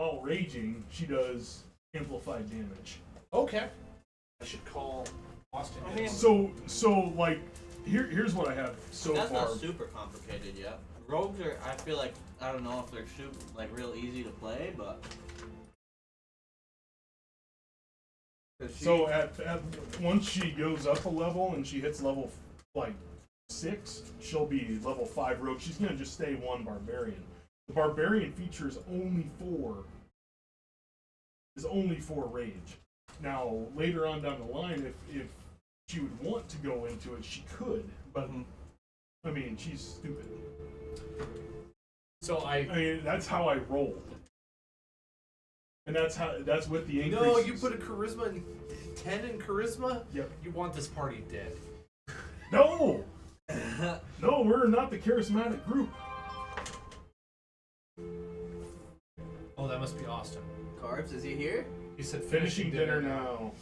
while raging, she does amplified damage. Okay. I should call Austin. I mean, So like, here's what I have so that's far. not super complicated yet. Rogues are, I feel like, I don't know if they're super, like, real easy to play, but... So at once she goes up a level and she hits level like 6, she'll be level 5 rogue. She's gonna just stay 1 barbarian. The barbarian feature is only 4 rage. Now later on down the line, if she would want to go into it, she could. But I mean, she's stupid. So I mean, that's how I roll. And that's with the increase. No, you put a charisma in 10 in charisma? Yep. You want this party dead. No! No, we're not the charismatic group. Oh, that must be Austin. Carbs, is he here? He said Finishing dinner now.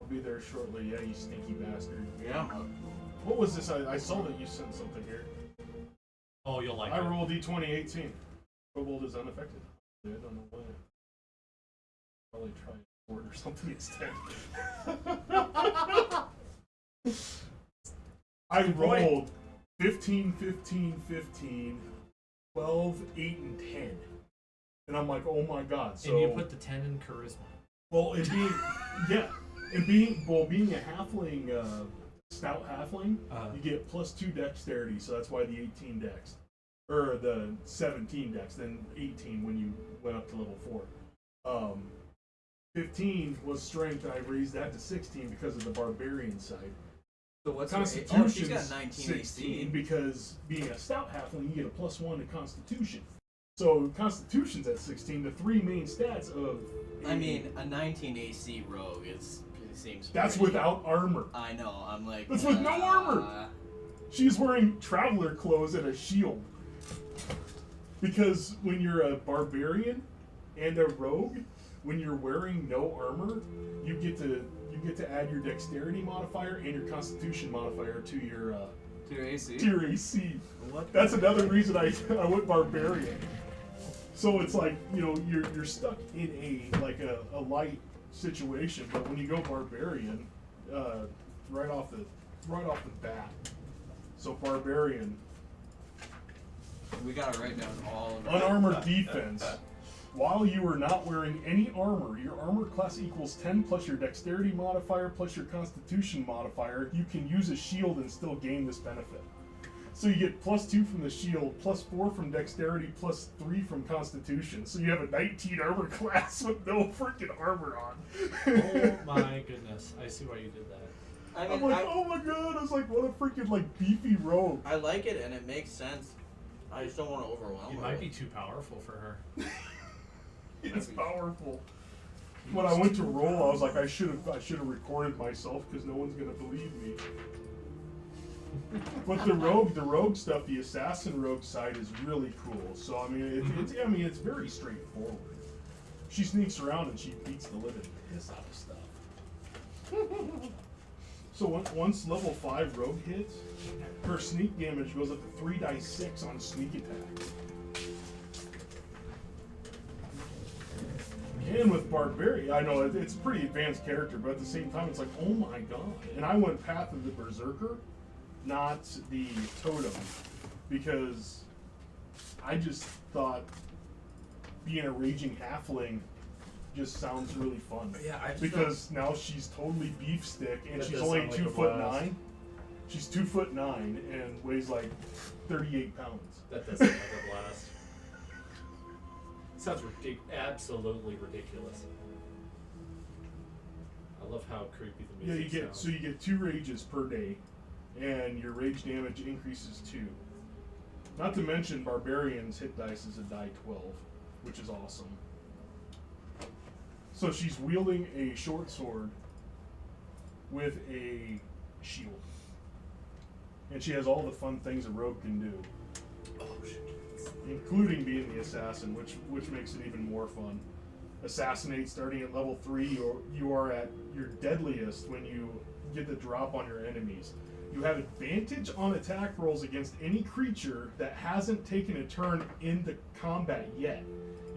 I'll be there shortly. Yeah, you stinky bastard. Yeah. What was this? I saw that you sent something here. Oh, you'll like I it. rolled D20 18. Kobold is unaffected. I don't know why. Probably try a board or something instead. I rolled 15, 15, 15, 12, 8, and 10. And I'm like, oh my god. So, and you put the 10 in charisma. well, it being, yeah. And being a halfling, stout halfling, you get +2 dexterity, so that's why the 18 dex. Or the 17 dex, then 18 when you went up to level 4. 15 was strength, and I raised that to 16 because of the barbarian side. So what's Constitution? she's got 19 16 AC. because being a stout halfling, you get a +1 to Constitution. So Constitution's at 16. The 3 main stats of I mean, a 19 AC rogue seems. that's pretty, without armor. I know. I'm like. That's with no armor. She's wearing traveler clothes and a shield. Because when you're a barbarian and a rogue, when you're wearing no armor, you get to add your dexterity modifier and your constitution modifier to your AC. to your AC. What? That's another reason I went barbarian. So it's like, you know, you're stuck in a light situation, but when you go barbarian, right off the bat. So barbarian. We gotta write down all of it. Unarmored defense. While you are not wearing any armor, your armor class equals 10 plus your dexterity modifier plus your constitution modifier. You can use a shield and still gain this benefit. So you get +2 from the shield, +4 from dexterity, +3 from constitution. So you have a 19 armor class with no freaking armor on. Oh my goodness. I see why you did that. I mean, I'm like, oh my god, I was like, what a freaking beefy rogue. I like it and it makes sense. I just don't want to overwhelm You her. might be too powerful for her. It's powerful. When I went to roll, I was like, I should have recorded myself because no one's gonna believe me. But the rogue stuff, the assassin rogue side is really cool. So I mean, it's very straightforward. She sneaks around and she beats the living piss out of stuff. So once level 5 rogue hits, her sneak damage goes up to 3d6 on sneak attacks. And with barbarian, I know it's a pretty advanced character, but at the same time, it's like, oh my god. And I went path of the berserker, not the totem, because I just thought being a raging halfling just sounds really fun. Yeah, because now she's totally beef stick, and That she's does only sound like a 2'9". She's 2'9" and weighs like 38 pounds. That does sound like a blast. Sounds absolutely ridiculous. I love how creepy the music sounds. You get 2 rages per day, and your rage damage increases 2. Not to mention barbarian's hit dice is a die 12, which is awesome. So she's wielding a short sword with a shield, and she has all the fun things a rogue can do. Oh shit. Including being the assassin, which makes it even more fun. Assassinate starting at level 3, you are at your deadliest when you get the drop on your enemies. You have advantage on attack rolls against any creature that hasn't taken a turn in the combat yet.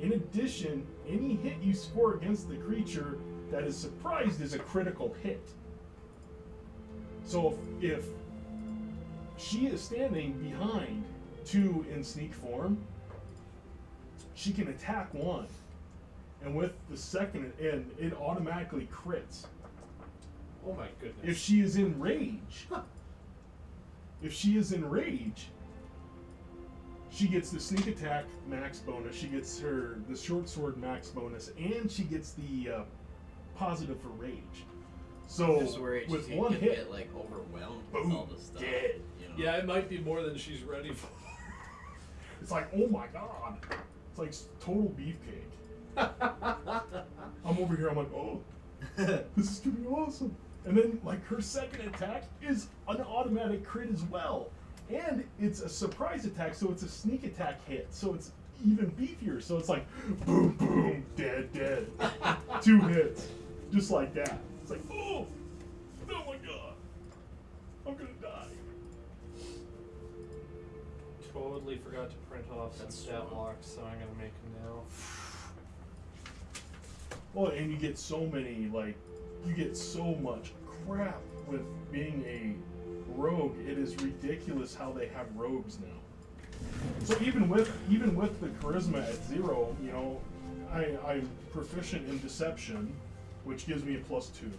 In addition, any hit you score against the creature that is surprised is a critical hit. So if she is standing behind 2 in sneak form, she can attack 1. And with the second, and it automatically crits. Oh my goodness. If she is in rage, she gets the sneak attack max bonus, she gets the short sword max bonus, and she gets the positive for rage. So Just worried with she's one gonna hit, get like overwhelmed boom, with all this stuff. dead. You know? Yeah, it might be more than she's ready for. It's like, oh my god, it's like total beefcake. I'm over here, I'm like, oh, this is gonna be awesome. And then like her second attack is an automatic crit as well. And it's a surprise attack, so it's a sneak attack hit, so it's even beefier. So it's like boom, boom, dead, dead. 2 hits. Just like that. It's like, oh my god. I'm gonna die. Totally forgot to print off some That's stat strong. blocks, so I'm gonna make them now. Well, and you get so many, like, you get so much crap with being a rogue. It is ridiculous how they have rogues now. So even with the charisma at 0, you know, I'm proficient in deception, which gives me a +2.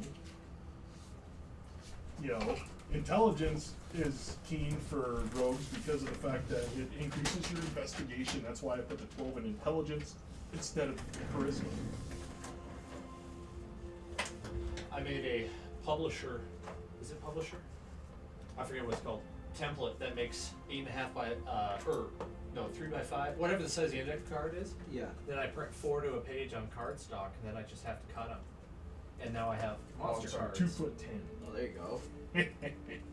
You know, intelligence is keen for rogues because of the fact that it increases your investigation. That's why I put the 12 in intelligence instead of charisma. I made a publisher. Is it publisher? I forget what it's called. Template that makes 8.5 by 3 by 5, whatever the size the index card is. Yeah. Then I print 4 to a page on cardstock, and then I just have to cut them. And now I have monster cards. 2'10". Oh, there you go.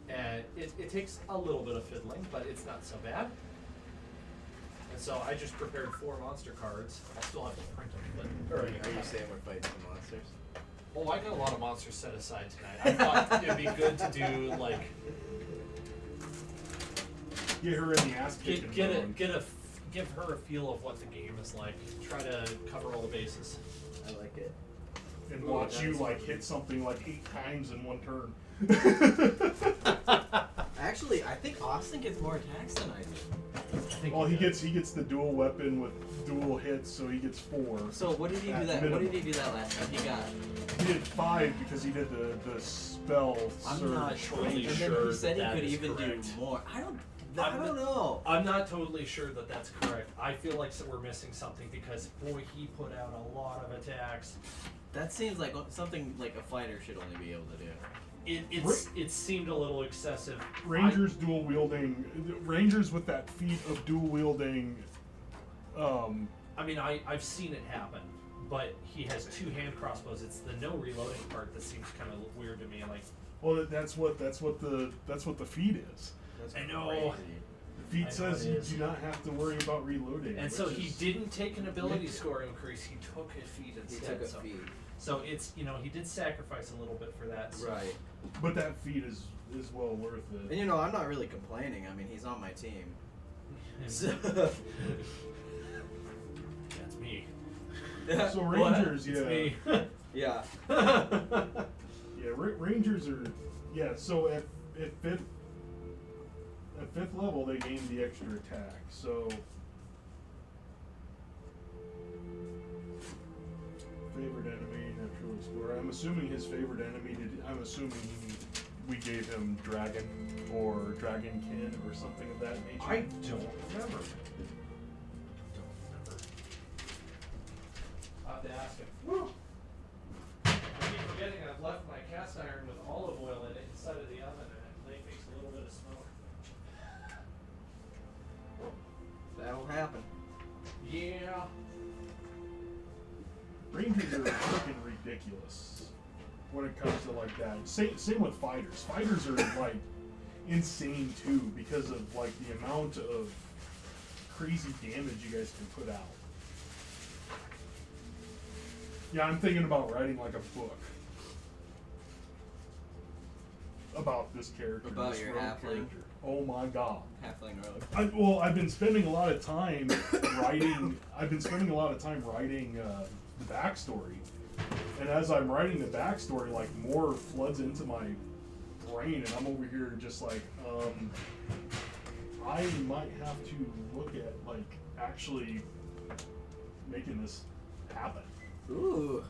And it takes a little bit of fiddling, but it's not so bad. And so I just prepared 4 monster cards. I still have to print them, but Are you saying we're fighting some monsters? oh, I got a lot of monsters set aside tonight. I thought it'd be good to do like Get her in the ass kicking mode. give her a feel of what the game is like. Try to cover all the bases. I like it. And Ooh, watch you that's like fun. hit something like 8 times in one turn. Actually, I think Austin gets more attacks than I do. I think Well, you he did. gets the dual weapon with dual hits, so he gets 4. So what did he do At that? minimum. What did he do that last time? He got. He did 5 because he did the spell I'm surge. not totally and sure then he said he that could is even correct. do more. I don't I'm know. I'm not totally sure that that's correct. I feel like we're missing something because boy, he put out a lot of attacks. That seems like something like a fighter should only be able to do. It seemed a little excessive. Rangers dual wielding. Rangers with that feat of dual wielding. I mean, I've seen it happen, but he has 2 hand crossbows. It's the no reloading part that seems kind of weird to me. Like, Well, that's what the feat is. That's I know. crazy. The feat I know says it you is. do not have to worry about reloading. and so which he is- didn't take an ability wicked. score increase. He took a feat He instead. took a so, feed. so it's he did sacrifice a little bit for that. So. Right. But that feat is well worth And it. you know, I'm not really complaining. I mean, he's on my team. So, That's me. So What? Rangers, It's yeah, me. Yeah. yeah, Rangers are So at fifth level, they gain the extra attack. So favorite enemy, natural explorer. I'm assuming his favorite enemy. We gave him dragon or dragonkin or something of that nature. I don't remember. I'll have to ask him. Woo! I keep forgetting I've left my cast iron with olive oil in it inside of the oven, and it makes a little bit of smoke. That'll happen. Yeah. Rangers are freaking ridiculous when it comes to like that. Same with fighters. Fighters are like insane too because of like the amount of crazy damage you guys can put out. Yeah, I'm thinking about writing like a about this character. About this your rogue halfling? character. Oh my god. Halfling rogue. I've been spending a lot of time writing. I've been spending a lot of time writing the backstory, and as I'm writing the backstory, like more floods into my brain, and I'm over here just like, I might have to look at like actually making this happen. Ooh.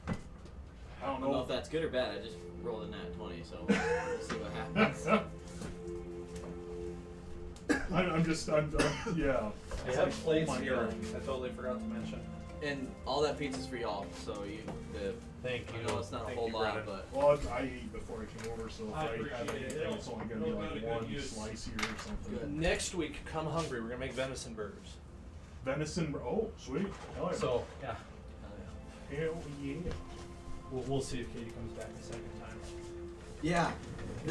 I don't I don't know know if that's good or bad. I just rolled a nat 20, so we'll see what happens. Yeah. I It's have like, plates oh my here. God. I totally forgot to mention. And all that pizza's for y'all, so Thank I you. know it's not a Thank whole you, lot, Brennan. but Well, I ate before I came over, so if I I have appreciate it. anything, it's only gonna be It'll like go to good one use. slice here or something. Good. Next week, come hungry. We're gonna make venison burgers. Venison, oh, sweet. Hell yeah. So yeah, Hell yeah. we'll see if Katie comes back a second time. yeah.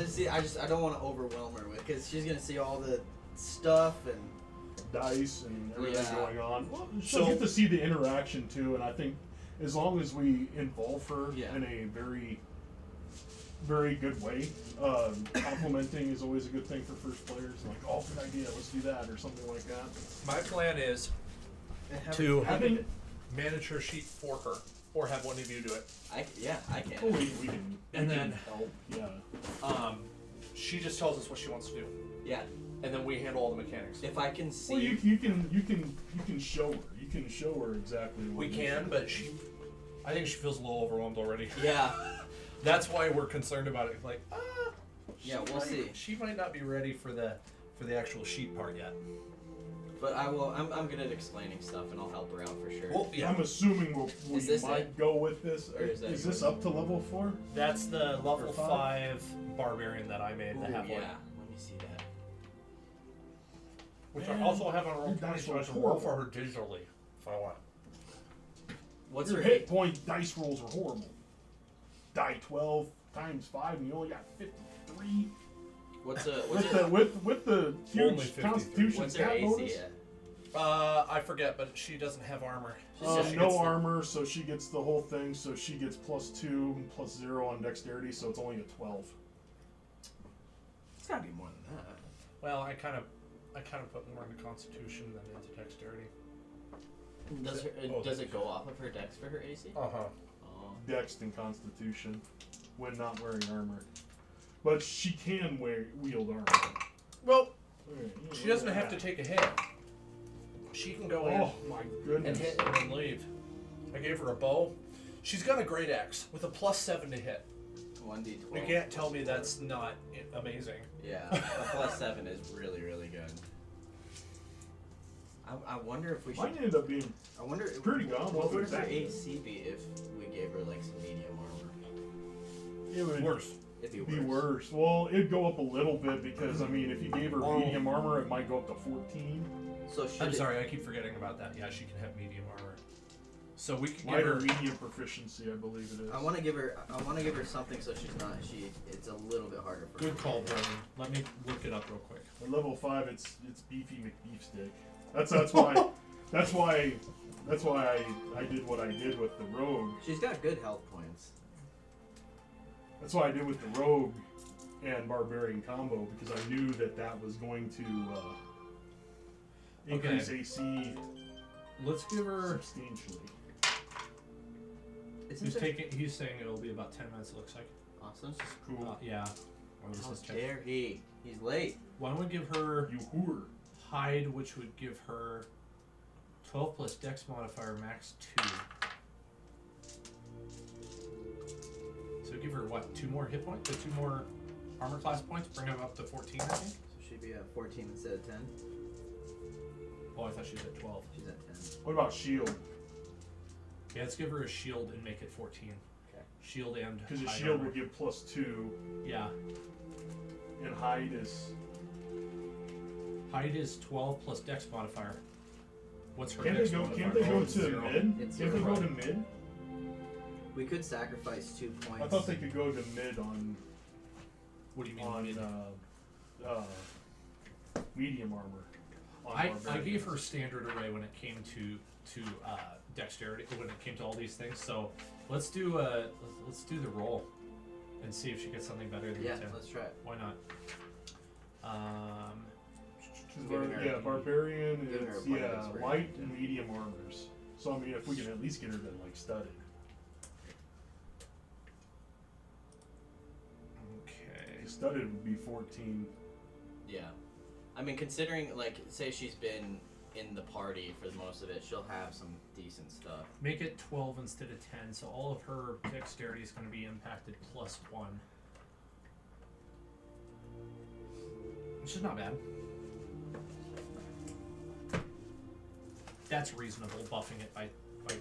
See, I don't want to overwhelm her with, because she's gonna see all the stuff and Dice and everything Yeah. going on. Well, she'll So- get to see the interaction too, and I think as long as we involve her Yeah. in a very, very good way, complimenting is always a good thing for first players. Like, oh, good idea, let's do that, or something like that. My plan is have, to Having, manage her sheet for her, or have one of you do it. I can. oh, we can, And we then- can help, yeah. She just tells us what she wants to do, Yeah. and then we handle all the mechanics. If I can see. Well, you can show her. You can show her exactly what We you can, should but do. I think she feels a little overwhelmed already. Yeah. That's why we're concerned about it. Like, Yeah, we'll see. She might not be ready for the actual sheet part yet. But I will. I'm good at explaining stuff, and I'll help her out for sure. Well, yeah, I'm assuming we Is this might it? go with this. Or is that Is yours? this up to level 4? that's the level Or 5 barbarian that I made. Ooh, The halfway. yeah. Let me see that. Which Man, I also have on roll your 20, dice so I rolls can roll horrible. for her digitally if I want. What's Your her hit point dice rolls are horrible. Die 12 times 5, and you only got 53. What's With her, the with the Only huge 53. Constitution what's her stat AC bonus. at? I forget, but she doesn't have armor. She's just- She No gets the- armor, so she gets the whole thing. So she gets +2, +0 on dexterity, so it's only a 12. It's gotta be more than that. Well, I kind of put more into Constitution than into Dexterity. Does it go off of her dex for her AC? Uh huh. Oh. Dex and Constitution when not wearing armor, but she can wield armor. Well, Okay, she doesn't have to take a hit. She can go in Oh my and goodness! hit and then leave. I gave her a bow. She's got a great axe with a +7 to hit. 1d12. You can't tell me that's not amazing. Yeah, a +7 is really, really good. I wonder if we should. Mine ended up being I wonder. pretty good. What would her Exactly. AC be if we gave her like some medium armor? it would Worse. It'd be worse. Well, it'd go up a little bit because I mean, if you gave her Oh. medium armor, it might go up to 14. So should I'm it- sorry, I keep forgetting about that. Yeah, she can have medium armor. So we could give Lighter her. medium proficiency, I believe it is. I want to give her. I want to give her something so she's not. It's a little bit harder for her. Good call, Brendan. Let me look it up real quick. At level 5, it's beefy McBeefstick. That's why I did what I did with the rogue. She's got good health points. That's why I did with the rogue and barbarian combo because I knew that was going to increase AC Let's give her. Substantially. He's saying it'll be about 10 minutes. It looks like. Awesome. cool. Yeah. Or this How is check. dare he? He's late. Why don't we give her You whore. hide, which would give her 12 plus Dex modifier max 2. So give her what? 2 more hit points? 2 more armor class points? Bring her up to 14, I think. So she'd be at 14 instead of 10. Oh, I thought she was at 12. She's at 10. What about shield? Yeah, let's give her a shield and make it 14. Okay. Shield and Because the hide shield armor. will give +2, Yeah. and hide is. Hide is 12 plus Dex modifier. What's her Can't Dex they go? modifier? Can't they go Oh, to 0. mid? It's Can't they go 0. to mid? We could sacrifice 2 points. I thought they could go to mid on What do you mean mid? medium armor. On I barbarian. gave her standard array when it came to dexterity, when it came to all these things. So let's do the roll, and see if she gets something better than Yeah, 10. let's try it. Why not? Giving her- barbarian giving her a is point of inspiration, light yeah. and medium armors. So I mean, if we can at least get her to like studded. Okay. Studded would be 14. Yeah. I mean, considering, like, say she's been in the party for most of it, she'll have some decent stuff. Make it 12 instead of 10, so all of her dexterity is going to be impacted +1. Which is not bad. That's reasonable, buffing it by 2.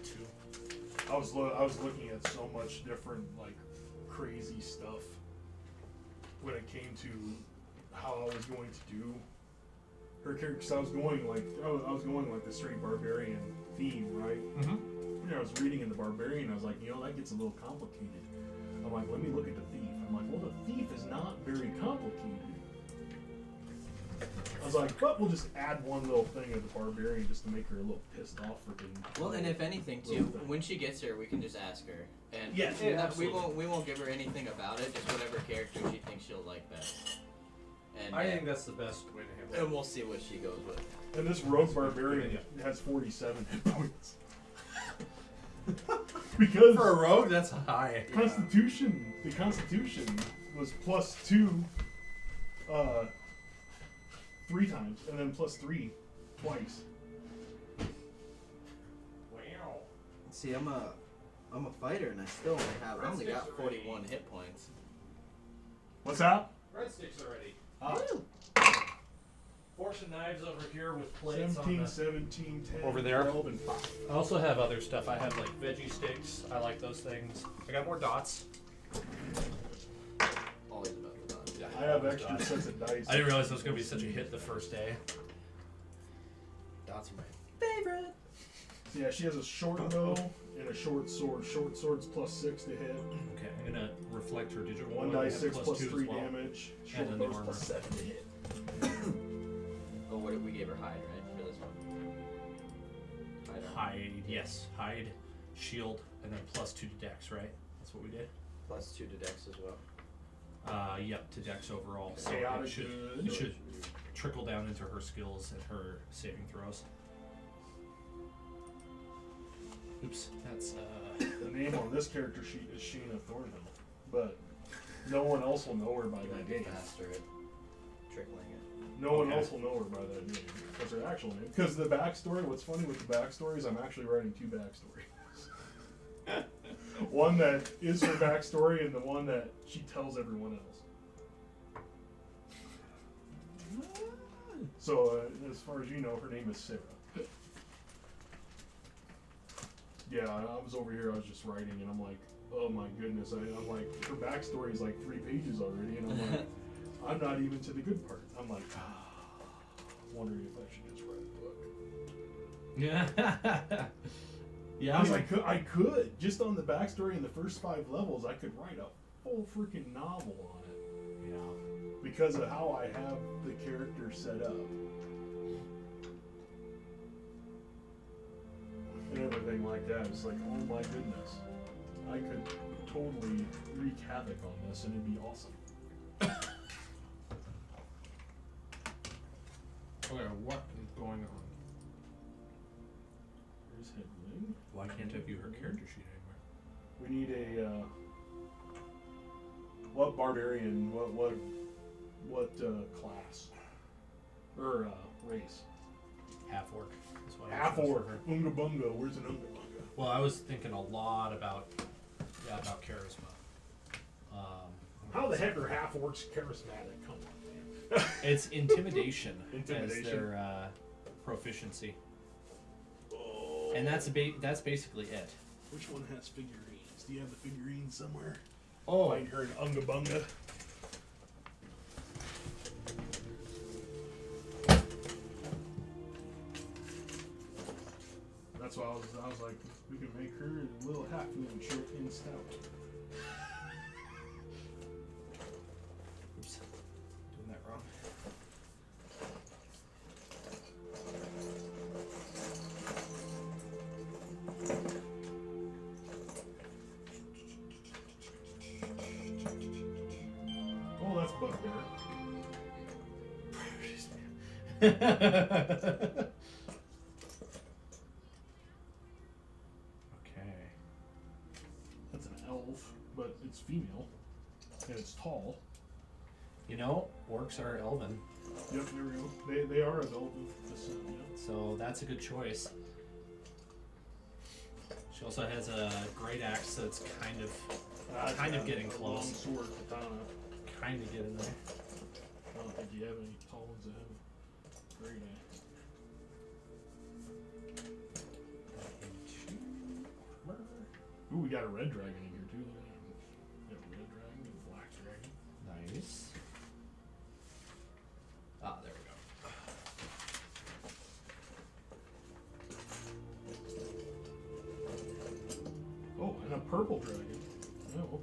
I was looking at so much different like crazy stuff when it came to how I was going to do her character. Cause I was going like the straight barbarian theme, right? Mm-hmm. You know, I was reading in the barbarian. I was like, that gets a little complicated. I'm like, let me look at the thief. I'm like, well, the thief is not very complicated. I was like, but we'll just add one little thing of the barbarian just to make her a little pissed off for being. Well, and if anything, too, when she gets here, we can just ask her. And Yeah, we won't give her anything about it. Just whatever character she thinks she'll like best. And I think that's the best way to handle it. and we'll see what she goes with. And this rogue barbarian has 47 hit points. Because For a rogue, that's high. Constitution, the Constitution was +2, 3 times, and then +3 twice. Wow. See, I'm a fighter, and I only got 41 hit points. What's that? Red sticks already. Ah, Fortune knives over here with plates 17, 17, 10, Over there? 12, and 5. I also have other stuff. I have like veggie sticks. I like those things. I got more dots. Always about the dodge. Yeah, I have extra sets of dice. I didn't realize it was gonna be such a hit the first day. Dots are my favorite. Yeah, she has a short bow and a short sword. Short sword's +6 to hit. Okay, I'm gonna reflect her digital. One one. die 6 Have plus +2 3 as well. damage. And Short then the bow's armor. +7 to hit. Oh, what we gave her hide, right, for this one? Hide. Hide, yes, hide, shield, and then +2 to dex, right? That's what we did. +2 to dex as well. Yep, to dex overall. So Chaotic it should trickle down into her skills and her saving throws. Oops, that's The name on this character sheet is Sheena Thornhill, but no one else will know her by You that might be name. faster at trickling it. No one Okay. else will know her by that name. That's her actual name. Because the backstory, what's funny with the backstory is I'm actually writing 2 backstories. One that is her backstory and the one that she tells everyone else. So, as far as you know, her name is Sarah. Yeah, I was over here, I was just writing, and I'm like, oh my goodness. I'm like, her backstory is like 3 pages already, and I'm like, I'm not even to the good part. I'm like, wondering if I should just write a book. yeah. Yeah, Because I could. Just on the backstory in the first 5 levels, I could write a full freaking novel on it. yeah. Because of how I have the character set up. And everything like that. It's like, oh my goodness. I could totally wreak havoc on this and it'd be awesome. Okay, what is going on? Here's Hedwig. Why can't I view her character sheet anymore? We need a, what barbarian, what class? Or, race? Half orc. Is what I Half chose for orc. her. Unga bunga. Where's an unga bunga? Well, I was thinking a lot about charisma. How the heck are half orcs charismatic? Come on, man. It's intimidation, as Intimidation. their proficiency, Oh. and that's basically it. Which one has figurines? Do you have the figurines somewhere? Oh, Find her in unga bunga. That's why I was like, we can make her a little half moon short and stout. oops, doing that wrong. That's an elf, but it's female. And it's tall. You know, orcs are elven, Yep, there we go. They are of elven descent, yep. so that's a good choice. She also has a great axe that's kind of getting close. Long sword katana. Kind of getting there. I don't think you have any tall ones that have great axe. Ooh, we got a red dragon in here too. Look at that. We got a red dragon and a black dragon. Nice. Ah, there we go. Oh, and a purple dragon. Oh.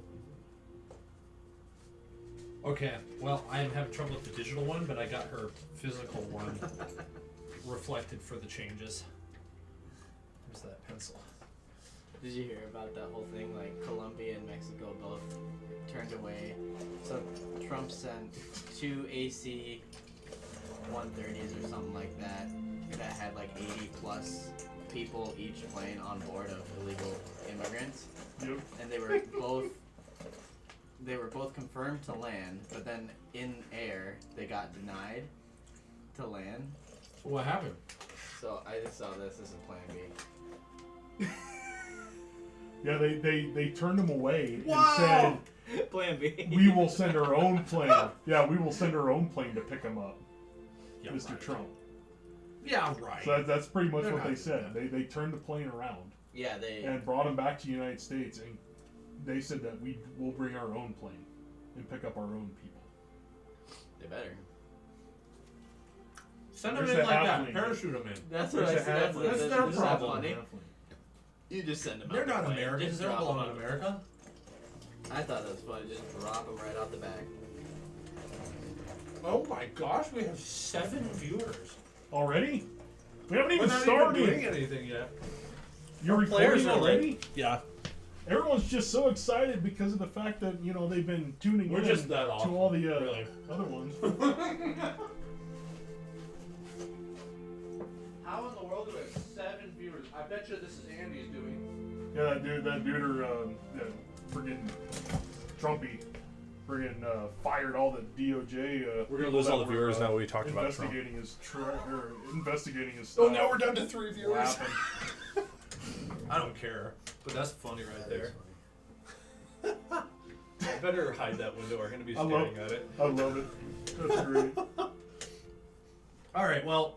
Okay, well, I am having trouble with the digital one, but I got her physical one reflected for the changes. There's that pencil. Did you hear about that whole thing? Like Colombia and Mexico both turned away. So Trump sent 2 AC 130s or something like that that had like 80 plus people each plane on board of illegal immigrants. Yep. And they were both confirmed to land, but then in air they got denied to land. What happened? So I just saw this as a plan B. Yeah, they turned him away Wow! and Plan B. said, we will send our own plane. Yeah, we will send our own plane to pick him up, Yeah, Mr. right. Trump. Yeah, right. So that's pretty much They're what not they doing said. that. They turned the plane around Yeah, they. and brought him back to the United States, and they said that we will bring our own plane and pick up our own people. They better. Send them There's in the like that. halfling. Parachute them in. That's There's what I a said. halfling. That's their Isn't that problem. funny? Halfling. You just send them They're out. not the plane. Americans. Just They don't drop belong them in out. America. I thought that was funny. Just drop them right out the back. Oh my gosh, we have 7 viewers. Already? We haven't even We're not started. even doing anything yet. You're Players recording are already? Yeah. Everyone's just so excited because of the fact that, you know, they've been tuning We're in just that awesome, to all the really. other ones. How in the world do we have 7 viewers? I bet you this is Andy's doing. Yeah, that dude friggin' Trumpy fired all the DOJ. We're gonna people lose that all the were, viewers now we talked about Trump. Investigating his Oh, stuff. now we're down to 3 What viewers. happened. I don't care, but that's funny right That is there. I better hide that window. We're gonna be I staring at it. I love it. That's great. All right. Well,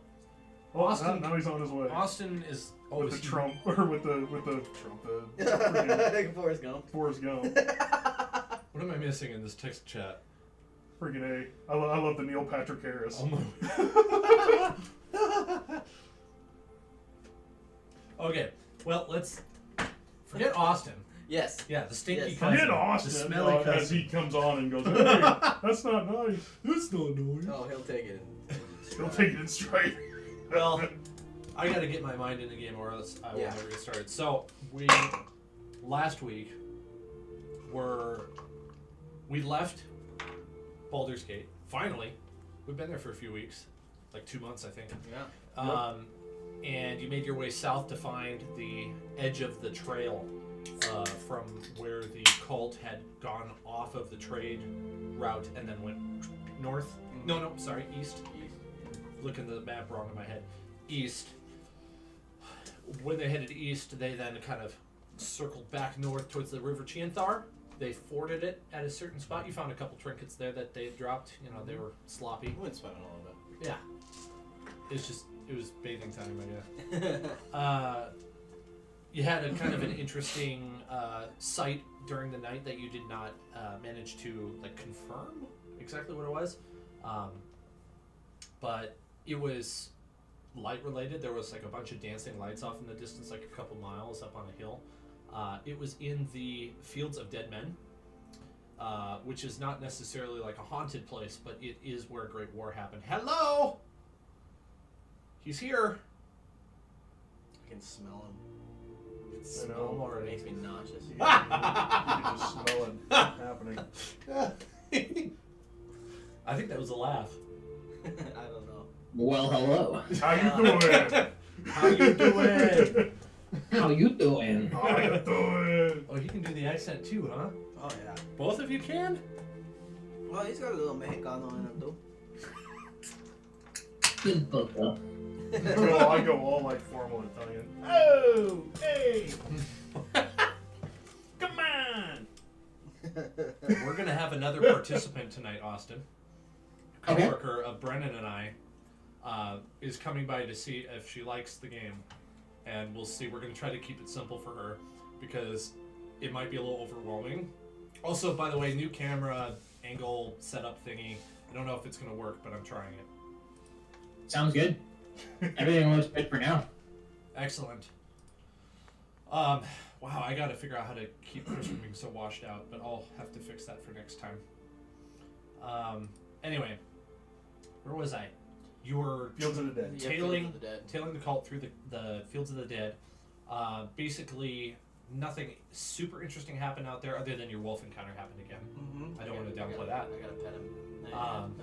Oh, Austin- now he's on his way. Austin is with always the Trump, or with the Trump, friggin' Forrest Gump. Forrest Gump. What am I missing in this text chat? Friggin' A. I love the Neil Patrick Harris. Oh my. Okay. Well, let's forget Austin. Yes. Yeah, the stinky Yes. cousin. Forget Austin The smelly as cousin. he comes on and goes, hey, that's not nice. That's not noise. Oh, he'll take it. He'll take it in straight. Well, I gotta get my mind in the game or else I will Yeah. never get started. So, last week, we left Baldur's Gate. Finally. We've been there for a few weeks. Like 2 months, I think. Yeah. And you made your way south to find the edge of the trail from where the cult had gone off of the trade route and then went north. No, sorry, east. Looking at the map wrong in my head. East. When they headed east, they then kind of circled back north towards the River Chianthar. They forded it at a certain spot. You found a couple trinkets there that they had dropped. You know, they were sloppy. I wouldn't spend all of it. Yeah. It was bathing time, I guess. You had a kind of an interesting sight during the night that you did not manage to like confirm exactly what it was. But it was light related. There was like a bunch of dancing lights off in the distance, like a couple miles up on a hill. It was in the Fields of Dead Men, which is not necessarily like a haunted place, but it is where a great war happened. Hello! He's here. I can smell him. I know. Smell him It already. makes me nauseous. You can just smell it happening. I think that was a laugh. I don't know. Well, hello. How you doing? How you doing? How you doing? How you doing? Oh, he can do the accent too, huh? Oh yeah. Both of you can? Well, he's got a little Mexicano in him too. Good book, though. No, I go all like formal Italian. Oh, hey! Come on! We're gonna have another participant tonight, Austin. A Okay. coworker of Brennan and I is coming by to see if she likes the game, and we'll see. We're gonna try to keep it simple for her because it might be a little overwhelming. Also, by the way, new camera angle setup thingy. I don't know if it's gonna work, but I'm trying it. Sounds good. Everything looks good for now. Excellent. Wow, I gotta figure out how to keep Chris from being so washed out, but I'll have to fix that for next time. Anyway, where was I? You were Fields of the Dead. Yeah, tailing Fields of the Dead. the cult through the Fields of the Dead. Basically, nothing super interesting happened out there other than your wolf encounter happened again. Mm-hmm. I don't want to downplay that. I gotta pet him. Pet him.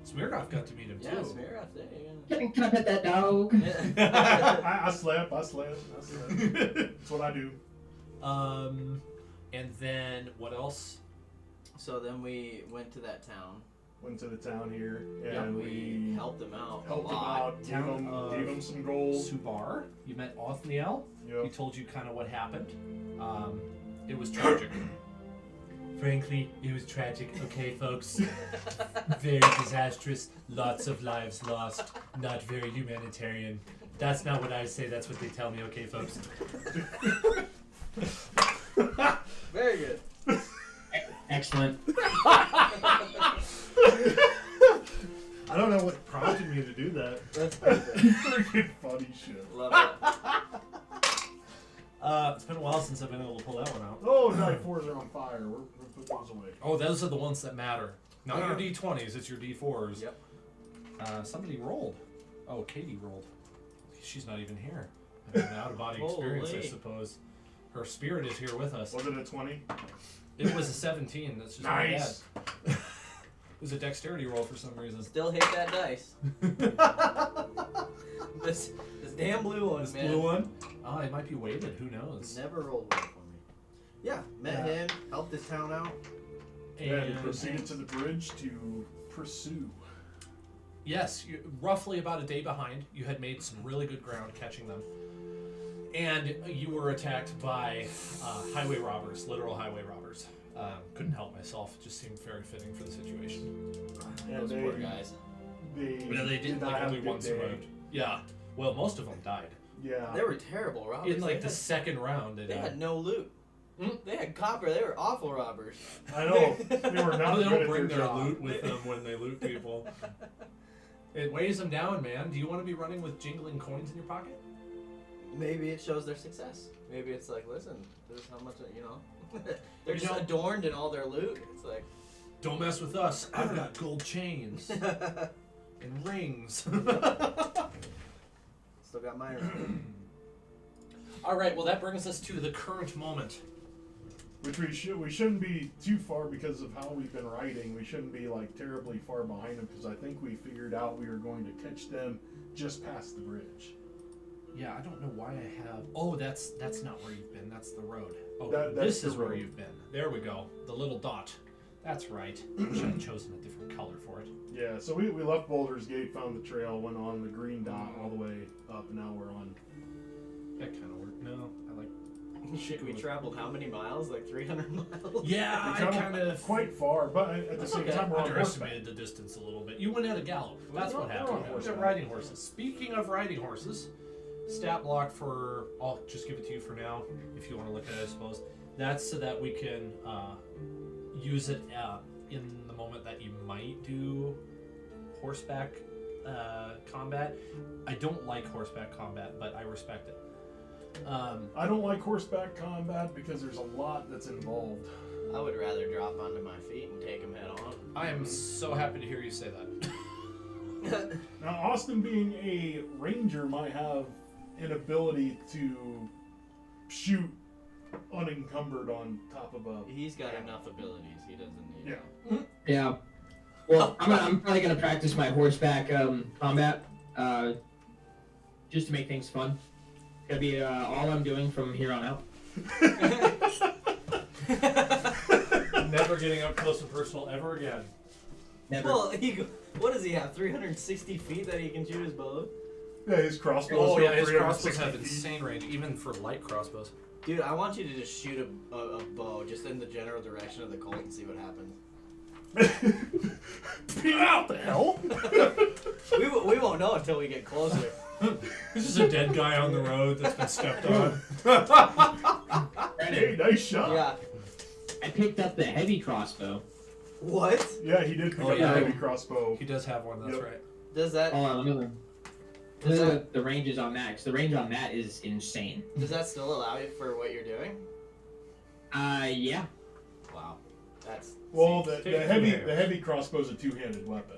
Smirnoff got to meet him Yeah, too. Smirnoff there. Can I pet that dog? Yeah. I slap. That's what I do. And then what else? So then we went to that town. Went to the town here, Yeah, and We helped them out a helped him lot. out, Town of gave him some gold. Subar. You met Othniel. He Yep. told you kind of what happened. It was tragic. Frankly, it was tragic. Okay, folks. Very disastrous. Lots of lives lost. Not very humanitarian. That's not what I say. That's what they tell me. Okay, folks. Very good. Excellent. I don't know what prompted me to do that. That's perfect. Freaking funny shit. Love it. It's been a while since I've been able to pull that one out. Oh, night fours are on fire. We're gonna put those away. Oh, those are the ones that matter. Not your D20s, it's your D4s. Yep. Somebody rolled. Oh, Katie rolled. She's not even here. An out-of-body experience, I Holy. suppose. Her spirit is here with us. Was it a 20? It was a 17. That's just Nice. my bad. It was a dexterity roll for some reason. Still hate that dice. This damn blue one, This man. blue one? Oh, it might be weighted. Who knows? Never rolled one for me. Yeah, met him, helped this town out. And proceeded to the bridge to pursue. Yes, roughly about a day behind. You had made some really good ground catching them. And you were attacked by highway robbers, literal highway robbers. Couldn't help myself. It just seemed very fitting for the situation. And Those poor guys. They did not like have only a good one day. survived. Yeah. Well, most of them died. Yeah. They were terrible robbers. In like they the second round, had, they they died. had no loot. Hmm? They had copper. They were awful robbers. I know. They were How not they good don't at bring their their job. loot with them when they loot people. It weighs them down, man. Do you want to be running with jingling coins in your pocket? Maybe it shows their success. Maybe it's like, listen, this is how much, you know. They're You just know- adorned in all their loot. It's like, Don't mess with us. I've got gold chains and rings. still got mine around. All right. Well, that brings us to the current moment. Which we shouldn't be too far because of how we've been riding. We shouldn't be like terribly far behind them because I think we figured out we were going to catch them just past the bridge. Yeah, I don't know why I have. Oh, that's not where you've been. That's the road. Oh, That's this the is where road. you've been. There we go. The little dot. That's right. I wish I'd chosen a different color for it. Yeah, so we left Boulder's Gate, found the trail, went on the green dot all the way up, and now we're on. That kind of worked. No, I like. Shit, we traveled how many miles? Like 300 miles? Yeah, We I traveled kind of quite far, but at the That's same okay. time we're on horseback. underestimated the distance a little bit. You went at a gallop. That's We're what on happened. horseback. We're riding horses. Speaking of riding horses, stat block for. I'll just give it to you for now, if you want to look at it, I suppose. That's so that we can use it in the moment that you might do horseback combat. I don't like horseback combat, but I respect it. I don't like horseback combat because there's a lot that's involved. I would rather drop onto my feet and take them head on. I am so happy to hear you say that. Now, Austin being a ranger might have an ability to shoot unencumbered on top of a... He's got enough abilities. He doesn't need. Yeah. Yeah. Well, I'm probably gonna practice my horseback combat, just to make things fun. Gonna be all I'm doing from here on out. Never getting up close and personal ever again. Never. Well, what does he have? 360 feet that he can shoot his bow? Yeah, his crossbows. Oh go yeah, his 360 crossbows have feet. insane range, even for light crossbows. Dude, I want you to just shoot a bow just in the general direction of the Colt and see what happens. What the hell? We won't know until we get closer. This is a dead guy on the road that's been stepped on. Hey, nice shot. Yeah. I picked up the heavy crossbow. What? Yeah, he did pick Oh, up yeah. a heavy crossbow. He does have one, that's Yep. right. Does that Hold on, let me look. Does that- The ranges on that, 'cause the range on that is insane. still allow you for what you're doing? Yeah. Wow. That's Well, Take the two heavy hands. crossbow's a two-handed weapon.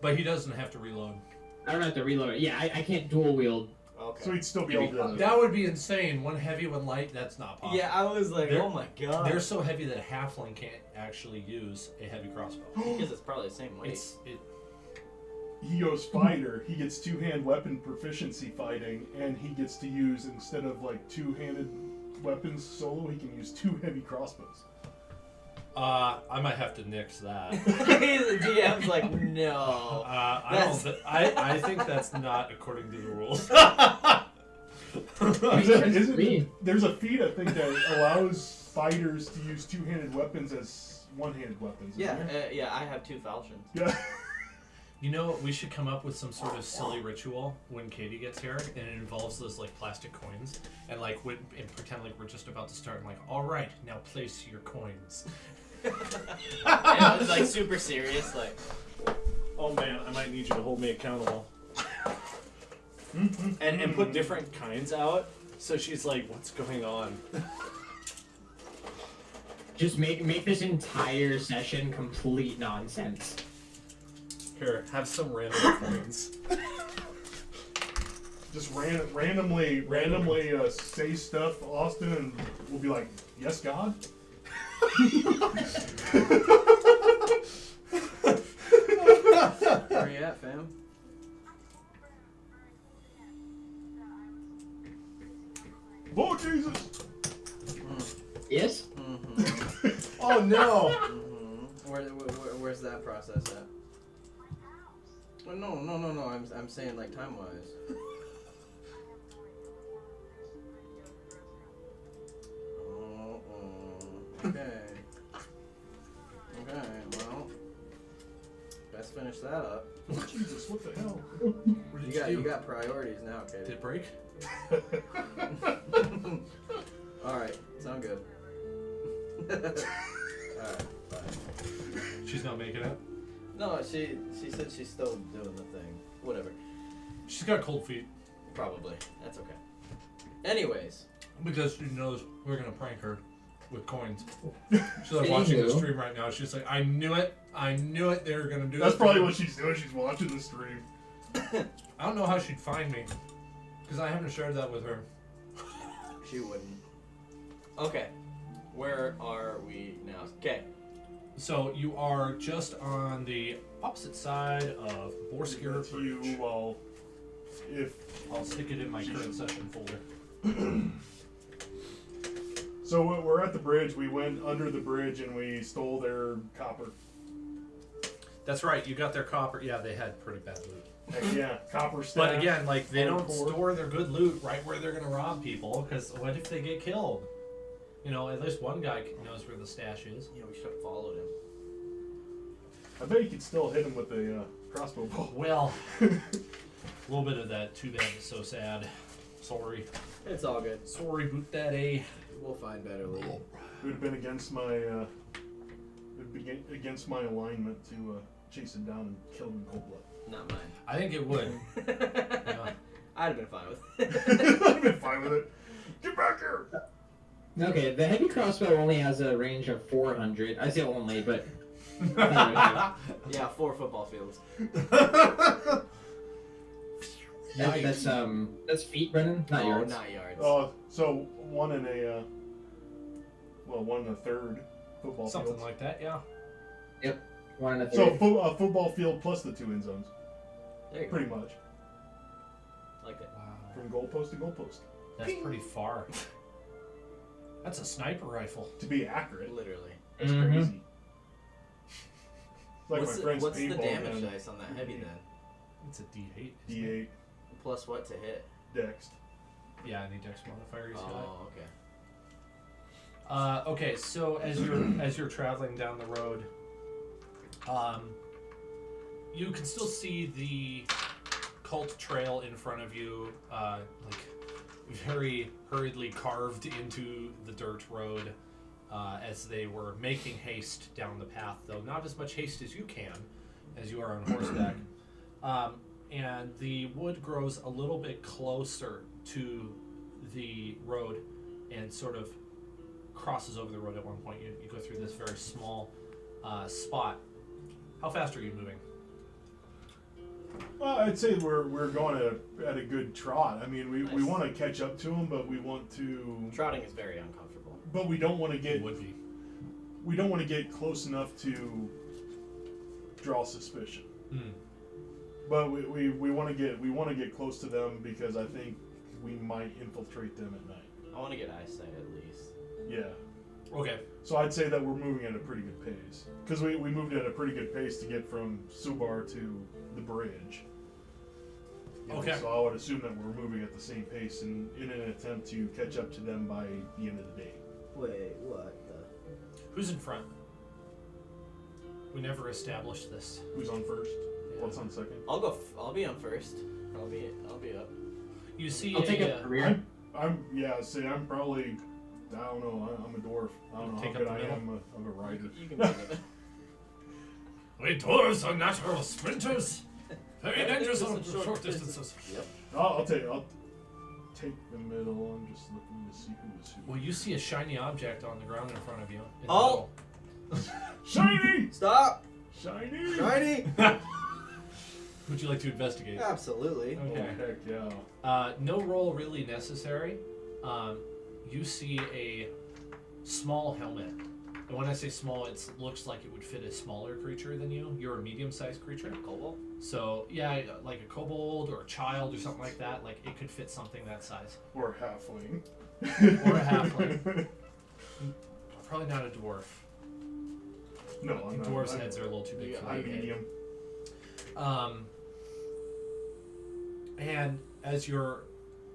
But he doesn't have to reload. I don't have to reload it. Yeah, I can't dual wield. okay. So he'd still be Heavy able to. crossbow. That would be insane. One heavy, one light, that's not possible. Yeah, I was like, They're- oh my god. They're so heavy that a halfling can't actually use a heavy crossbow. because it's probably the same weight. He goes fighter. He gets two-hand weapon proficiency fighting, and he gets to use, instead of like two-handed weapons solo, he can use two heavy crossbows. I might have to nix that. The DM's like, no. I think that's not according to the rules. There's a feat, I think, that allows fighters to use two-handed weapons as one-handed weapons. isn't Yeah, there? yeah, I have 2 falchions. Yeah. You know, we should come up with some sort of silly ritual when Katie gets here, and it involves those like plastic coins, and like and pretend like we're just about to start. And like, all right, now place your coins. And it's like super serious, like. Oh man, I might need you to hold me accountable. and put different kinds out. So she's like, what's going on? Just make this entire session complete nonsense. Here, have some random coins. Just randomly say stuff, Austin, and we'll be like, "Yes, God." Where you at, fam? Oh Jesus! Yes? Mm-hmm. Oh no! Mm-hmm. Where's that process at? Oh, no. I'm saying like time wise. Okay. Okay. Well, let's finish that up. Oh Jesus! What the hell? What did You do? got priorities now, Did Katie. it break? All right. Sound good. All right. Bye. She's not making it. No, she said she's still doing the thing. Whatever. She's got cold feet Probably. That's okay. Anyways. because she knows we're gonna prank her with coins. She's like watching the stream right now. She's like, I knew it. They were gonna do That's it. probably what she's doing. She's watching the stream. I don't know how she'd find me because I haven't shared that with her. She wouldn't. Okay. Where are we now? Okay. So you are just on the opposite side of Borskier That's you. Bridge. Well, if I'll stick it in my current session folder. so, we're at the bridge. We went under the bridge and we stole their copper. That's right. You got their copper. Yeah, they had pretty bad loot. Heck yeah, copper staff. But again, like they don't hardcore. store their good loot right where they're gonna rob people. Because what if they get killed? You know, at least one guy knows where the stash is. Yeah, we should have followed him. I bet you could still hit him with a crossbow bolt. Well, a little bit of that. Too bad. It's so sad. Sorry. It's all good. Sorry, boot daddy. We'll find better loot. It would have been against my against my alignment to chase him down and kill him in cold blood. Not mine. I think it would. Yeah. I'd have been fine with I've been fine with it. Get back here! Okay, the heavy crossbow only has a range of 400. I say only, but Yeah, 4 football fields. that's feet, Brennan, not yards. Not yards. So one and a third football Something fields. like that. Yeah. Yep. 1 1/3. So a football field plus the 2 end zones, There you go. pretty much, Like it. Wow. from goalpost to goalpost. That's pretty far. That's a sniper rifle. To be accurate, Literally. that's Mhm. crazy. It's like what's my friend's what's the paintball damage gun. dice on that heavy then? It's a D8. isn't it? D8 Plus what to hit? dex. Yeah, any dex modifier he's got. Oh, okay. Okay, so as you're traveling down the road, you can still see the cult trail in front of you, like very hurriedly carved into the dirt road, as they were making haste down the path. Though not as much haste as you can, as you are on horseback. And the wood grows a little bit closer to the road, and sort of crosses over the road at one point. You go through this very small spot. How fast are you moving? Well, I'd say we're going at a good trot. I mean, we Nice. want to catch up to them, but we want to. Trotting is very uncomfortable. But we don't want to get. It would be. We don't want to get close enough to draw suspicion. Mm. But we want to get close to them because I think we might infiltrate them at night. I want to get eyesight at least. Yeah. Okay. So I'd say that we're moving at a pretty good pace. Because we moved at a pretty good pace to get from Subar to the bridge. You know, Okay. So I would assume that we're moving at the same pace in an attempt to catch up to them by the end of the day. Wait, what the? Who's in front? We never established this. Who's on first? Yeah. What's on second? I'll go. I'll be on first. I'll be up. You see I'll take a, a rear. I'm probably, I don't know, I'm a dwarf. I don't know Take how up good the I middle? am of a rider. You can take it. We dwarves are natural sprinters. Very Very dangerous dangerous on on short short distances. Yep. I'll take the middle. I'm just looking to see who is who. Well, you see a shiny object on the ground in front of you. in the Oh! Shiny! Stop! Shiny! Shiny! middle. Would you like to investigate? Absolutely. Oh, Okay. heck yeah. No roll really necessary. You see a small helmet. And when I say small, it looks like it would fit a smaller creature than you. You're a medium-sized creature. Kobold? So, yeah, like a kobold or a child or something like that. Like, it could fit something that size. Or a halfling. Or a halfling. Probably not a dwarf. No, I'm not. Dwarves' I'm, heads are a little too big for I'm me. medium. And as you're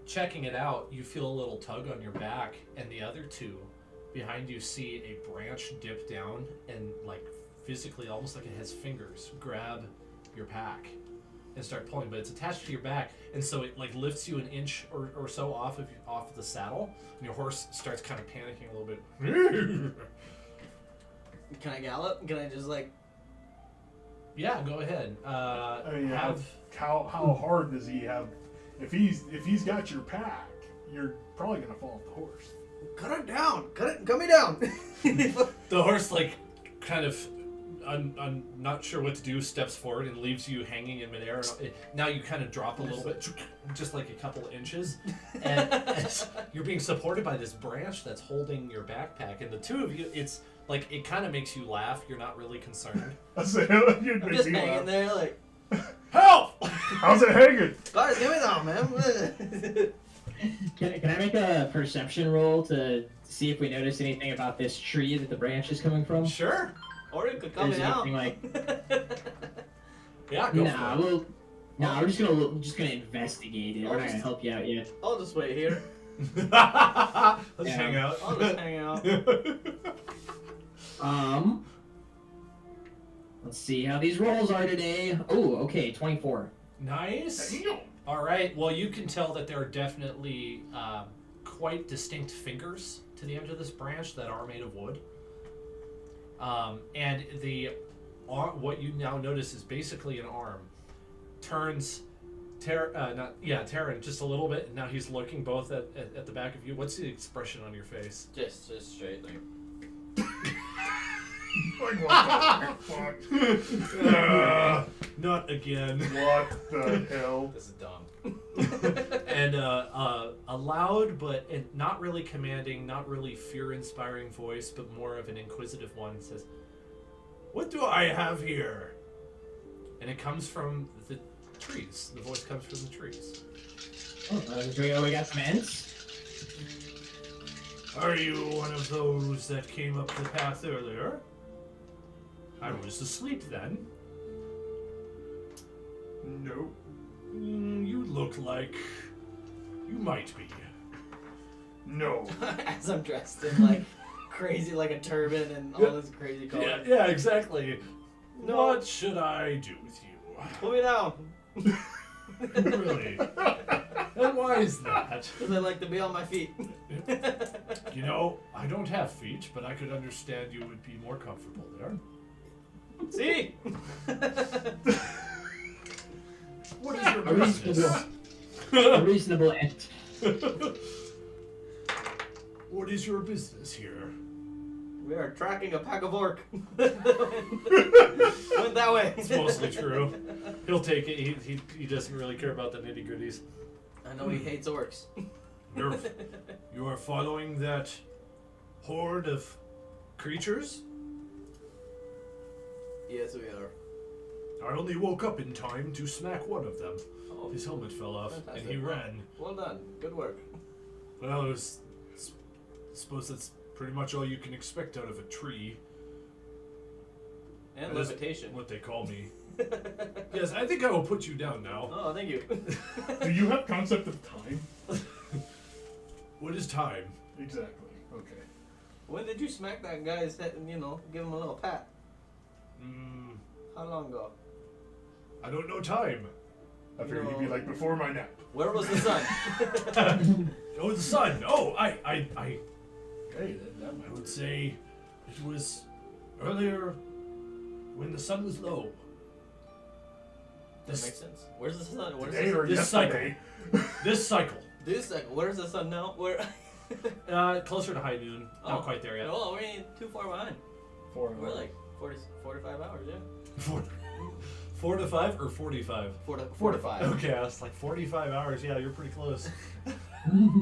checking it out, you feel a little tug on your back, and the other two behind you see a branch dip down and, like, physically, almost like it has fingers, grab your pack and start pulling. But it's attached to your back, and so it, like, lifts you an inch or so off of the saddle, and your horse starts kind of panicking a little bit. Can I gallop? Can I just like? Yeah, go ahead. I mean, Have how hard does he have? If he's got your pack, you're probably gonna fall off the horse. Cut it down! Cut me down! the horse, like, kind of not sure what to do, steps forward and leaves you hanging in midair. Now you kind of drop a little bit, just like a couple of inches, and as you're being supported by this branch that's holding your backpack, and the two of you, it's like, it kind of makes you laugh. You're not really concerned. I say, you'd I'm make just me hanging laugh. there like, Help! How's it hanging? guys, give me that, man. Can I make a perception roll to see if we notice anything about this tree that the branch is coming from? Sure. Or it could come There's out. anything like? Yeah, go Nah, for it. we're just gonna investigate it. We're not gonna help you out yet. I'll just wait here. Let's Yeah. hang out. I'll just hang out. Let's see how these rolls are today. Oh, okay, 24. Nice. Damn. All right. Well, you can tell that there are definitely quite distinct fingers to the end of this branch that are made of wood. And what you now notice is basically an arm. Turns Terran just a little bit, and now he's looking both at the back of you. What's the expression on your face? Just straight like. Like, what the fuck? Not again. What the hell? This is dumb. And a loud but not really commanding, not really fear-inspiring voice, but more of an inquisitive one says, What do I have here? And it comes from the trees. The voice comes from the trees. Oh, we got some ants. Are you one of those that came up the path earlier? I was asleep then. No. You look like you might be. No. As I'm dressed in like crazy, like a turban and all this crazy color. Yeah, exactly. No. What should I do with you? Put me down. Really? And why is that? Because I like to be on my feet. You know, I don't have feet, but I could understand you would be more comfortable there. See? What is your A business? a reasonable ant. What is your business here? We are tracking a pack of orc. Went that way. It's mostly true. He'll take it. He doesn't really care about the nitty gritties. I know he hates orcs. You are following that horde of creatures? Yes, we are. I only woke up in time to smack one of them. Oh, His helmet fell off, fantastic. and he ran. Well done. Good work. Well, I suppose that's pretty much all you can expect out of a tree. And That is levitation. what they call me. Yes, I think I will put you down now. Oh, thank you. Do you have concept of time? What is time? Exactly. Okay. When did you smack that guy's head and, give him a little pat? How long ago? I don't know time. I figured you'd be like, before my nap. Where was the sun? Oh, the sun. Oh, I Hey, that I would say it was earlier when the sun was low. That makes sense. Where's the sun? Where's Today the or this yesterday. This cycle. This second. Where's the sun now? Where? Closer to high noon. Oh. Not quite there yet. Oh, we ain't too far behind. 4 We're like 45 hours, yeah. 4 to 5 or 45? 4 to 5. Okay, I was like 45 hours. Yeah, you're pretty close.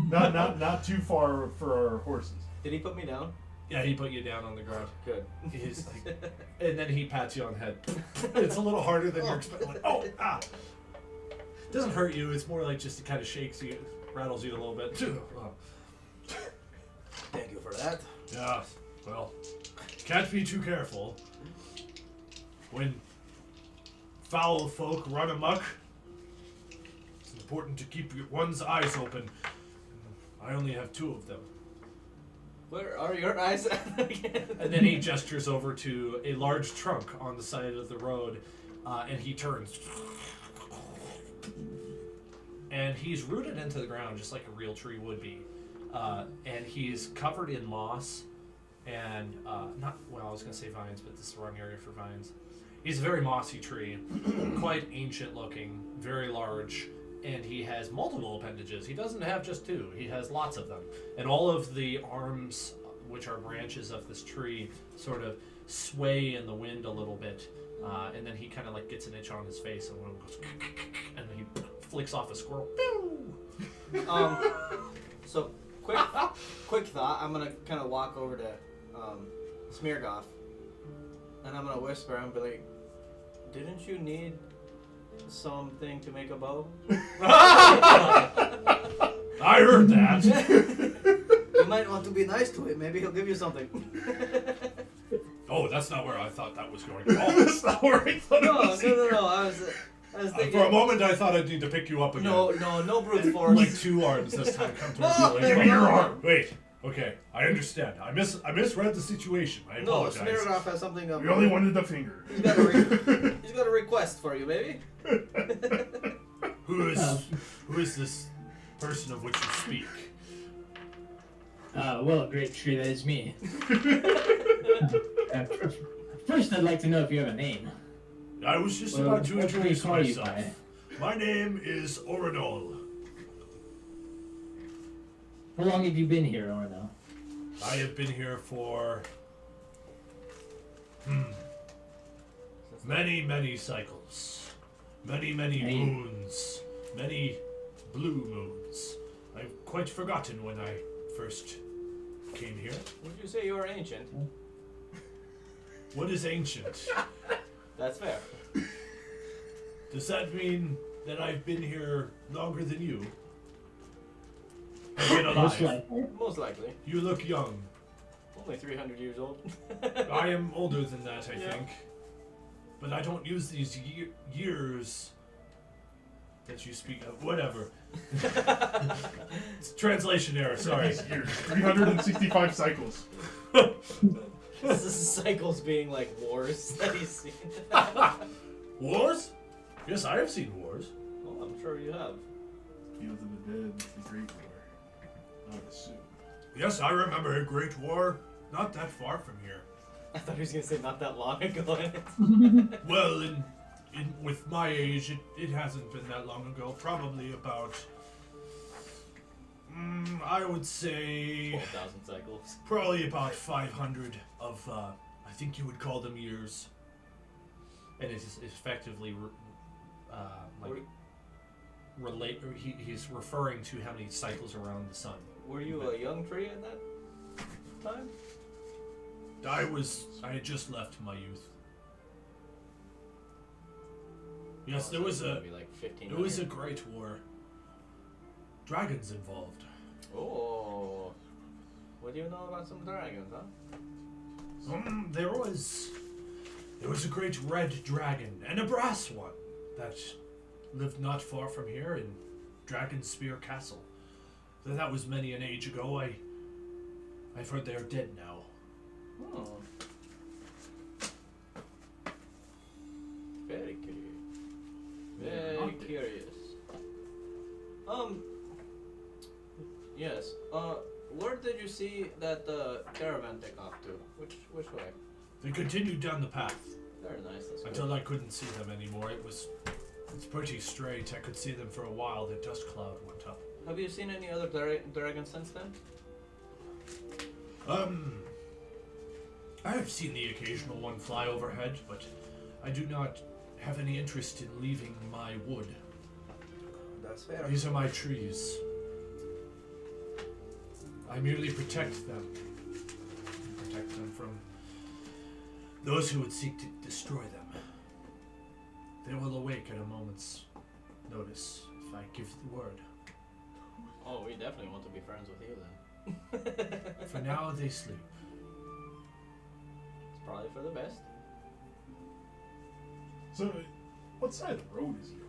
not too far for our horses. Did he put me down? Yeah, he put you down on the ground. Good. He's like, and then he pats you on the head. It's a little harder than you're expecting. Like, oh, ah. Doesn't hurt you. It's more like just it kind of shakes you, rattles you a little bit. Thank you for that. Yeah, well, can't be too careful. When foul folk run amok, it's important to keep one's eyes open. I only have 2 of them. Where are your eyes? And then he gestures over to a large trunk on the side of the road, and he turns. And he's rooted into the ground just like a real tree would be. And he's covered in moss and I was going to say vines, but this is the wrong area for vines. He's a very mossy tree, quite ancient looking, very large, and he has multiple appendages. He doesn't have just 2, he has lots of them. And all of the arms, which are branches of this tree, sort of sway in the wind a little bit. And then he kind of like gets an itch on his face, and one of them goes, and then he flicks off a squirrel. So quick thought. I'm gonna kind of walk over to Smeargoff, and I'm gonna whisper and be like, "Didn't you need something to make a bow?" I heard that. You might want to be nice to him. Maybe he'll give you something. Oh, that's not where I thought that was going at all. That's not where I thought it was. No. I was thinking. For a moment, I thought I'd need to pick you up again. No brute force. Like 2 arms this time come towards you. Like, Give me your arm. Wait. Okay, I understand. I misread the situation. I No, apologize. Smeargoff has something of. We only wanted the finger. He's got a request for you, baby. Who is this person of which you speak? Well, great tree, that is me. First, I'd like to know if you have a name. I was just Well, about to what can we introduce call you myself. by? My name is Orenol. How long have you been here, Orno? I have been here for many cycles, many Hey. moons, many blue moons. I've quite forgotten when I first came here. Would you say you are ancient? What is ancient? That's fair. Does that mean that I've been here longer than you? I've been Most alive. likely. Most likely. You look young. Only 300 years old. I am older than that, I Yeah. think. But I don't use these years that you speak of. Whatever. It's translation error, sorry. Years. 365 cycles. This is cycles being like wars that he's seen. Wars? Yes, I have seen wars. Oh, I'm sure you have. Fields of the Dead, the Great War. I would assume. Yes, I remember a great war. Not that far from here. I thought he was gonna say not that long ago. Well, with my age, it hasn't been that long ago. Probably about, I would say, 12,000 cycles. probably about 500 of, I think you would call them years. And it's effectively he's referring to how many cycles around the sun. Were you a young tree at that time? I had just left my youth. Yes, there was a, Maybe like 15. there was a great war. Dragons involved. Oh. What do you know about some dragons, huh? There was a great red dragon and a brass one that lived not far from here in Dragonspear Castle. That was many an age ago. I've heard they are dead now. Oh. Very curious. Very Not dead. curious. Yes. Where did you see that caravan take off to? Which way? They continued down the path Very nice. That's good. until I couldn't see them anymore. It's pretty straight. I could see them for a while. The dust cloud went up. Have you seen any other dragons since then? I have seen the occasional one fly overhead, but I do not have any interest in leaving my wood. That's fair. These are my trees. I merely protect them. Protect them from those who would seek to destroy them. They will awake at a moment's notice if I give the word. Oh, we definitely want to be friends with you then. For now, they sleep. It's probably for the best. So, what side of the road is he on?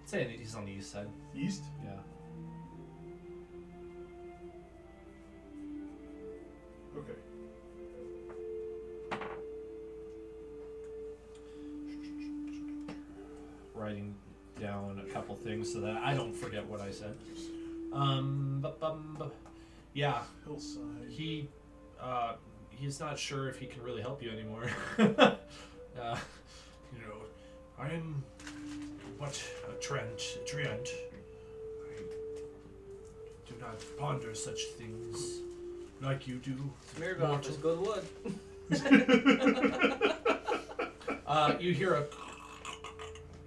I'd say he's on the east side. East? Yeah. Okay. Writing down a couple things so that I don't forget what I said. Yeah, Hillside. he's not sure if he can really help you anymore. You know, I am but a treant. I do not ponder such things like you do. Smeargolf is good wood. You hear a,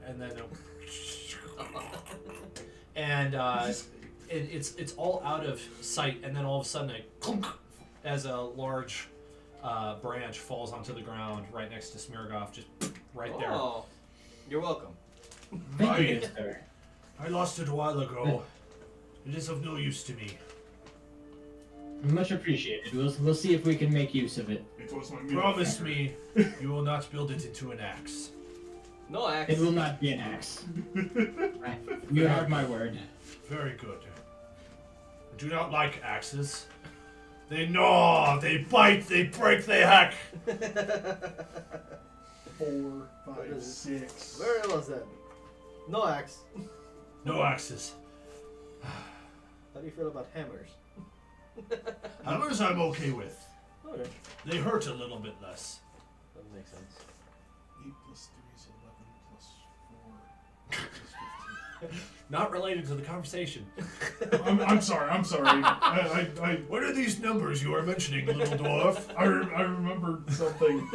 and then it's all out of sight, and then all of a sudden a clunk as a large branch falls onto the ground right next to Smeargolf, just right there. Oh, you're welcome. Thank you, sir. I lost it a while ago. It is of no use to me. Much appreciated. We'll see if we can make use of it. It was my meal. Promise me you will not build it into an axe. No axe. It will not be an axe. You have my word. Very good. I do not like axes. They gnaw, they bite, they break, they hack. 4, 5, 6. Very well said. No axe. No axes. How do you feel about hammers? Hammers I'm okay with. Okay. They hurt a little bit less. That makes sense. 8 plus 3 is 11 plus 4 is 15. Not related to the conversation. I'm sorry. I What are these numbers you are mentioning, little dwarf? I remembered something.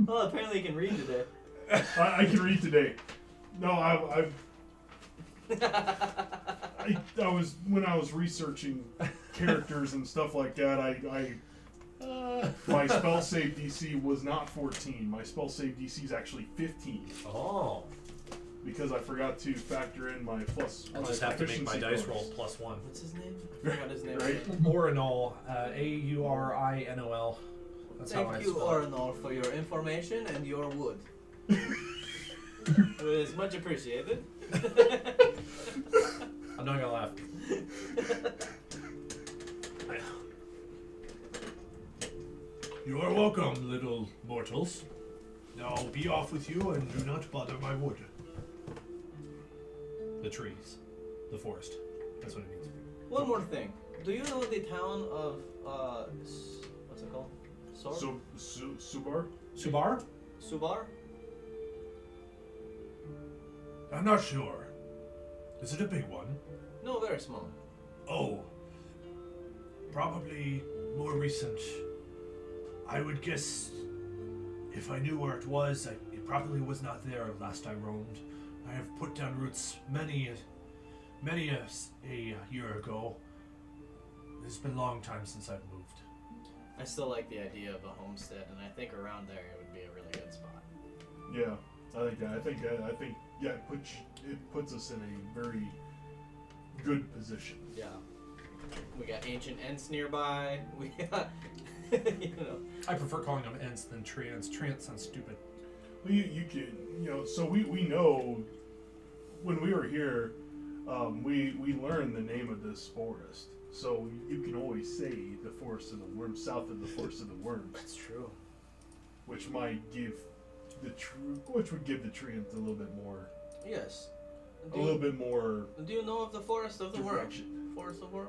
Well, apparently you can read today. I can read today. No, I was when I was researching characters and stuff like that. I My spell save DC was not 14. My spell save DC is actually 15 Oh. because I forgot to factor in my plus. I'll my just have to make my proficiency dice roll bonus. +1. What's his name? I forgot his name. Right? Orinol. Aurinol. That's how I Thank you, spell it. Orinol, for your information and your wood. It was much appreciated. I'm not gonna laugh. You are welcome, little mortals. Now be off with you and do not bother my wood. The trees. The forest. That's what it means. One more thing. Do you know the town of what's it called? Subar? Subar? Subar? I'm not sure. Is it a big one? No, very small. Oh. Probably more recent. I would guess if I knew where it was, it probably was not there last I roamed. I have put down roots many a year ago. It's been a long time since I've moved. I still like the idea of a homestead, and I think around there it would be a really good spot. Yeah, I think yeah, it puts us in a very good position. Yeah. We got ancient Ents nearby. We got, you know. I prefer calling them Ents than Treants. Treants sounds stupid. Well, you can, so we know when we were here, we learned the name of this forest. So you can always say the Forest of the Worms, south of the Forest of the Worms. That's true. Which might give which would give the Treants a little bit more. Yes. A little bit more. Do you know of the Forest of the Worm? direction. Forest of Worm?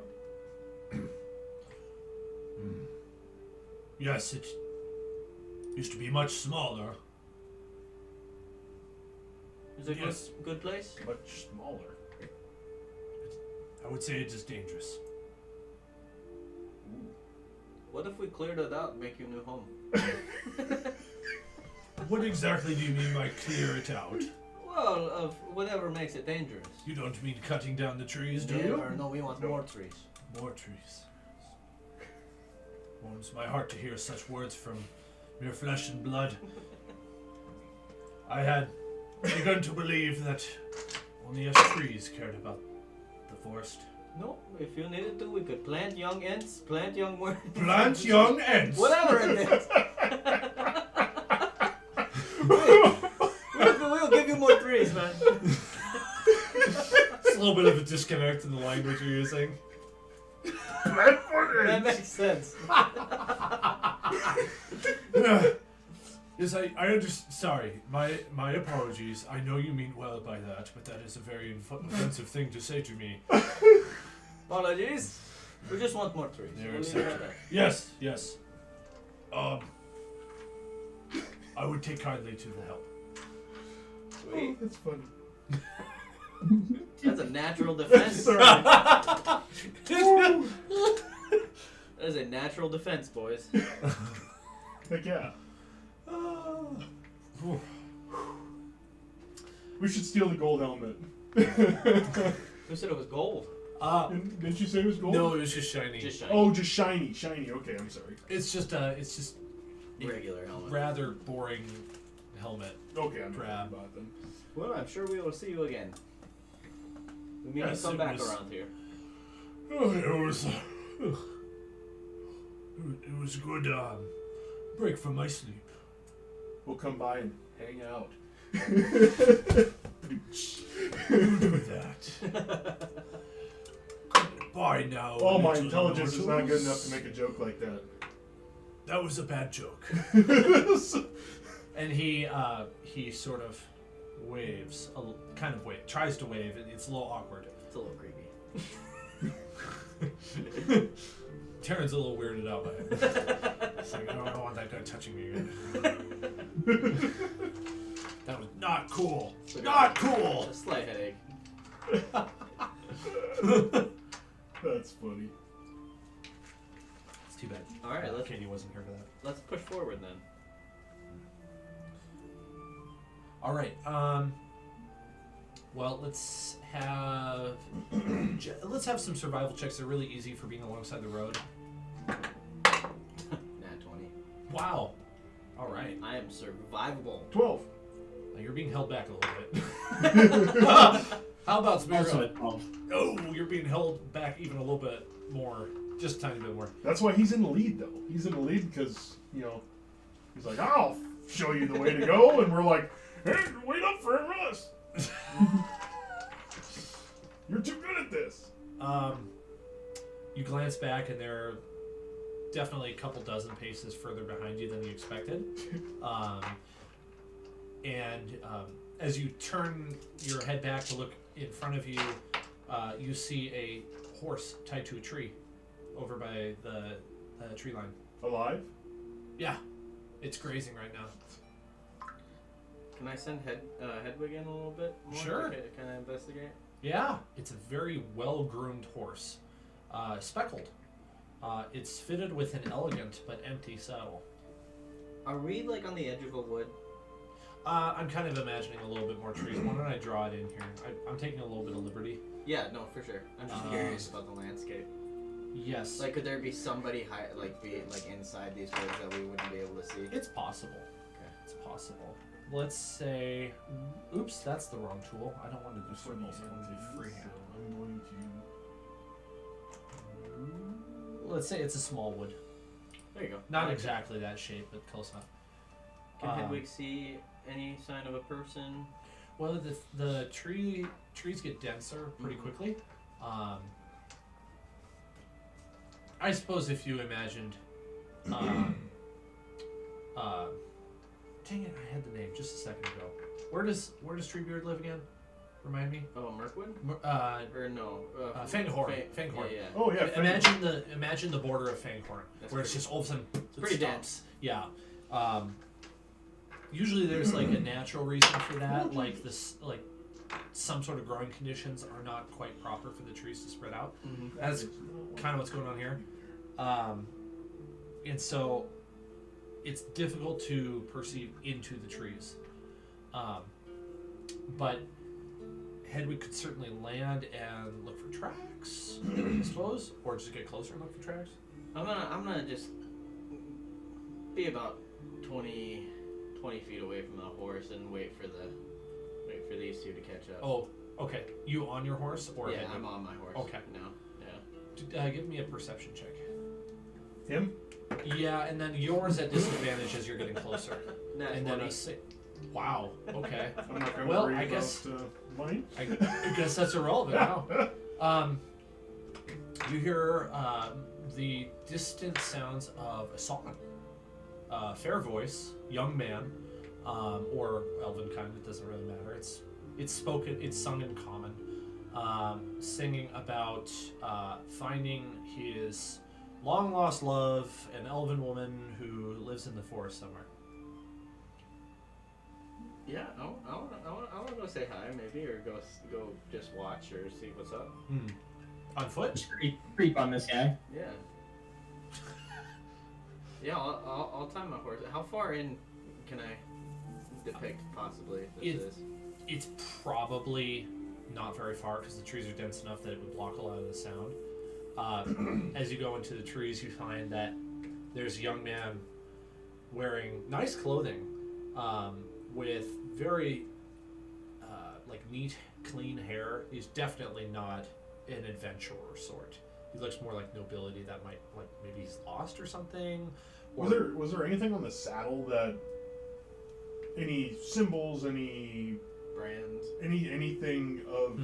Yes, it used to be much smaller. Is it a Yes. good place? Much smaller. I would say it is dangerous. What if we cleared it out and make you a new home? What exactly do you mean by clear it out? Well, of whatever makes it dangerous. You don't mean cutting down the trees, do Never. you? No, we want more trees. More trees. Warms my heart to hear such words from mere flesh and blood. I had begun to believe that only us trees cared about the forest. No, if you needed to, we could plant young Ents, plant young worms. Plant young Ents! Whatever it is. We'll give you more trees, man. It's a little bit of a disconnect in the language you're using. That makes sense. Yes, I understand. Sorry, my apologies. I know you mean well by that, but that is a very offensive thing to say to me. Apologies. We just want more trees. They're We'll leave it accepted. at that. Yes, yes. I would take kindly to the help. Sweet. That's funny. That's a natural defense. Sorry. That is a natural defense, boys. Heck yeah. We should steal the gold helmet. Who said it was gold? Didn't you say it was gold? No, it was just shiny. Just shiny. Oh, just shiny. Okay, I'm sorry. It's just a regular helmet. rather boring helmet. Okay, I'm Crab. about them. Well, I'm sure we will see you again. We mean Yes, to come it back was- around here. Oh, it was a good break from my sleep. We'll come by and hang out. You do that. Bye now. Oh, my little intelligence is not good mortals. enough to make a joke like that. That was a bad joke. And he sort of waves, tries to wave. It's a little awkward. It's a little creepy. Taryn's a little weirded out by it. It's like, I don't want that guy touching me again. That was not cool. Not cool. A slight headache. That's funny. It's too bad. All right, let's Katie wasn't here for that. let's push forward then. All right. Well, let's have some survival checks. They're really easy for being alongside the road. Wow. All right. I am survivable. 12. Now you're being held back a little bit. How about Also Smeargov? at 12. Oh, you're being held back even a little bit more. Just a tiny bit more. That's why he's in the lead, though. He's in the lead because, you know, he's like, I'll show you the way to go. And we're like, hey, wait up for us. You're too good at this. You glance back, and they're definitely a couple dozen paces further behind you than you expected. As you turn your head back to look in front of you, you see a horse tied to a tree over by the tree line. Alive? Yeah, it's grazing right now. Can I send Hedwig in a little bit more? Sure. Can I investigate? Yeah, it's a very well-groomed horse, speckled. It's fitted with an elegant but empty saddle. Are we like on the edge of a wood? I'm kind of imagining a little bit more trees. Why don't I draw it in here? I'm taking a little bit of liberty. Yeah, no, for sure. I'm just curious about the landscape. Yes. Like, could there be somebody inside these woods that we wouldn't be able to see? It's possible. Okay. It's possible. Let's say... Oops, that's the wrong tool. I don't want to do circles. I want to do freehand. I'm going to... Let's say it's a small wood. There you go. Not exactly that shape, but close enough. Can Hedwig see any sign of a person? Well, the trees get denser pretty quickly. I suppose if you imagined, dang it, I had the name just a second ago. Where does Treebeard live again? Remind me. Oh, Mirkwood? Or no? Fanghorn. Fanghorn. Yeah. Oh, yeah. Imagine the border of Fanghorn, That's where it's pretty- just all of a sudden It's pretty stops. Yeah. Usually there's like a natural reason for that, like some sort of growing conditions are not quite proper for the trees to spread out. Mm-hmm. That's kind of what's going on here. And so it's difficult to perceive into the trees. But Hedwig could certainly land and look for tracks, I suppose, or just get closer and look for tracks. I'm gonna just be about 20 feet away from the horse and wait for these two to catch up. Oh, okay. You on your horse or yeah, Hedwig? I'm on my horse. Okay. No, yeah. Give me a perception check. Him? Yeah, and then yours at disadvantage as you're getting closer. Nat And then 20. Wow. Okay. I'm not going to Well, worry I about guess- money. I guess that's irrelevant now. You hear the distant sounds of a song. Fair voice, young man, or elven kind. It doesn't really matter. It's spoken. It's sung in common, singing about finding his long lost love, an elven woman who lives in the forest somewhere. Yeah, I want to go say hi, maybe, or go just watch or see what's up. On foot? Just creep on this guy. Yeah. Yeah, I'll time my horse. How far in can I depict possibly this is? It's probably not very far because the trees are dense enough that it would block a lot of the sound. As you go into the trees, you find that there's a young man wearing nice clothing, with very neat, clean hair. He's definitely not an adventurer sort. He looks more like nobility that might, maybe he's lost or something. Or Was there anything on the saddle that, any symbols, any Brands. anything of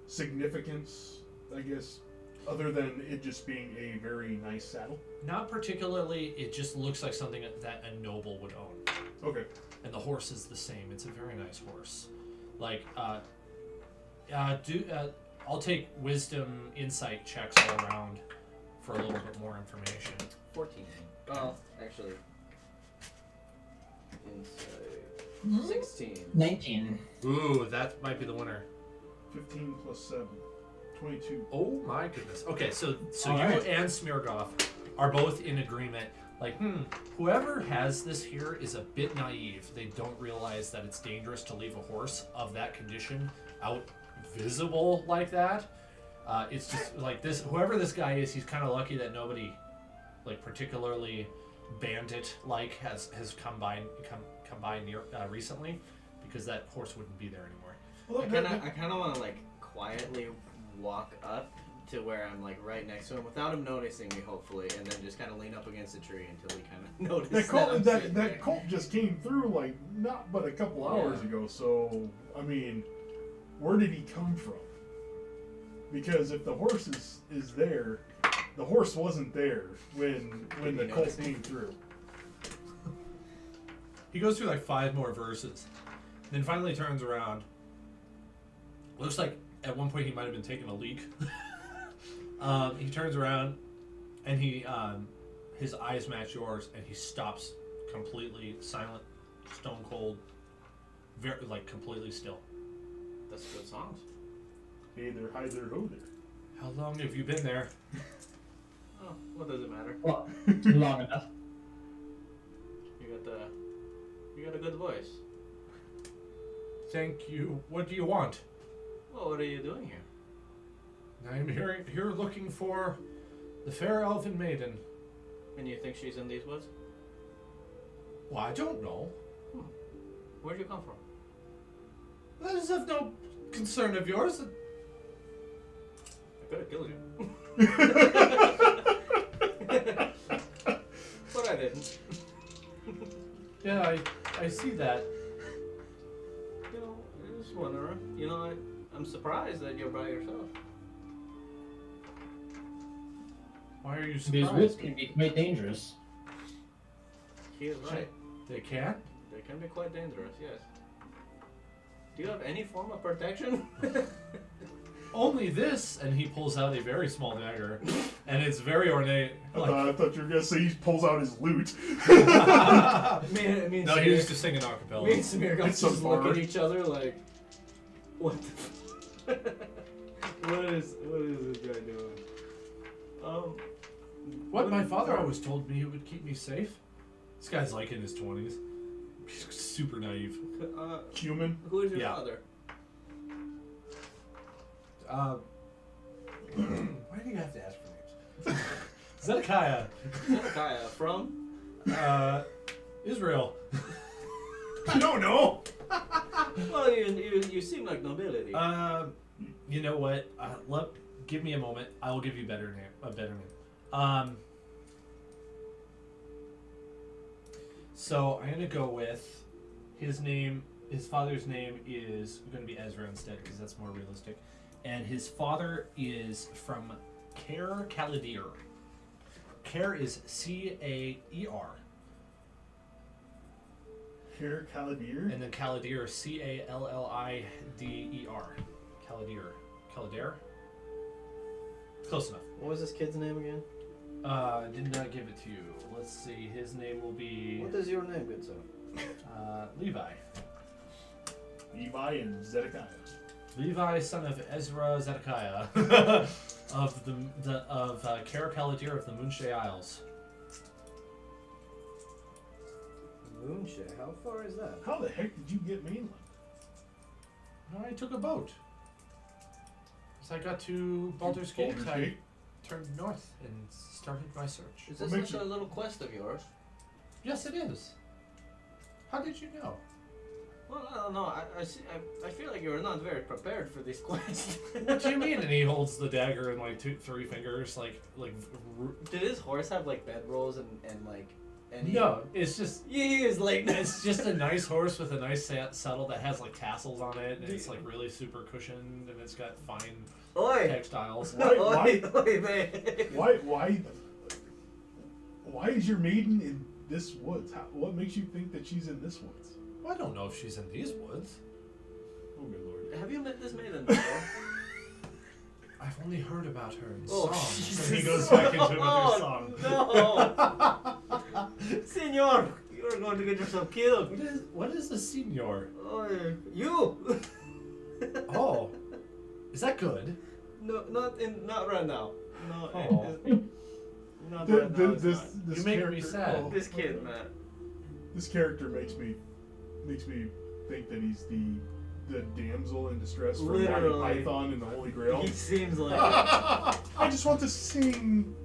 significance, I guess, other than it just being a very nice saddle? Not particularly. It just looks like something that a noble would own. Okay. And the horse is the same. It's a very nice horse. I'll take wisdom insight checks all around for a little bit more information. 14. Well, actually, insight. 16. 19. Ooh, that might be the winner. 15 plus 7. 22. Oh my goodness. Okay, so All you right. and Smeargov are both in agreement. Whoever has this here is a bit naive. They don't realize that it's dangerous to leave a horse of that condition out visible like that. It's just like this. Whoever this guy is, he's kind of lucky that nobody, particularly bandit-like has come by near recently, because that horse wouldn't be there anymore. Well, I kind of want to like quietly walk up to where I'm like right next to him without him noticing me, hopefully, and then just kind of lean up against a tree until he kind of notices that cult just came through like not but a couple hours ago. So I mean, where did he come from? Because if the horse is there, the horse wasn't there when the cult came through. He goes through like 5 more verses, then finally turns around. Looks like at one point he might have been taking a leak. He turns around, and his eyes match yours, and he stops completely silent, stone cold, very like completely still. That's good songs. Hey there, hi there, ho there. How long have you been there? Oh, what does it matter? Well, long enough. You got a good voice. Thank you. What do you want? Well, what are you doing here? I'm here looking for the fair elven maiden. And you think she's in these woods? Well, I don't know. Where'd you come from? That is of no concern of yours. I could have killed you. But I didn't. Yeah, I see that. You know, I just wondering. You know, I'm surprised that you're by yourself. Why are you These surprised? woods can be quite dangerous. He is right. They can? They can be quite dangerous, yes. Do you have any form of protection? Only this, and he pulls out a very small dagger, and it's very ornate. I thought you were gonna say he pulls out his loot. Me and No, he was just singing acapella. Me and Samir got It's just so look far. at each other like, what the what is this guy doing? What my father always told me, it would keep me safe. This guy's like in his 20s. He's super naive. Human. Who is your Yeah. father? Why do you have to ask for names? Zedekiah. Zedekiah from? Israel. I don't know. Well, you seem like nobility. You know what? Give me a moment. I will give you a better name. So I'm gonna go with his name. His father's name is going to be Ezra instead, because that's more realistic. And his father is from Kynnyr, Kaladir. Kynnyr is C-A-E-R. Kynnyr, Kaladir. And then Kaladir, C-A-L-L-I-D-E-R. Kaladir? Close enough. What was this kid's name again? Did not give it to you. Let's see, his name will be What is your name, good sir? Levi. Levi and Zedekiah. Levi, son of Ezra Zedekiah, of Kynnyr Kaladir of the Moonshay Isles. Moonshay? How far is that? How the heck did you get mainland? I took a boat. As I got to Baldur's Gate, Baldur's I Gate? turned north and started my search. Is What this makes like a you- little quest of yours? Yes, it is. How did you know? Well, I don't know. I feel like you're not very prepared for this quest. What do you mean? And he holds the dagger in like 3 fingers, like. Did his horse have like bedrolls and like any? No, it's just. He is like It's just a nice horse with a nice saddle that has like tassels on it, and it's like really super cushioned, and it's got fine Oi! textiles. Why- Oi, babe. Why is your maiden in this woods? What makes you think that she's in this woods? I don't know if she's in these woods. Oh good lord. Have you met this maiden before? I've only heard about her in Oh, songs. Jesus. And he goes back into another song. No! Senor, you're going to get yourself killed. What is the senior? Oi, you! Oh, is that good? No, not right now. No, Oh. not right now. It's This not. You make me character- sad. oh, This kid, man. This character makes me think that he's the damsel in distress from Monty Literally. Python and the Holy Grail. He seems like I just want to sing.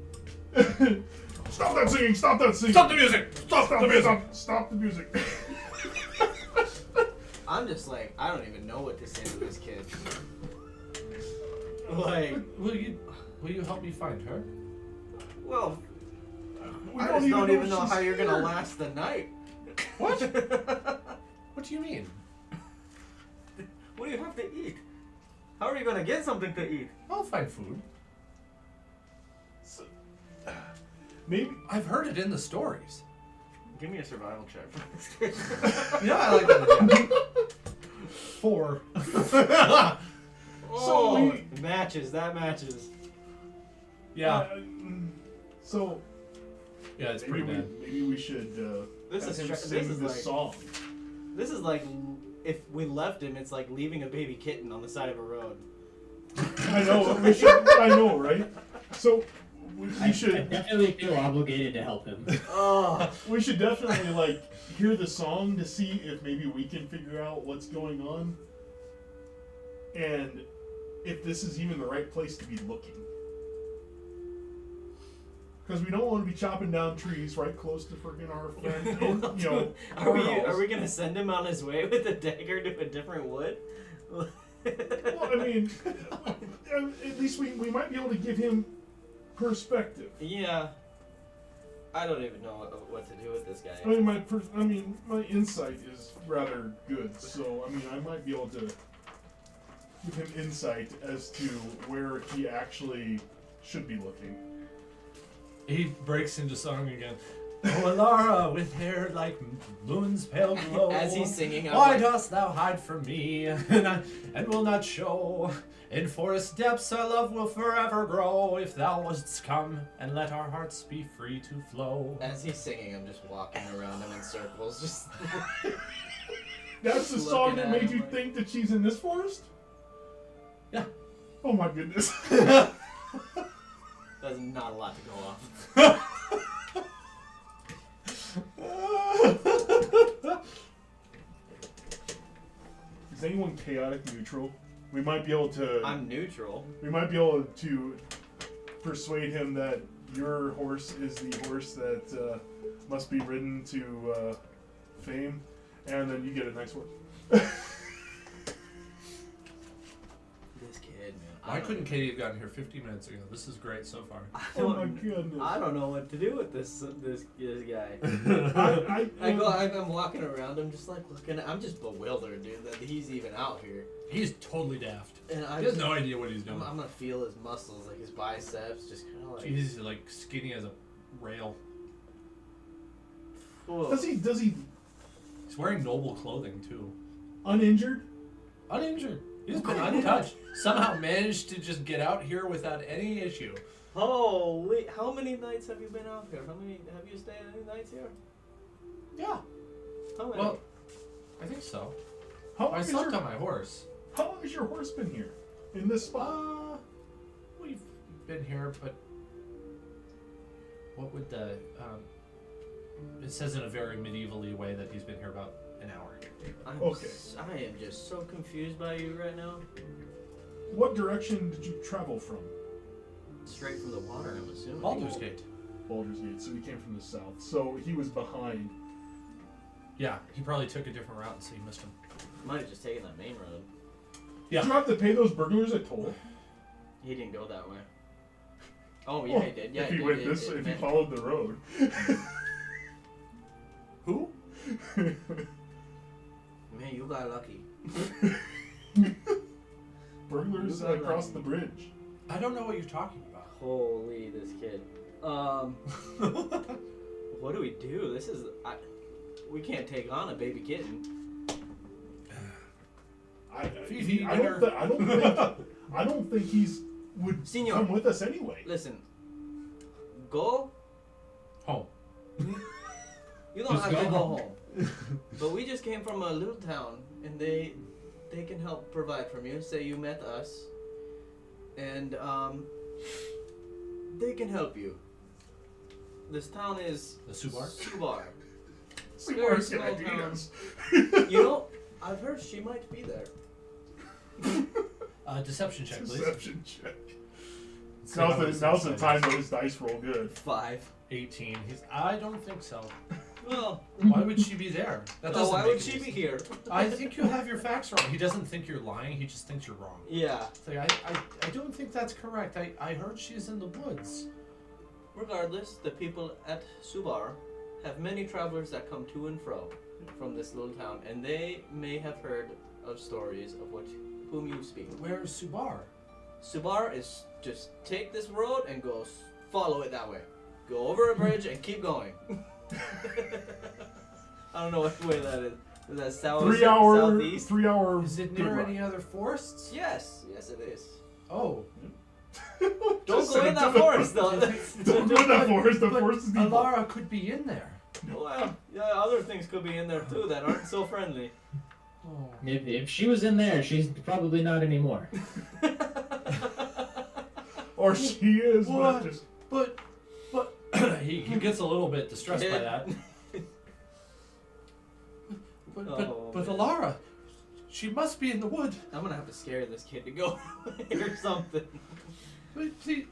Stop that singing! Stop that singing! Stop the music! Stop the music! Stop the music! I'm just like, I don't even know what to say to this kid. Like, Will you help me find her? well, We I just don't even know she's how you're gonna here. last the night. What? What do you mean? What do you have to eat? How are you gonna get something to eat? I'll find food. Maybe. I've heard it in the stories. Give me a survival check for this. Yeah, I like that idea. 4. Oh, we- matches. That matches. Yeah. So Yeah, it's maybe pretty bad. maybe we should This have is him stra- sing this is this like- song. This is like if we left him, it's like leaving a baby kitten on the side of a road. I know. We should. I know, right? So we I should. definitely feel obligated to help him. Oh, We should definitely like hear the song to see if maybe we can figure out what's going on, and if this is even the right place to be looking. Because we don't want to be chopping down trees right close to friggin' our friend. And, you know, are we gonna send him on his way with a dagger to a different wood? Well, I mean, at least we might be able to give him perspective. Yeah. I don't even know what to do with this guy. I mean, my insight is rather good, so I mean, I might be able to give him insight as to where he actually should be looking. He breaks into song again. Oh, Alara, with hair like moon's pale glow. As he's singing, I'm why like- dost thou hide from me and will not show? In forest depths our love will forever grow. If thou wouldst come and let our hearts be free to flow. As he's singing, I'm just walking around him in circles, just. That's the Just song looking that at made him you like- think that she's in this forest? Yeah. Oh my goodness. There's not a lot to go off. Is anyone chaotic neutral? We might be able to. I'm neutral. We might be able to persuade him that your horse is the horse that must be ridden to fame, and then you get a nice horse. This kid, man. Why couldn't Katie have gotten here 50 minutes ago? This is great so far. Oh my goodness. I don't know what to do with this guy. I'm I'm walking around. I'm just like looking. I'm just bewildered, dude, that he's even out here. He's totally daft. And I He has no idea what he's doing. I'm gonna feel his muscles, like his biceps, just kind of like. He's like skinny as a rail. Whoa. Does he He's wearing noble clothing too. uninjured? Uninjured. He's been untouched. Somehow managed to just get out here without any issue. Holy! How many nights have you been out here? How many have you stayed any nights here? Yeah. How many? Well, I think so. How long, I has slept your, on my horse. how long has your horse been here? In this spot? We've been here, but what would the it says in a very medievally way that he's been here about an hour. Okay. I am just so confused by you right now. What direction did you travel from? Straight from the water, I'm assuming. Baldur's Gate. Baldur's Gate, so he came from the south. So he was behind. Yeah, he probably took a different route, so you missed him. Might have just taken that main road. Yeah. Did you have to pay those burglars a toll? He didn't go that way. Oh yeah, Well, he did. Yeah, if he did. went this, if he followed the road. Who? Man, you got lucky. Burglars You got across lucky. the bridge. I don't know what you're talking about. Holy, this kid. What do we do? This is we can't take on a baby kitten. Fifi, I don't think he's would Senor. come with us anyway. Listen, go. Home. You don't Just have go to go home. home. But we just came from a little town, and they can help provide from you. Say you met us, and they can help you. This town is The Subar? Subar. See Very where it's small gonna lead town. us. You know, I've heard she might be there. Deception check, please. Deception check. See how Now's the deception time is. that his dice roll good. 5. 18. I don't think so. Well, Why would she be there? That doesn't why make would she any be here? I think you have your facts wrong. He doesn't think you're lying. He just thinks you're wrong. yeah. It's like, I don't think that's correct. I heard she's in the woods. Regardless, the people at Subar have many travelers that come to and fro from this little town, and they may have heard of stories of whom you speak. Where is Subar? Subar is just take this road and go follow it that way. Go over a bridge and keep going. I don't know what way that is. Is that south? 3 hour, Southeast? 3 hour. Is it near any other forests? Yes, yes it is. Oh. Don't Just go send in it that to the- forest though. Don't go in that forest. The But forest is evil. Alara could be in there. Well, yeah, other things could be in there too that aren't so friendly. Oh. If she was in there, she's probably not anymore. Or she is. What? But just But he gets a little bit distressed by that. Oh, But man. Alara, she must be in the wood. I'm gonna have to scare this kid to go or something. Please,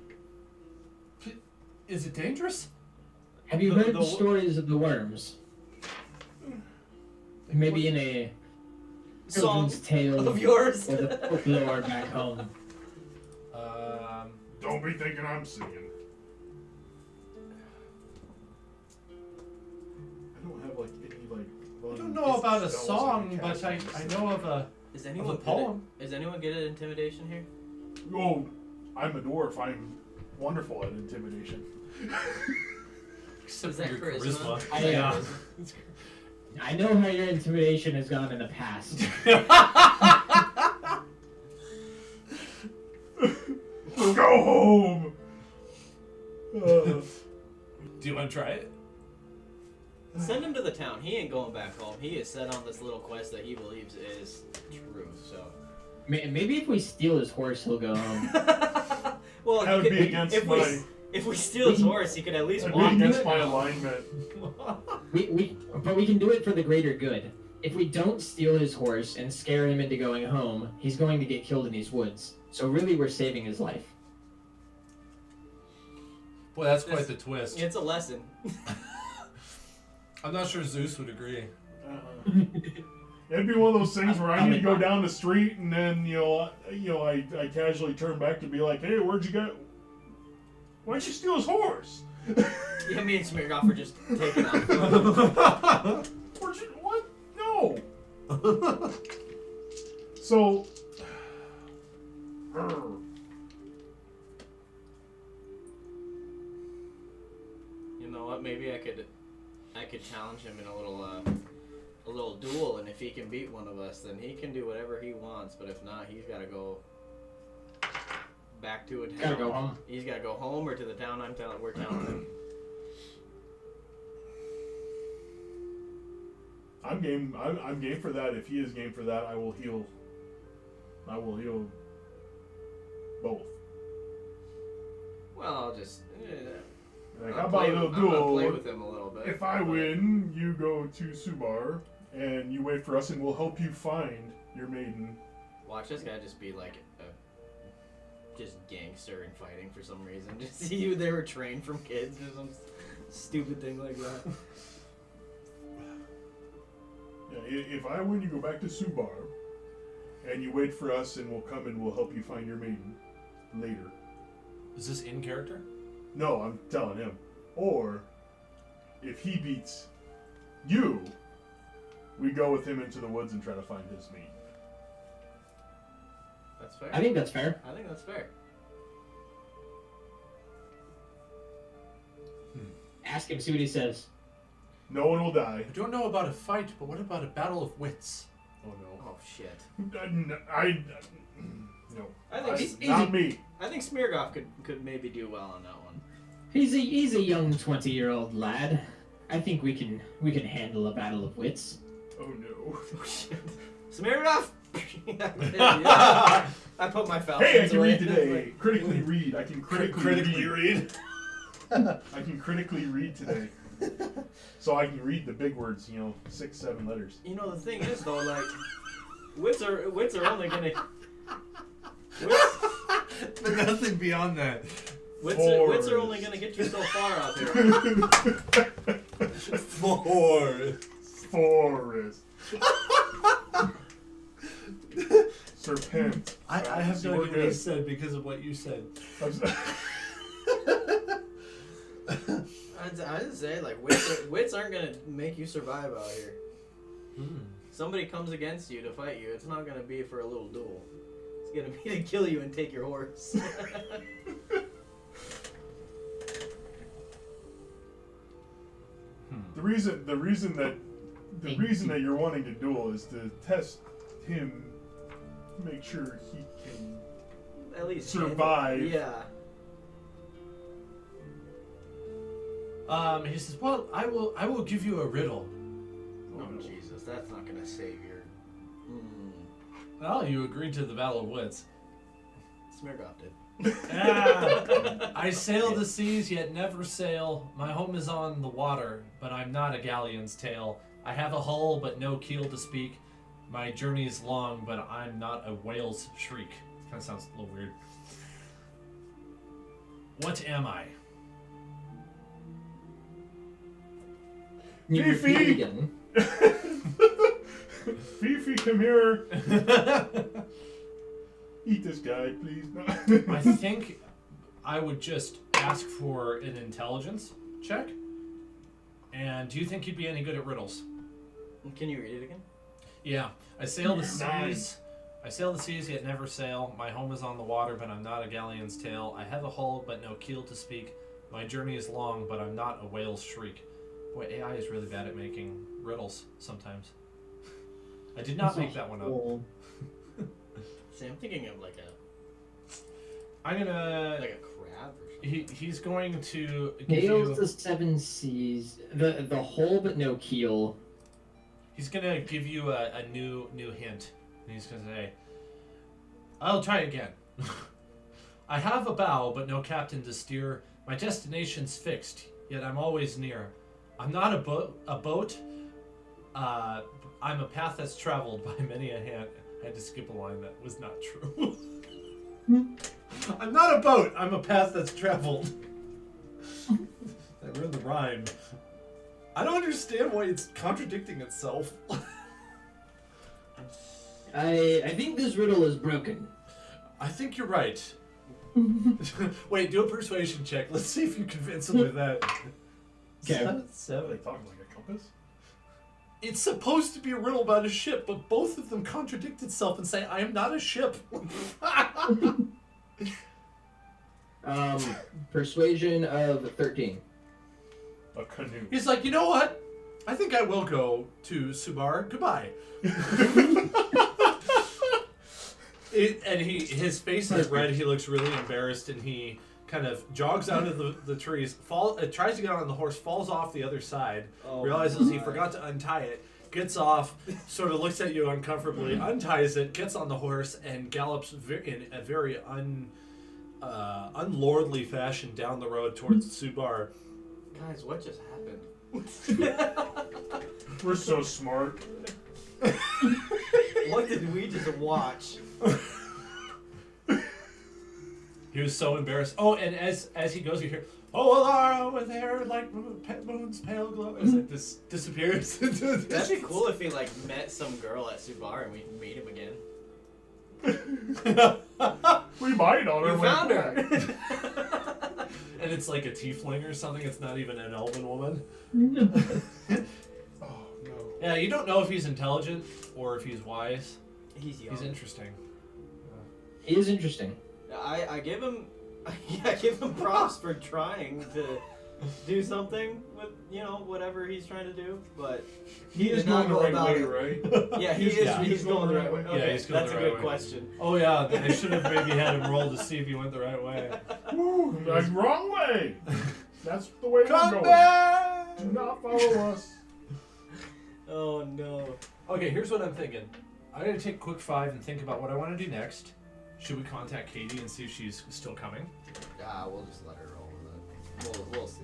is it dangerous? Have you The- heard the- stories of the worms? Maybe in a Song children's tale of yours. or the folklore back home. don't be thinking I'm singing. I don't have like any like. I don't know about a spells song, and but I casting know of a. Is anyone poem. Is anyone good at intimidation here? Oh, I'm a dwarf. I'm wonderful at intimidation. Except Is that for your charisma? charisma. I know how your intimidation has gone in the past. Go home. Do you want to try it? Send him to the town. He ain't going back home. He is set on this little quest that he believes is truth. So. Maybe if we steal his horse, he'll go home. Well, That would be against if my. if we steal his horse, he could at least That'd walk be to against it my now. alignment. But we can do it for the greater good. If we don't steal his horse and scare him into going home, he's going to get killed in these woods. So really, we're saving his life. Boy, that's quite the twist. It's a lesson. I'm not sure Zeus would agree. It'd be one of those things where I need to go down the street and then I casually turn back to be like, hey, where'd you go? Why'd you steal his horse? Yeah, me and Smirgoff are just taking off. Where'd you what? No. So. You know what? Maybe I could challenge him in a little duel, and if he can beat one of us, then he can do whatever he wants. But if not, he's got to go back to a town. Gotta go home. He's got to go home or to the town we're telling him. I'm game. I'm game for that. If he is game for that, I will heal. I will heal both. Well, I'll just. Like, I'll how about play, a little I'm gonna play duel? with him a little bit. If I win, you go to Subar, and you wait for us, and we'll help you find your maiden. Watch this guy just be like just gangster and fighting for some reason. Just see you they were trained from kids or some stupid thing like that. Yeah, if I win, you go back to Subar, and you wait for us, and we'll come and we'll help you find your maiden later. Is this in character? No, I'm telling him. Or, if he beats you, we go with him into the woods and try to find his maiden. That's fair. I think that's fair. I think that's fair. Ask him, see what he says. No one will die. I don't know about a fight, but what about a battle of wits? Oh no. Oh shit. No. I think It's Not easy. me. I think Smirgoff could maybe do well on that one. He's a young 20-year-old lad. I think we can handle a battle of wits. Oh no. Oh shit. Smirgoff. Yeah. I put my falcons Hey, I can away. read today. Critically read. I can critically read. I can critically read today. So I can read the big words, 6, 7 letters. You know the thing is though, like wits are only gonna. But nothing beyond that. Wits are only gonna get you so far out there. Forest. Serpent. I have no We're idea what I good. said because of what you said. I'd say like wits aren't gonna make you survive out here. Somebody comes against you to fight you, it's not gonna be for a little duel. It's gonna be to kill you and take your horse. The reason that you're wanting to duel is to test him, make sure he can At least survive. Yeah. He says, "Well, I will give you a riddle." Oh Jesus, that's not gonna save your. Well, you agreed to the Battle of Wits. Smirgoff did. I sail the seas, yet never sail. My home is on the water, but I'm not a galleon's tail. I have a hull, but no keel to speak. My journey is long, but I'm not a whale's shriek. Kind of sounds a little weird. What am I? Can you repeat it Fifi! again? Fifi, come here. Eat this guy, please. No. I think I would just ask for an intelligence check. And do you think you'd be any good at riddles? Can you read it again? Yeah. I sail the Nine. seas. I sail the seas, yet never sail. My home is on the water, but I'm not a galleon's tail. I have a hull, but no keel to speak. My journey is long, but I'm not a whale's shriek. Boy, AI is really bad at making riddles sometimes. I did not make that one up. See, I'm thinking of like a I'm gonna. crab or something. He's going to give Hails you. the seven seas, the hull but no keel. He's gonna give you a new hint. And he's gonna say, "I'll try again. I have a bow, but no captain to steer. My destination's fixed, yet I'm always near. I'm not a boat. I'm a path that's traveled by many a hand." I had to skip a line that was not true. I'm not a boat. I'm a path that's traveled. I ruined the rhyme. I don't understand why it's contradicting itself. I think this riddle is broken. I think you're right. Wait, do a persuasion check. Let's see if you convince him with that. Okay. Are they Seven. talking like a compass? It's supposed to be a riddle about a ship, but both of them contradict itself and say, I am not a ship. Persuasion of 13. A canoe. He's like, you know what? I think I will go to Subar. Goodbye. His face is red. He looks really embarrassed, and he kind of jogs out of the trees. Tries to get on the horse, falls off the other side. Realizes he forgot to untie it. Gets off, sort of looks at you uncomfortably, unties it, gets on the horse, and gallops in a very unlordly fashion down the road towards Subar. Guys, what just happened? We're so smart. What did we just watch? He was so embarrassed. Oh, and as he goes, you hear, "Oh, Alara, with hair like moon's pale glow." It's like this disappears. That'd be cool if he like met some girl at Subar and we meet him again. We might on our You way found back. her. And it's like a tiefling or something. It's not even an elven woman. Oh no. Yeah, you don't know if he's intelligent or if he's wise. He's young. He's interesting. He is interesting. I give him I give him props for trying to do something with whatever he's trying to do, but He is did not going the go right about way, it. right? Yeah, he's going the right way. Okay, he's going that's the a right good way. question. Oh yeah, I should have maybe had him roll to see if he went the right way. Woo, like, wrong way. That's the way we're Come going. back! Do not follow us. Oh no. Okay, here's what I'm thinking. I'm gonna take a quick 5 and think about what I want to do next. Should we contact Katie and see if she's still coming? We'll just let her roll with it. We'll see.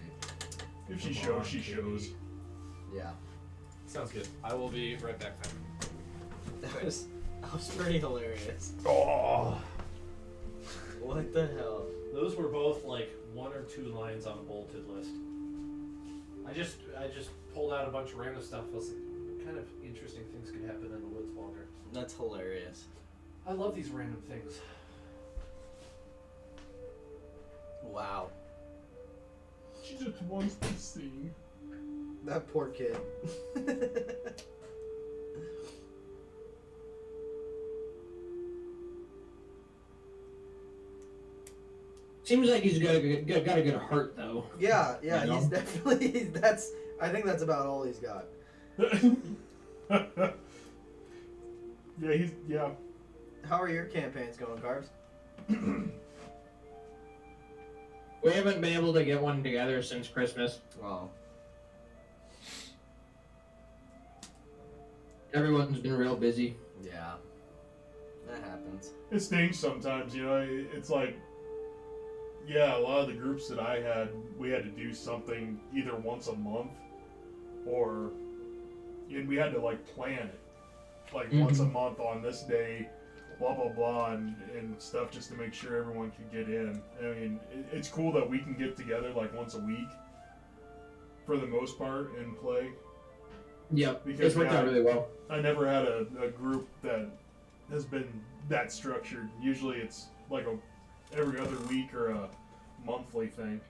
If she shows, she shows. Yeah. Sounds good. I will be right back then. That was pretty hilarious. Oh. What the hell? Those were both like 2 lions on a bolted list. I just pulled out a bunch of random stuff. I was like, what kind of interesting things could happen in the woods while they're... That's hilarious. I love these random things. Wow. She just wants to sing. That poor kid. Seems like he's got a good heart though. Yeah, You know? he's definitely that's. I think that's about all he's got. Yeah. How are your campaigns going, Carbs? We haven't been able to get one together since Christmas. Wow. Everyone's been real busy. Yeah. That happens. It stinks sometimes, you know. It's like, yeah, a lot of the groups that I had, we had to do something either once a month, and we had to like plan it, like once a month on this day, blah blah blah, and stuff, just to make sure everyone could get in. I mean, it's cool that we can get together like once a week, for the most part, and play. Yep, Because it's worked out really well. I never had a group that has been that structured. Usually it's like every other week or a monthly thing.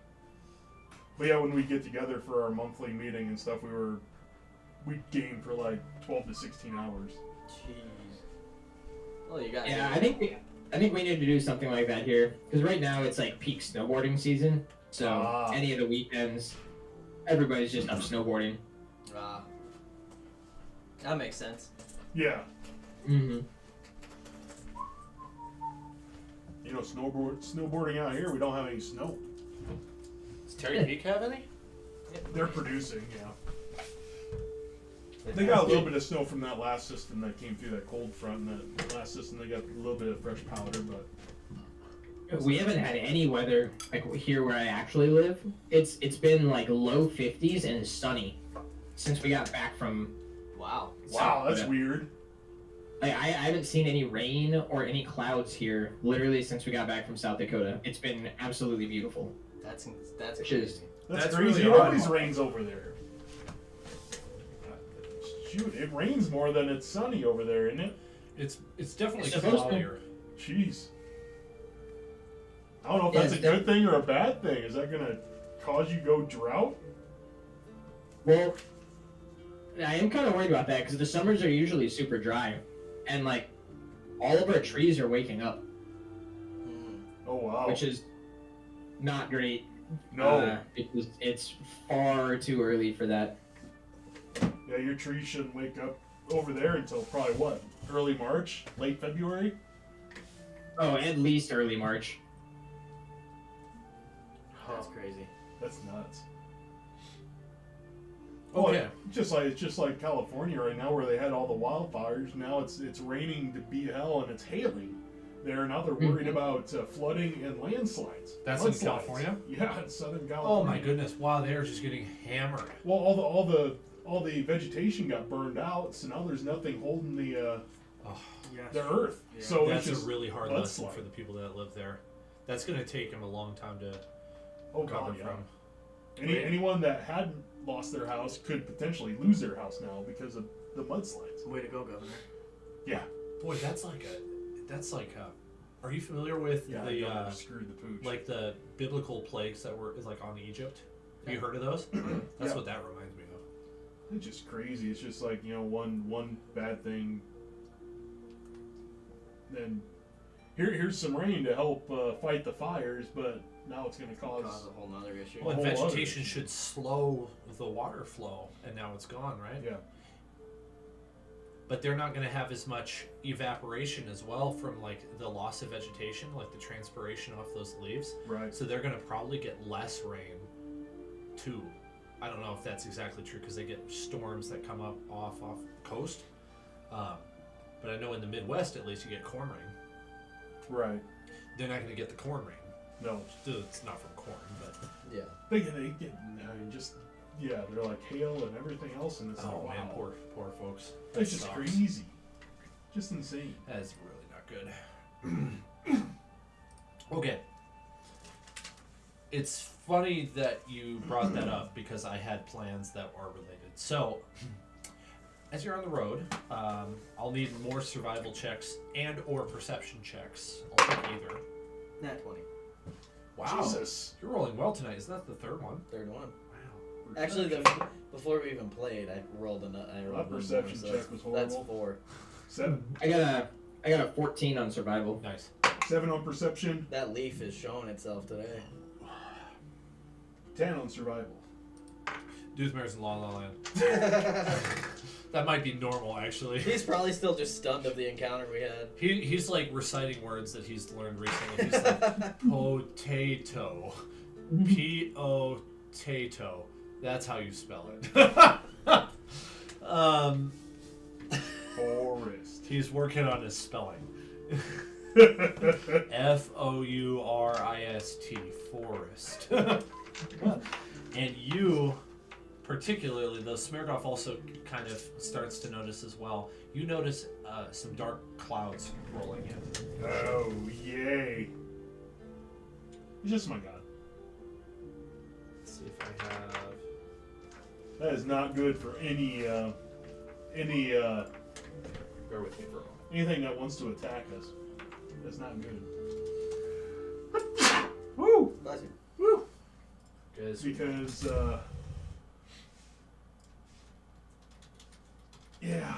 But yeah, when we get together for our monthly meeting and stuff, we game for like 12 to 16 hours. Jeez. Well, you got. Yeah, I think we need to do something like that here because right now it's like peak snowboarding season. So any of the weekends, everybody's just up snowboarding. That makes sense. Yeah. Mm-hmm. You know, snowboarding out here, we don't have any snow. Does Terry Peak have any? They're producing, yeah. They got a little bit of snow from that last system that came through that cold front, and that last system they got a little bit of fresh powder, but We haven't had any weather like here where I actually live. It's been like low 50s and sunny since we got back from. Wow. wow, that's weird. Like I haven't seen any rain or any clouds here literally since we got back from South Dakota. It's been absolutely beautiful. That's Which is- crazy. That's really crazy. It odd. always rains over there. Shoot, it rains more than it's sunny over there, isn't it? It's definitely It's supposed to. cloudier. Jeez. I don't know if Yeah, that's a it's good thing or a bad thing. Is that gonna cause you go drought? Well, I am kind of worried about that because the summers are usually super dry, and like all of our trees are waking up, Oh wow. which is not great. No. It's far too early for that. Yeah, your trees shouldn't wake up over there until probably what? Early March? Late February? Oh, at least early March. That's crazy. That's nuts. Okay. Well, it's just like California right now, where they had all the wildfires. Now it's raining to be hell, and it's hailing. Now they're worried about flooding and landslides. That's in Mudslides. California? Yeah, in Southern California. Oh my goodness! Wow, they're just getting hammered. Well, all the vegetation got burned out, so now there's nothing holding the earth. Yeah. So That's it's just a really hard lesson mudslide. for the people that live there. That's going to take them a long time to God, recover yeah. from. Anyone that hadn't lost their house could potentially lose their house now because of the mudslides. Way to go, Governor. Yeah. Boy, are you familiar with Yeah, the governor screwed the pooch. like the biblical plagues that were like on Egypt? Have you heard of those? That's Yeah. what that reminds me of. It's just crazy. It's just like, you know, one bad thing. Then here's some rain to help fight the fires, but now it's going to Cause cause. a whole nother issue. Well, and whole other vegetation issue. should slow the water flow, and now it's gone, right? Yeah. But they're not going to have as much evaporation as well from like the loss of vegetation, like the transpiration off those leaves. Right. So they're going to probably get less rain too. I don't know if that's exactly true because they get storms that come up off the coast. But I know in the Midwest at least you get corn rain. Right. They're not going to get the corn rain. No. Still, it's not from corn, but Yeah. They get, I mean, just, yeah, they're like hail and everything else, and it's like, oh wow. man, poor folks. It's just Sucks. crazy. Just insane. That's really not good. Okay. It's funny that you brought that up because I had plans that are related. So, as you're on the road, I'll need more survival checks and or perception checks. I'll take either. Nat 20. Wow. Jesus. You're rolling well tonight. Isn't that the third one? Third one. Wow. Actually, before we even played, I rolled My one perception more, so check was that's horrible. 4. 7. I got a 14 on survival. Nice. 7 on perception. That leaf is showing itself today. 10 on survival. Doothmare's in La La Land. That might be normal, actually. He's probably still just stunned of the encounter we had. He's like reciting words that he's learned recently. He's like, potato. P-O-tato. That's how you spell it. Forest. He's working on his spelling. F-O-U-R-I-S-T. Forest. And you, particularly, though Smirgoff also kind of starts to notice as well, you notice some dark clouds rolling in. Oh, yay. He's just my god. Let's see if I have... That is not good for any Bear with me for a moment. anything that wants to attack us. That's not good. Woo! Bless you. Woo! Because Because, yeah,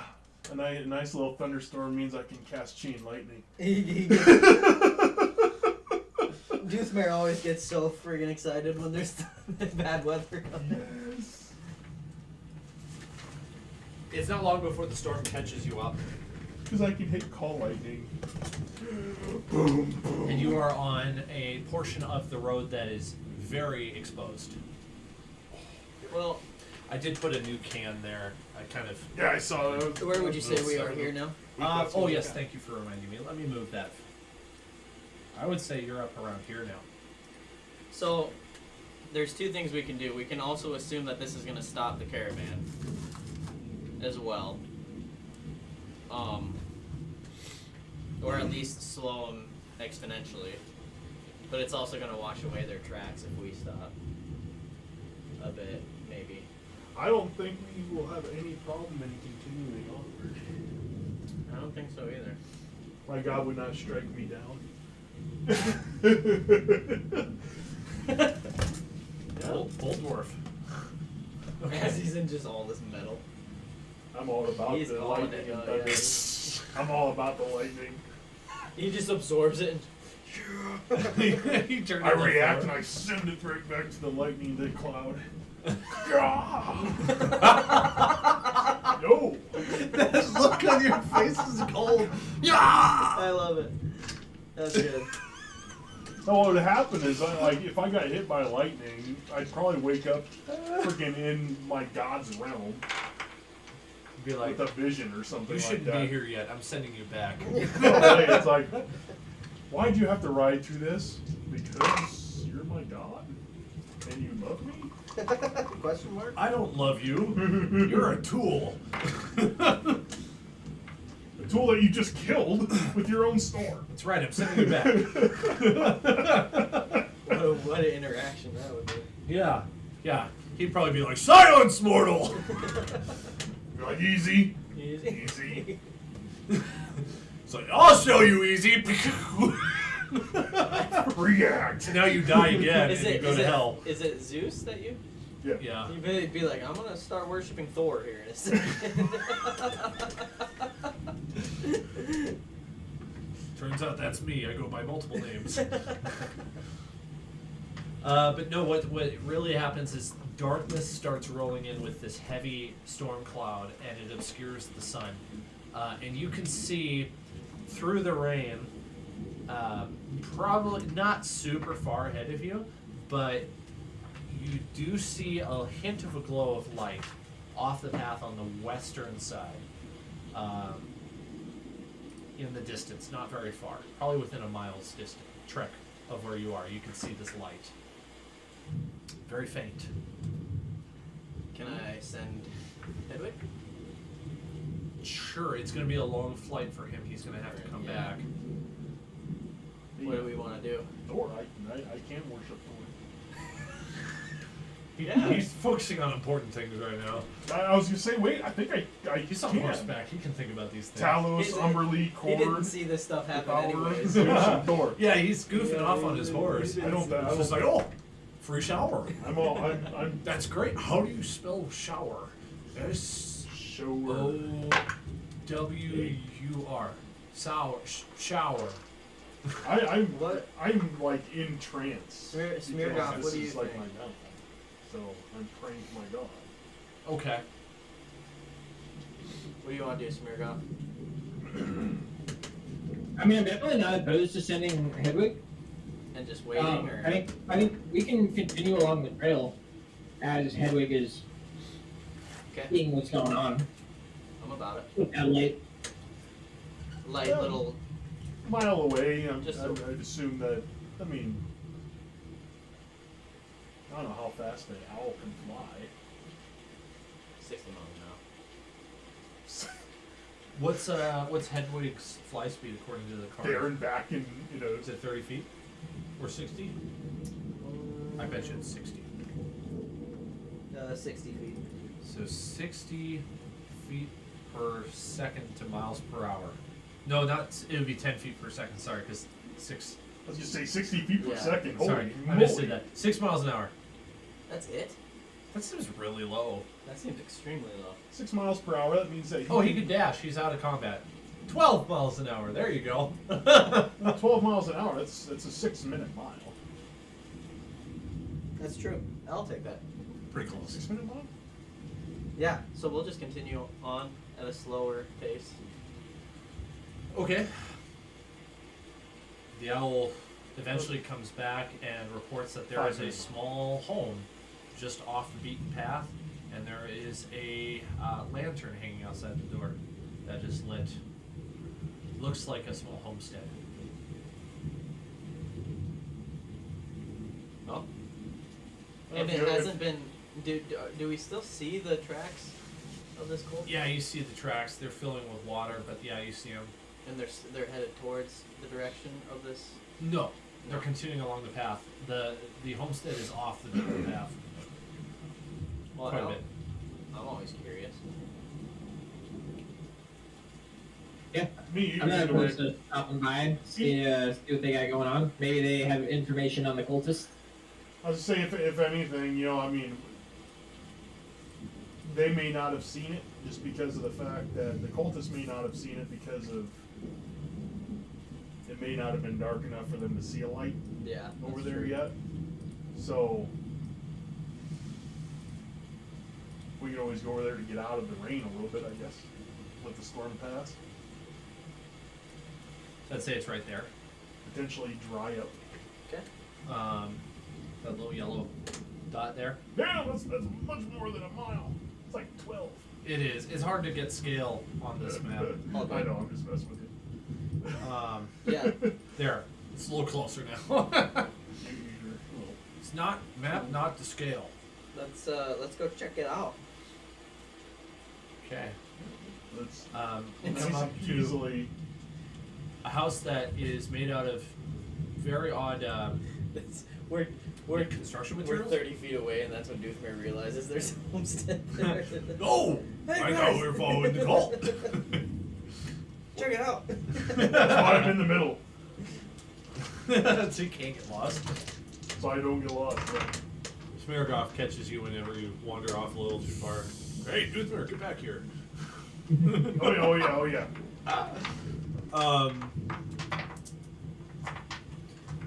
a nice little thunderstorm means I can cast Chain Lightning. Doothmare always gets so friggin' excited when there's bad weather. Yes. it's not long before the storm catches you up, Because I can hit Call Lightning. Boom, boom. and you are on a portion of the road that is very exposed. Well, I did put a new can there. I kind of... Yeah, I saw those. where would you say we are here now? oh, yes, thank you for reminding me. Let me move that. I would say you're up around here now. So, there's two things we can do. We can also assume that this is going to stop the caravan as well. Or at least slow them exponentially. But it's also going to wash away their tracks if we stop a bit, maybe. I don't think we will have any problem in continuing onward. I don't think so either. My god would not strike me down. Old dwarf. As he's in just all this metal. I'm all about He's the calling lightning it, and yeah. thunder. I'm all about the lightning. He just absorbs it and He turned I into react Thor. and I send it right back to the lightning, the cloud. No! That look on your face is gold. I love it. That's good. So what would happen is, if I got hit by lightning, I'd probably wake up freaking in my god's realm Be like, with a vision or something you like shouldn't that. be here yet. I'm sending you back. It's like, why'd you have to ride through this? Because you're my god? And you love me? Question mark? I don't love you. You're a tool. The tool that you just killed with your own storm. That's right. I'm sending you back. What an interaction that would be. Yeah. He'd probably be like, silence, mortal. You're like, easy. Easy. Easy. It's like, I'll show you easy. React. Now you die again and you go to hell. Is it Zeus that you? Yeah. Yeah. You better be like, I'm gonna start worshiping Thor here in a second. Turns out that's me. I go by multiple names. But no, what really happens is darkness starts rolling in with this heavy storm cloud, and it obscures the sun. And you can see through the rain, probably not super far ahead of you, but you do see a hint of a glow of light off the path on the western side. In the distance, not very far, probably within a mile's trek of where you are. You can see this light. Very faint. Can I send Hedwig? Sure, it's going to be a long flight for him. He's going to have to come Yeah. back. What do we want to do? Thor, I can worship Thor. He's focusing on important things right now. I was gonna say, wait, I think I He's on can. horseback. He can think about these things. Talos, He Umberly, He Cord, didn't see this stuff happen anyways. Door. Yeah, he's goofing off on his horse. I don't. It's just like, oh, free shower. I'm That's great. How do you spell shower? shower. S-O-W-U-R. Shower. I'm What? I'm like in trance. Smeargoff, Because what do you this is like think? my god. So I'm praying to my god. Okay. What do you want to do, Smeargoff? I mean, I'm definitely not opposed to sending Hedwig. And just waiting, or I think we can continue along the trail as Hedwig is okay, seeing what's going on I'm about it. with that light. Light Yeah. little. Mile away, I'd assume that. I mean, I don't know how fast an owl can fly. 60 miles an What's Hedwig's fly speed according to the card? There and back, and Is it 30 feet? Or 60? I bet you it's 60. hour. 60 feet. So 60 feet per second to miles per hour. No, it would be 10 feet per second, sorry, because 6. I was gonna say 60 feet per Yeah. second. Holy Sorry, I moly. misdid that. 6 miles an hour. That's it? That seems really low. That seems extremely low. 6 miles per hour. That means that Oh, he could dash. He's out of combat. 12 miles an hour. There you go. Well, 12 miles an hour. That's a 6-minute mile. That's true. I'll take that. Pretty close. 6-minute mile. Yeah, so we'll just continue on at a slower pace. Okay. The owl eventually comes back and reports that there is a small home just off the beaten path, and there is a lantern hanging outside the door that is lit. Looks like a small homestead. Oh. Well, And if it you- hasn't been. Do we still see the tracks of this colt? Yeah, you see the tracks. They're filling with water, but yeah, you see them. And they're headed towards the direction of this. No, they're continuing along the path. The homestead is off the beaten path. Well, Quite a bit. I'm always curious. Yeah, Me, I'm not either way. opposed to stopping by, see what they got going on. Maybe they have information on the cultists. I was saying, if anything, I mean, they may not have seen it just because of the fact that the cultists may not have seen it because of it may not have been dark enough for them to see a light Yeah. over that's there true. yet. So we can always go over there to get out of the rain a little bit, I guess. Let the storm pass. So I'd say it's right there. Potentially dry up. Okay. That little yellow dot there. Damn, that's much more than a mile. It's like 12. It is. It's hard to get scale on this map. I know, I'm just messing with you. Yeah. There. It's a little closer now. It's not map, not to scale. Let's go check it out. Okay. Let's You come up to easily. a house that is made out of very odd We're construction we're materials. 30 feet away, and that's when Doothmere realizes there's a homestead there. No! Hey, I guys! thought we were following the cult. Check it out. That's why I'm in the middle, So you can't get lost. so I don't get lost. But Smeargoff catches you whenever you wander off a little too far. Hey, Doothmere, get back here. oh yeah.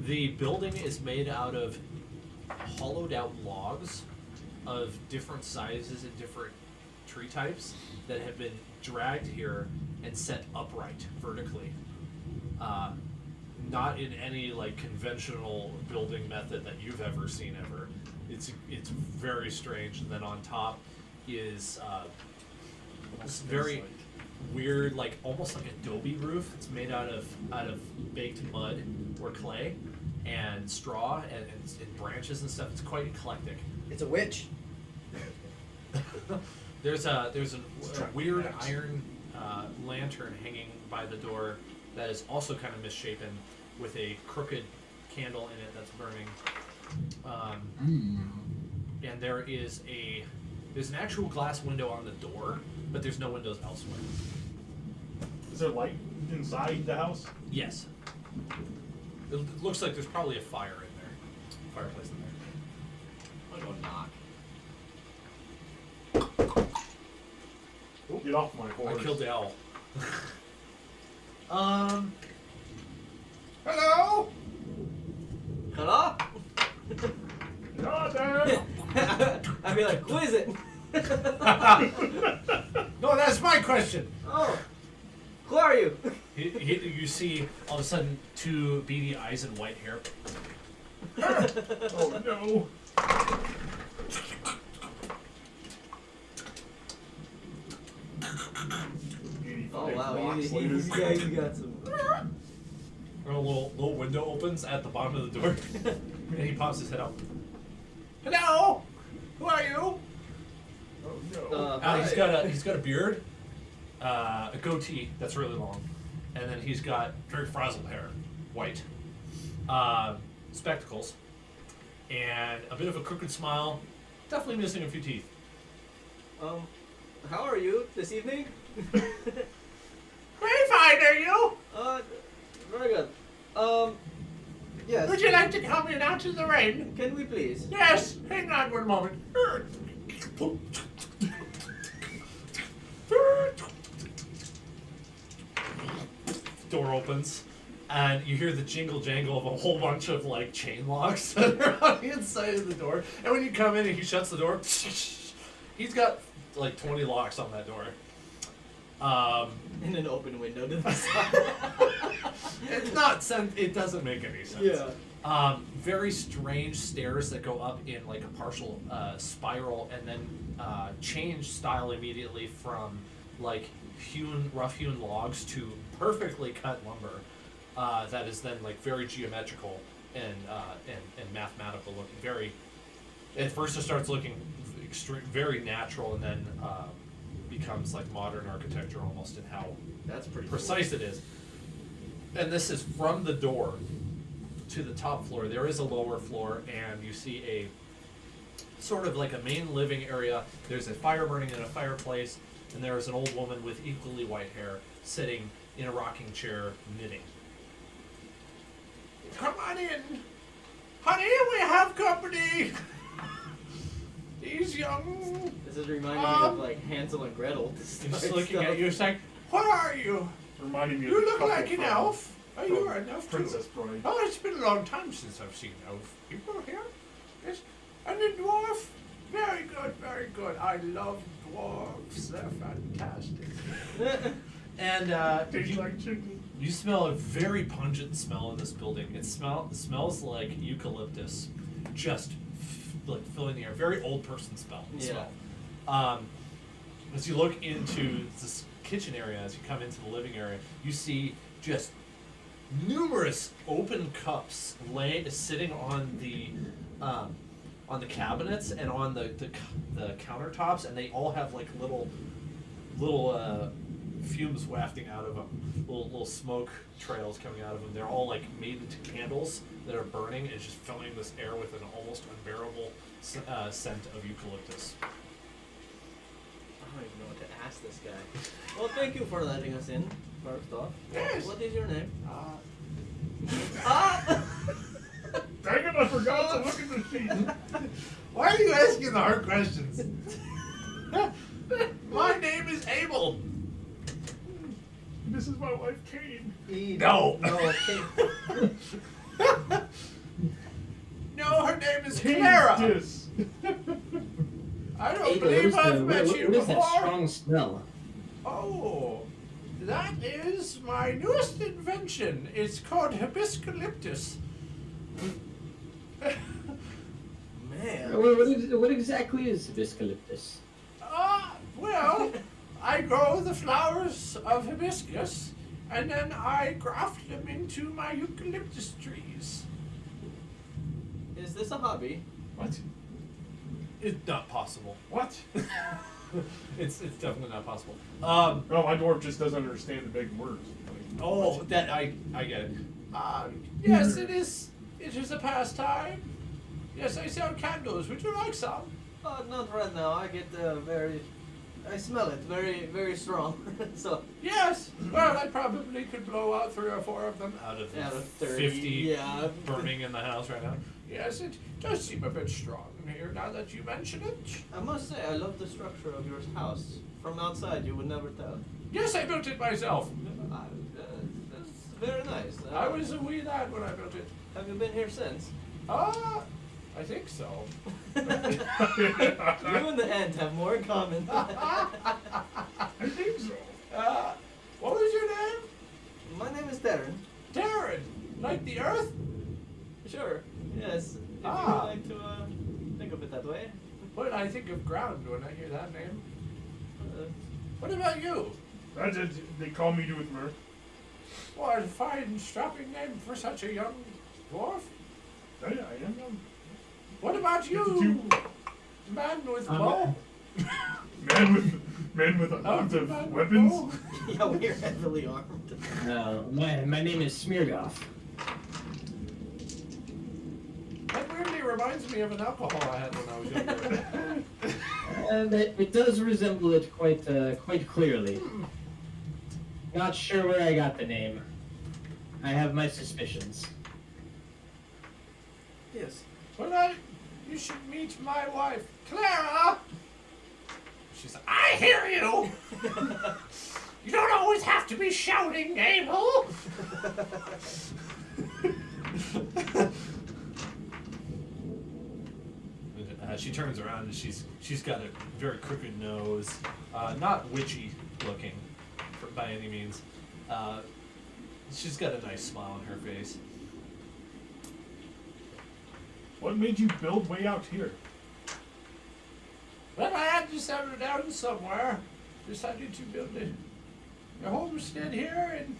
The building is made out of hollowed out logs of different sizes and different tree types that have been dragged here and set upright vertically. Not in any like conventional building method that you've ever seen ever. It's very strange. And then on top is this very weird, like almost like adobe roof. It's made out of baked mud or clay and straw and branches and stuff. It's quite eclectic. It's a witch. There's a weird iron lantern hanging by the door that is also kind of misshapen with a crooked candle in it that's burning. Mm. And there's an actual glass window on the door, but there's no windows elsewhere. Is there light inside the house? Yes. It looks like there's probably a fire in there. Fireplace in there. I'll go knock. Oh, get off my horse. I killed the owl. Hello? Hello? God damn! I'd be like, who is it? No, that's my question. Oh, who are you? You see, all of a sudden, two beady eyes and white hair. Oh no! Oh wow, blocks you later. got some. And a little window opens at the bottom of the door, and he pops his head out. Hello, who are you? Oh no! He's got a beard, a goatee that's really long, and then he's got very frazzled hair, white, spectacles, and a bit of a crooked smile. Definitely missing a few teeth. How are you this evening? Very fine, are you? Very good. Yes. Would you like to come in out to the rain? Can we please? Yes. Hang on one moment. Door opens, and you hear the jingle jangle of a whole bunch of like chain locks that are on the inside of the door. And when you come in and he shuts the door, he's got like 20 locks on that door. In an open window to the side. It's not it doesn't make any sense. Yeah. Very strange stairs that go up in like a partial spiral and then change style immediately from like rough hewn logs to perfectly cut lumber that is then like very geometrical and mathematical looking. Very at first it starts looking very natural and then becomes like modern architecture almost in how That's pretty precise it is. And this is from the door to the top floor. There is a lower floor, and you see a sort of like a main living area. There's a fire burning in a fireplace, and there is an old woman with equally white hair sitting in a rocking chair knitting. Come on in. Honey, we have company. He's young. This is reminding me of like Hansel and Gretel. He's looking at you, saying, What are you? Reminding me of You the look couple like an from- elf. Oh, from you are an elf Princess too. Bride. Oh, it's been a long time since I've seen elf people here. Yes. And the dwarf? Very good, very good. I love dwarves. They're fantastic. and Tastes like chicken. you smell a very pungent smell in this building. It smells like eucalyptus, just like filling the air. Very old person smell. As you look into this kitchen area, as you come into the living area, you see just numerous open cups sitting on the cabinets and on the countertops, and they all have like little fumes wafting out of them, little smoke trails coming out of them. They're all like made into candles that are burning and just filling this air with an almost unbearable scent of eucalyptus. I don't even know what to ask this guy. Well, thank you for letting us in, first off. Yes. What is your name? Dang it, I forgot to look at the sheet. Why are you asking the hard questions? My name is Abel. This is my wife, Kane. No. No. Okay. No, her name is Kane Clara. Dis. I don't Ada, believe I've what met is you what is that before. strong smell? Oh, that is my newest invention. It's called hibiscalyptus. Man. What exactly is hibiscalyptus? Well, I grow the flowers of hibiscus, and then I graft them into my eucalyptus trees. Is this a hobby? What? It's not possible. What? It's definitely not possible. Oh, my dwarf just doesn't understand the big words. Oh, that I get it. Yes, it is it is a pastime. Yes, I sell candles. Would you like some? Not right now. I get I smell it very strong. So Yes. Well, I probably could blow out 3 or 4 of them out of the out of 30, 50 yeah. burning in the house right now. Yes, it does seem a bit strong in here now that you mention it. I must say, I love the structure of your house. From outside, you would never tell. Yes, I built it myself. That's very nice. I was a wee lad when I built it. Have you been here since? I think so. You and the ant have more in common. I think so. What was your name? My name is Darren. Darren. Like the earth? Sure. Yes. If you Ah. would like to think of it that way. Well, I think of ground when I hear that name. Uh, What about you? That's it. They call me Doothmer. What a fine, strapping name for such a young dwarf. I am young. What about you? 52. Man with bow? Man with a lot Man of with weapons. bow? yeah, we're heavily armed. My name is Smeargoth. That weirdly reminds me of an alcohol I had when I was younger. And it does resemble it quite clearly. Not sure where I got the name. I have my suspicions. Yes. Well, you should meet my wife, Clara. She's like, I hear you. You don't always have to be shouting, Abel. She turns around and she's got a very crooked nose, not witchy looking by any means. She's got a nice smile on her face. What made you build way out here? Well, I had to settle down somewhere. Decided to build a homestead here and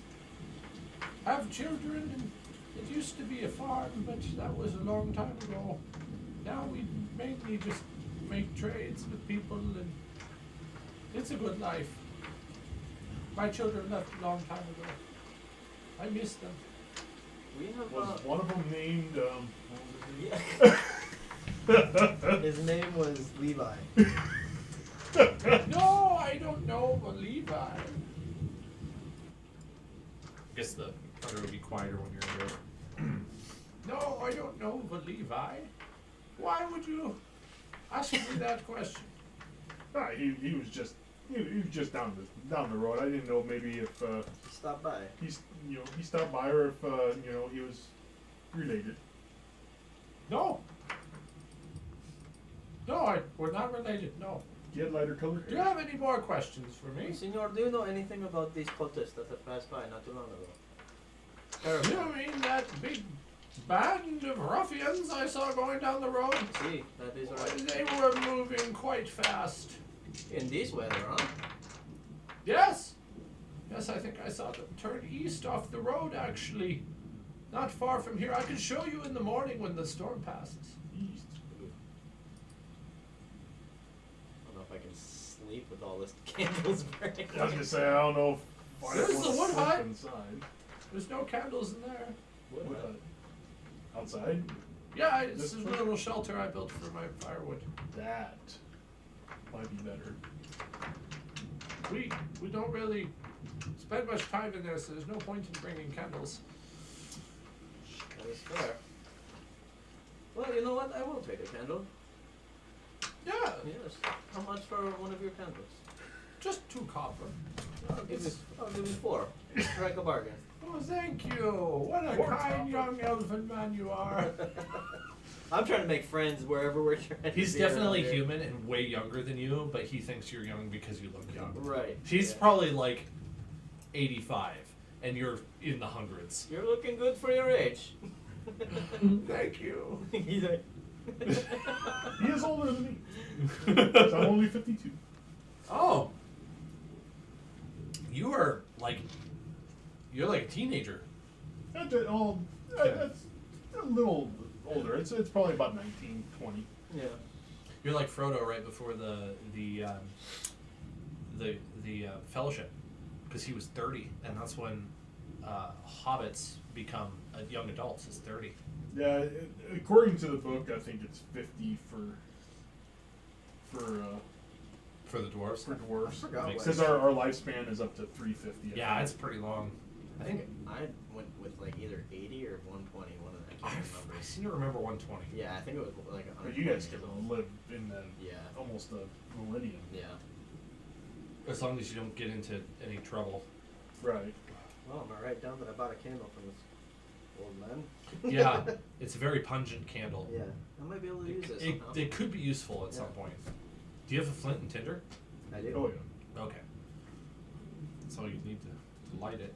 have children. And it used to be a farm, but that was a long time ago. Now we mainly just make trades with people, and it's a good life. My children left a long time ago. I miss them. We have Was one of them named? yeah. His name was Levi. No, I don't know, but Levi. I guess the thunder would be quieter when you're here. No, I don't know, but Levi. Why would you ask me that question? Ah, he was just down the road. I didn't know maybe if Stop by. he stopped by or if he was related. No. No, we're not related, no. He had lighter colored Do you hair. have any more questions for me? Senor, do you know anything about these cultists that have passed by not too long ago? You mean that big band of ruffians I saw going down the road? See, that is right. They were moving quite fast. In this weather, huh? Yes. Yes, I think I saw them turn east off the road, actually. Not far from here. I can show you in the morning when the storm passes. East. I don't know if I can sleep with all this candles burning. I was gonna say I don't know if I There's want the to wood sleep hut. inside. There's no candles in there. Wood Wood hut. hut. Outside. Yeah, this This is a one? little shelter I built for my firewood. That might be better. We don't really spend much time in there, so there's no point in bringing candles. That is fair. Well, you know what? I will take a candle. Yeah, Yes. How much for one of your candles? just 2 copper. I'll give you 4. Strike a bargain. Oh, thank you. What a 4 kind copper. young elfin man you are. I'm trying to make friends wherever we're trying to He's be definitely around here. human and way younger than you, but he thinks you're young because you look young. Right. He's yeah. probably like 85, and you're in the hundreds. You're looking good for your age. Thank you. He's like. He is older than me. So I'm only 52. Oh. You're like a teenager. That's a little older. It's probably about 19, 20. Yeah. You're like Frodo right before the fellowship, because he was 30, and that's when hobbits become young adults is 30. Yeah, according to the book, I think it's 50 For the dwarves? for dwarves. I forgot Makes Because what- our lifespan is up to 350. I Yeah, think. it's pretty long. I think I went with like either 80 or 120. One of them. I can't remember. I seem to remember 120. Yeah, I think it was like 120. But you guys could live in the Yeah. almost a millennium. Yeah. As long as you don't get into any trouble. Right. Well, am I right down that I bought a candle from this old man? Yeah, it's a very pungent candle. Yeah. I might be able to use it It, somehow. it could be useful at some Yeah. point. Do you have a flint and tinder? I do. Oh yeah. Okay. That's all you need to light it.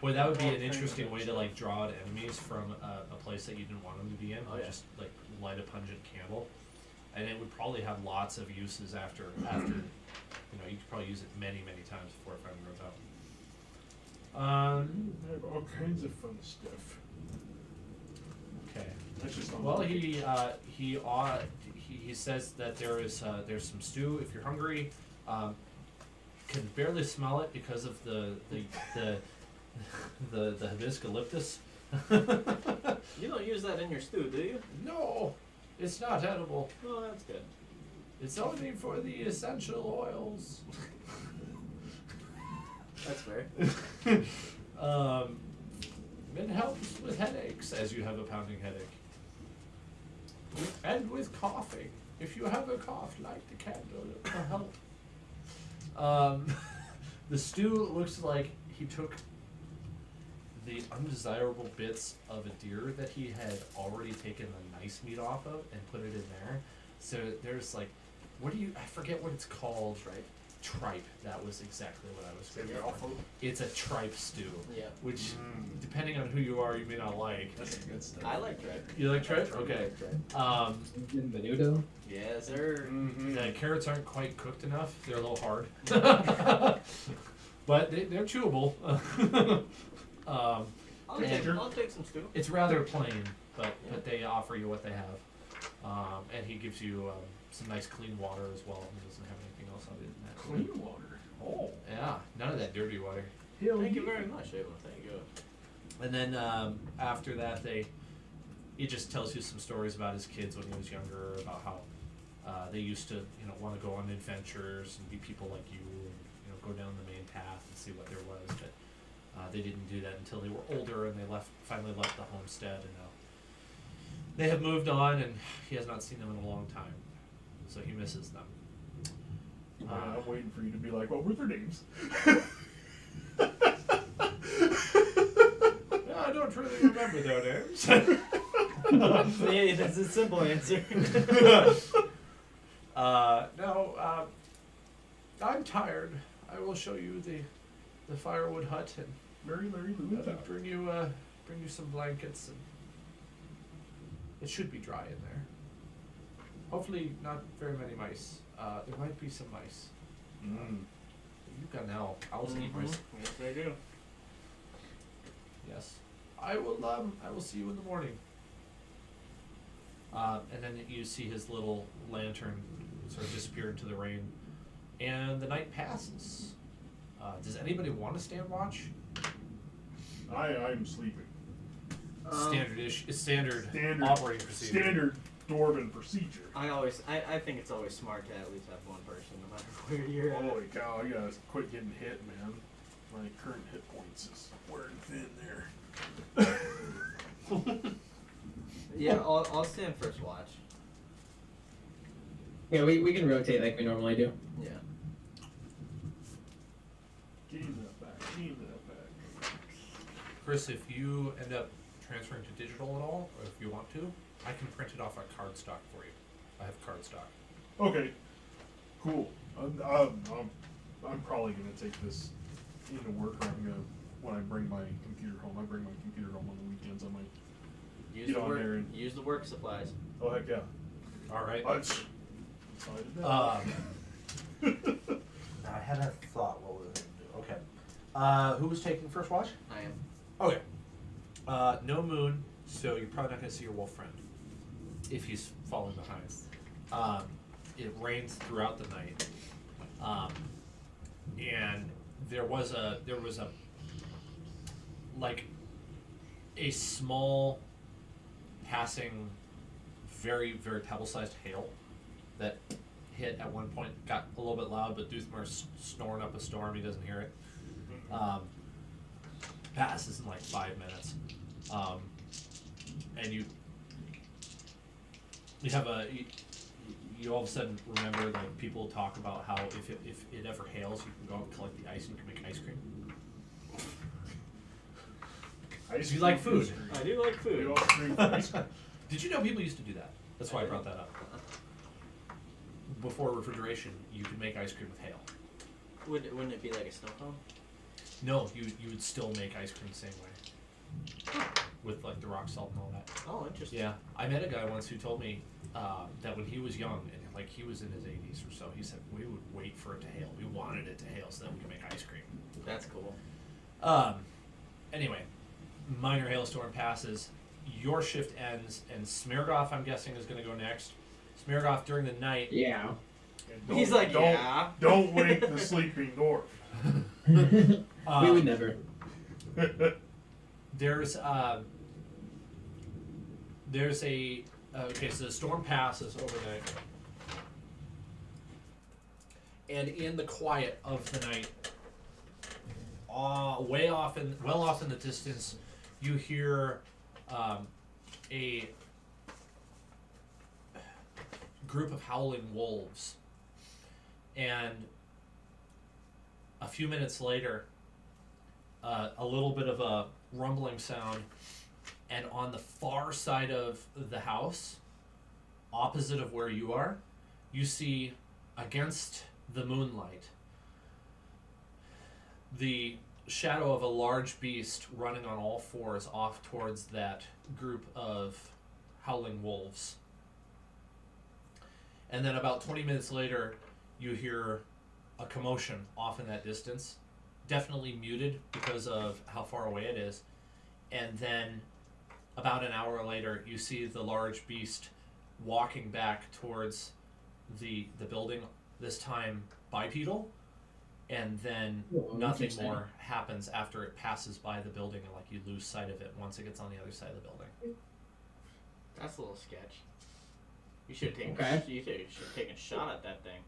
Boy, that would be an interesting way to like draw out enemies from a place that you didn't want them to be in. Oh, yeah. Just like light a pungent candle, and it would probably have lots of uses after you could probably use it many times before it finally runs out. I have all kinds of fun stuff. Okay. That's just on Well, the- he says that there's some stew if you're hungry. Can barely smell it because of the hibiscus. You don't use that in your stew, do you? No, it's not edible. Oh, that's good. It's only for the essential oils. That's fair. It helps with headaches, as you have a pounding headache. And with coughing. If you have a cough, light the candle, it will help. The stew looks like he took the undesirable bits of a deer that he had already taken the nice meat off of and put it in there. So there's like, I forget what it's called. Tripe. That was exactly what I was thinking. It's a tripe stew. Yeah. Which, depending on who you are, you may not like. That's good stuff. I like tripe. You like tripe? Okay. Menudo. Yes, sir. Mm-hmm. The carrots aren't quite cooked enough. They're a little hard. But they're chewable. I'll And- take some stew. It's rather plain, but they offer you what they have. And he gives you some nice clean water as well. He doesn't have anything else other than that. Clean water. Oh. Yeah, none of that dirty water. Thank you very much, Abel. Thank you. And then after that, he just tells you some stories about his kids when he was younger, about how they used to, want to go on adventures and be people like you, and go down the main path and see what there was. But they didn't do that until they were older, and they finally left the homestead, and now they have moved on, and he has not seen them in a long time, so he misses them. I'm waiting for you to be like, what were their names? Yeah, I don't really remember their names. Yeah, that's a simple answer. No, I'm tired. I will show you the firewood hut and Larry Lou. bring you some blankets, and it should be dry in there. Hopefully not very many mice. There might be some mice. You've got now. Owls eat mice. Yes, I do. Yes. I will see you in the morning. And then you see his little lantern sort of disappear into the rain, and the night passes. Does anybody want to stand watch? I'm sleeping. Standard Standard operating procedure. Standard Dwarven procedure. I think it's always smart to at least have one person, no matter where you're at. Holy cow, I gotta quit getting hit, man. My current hit points is wearing thin there. Yeah, I'll stand first watch. Yeah, we can rotate like we normally do. Yeah. Gain that back. Chris, if you end up transferring to digital at all, or if you want to, I can print it off a cardstock for you. I have cardstock. Okay, cool. I'm probably gonna take this into work, or I'm gonna, when I bring my computer home, I bring my computer home on the weekends. I might. Get on there and- Use the work supplies. Oh heck yeah! All right. Excited. I had a thought. What was it? Okay. Who was taking first watch? I am. Okay. No moon, so you're probably not going to see your wolf friend if he's falling behind. It rains throughout the night, and there was a like a small passing, very, very pebble-sized hail that hit at one point, got a little bit loud, but Doothmer's snoring up a storm, he doesn't hear it. Passes in like 5 minutes. And you have you all of a sudden remember, like, people talk about how if it ever hails, you can go out and collect the ice and you can make ice cream. Do you like food? I do like food. We all drink ice cream. Did you know people used to do that? That's why I brought that up. Before refrigeration, you could make ice cream with hail. Wouldn't it be like a snow cone? No, you would still make ice cream the same way. With like the rock salt and all that. Oh, interesting. Yeah, I met a guy once who told me that when he was young, and like he was in his 80s or so, he said we would wait for it to hail. We wanted it to hail so that we could make ice cream. That's cool. Anyway, minor hailstorm passes. Your shift ends, and Smirgoff, I'm guessing, is going to go next. Smirgoff, during the night. Yeah. And He's like, don't, yeah. Don't wake the sleeping dwarf. We would never. There's a okay, so the storm passes overnight, and in the quiet of the night, well off in the distance, you hear a group of howling wolves, and a few minutes later, a little bit of a rumbling sound, and on the far side of the house, opposite of where you are, you see, against the moonlight, the shadow of a large beast running on all fours off towards that group of howling wolves. And then about 20 minutes later, you hear a commotion off in that distance, definitely muted because of how far away it is. And then about an hour later, you see the large beast walking back towards the building, this time bipedal, and then nothing more happens after it passes by the building, and like you lose sight of it once it gets on the other side of the building. That's a little sketch. You should have taken. Okay. You should have taken a shot at that thing.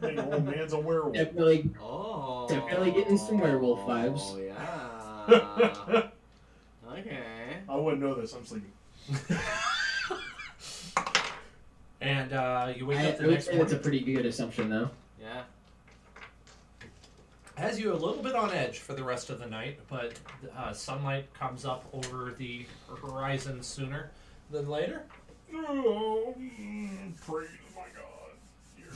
Hey, old man's a werewolf. Definitely, Oh. definitely getting some werewolf vibes. Oh yeah. Okay. I wouldn't know this. I'm sleeping. And you wake I up the would next say that's a morning. pretty good assumption, though. Yeah. Has you a little bit on edge for the rest of the night, but sunlight comes up over the horizon sooner than later. Oh, praise my God. Here.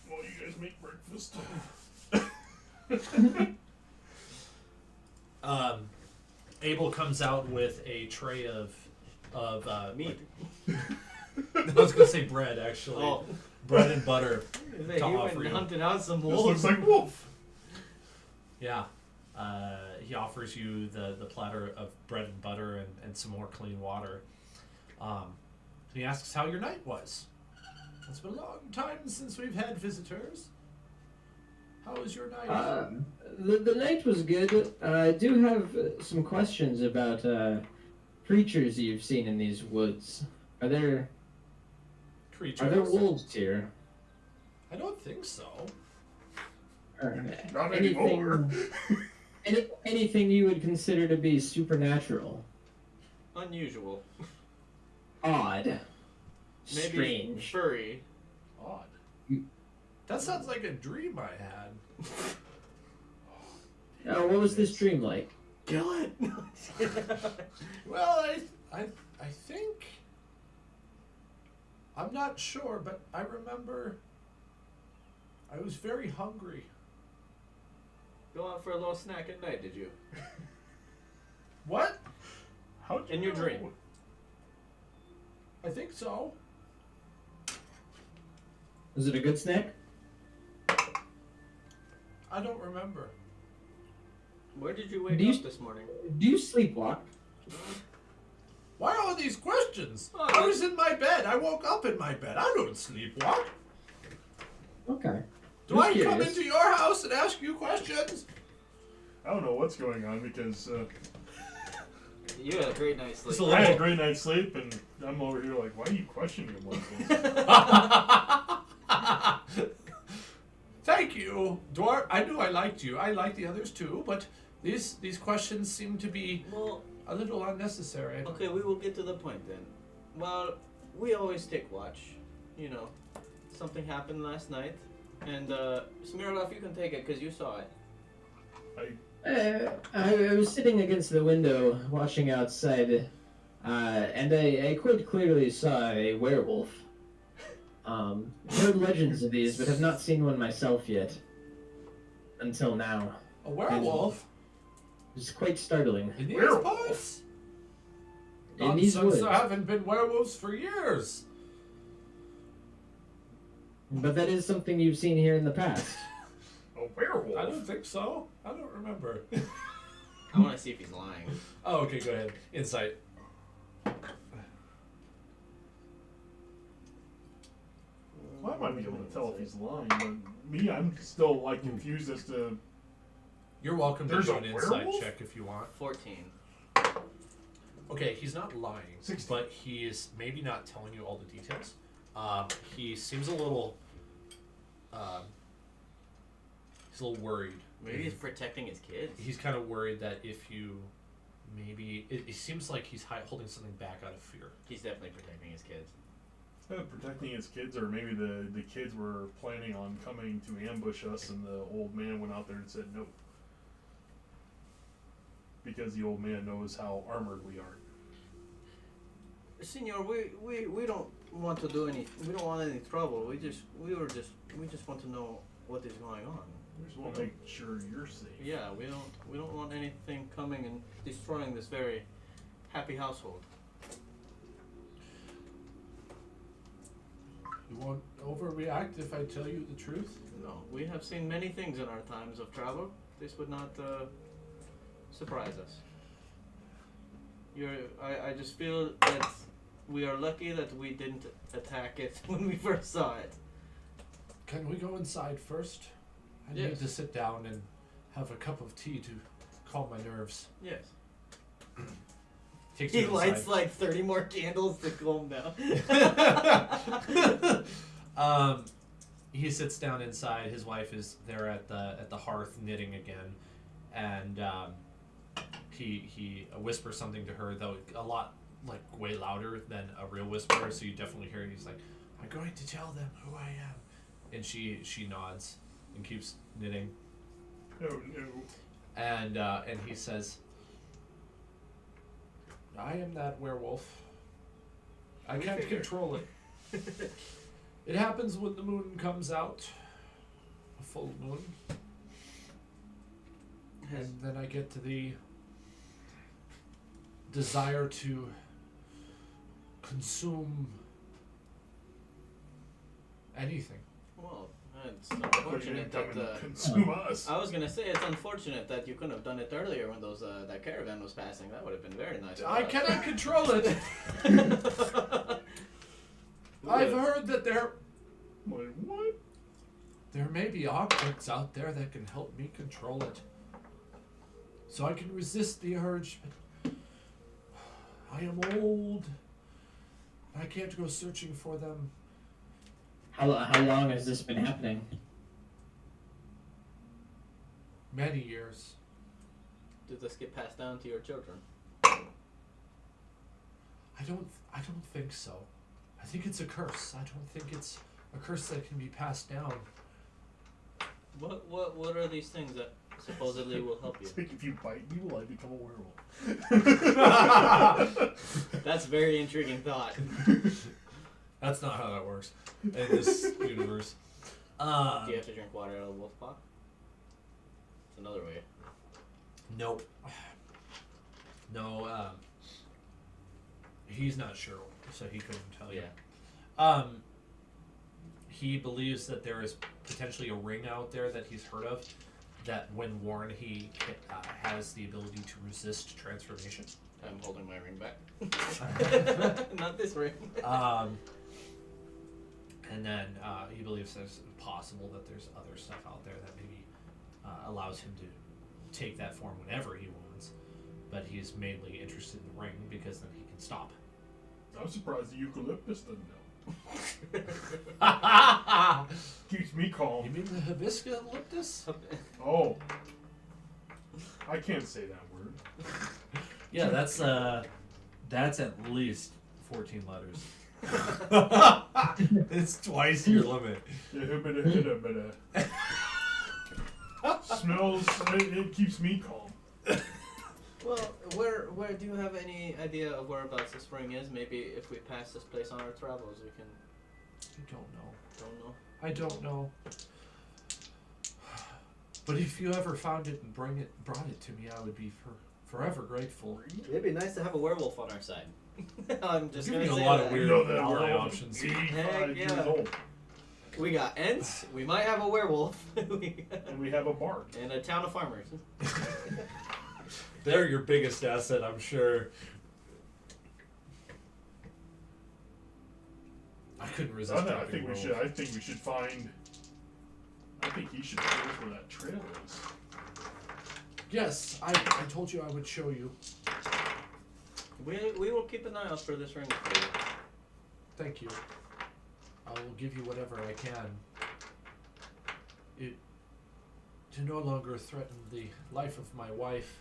While you guys make breakfast. Abel comes out with a tray of Meat. I was gonna say bread, actually. Oh. Bread and butter. He to offer went you. hunting out some This wolves. looks like wolf. Yeah. He offers you the platter of bread and butter and some more clean water. He asks how your night was. It's been a long time since we've had visitors. How was your night? The night was good. I do have some questions about creatures you've seen in these woods. Are there Creatures? wolves here? I don't think so. Not anymore. Anything you would consider to be supernatural, Unusual. odd, Maybe strange? furry. Odd. That sounds like a dream I had. What was this dream like? Kill it. Well, I think, I'm not sure, but I remember I was very hungry. Go out for a little snack at night, did you? What? How'd you In your know? dream. I think so. Was it a good snack? I don't remember. Where did you wake Do you- up this morning? Do you sleepwalk? Why all these questions? Oh, I was in my bed. I woke up in my bed. I don't sleepwalk. Okay. Do Just I come curious. into your house and ask you questions? I don't know what's going on because You had a great night's sleep. So- I had a great night's sleep, and I'm over here like, why are you questioning him like this? Thank you, Dwarf. I knew I liked you. I like the others too, but these questions seem to be Well, a little unnecessary. I don't- okay, we will get to the point then. Well, we always take watch. You know, something happened last night, and Smirnoff, you can take it because you saw it. I was sitting against the window watching outside, and I quite clearly saw a werewolf. Heard legends of these, but have not seen one myself yet. Until now. A werewolf It's quite startling. in these Werewolf? parts? In these Nonsense, woods. there haven't been werewolves for years. But that is something you've seen here in the past. A werewolf? I don't think so. I don't remember. I want to see if he's lying. Oh, okay, go ahead. Insight. Well, I might be able to tell if he's lying, but me, I'm still like confused as to. You're welcome to There's do a an insight werewolf? check if you want. 14. Okay, he's not lying, 16. but he is maybe not telling you all the details. He seems a little. He's a little worried. Maybe he's protecting his kids. He's kind of worried that if you maybe it seems like he's holding something back out of fear. He's definitely protecting his kids. Protecting his kids, or maybe the kids were planning on coming to ambush us, and the old man went out there and said no. Because the old man knows how armored we are. Senor, we don't want to do any. We don't want any trouble. We just want to know what is going on. We just want to make sure you're safe. Yeah, we don't want anything coming and destroying this very happy household. You won't overreact if I tell you the truth? No, we have seen many things in our times of travel. This would not surprise us. I just feel that we are lucky that we didn't attack it when we first saw it. Can we go inside first? I need Yes. to sit down and have a cup of tea to calm my nerves. Yes. Takes He you lights inside. like 30 more candles to calm down. He sits down inside. His wife is there at the hearth knitting again, and he whispers something to her, though a lot like way louder than a real whisper. So you definitely hear it. He's like, "I'm going to tell them who I am," and she nods and keeps knitting. Oh no. And he says, "I am that werewolf. I can't figured. control it. It happens when the moon comes out, a full moon, and then I get to the desire to consume anything." Well, it's But you unfortunate didn't come that. and consume us. I was gonna say it's unfortunate that you couldn't have done it earlier when that caravan was passing. That would have been very nice. for I us. cannot control it. I've heard that Wait, what? there may be objects out there that can help me control it. So I can resist the urge, but I am old. I can't go searching for them. How long has this been happening? Many years. Did this get passed down to your children? I don't think so. I think it's a curse. I don't think it's a curse that can be passed down. What are these things that supposedly will help you? It's like if you bite me, will I become a werewolf? That's a very intriguing thought. That's not how that works in this universe. Do you have to drink water out of a wolf paw? It's another way. Nope. No, he's not sure, so he couldn't tell you. Yeah. He believes that there is potentially a ring out there that he's heard of, that when worn, he has the ability to resist transformation. I'm holding my ring back. Not this ring. And then he believes it's possible that there's other stuff out there that maybe allows him take that form whenever he wants, but he's mainly interested in the ring because then he can stop. I'm surprised the eucalyptus doesn't know. You Keeps me calm. mean the hibiscus? Oh. I can't say that word. Yeah, that's at least 14 letters. It's twice your limit. Smells, it keeps me calm. Well, where do you have any idea of whereabouts the spring is? Maybe if we pass this place on our travels, we can. I don't know. Don't know. I don't know. But if you ever found it and brought it to me, I would be forever grateful. It'd be nice to have a werewolf on our side. I'm just Giving gonna you a say lot that. of weird You know that ally werewolf options. is 85 Heck years yeah. old. We got Ents. We might have a werewolf. And we have a bard. And a town of farmers. They're your biggest asset, I'm sure. I couldn't resist. I dropping think we should. werewolf. I think we should find. I think he should tell us where that trail is. Yes, I told you I would show you. We will keep an eye out for this ring for you. Thank you. I will give you whatever I can. To no longer threaten the life of my wife.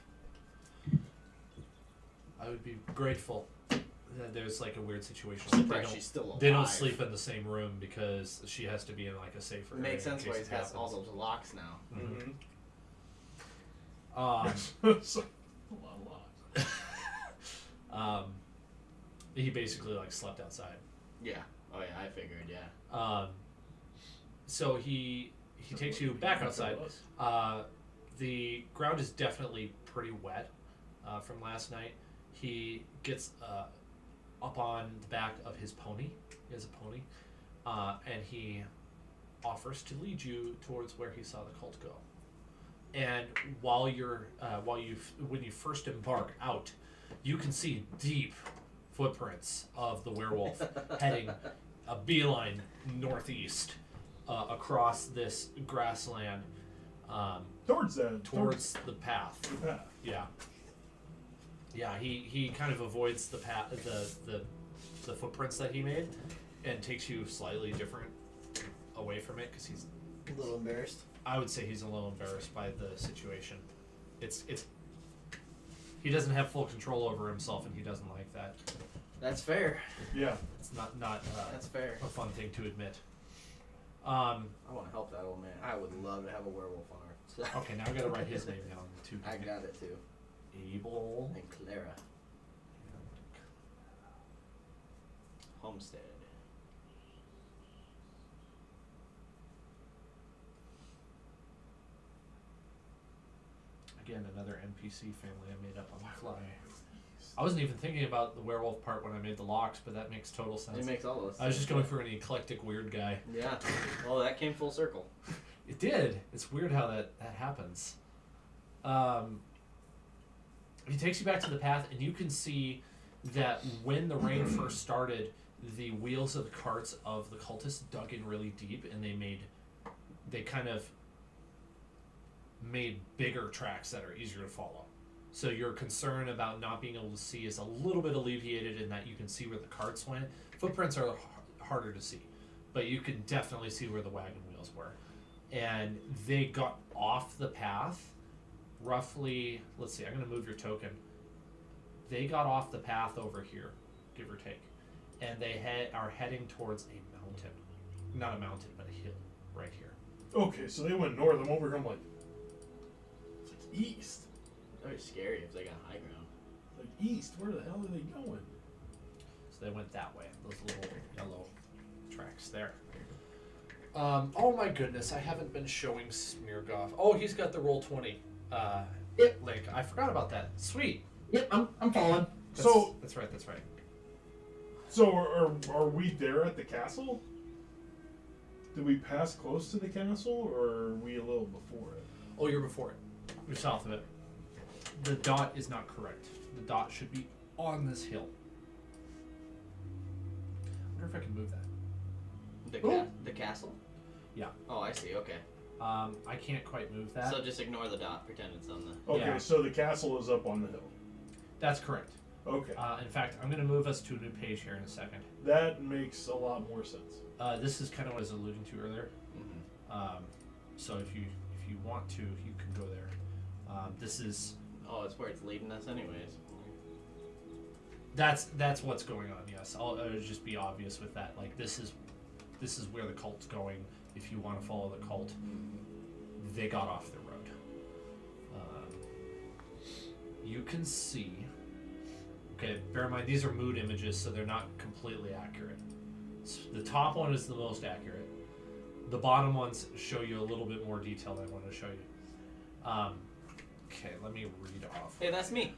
I would be grateful. There's like a weird situation. I'm They surprised don't- she's still alive. They don't sleep in the same room because she has to be in like a safer It area. makes sense in why case he's it got all happens. those locks now. So, a lot. He basically like slept outside. Yeah. Oh yeah, I figured. Yeah. So he takes you back outside. The ground is definitely pretty wet from last night. He gets up on the back of his pony. He has a pony, and he offers to lead you towards where he saw the cult go. And when you first embark out, you can see deep footprints of the werewolf heading a beeline northeast across this grassland Towards that. towards the path. the path. Yeah. Yeah, he kind of avoids the path, the footprints that he made, and takes you slightly different away from it because he's. A little embarrassed. I would say he's a little embarrassed by the situation. It's. He doesn't have full control over himself, and he doesn't like that. That's fair. Yeah. It's not That's fair. a fun thing to admit. I want to help that old man. I would love to have a werewolf on our side. Okay, now I gotta write his name down too. I got it too. Abel. And Clara. Homestead. Again, another NPC family I made up on the fly. I wasn't even thinking about the werewolf part when I made the locks, but that makes total sense. It makes all those. I was just going for an eclectic weird guy. Yeah. Well, that came full circle. It did. It's weird how that happens. He takes you back to the path, and you can see that when the rain first started, the wheels of the carts of the cultists dug in really deep, and they kind of made bigger tracks that are easier to follow. So your concern about not being able to see is a little bit alleviated in that you can see where the carts went. Footprints are harder to see, but you can definitely see where the wagon wheels were. And they got off the path roughly, let's see, I'm going to move your token. They got off the path over here, give or take. And they are heading towards a mountain. Not a mountain, but a hill right here. Okay, so they went north. I'm over here. I'm like, it's like east. Very scary if they got high ground. Like east. Where the hell are they going? So they went that way. Those little yellow tracks there. Oh my goodness, I haven't been showing Smeargoff. Oh, he's got the Roll20 Yep. link. I forgot about that. Sweet. Yep, I'm following. That's right. So are we there at the castle? Did we pass close to the castle, or are we a little before it? Oh, you're before it. You're south of it. The dot is not correct. The dot should be on this hill. I wonder if I can move that. The castle? Yeah. Oh, I see. Okay. I can't quite move that. So just ignore the dot. Pretend it's on the. Okay, Yeah. so the castle is up on the hill. That's correct. Okay. In fact, I'm going to move us to a new page here in a second. That makes a lot more sense. This is kind of what I was alluding to earlier. Mm-hmm. So if you want to, you can go there. This is Oh, it's where it's leading us, anyways. that's what's going on. Yes, I'll just be obvious with that. Like this is where the cult's going. If you want to follow the cult, they got off the road. You can see. Okay, bear in mind these are mood images, so they're not completely accurate. The top one is the most accurate. The bottom ones show you a little bit more detail than I want to show you. Okay, let me read off. Hey, that's me.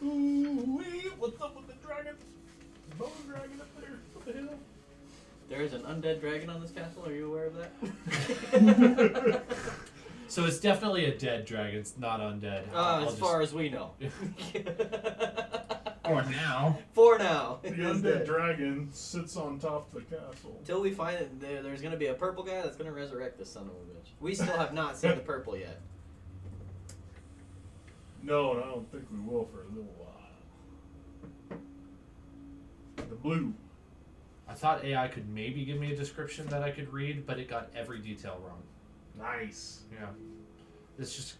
Ooh, what's up with the dragon? Bone dragon up there. What the hell? There is an undead dragon on this castle. Are you aware of that? So it's definitely a dead dragon. It's not undead. As far as we know. Or now. For now. The It is undead dead. dragon sits on top of the castle. Till we find it, there's gonna be a purple guy that's gonna resurrect this son of a bitch. We still have not seen the purple yet. No, and I don't think we will for a little while. The blue. I thought AI could maybe give me a description that I could read, but it got every detail wrong. Nice. Yeah. It's just,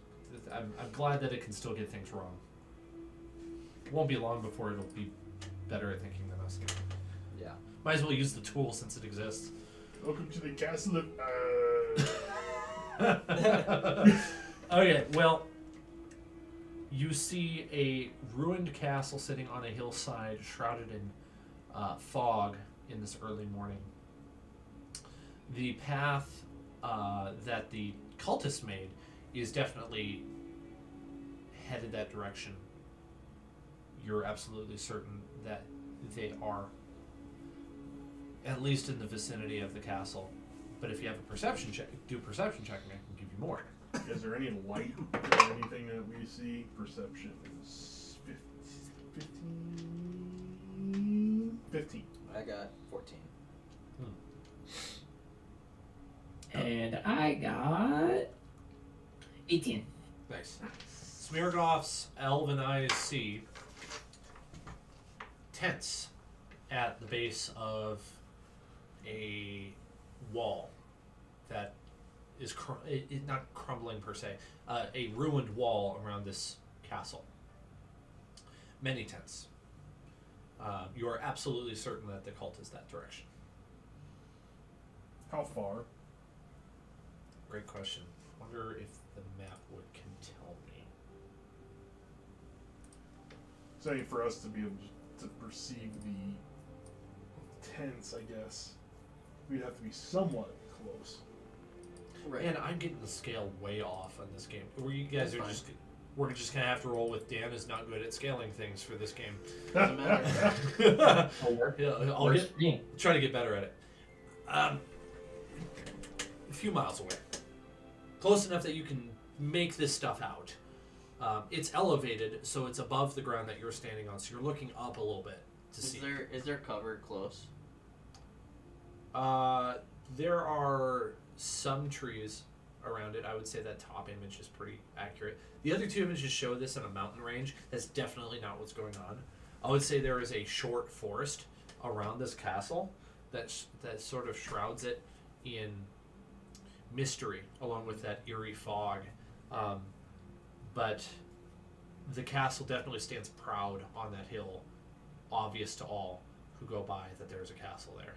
I'm glad that it can still get things wrong. It won't be long before it'll be better at thinking than us. Yeah. Might as well use the tool since it exists. Welcome to the castle of. Okay, well, you see a ruined castle sitting on a hillside shrouded in fog in this early morning. The path that the cultists made is definitely headed that direction. You're absolutely certain that they are at least in the vicinity of the castle. But if you have a perception check, do a perception check and I can give you more. Is there any light or anything that we see? Perception is 15. 15. I got 14. And I got 18. Nice. Smirgoff's elven eyes see tents at the base of a wall that is not crumbling per se, a ruined wall around this castle. Many tents. You are absolutely certain that the cult is that direction. How far? Great question. Wonder if the map can tell me. Saying for us to be able to perceive the tents, I guess we'd have to be somewhat close. Right. And I'm getting the scale way off on this game. Where you guys That's are fine. we're just gonna have to roll with Dan is not good at scaling things for this game. Doesn't matter. Yeah, I'll Works for me. try to get better at it. A few miles away, close enough that you can make this stuff out. It's elevated, so it's above the ground that you're standing on. So you're looking up a little bit to see. Is there cover close? There are some trees around it. I would say that top image is pretty accurate. The other two images show this in a mountain range. That's definitely not what's going on. I would say there is a short forest around this castle that sort of shrouds it in mystery, along with that eerie fog. But the castle definitely stands proud on that hill, obvious to all who go by that there's a castle there.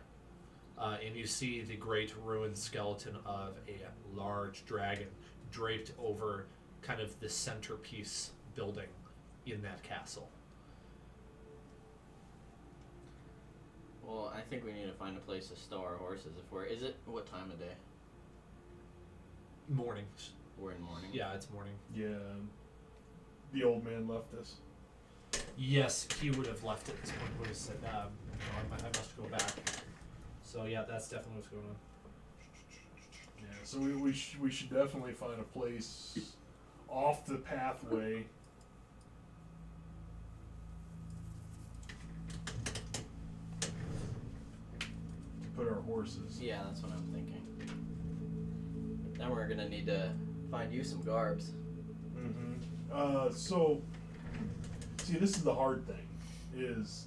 And you see the great ruined skeleton of a large dragon draped over kind of the centerpiece building in that castle. Well, I think we need to find a place to stow our horses. Is it what time of day? Morning. We're in morning. Yeah, it's morning. Yeah, the old man left us. Yes, he would have left at this point. Would have said, I must go back. So yeah, that's definitely what's going on. Yeah, so we should definitely find a place off the pathway. To put our horses. Yeah, that's what I'm thinking. Then we're gonna need to find you some garbs. So, see, this is the hard thing, is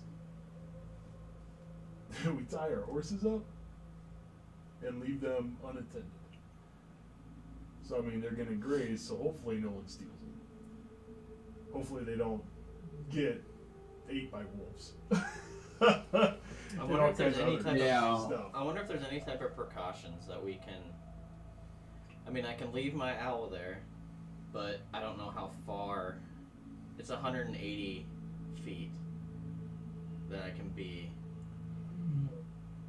we tie our horses up and leave them unattended. So, I mean, they're going to graze, so hopefully no one steals them. Hopefully they don't get ate by wolves. I wonder if there's any type Yeah. stuff. I wonder if there's any type of precautions that we can. I mean, I can leave my owl there, but I don't know how far. It's 180 feet that I can be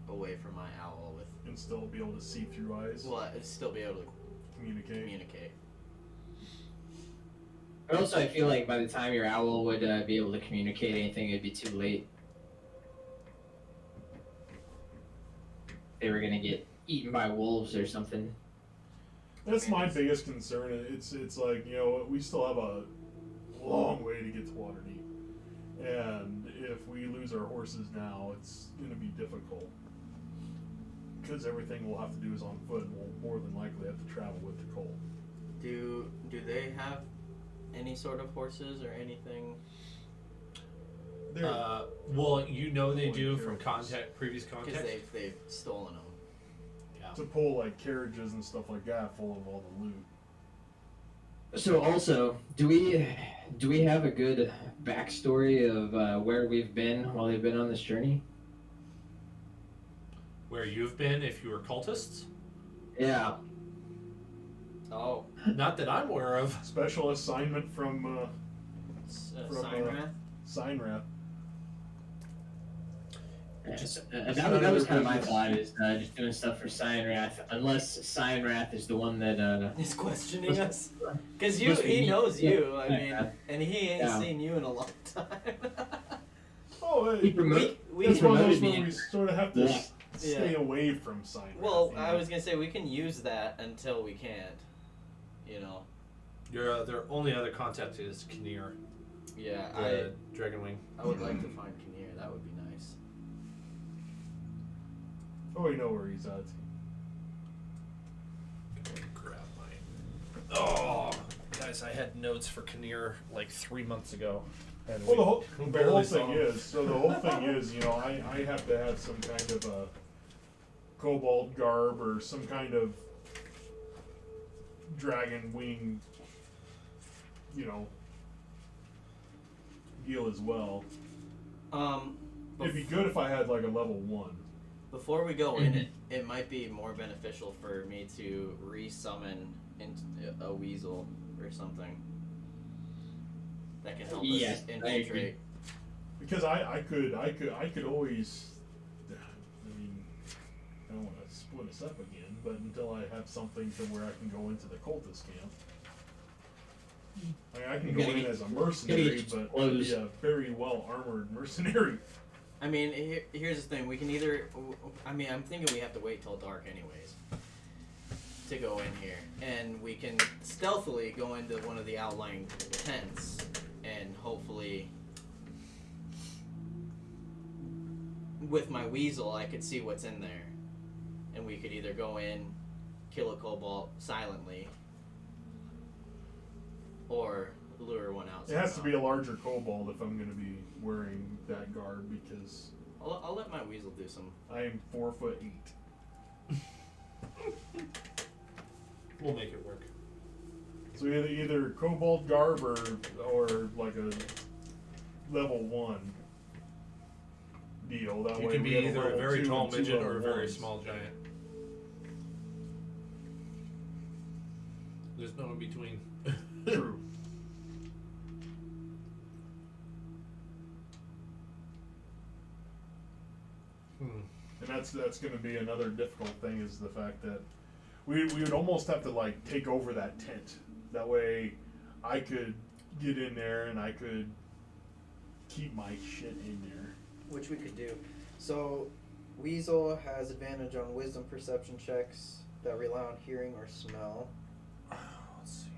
away from my owl with. And still be able to see through eyes, Well, I'd still be able to communicate. But also, I feel like by the time your owl would be able to communicate anything, it'd be too late. They were gonna get eaten by wolves or something. That's my biggest concern. It's like, you know, we still have a long way to get to Waterdeep. And if we lose our horses now, it's going to be difficult. Because everything we'll have to do is on foot, and we'll more than likely have to travel with the colt. Do they have any sort of horses or anything? Well, you know they do from Characters. previous Because context. they've stolen them. Yeah. To pull like carriages and stuff like that full of all the loot. So also, do we have a good backstory of where we've been while we've been on this journey? Where you've been, if you were cultists? Yeah. Oh, Not that I'm aware of. Special assignment from From, Signrath? Signrath. That was kind of my thought, is just doing stuff for Cyanrath, unless Cyanrath is the one that He's questioning us. Because Must be he me. knows you, I Yeah. mean, and he ain't Yeah. seen you in a long time. Oh, he we it's can, one of those promoted me where we sort of have to Yeah. stay Yeah. away from Signrath. well, you I know? was gonna say we can use that until we can't. You know. Your their only other contact is Kynnyr, Yeah, the Dragonwing. I would like to find Kynnyr. That would be nice. Oh, we know where he's at. Grab my. Oh, guys, I had notes for Kynnyr like 3 months ago. And Well, the whole barely saw thing him. is, you know, I have to have some kind of a cobalt garb or some kind of dragon wing, you know, deal as well. It'd be good if I had like a level 1. Before we go in, it might be more beneficial for me to re-summon a weasel or something that can help Yes, us I agree. infiltrate. Because I could always, I mean, I don't want to split us up again, but until I have something to where I can go into the cultist camp. I mean, I can go in as a mercenary, get but clothes. be a very well armored mercenary. I mean, here's the thing. We can either... I mean, I'm thinking we have to wait till dark anyways to go in here. And we can stealthily go into one of the outlying tents and hopefully... With my weasel, I could see what's in there. And we could either go in, kill a kobold silently, or lure one out. It has to somehow. be a larger kobold if I'm going to be wearing that garb because I'll let my weasel do some. I am 4'8". We'll make it work. So either kobold garb or like a level 1 deal. That You way can we be have either a level very 2 tall and 2 midget or a level very 1s. small giant. There's no in between. True. And that's going to be another difficult thing is the fact that we would almost have to like take over that tent. That way, I could get in there and I could keep my shit in there. Which we could do. So, Weasel has advantage on wisdom perception checks that rely on hearing or smell. Let's see.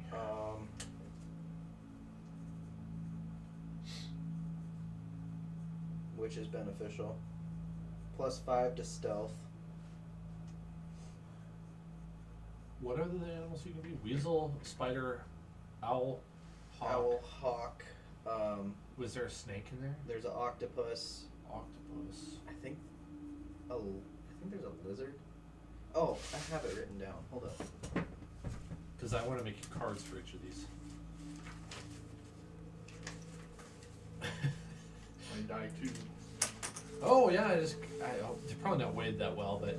Which is beneficial. +5 to stealth. What are the animals you can be? Weasel, spider, owl, hawk. Owl, hawk. Was there a snake in there? There's an octopus. Octopus. I think there's a lizard. Oh, I have it written down. Hold up. Because I want to make you cards for each of these. I die too. Oh yeah, they're probably not weighed that well, but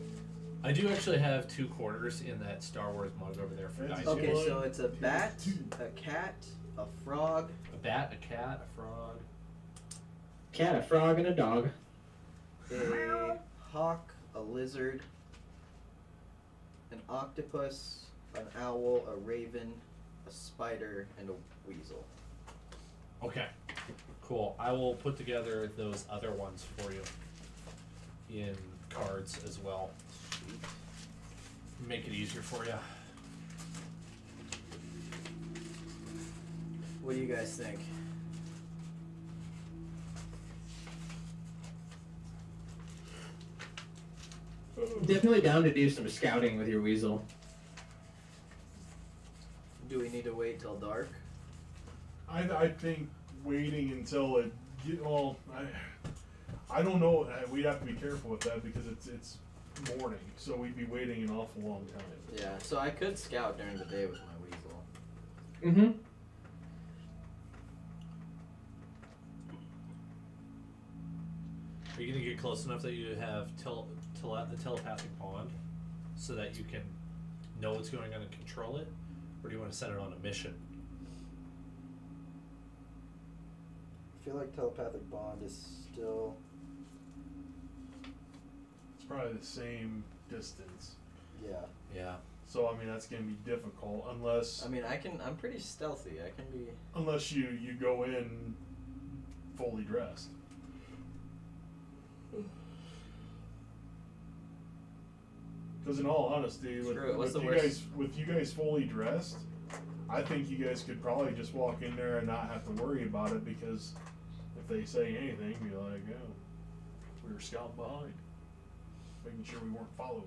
I do actually have 2 quarters in that Star Wars mug over there for That's dice. Okay, One, so it's a bat, two. a cat, a frog, A bat, a cat, a frog. Cat, a frog, and a dog. a hawk, a lizard, an octopus, an owl, a raven, a spider, and a weasel. Okay, cool. I will put together those other ones for you in cards as well. Make it easier for you. What do you guys think? Definitely down to do some scouting with your weasel. Do we need to wait till dark? I think waiting until it I don't know. We'd have to be careful with that because it's morning, so we'd be waiting an awful long time. Yeah, so I could scout during the day with my weasel. Mm-hmm. Are you gonna get close enough that you have the telepathic bond, so that you can know what's going on and control it, or do you want to send it on a mission? I feel like telepathic bond is still. It's probably the same distance. Yeah. Yeah. So I mean that's gonna be difficult unless I mean, I'm pretty stealthy. I can be. unless you go in fully dressed. Because in all honesty, True, what's with the you worst? with you guys fully dressed, I think you guys could probably just walk in there and not have to worry about it because if they say anything, be like, oh, we were scouting behind, making sure we weren't followed.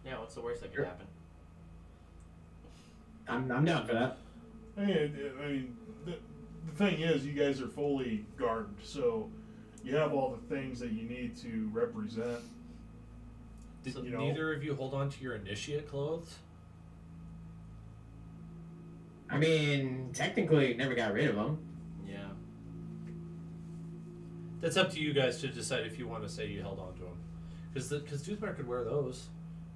Yeah, what's the worst that could Sure. happen? I'm down for that. And I mean, the thing is, you guys are fully garbed, so you have all the things that you need to represent. Did You know- neither of you hold on to your initiate clothes? I mean, technically, never got rid of them. Yeah. That's up to you guys to decide if you want to say you held on to them. Because Toothmark could wear those.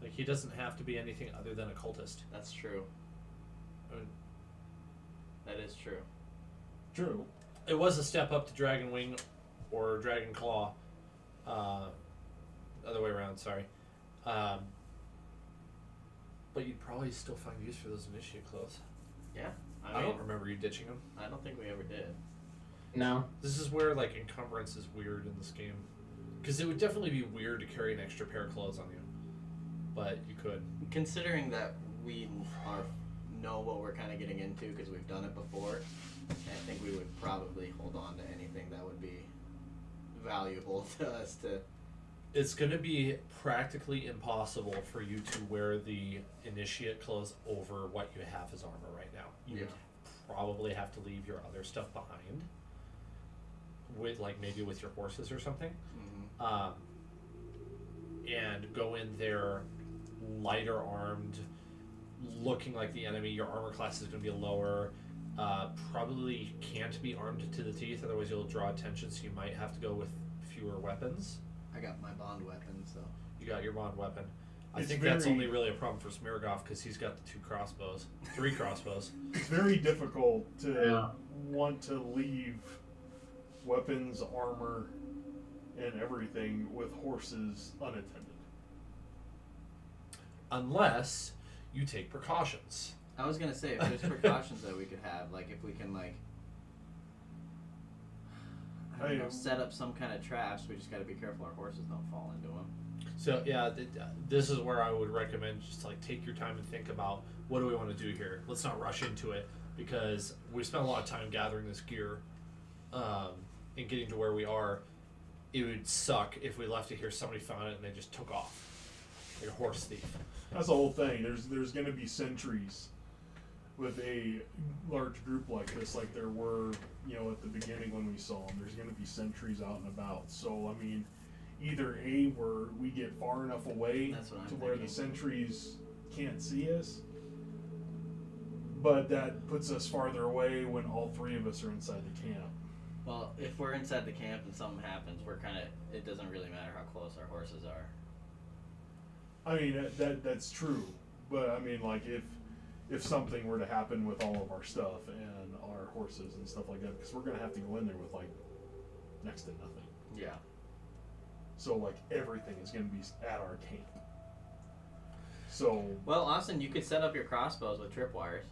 Like, he doesn't have to be anything other than a cultist. That's true. I mean, That is true. True. it was a step up to Dragon Wing or Dragon Claw. Other way around, sorry. But you'd probably still find use for those initiate clothes. Yeah. I don't remember you ditching them. I don't think we ever did. No. This is where, like, encumbrance is weird in this game. Because it would definitely be weird to carry an extra pair of clothes on you. But you could. Considering that we know what we're kind of getting into because we've done it before, I think we would probably hold on to anything that would be valuable to us to. It's going to be practically impossible for you to wear the initiate clothes over what you have as armor right now. You would probably have to leave your other stuff behind. With, like, maybe with your horses or something. Mm-hmm. And go in there lighter armed, looking like the enemy. Your armor class is going to be lower. Probably can't be armed to the teeth, otherwise you'll draw attention, so you might have to go with fewer weapons. I got my bond weapon, so. You got your bond weapon. I It's think that's very- only really a problem for Smirgov because he's got the 3 crossbows. It's very difficult to Yeah. want to leave weapons, armor, and everything with horses unattended. Unless you take precautions. I was gonna say if there's precautions that we could have, like if we can like. I don't know, set up some kind of traps. We just got to be careful our horses don't fall into them. So yeah, this is where I would recommend just like take your time and think about what do we want to do here. Let's not rush into it because we spent a lot of time gathering this gear and getting to where we are. It would suck if we left it here, somebody found it and they just took off. Like a horse thief. That's the whole thing. There's going to be sentries with a large group like this, like there were, at the beginning when we saw them. There's going to be sentries out and about. So I mean, either we get far enough away That's what I'm to where the thinking. sentries can't see us, but that puts us farther away when all three of us are inside the camp. Well, if we're inside the camp and something happens, it doesn't really matter how close our horses are. I mean that's true, but I mean like if something were to happen with all of our stuff and our horses and stuff like that, because we're gonna have to go in there with like next to nothing. Yeah. So like everything is gonna be at our camp. So Well, Austin, you could set up your crossbows with tripwires.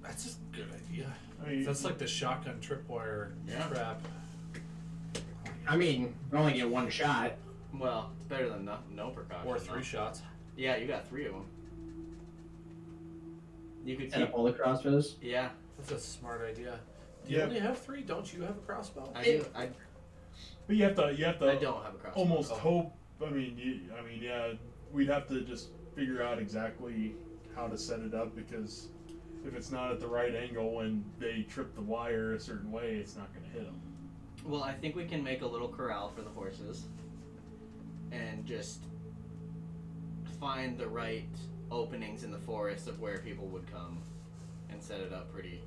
That's a good idea. I mean, That's like the shotgun tripwire Yeah. trap. I mean, we only get one shot. Well, it's better than no precaution. Or though. 3 shots. Yeah, you got 3 of them. You could Set keep. up all the crossbows. Yeah, That's a smart idea. Do you Yeah. only have 3? Don't you have a crossbow? I do. but you have to I don't have a crossbow. almost Oh. hope. I mean, yeah, we'd have to just figure out exactly how to set it up, because if it's not at the right angle when they trip the wire a certain way, it's not going to hit them. Well, I think we can make a little corral for the horses, and just find the right openings in the forest of where people would come, and set it up pretty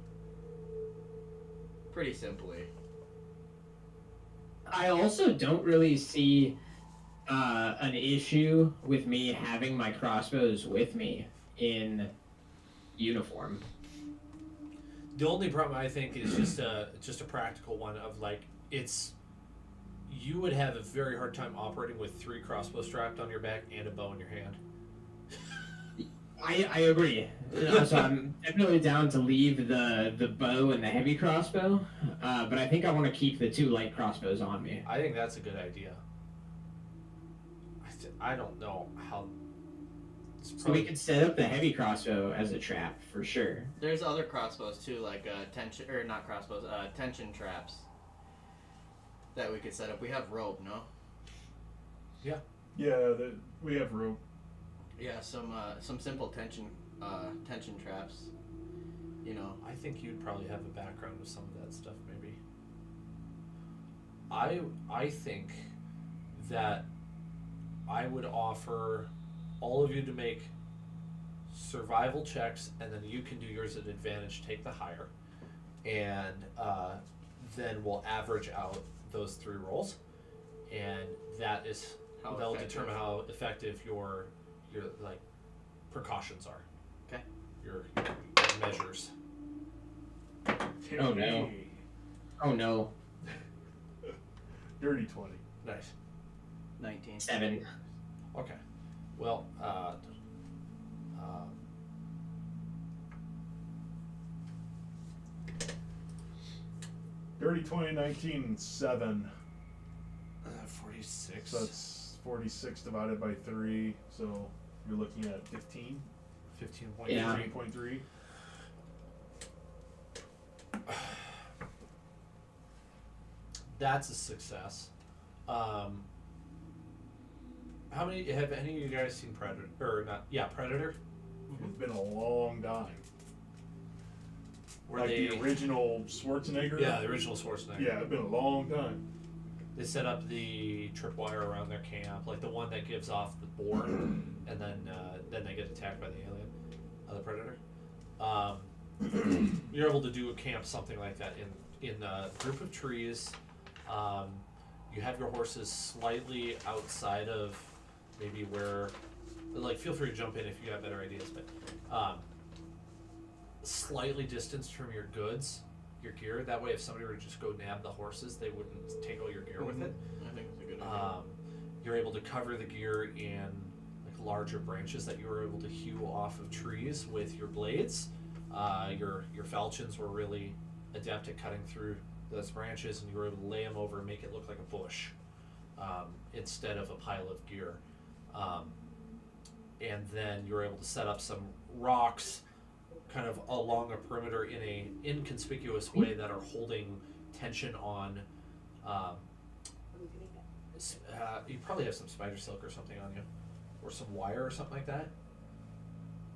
simply. I also don't really see an issue with me having my crossbows with me in uniform. The only problem I think is just a practical one of like you would have a very hard time operating with 3 crossbows strapped on your back and a bow in your hand. I agree. So I'm definitely down to leave the bow and the heavy crossbow, but I think I want to keep the 2 light crossbows on me. I think that's a good idea. I don't know how. So we could set up the heavy crossbow as a trap for sure. There's other crossbows too, like tension traps that we could set up. We have rope, no? Yeah, we have rope. Yeah, some simple tension traps. I think you'd probably have a background with some of that stuff, maybe. I think that I would offer all of you to make survival checks, and then you can do yours at advantage, take the higher, and then we'll average out those 3 rolls, and that is that'll determine how effective your like precautions are. Okay. Your measures. Oh, no. Oh no. Dirty 20. Nice. 19. 7. Okay. Well, Dirty 20, 19, and 7. 46. So that's 46 divided by 3. So you're looking at 15. 15.3. Yeah. 15.3. That's a success. How many have any of you guys seen Predator? Or not? Yeah, Predator. It's been a long time. Where Like they, the original Schwarzenegger? yeah, the original Schwarzenegger. Yeah, it's been a long time. They set up the tripwire around their camp, like the one that gives off the boar, and then they get attacked by the alien, the Predator. You're able to do a camp something like that in a group of trees. You have your horses slightly outside of maybe where, like, feel free to jump in if you have better ideas, but slightly distanced from your goods, your gear. That way, if somebody were to just go nab the horses, they wouldn't take all your gear with it. I think it's a good idea. You're able to cover the gear in like larger branches that you were able to hew off of trees with your blades. Your falchions were really adept at cutting through those branches, and you were able to lay them over and make it look like a bush instead of a pile of gear. And then you were able to set up some rocks kind of along a perimeter in a inconspicuous way that are holding tension on You probably have some spider silk or something on you, or some wire or something like that.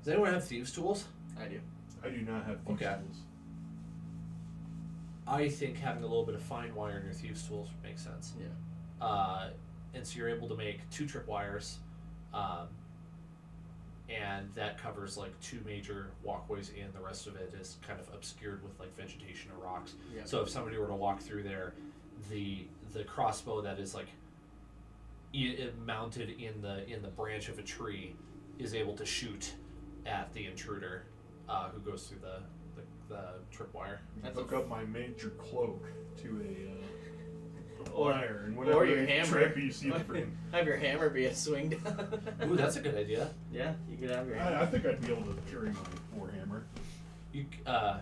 Does anyone have thieves' tools? I do. I do not have these Okay. tools. I think having a little bit of fine wire in your thieves' tools makes sense. Yeah. And so you're able to make 2 tripwires, and that covers like 2 major walkways, and the rest of it is kind of obscured with like vegetation or rocks. Yeah. So if somebody were to walk through there, the crossbow that is like mounted in the branch of a tree is able to shoot at the intruder who goes through the tripwire. That's Hook up my miniature cloak to a Or- wire, and or whenever your they hammer. trip, you see the freaking. Have your hammer be a swing down. Ooh, that's a good idea. Yeah, you could have your hammer. I think I'd be able to carry my warhammer. You the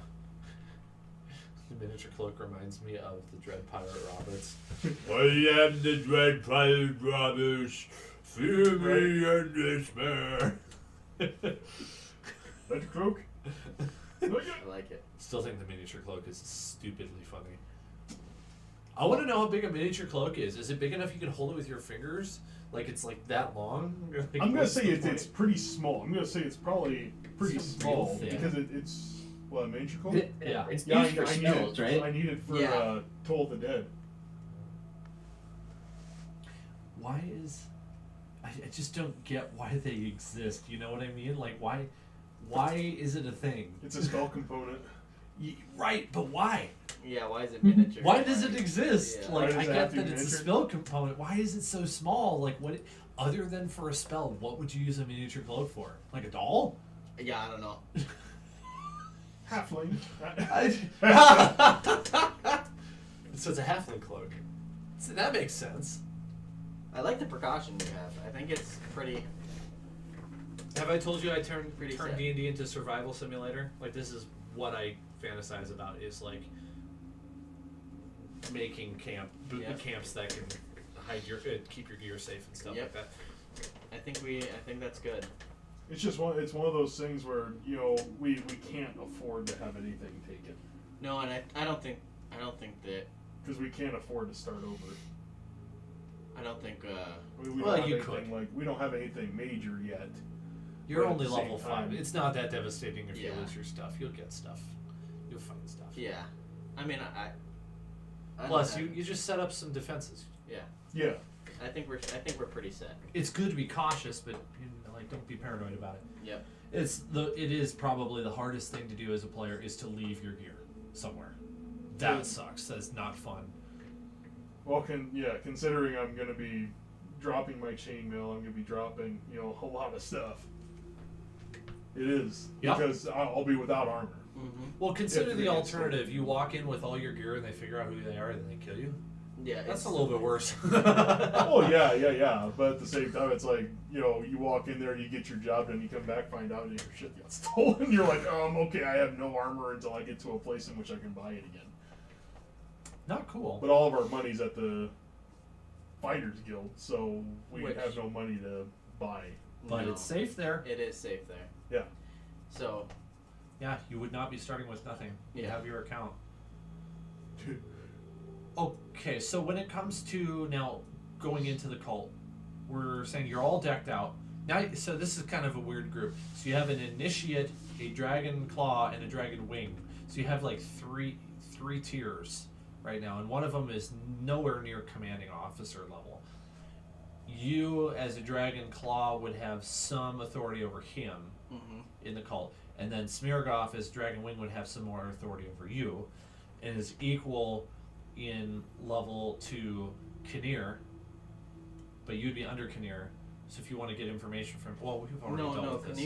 miniature cloak reminds me of the Dread Pirate Roberts. I am the Dread Pirate Robbers. Fear me and despair. That's a cloak. Look at- I like it. Still think the miniature cloak is stupidly funny. I want to know how big a miniature cloak is. Is it big enough you can hold it with your fingers? Like it's like that long? Like, I'm gonna what's say the it's point? pretty small. I'm gonna say it's probably pretty It's small real thin. because it's what, a miniature cloak. Yeah. It's Yeah, used for I need spells, it. right? I need it for Yeah. Toll of the Dead. Why is I just don't get why they exist. You know what I mean? Like why is it a thing? It's a spell component. Right, but why? Yeah, why is it miniature? Why does it exist? Yeah. Why Like does I it get have to that be it's a miniature? spell component. Why is it so small? Like what? Other than for a spell, what would you use a miniature cloak for? Like a doll? Yeah, I don't know. Halfling. So it's a halfling cloak. So that makes sense. I like the precaution you have. I think it's pretty. Have I told you I turned Pretty turned sad. D&D into survival simulator? Like this is what I fantasize about is like making Yeah. camps that can hide your keep your gear safe and stuff Yep. like that. I think that's good. It's just it's one of those things where we can't afford to have anything taken No, and I don't think that because we can't afford to start over. I don't think We Well, don't have you anything, could. like we don't have anything major yet. You're But at only the same level 5. time- It's not that devastating if you Yeah. lose your stuff. You'll get stuff. You'll find stuff. yeah. I mean I Plus, don't you have- just set up some defenses. Yeah. Yeah. I think we're pretty set. It's good to be cautious, but like don't be paranoid about it. Yep. It is probably the hardest thing to do as a player is to leave your gear somewhere. That sucks. That's not fun. Well, considering I'm gonna be dropping my chainmail, I'm gonna be dropping a lot of stuff. It is Yep. because I'll be without armor. Mm-hmm. Well, consider If the they get alternative. You walk in with all your gear and they figure out who they are and then they kill you. Yeah. That's it's a little bit worse. Oh yeah. But at the same time, it's like you walk in there, you get your job done, you come back, find out your shit got stolen. You're like, okay, I have no armor until I get to a place in which I can buy it again. Not cool. But all of our money's at the Fighters Guild, so we Which- have no money to buy. But No, it's safe there. It is safe there. Yeah. So Yeah, you would not be starting with nothing. You Yeah. have your account. Okay, so when it comes to now going into the cult, we're saying you're all decked out. Now, so this is kind of a weird group. So you have an initiate, a dragon claw, and a dragon wing. So you have like three tiers right now, and one of them is nowhere near commanding officer level. You, as a dragon claw, would have some authority over him in the cult, and then Smirgoff, as dragon wing, would have some more authority over you, and is equal in level to Kynnyr, but you'd be under Kynnyr. So if you want to get information from, well, we've already dealt no, with this.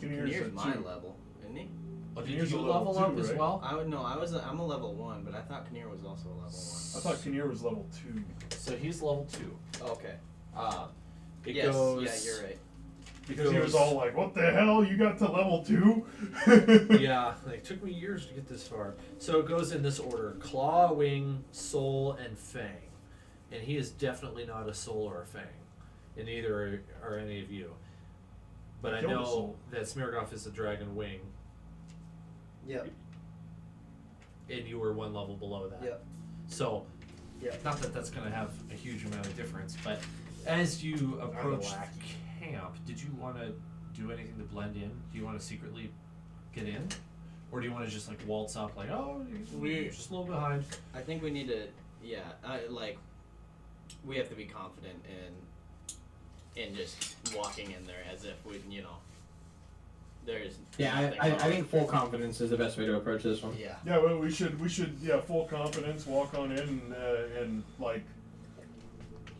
Kynyr's my level, isn't he? Oh, did Kynnyr's you a level level up 2, as right? well? I'm a level 1, but I thought Kynnyr was also a level 1. I thought Kynnyr was level 2. So he's level 2. Okay. It Yes, goes. yeah, you're right. Because he was all like, "What the hell? You got to level 2?" Yeah, like, it took me years to get this far. So it goes in this order: Claw, Wing, Soul, and Fang. And he is definitely not a Soul or a Fang. And neither are any of you. But I Killed a know Soul. that Smirgoff is a Dragon Wing, Yep. and you were one level below that. Yep. So Yeah. Not that that's going to have a huge amount of difference, but as you approach camp, did you want to do anything to blend in? Do you want to secretly get in? Or do you want to just like waltz up like, oh, you're just a little behind? I think we need to, we have to be confident in just walking in there as if we, there's Yeah, nothing I wrong. think full confidence is the best way to approach this one. Yeah. Yeah, well, we should full confidence, walk on in and like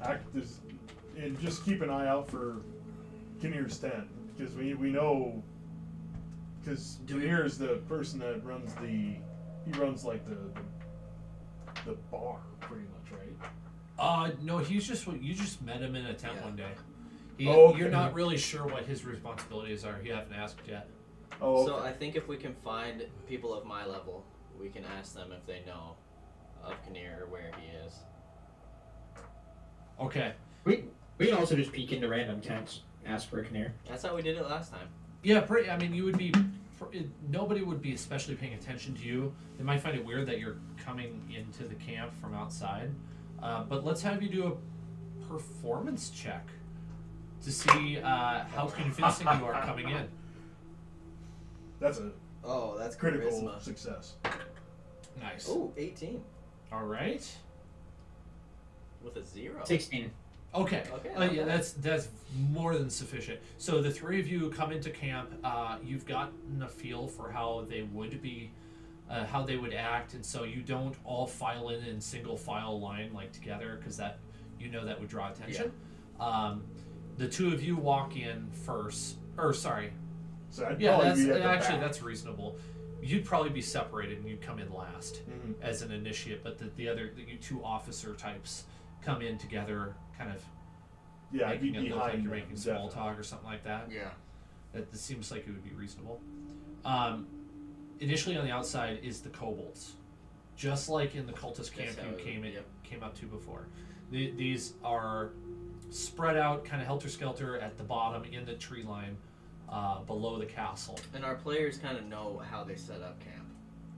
act as, and just keep an eye out for Kynnyr's tent, because we know, because Kynnyr is the person that runs he runs like the bar pretty much, right? No, you just met him in a tent one day. Okay. You're not really sure what his responsibilities are. You haven't asked yet. Oh, So okay. I think if we can find people of my level, we can ask them if they know of Kynnyr or where he is. Okay. We can also just peek into random tents, ask for a Kynnyr. That's how we did it last time. Yeah, I mean, you would be. Nobody would be especially paying attention to you. They might find it weird that you're coming into the camp from outside. But let's have you do a performance check to see how convincing you are coming in. That's a Oh, that's critical charisma. success. Nice. Oh, 18. All right. With a 0. 16. Okay. Okay, Yeah, that's more than sufficient. So the three of you come into camp. You've gotten a feel for how they would be, how they would act, and so you don't all file in single file line like together, because that would draw attention. The two of you walk in first, or sorry, So I'd yeah, probably be at the actually back. that's reasonable. You'd probably be separated and you'd come in last Mhm. as an initiate, but you two officer types come in together, kind of Yeah, I'd be making it look like behind you're them, making small definitely. talk or something like that. Yeah. That seems like it would be reasonable. Initially on the outside is the kobolds, just like in the cultist camp That's how you it- came up to before. These are spread out, kind of helter skelter at the bottom in the tree line, below the castle. And our players kind of know how they set up camp.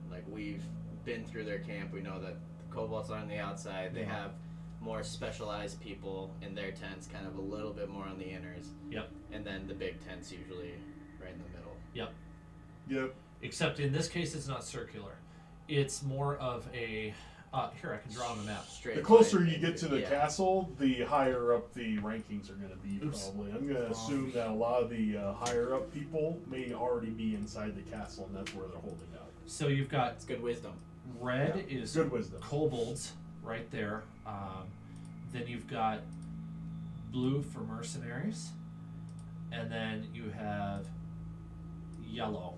Like, we've been through their camp. We know that the kobolds are on the outside. They have more specialized people in their tents, kind of a little bit more on the inners. Yep. And then the big tents usually right in the middle. Yep. Except in this case, it's not circular. It's more of a. Here, I can draw on the map. Straight The closer line you get to the yeah. castle, the higher up the rankings are going to be. Oops. Probably, I'm going to assume that a lot of the higher up people may already be inside the castle, and that's where they're holding out. So you've got It's good wisdom. red is Good wisdom. kobolds right there. Then you've got blue for mercenaries, and then you have yellow,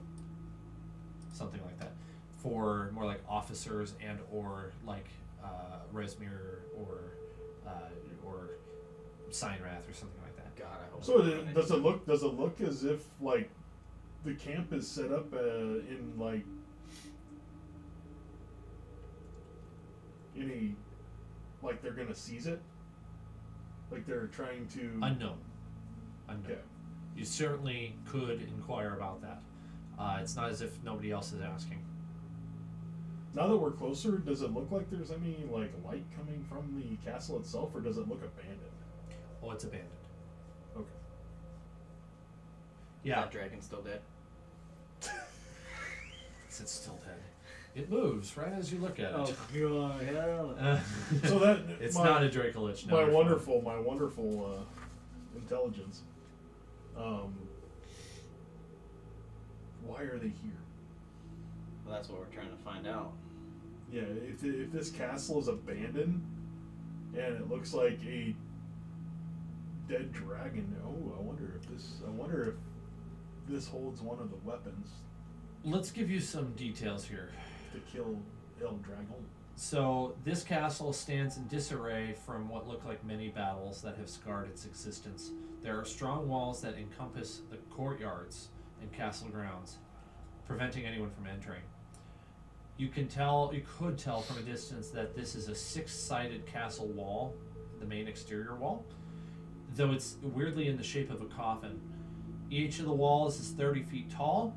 something like that, for more like officers and or like Resmir or Signrath or something like that. God, I hope. So we don't does it look as if like the camp is set up in like any, like they're gonna seize it, like they're trying to. Unknown. Okay. You certainly could inquire about that. It's not as if nobody else is asking. Now that we're closer, does it look like there's any like light coming from the castle itself, or does it look abandoned? Oh, it's abandoned. Okay. Is Yeah, that dragon still dead? it's still dead. It moves right as you look at it. God, hell. So that It's my- not a Dracolich. No, my you're wonderful intelligence. Why are they here? Well, that's what we're trying to find out. Yeah, if this castle is abandoned and it looks like a dead dragon, I wonder if this holds one of the weapons fine. Let's give you some details here. to kill El Dragon. So this castle stands in disarray from what look like many battles that have scarred its existence. There are strong walls that encompass the courtyards and castle grounds, preventing anyone from entering. You could tell from a distance that this is a 6-sided castle wall, the main exterior wall, though it's weirdly in the shape of a coffin. Each of the walls is 30 feet tall,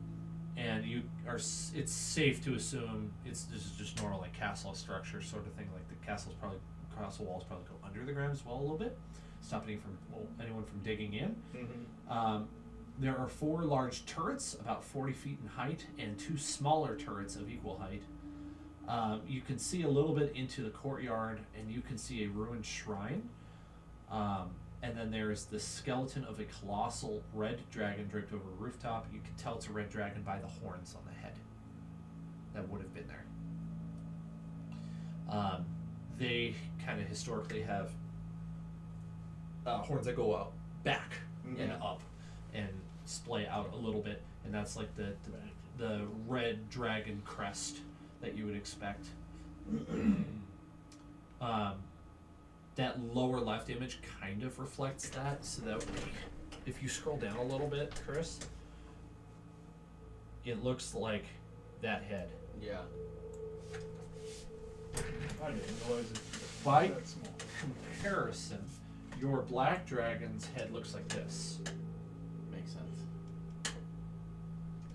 and you are. It's safe to assume this is just normal like castle structure sort of thing. Like the castle walls probably go under the ground as well a little bit, stopping anyone from digging in. Mm-hmm. There are 4 large turrets, about 40 feet in height, and 2 smaller turrets of equal height. You can see a little bit into the courtyard, and you can see a ruined shrine. And then there's the skeleton of a colossal red dragon draped over a rooftop. You can tell it's a red dragon by the horns on the head that would have been there. They kind of historically have horns that go out back and up and splay out a little bit, and that's like the red dragon crest that you would expect. That lower left image kind of reflects that, so that if you scroll down a little bit, Chris, it looks like that head. Yeah. I didn't realize it By was that small. comparison, your black dragon's head looks like this. Makes sense.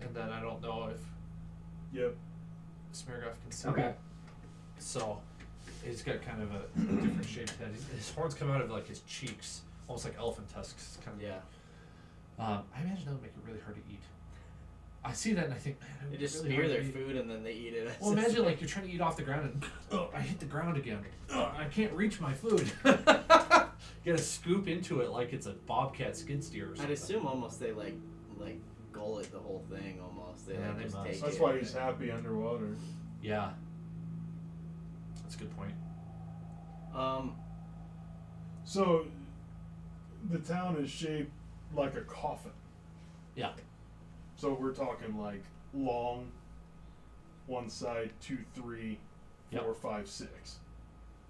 And then I don't know if Yep. Smirgoff can see Okay. it. So, he's got kind of a different shaped head. His horns come out of like his cheeks, almost like elephant tusks. Kind of. Yeah. I imagine that would make it really hard to eat. I see that and I think, man, it They would just be really spear hard their to eat. food and then they eat it. Well, imagine like you're trying to eat off the ground and I hit the ground again. I can't reach my food. You gotta scoop into it like it's a bobcat skid steer or something. I'd assume almost they like gullet the whole thing almost. They Yeah, like they just must. take That's it. why he's happy underwater. Yeah. That's a good point. So, the town is shaped like a coffin. Yeah. So we're talking like long, one side, 2, 3, 4, Yep. 5, 6.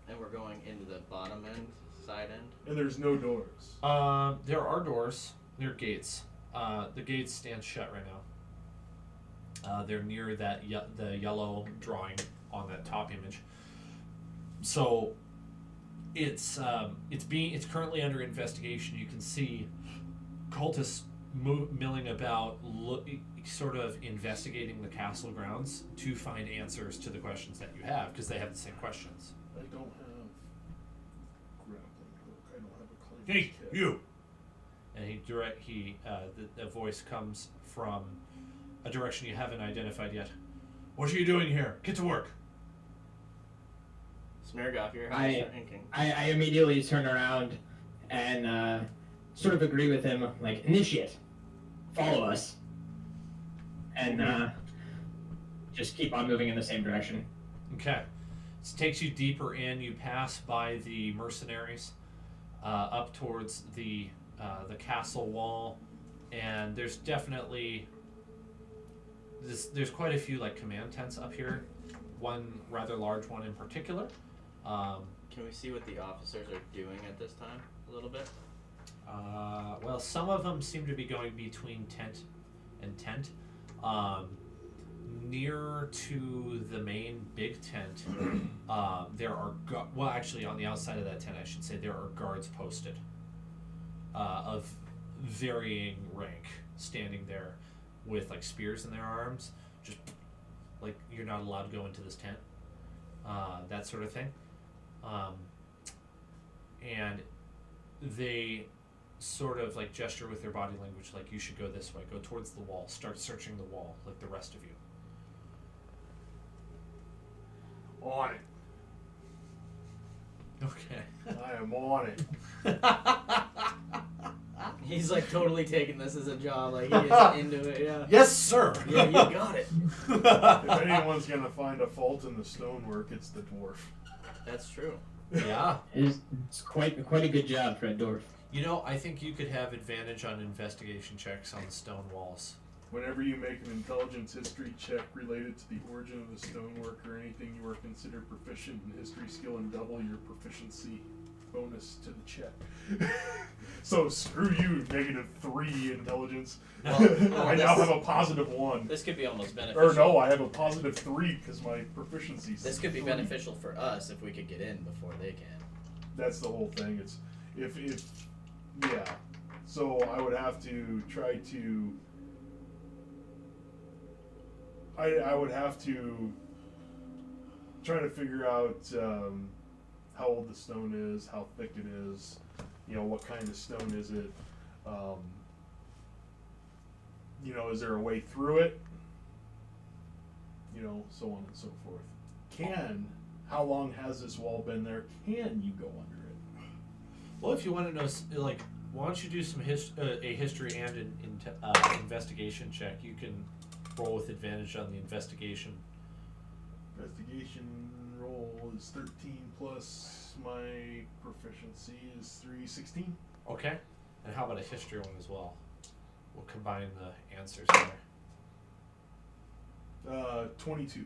And we're going into the bottom end, side end. And there's no doors. There are doors. There are gates. The gates stand shut right now. They're near that the yellow drawing on that top image. So it's currently under investigation. You can see cultists milling about, sort of investigating the castle grounds to find answers to the questions that you have, because they have the same questions. I don't have grappling hook. I don't have a claim Hey, kit. you! And the voice comes from a direction you haven't identified yet. What are you doing here? Get to work. Smirgoff, you're thinking. I immediately turn around and sort of agree with him, like, initiate, follow us, and just keep on moving in the same direction. Okay. This takes you deeper in. You pass by the mercenaries, up towards the castle wall, and there's definitely there's quite a few like command tents up here. One rather large one in particular. Can we see what the officers are doing at this time a little bit? Well, some of them seem to be going between tent and tent. Near to the main big tent, there are well, actually, on the outside of that tent, I should say, there are guards posted of varying rank, standing there with like spears in their arms, just like you're not allowed to go into this tent, that sort of thing. And they sort of like gesture with their body language, like you should go this way, go towards the wall, start searching the wall like the rest of you. On it. Okay. I am on it. He's like totally taking this as a job, like he is into it, yeah. Yes, sir. Yeah, you got it. If anyone's gonna find a fault in the stonework, it's the dwarf. That's true. Yeah. It's quite a good job for a dwarf. You know, I think you could have advantage on investigation checks on the stone walls. Whenever you make an intelligence history check related to the origin of the stonework or anything, you are considered proficient in history skill and double your proficiency bonus to the check. So screw you, -3 intelligence. Well, I now have a +1. This could be almost beneficial. Or no, I have a +3 because my proficiency's This could be 3. beneficial for us if we could get in before they can. That's the whole thing. It's if yeah. So I would have to try to I would have to try to figure out how old the stone is, how thick it is, you know, what kind of stone is it. You know, is there a way through it? You know, so on and so forth. How long has this wall been there? Can you go under it? Well, if you want to know, like, why don't you do some a history and an investigation check? You can roll with advantage on the investigation. Investigation roll is 13 plus my proficiency is 316. Okay. And how about a history one as well? We'll combine the answers there. 22.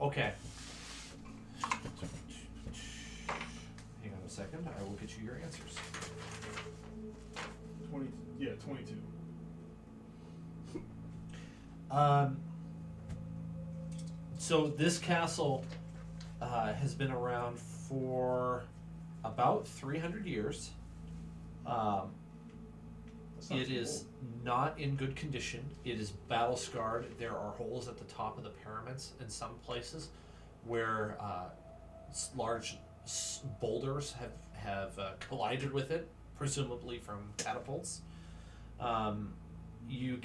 Okay. Hang on a second. I will get you your answers. 22. So this castle has been around for about 300 years. It is not in good condition. It is battle scarred. There are holes at the top of the pyramids in some places where large boulders have collided with it, presumably from catapults. You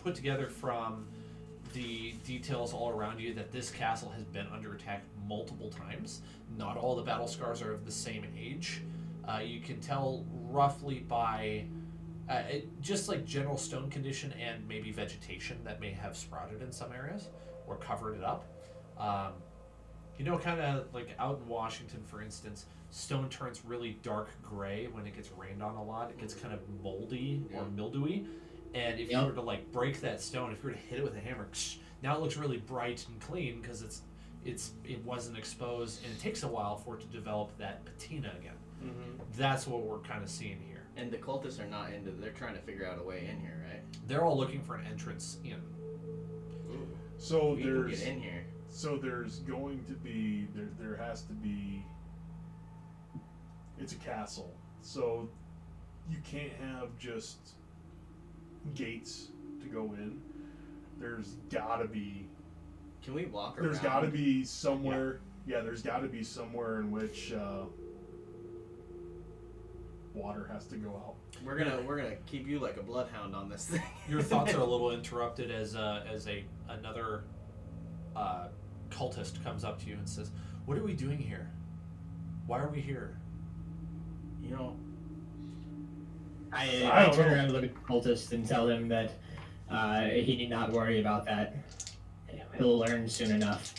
put together from the details all around you that this castle has been under attack multiple times. Not all the battle scars are of the same age. You can tell roughly by just like general stone condition and maybe vegetation that may have sprouted in some areas or covered it up. You know, kind of like out in Washington, for instance, stone turns really dark gray when it gets rained on a lot. It gets kind of moldy or mildewy. And if you were to like break that stone, if you were to hit it with a hammer, now it looks really bright and clean because it wasn't exposed, and it takes a while for it to develop that patina again. Mm-hmm. That's what we're kind of seeing here. And the cultists are not into. They're trying to figure out a way in here, right? They're all looking for an entrance in. Ooh. So We can get in here. So there's going to be there has to be. It's a castle, so you can't have just gates to go in. There's gotta be. Can we walk around? There's gotta be somewhere. Yeah, there's gotta be somewhere in which water has to go out. We're gonna keep you like a bloodhound on this thing. Your thoughts are a little interrupted as another cultist comes up to you and says, "What are we doing here? Why are we here?" You know, I turn around and look at the cultist and tell him that he need not worry about that. He'll learn soon enough.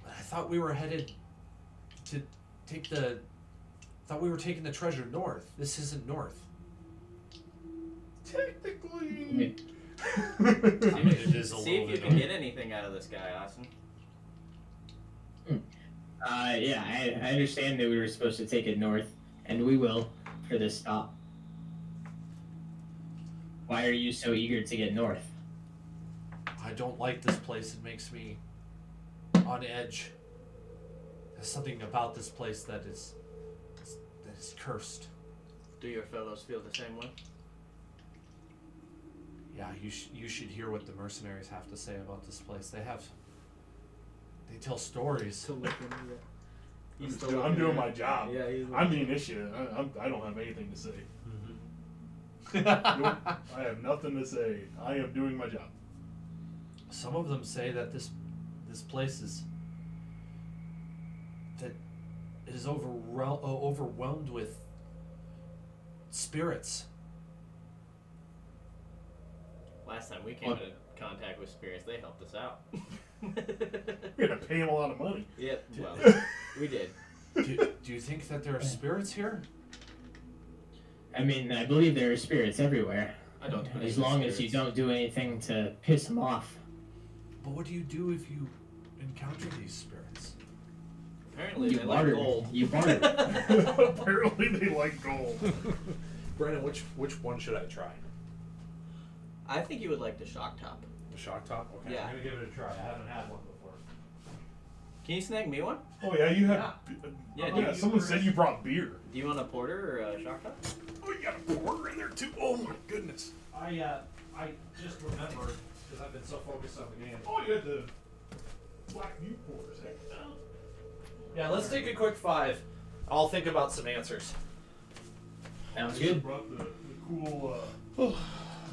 I thought we were headed to take the. Thought we were taking the treasure north. This isn't north. Technically. It is a see if little you bit can north. get anything out of this guy, Austin. Yeah, I understand that we were supposed to take it north, and we will for this stop. Why are you so eager to get north? I don't like this place. It makes me on edge. There's something about this place that is cursed. Do your fellows feel the same way? Yeah, you should hear what the mercenaries have to say about this place. They tell stories. I'm doing my job. Yeah, I'm the initiate. I don't have anything to say. Mm-hmm. Nope, I have nothing to say. I am doing my job. Some of them say that this place is overwhelmed with spirits. Last time we came into contact with spirits, they helped us out. We had to pay him a lot of money. Yep. Well, we did. Do you think that there are spirits here? I mean, I believe there are spirits everywhere. I don't. As long as you don't do anything to piss them off. But what do you do if you encounter these spirits? Apparently, You they like barter. gold. You barter. Apparently they like gold. Brennan, which one should I try? I think you would like the shock top. The shock top? Okay, Yeah. I'm gonna give it a try. I haven't had one before. Can you snag me one? Oh yeah, you have. Yeah, Yeah, someone said you brought beer. Do you want a porter or a shock top? Oh, you got a porter in there too. Oh my goodness. I just remembered because I've been so focused on the game. Oh, you had the black mute porters. Heck, no. Yeah, let's take a quick 5. I'll think about some answers. Sounds I just good. brought the cool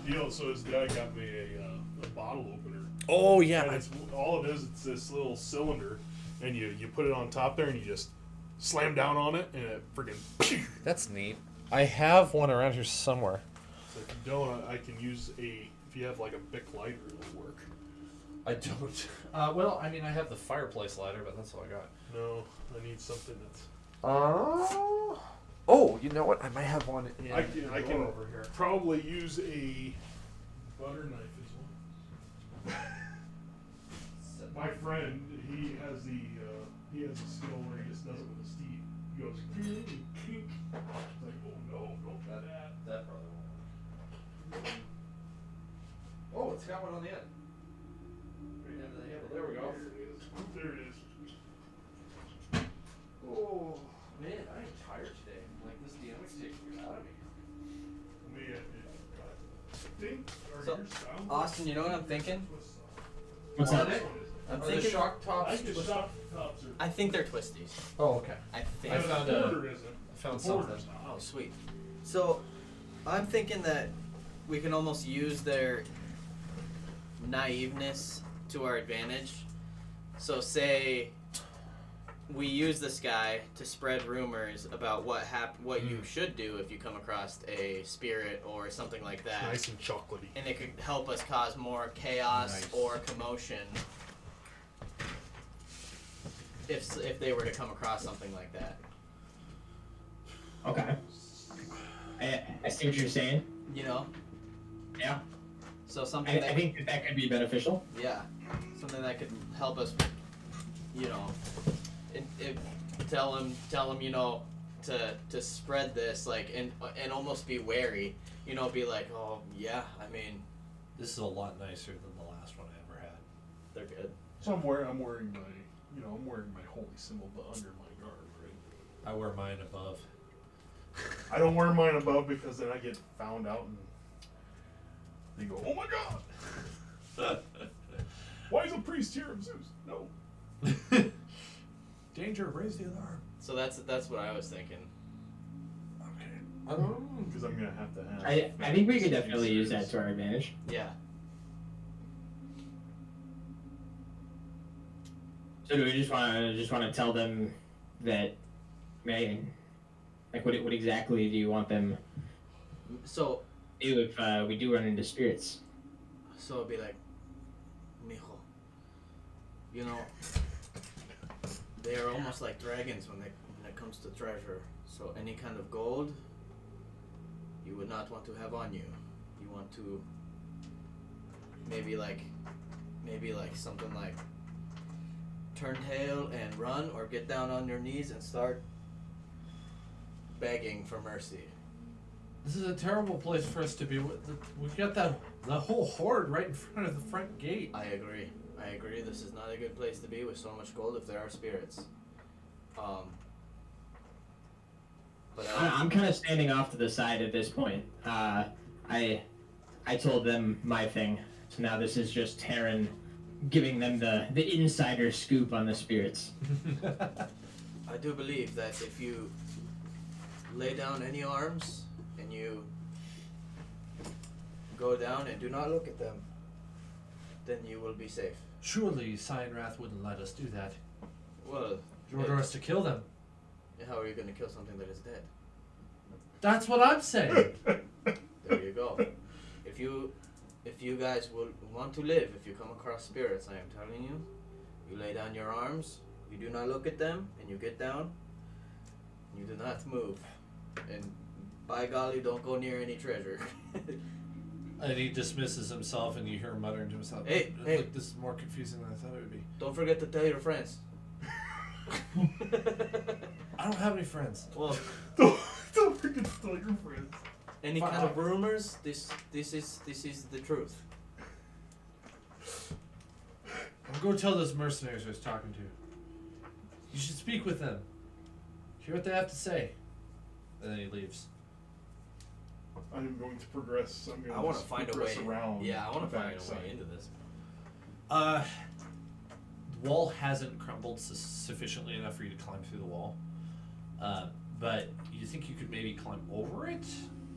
deal. So his dad got me a bottle opener. Oh And it's all it is. It's this little cylinder, and you put it on top there, and you just slam down on it, and it freaking. That's neat. I have one around here somewhere. So if you don't, I can use a. If you have like a Bic lighter, it'll work. I don't. Well, I mean, I have the fireplace lighter, but that's all I got. No, I need something that's. Oh, you know what? I might have one in I can over here. probably use a butter knife as well. My friend, he has a skill where he just does it with his teeth. He goes kink, kink. It's like, oh no, don't try that. That probably won't. Oh, it's got one on the end. Right under the handle. There we go. There it is. Oh, man, I am tired today. Like, this DMX takes me out of me. So, Austin, you know what I'm thinking? What's that? I'm Are the thinking. shock tops? I think the shock tops are. I think they're twisties. Oh, okay. I think. I found the a- porter isn't. I found The porter's something. not. Oh, sweet. So, I'm thinking that we can almost use their naiveness to our advantage. So, say we use this guy to spread rumors about what you should do if you come across a spirit or something like that. Nice and chocolatey. And it could help us cause more chaos Nice. or commotion if they were to come across something like that. Okay. I see what you're saying. You know? Yeah. So something I think that could be beneficial. yeah, something that could help us, you know, tell him, you know, to spread this, like, and almost be wary, you know, be like, oh yeah, I mean, This is a lot nicer than the last one I ever had. they're good. So I'm wearing my holy symbol, but under my garb, right? I wear mine above. I don't wear mine above because then I get found out and they go, oh my god! Why is a priest here of Zeus? No. Danger, raise the alarm. So that's what I was thinking. Okay. Because I'm gonna have to have. I think we could definitely use that to our advantage. Yeah. So do we just want to tell them that, like what exactly do you want them So to do if we do run into spirits? it'd be like, mijo, you know, they are almost like dragons when it comes to treasure. So any kind of gold, you would not want to have on you. You want to maybe like something like turn tail and run, or get down on your knees and start begging for mercy. This is a terrible place for us to be. We got the whole horde right in front of the front gate. I agree. This is not a good place to be with so much gold if there are spirits. But I'm kind of standing off to the side at this point. I told them my thing, so now this is just Terran giving them the insider scoop on the spirits. I do believe that if you lay down any arms and you go down and do not look at them, then you will be safe. Surely Cyanrath wouldn't let us do that. Well, You order us to kill them. how are you going to kill something that is dead? That's what I'm saying. There you go. If you guys will want to live, if you come across spirits, I am telling you, you lay down your arms, you do not look at them, and you get down, you do not move. And by golly, don't go near any treasure. And he dismisses himself, and you hear him muttering to himself. Hey, "Look, hey. this is more confusing than I thought it would be. Don't forget to tell your friends. I don't have any friends. Well, Don't forget to tell your friends. any kind of rumors, this is the truth. I'll go tell those mercenaries I was talking to. You should speak with them. Hear what they have to say. And then he leaves. I'm going to progress. I'm going I want to to find a progress way. around. Yeah, I want to the find a backside. way into this. The wall hasn't crumbled sufficiently enough for you to climb through the wall. But you think you could maybe climb over it,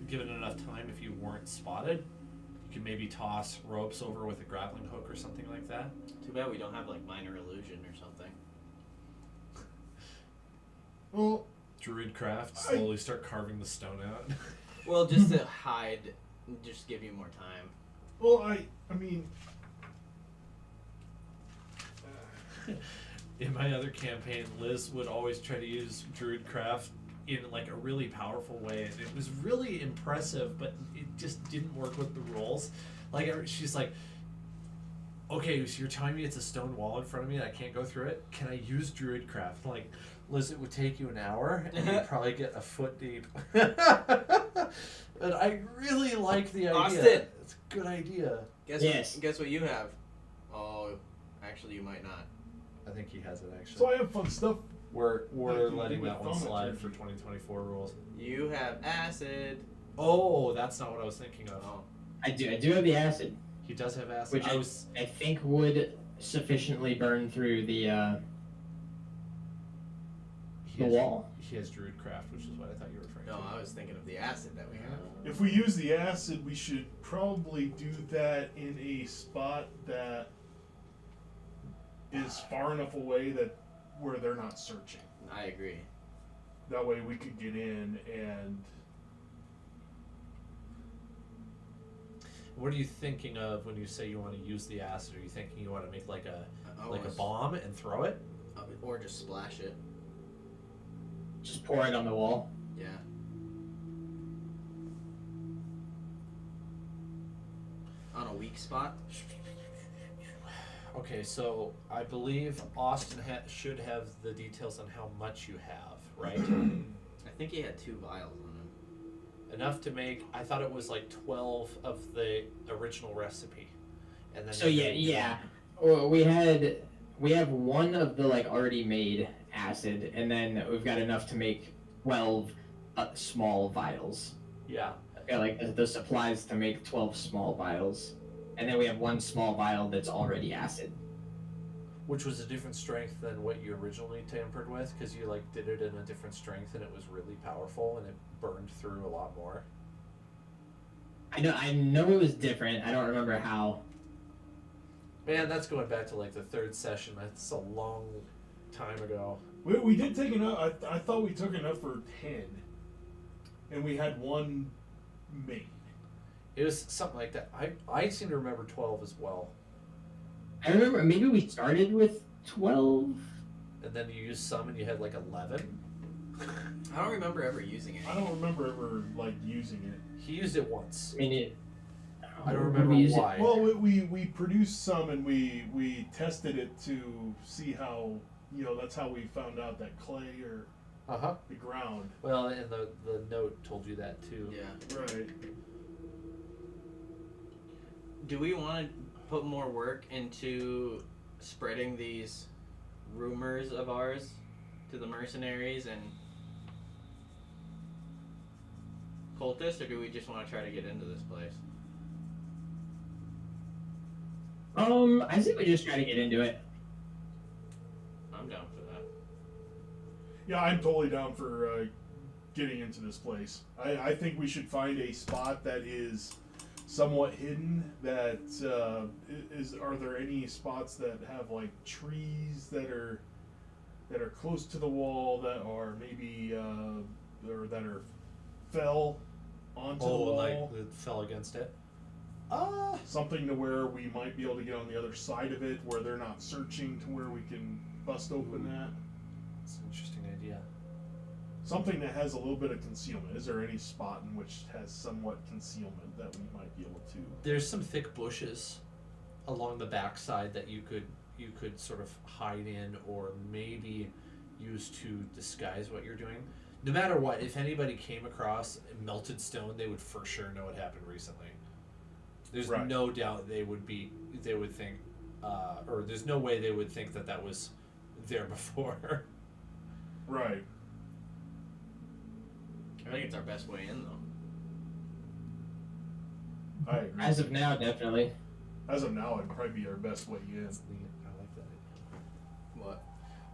given enough time if you weren't spotted? You could maybe toss ropes over with a grappling hook or something like that. Too bad we don't have like minor illusion or something. Well, Druidcraft, slowly start carving the stone out. Well, just to hide, just give you more time. well, I mean, In my other campaign, Liz would always try to use Druidcraft in like a really powerful way, and it was really impressive, but it just didn't work with the rules. Like she's like, okay, so you're telling me it's a stone wall in front of me and I can't go through it? Can I use Druidcraft? Like, Liz, it would take you an hour and you'd probably get a foot deep. But I really like the idea. Austin! It's a good idea. Guess what you have? Oh, actually you might not. I think he has it actually. so I have fun stuff. We're Like, letting with that one slide thaumaturgy. for 2024 rules. You have acid. Oh, that's not what I was thinking of. Oh. I do have the acid, He does have acid. which I think would sufficiently burn through the he has, wall. He has Druidcraft, which is what I thought you were referring No, to. I was thinking of the acid that we have. If we use the acid, we should probably do that in a spot that is far enough away that where they're not searching. I agree. That way we could get in and What are you thinking of when you say you want to use the acid? Are you thinking you want to make like a Almost. bomb and throw it? Or just splash it. just pour it on the wall. Yeah. On a weak spot. Okay, so I believe Austin should have the details on how much you have, right? I think he had 2 vials on him. Enough to make. I thought it was like 12 of the original recipe, and then So yeah. Well, we have one of the like already made acid, and then we've got enough to make 12 small vials. yeah. We got like the supplies to make 12 small vials, and then we have one small vial that's already acid. Which was a different strength than what you originally tampered with, because you like did it in a different strength and it was really powerful and it burned through a lot more. I know it was different. I don't remember how. Man, that's going back to like the 3rd session. That's a long time ago. we did take enough. I thought we took enough for 10, and we had one made. It was something like that. I seem to remember 12 as well. I remember maybe we started with 12. And then you used some and you had like 11. I don't remember ever using it. I don't remember ever like using it. He used it once. I mean, I don't what remember did we use it? why. Well, we produced some and we tested it to see how, that's how we found out that clay or Uh-huh. the ground. Well, and the note told you that too. Yeah. Right. Do we want to put more work into spreading these rumors of ours to the mercenaries and cultists, or do we just want to try to get into this place? I think we just try to get into it. I'm down for that. Yeah, I'm totally down for getting into this place. I think we should find a spot that is somewhat hidden. That are there any spots that have like trees that are close to the wall that are maybe or that are fell onto the wall? Like that fell against it. Something to where we might be able to get on the other side of it, where they're not searching, to where we can bust open that. It's an interesting idea. Something that has a little bit of concealment. Is there any spot in which has somewhat concealment that we might be able to? There's some thick bushes along the backside that you could sort of hide in, or maybe use to disguise what you're doing. No matter what, if anybody came across melted stone, they would for sure know what happened recently. There's Right. no doubt they would think, or there's no way they would think that was there before. Right. I think it's our best way in, though. I agree. As of now, definitely. As of now, it'd probably be our best way in. That's neat. I like that. What?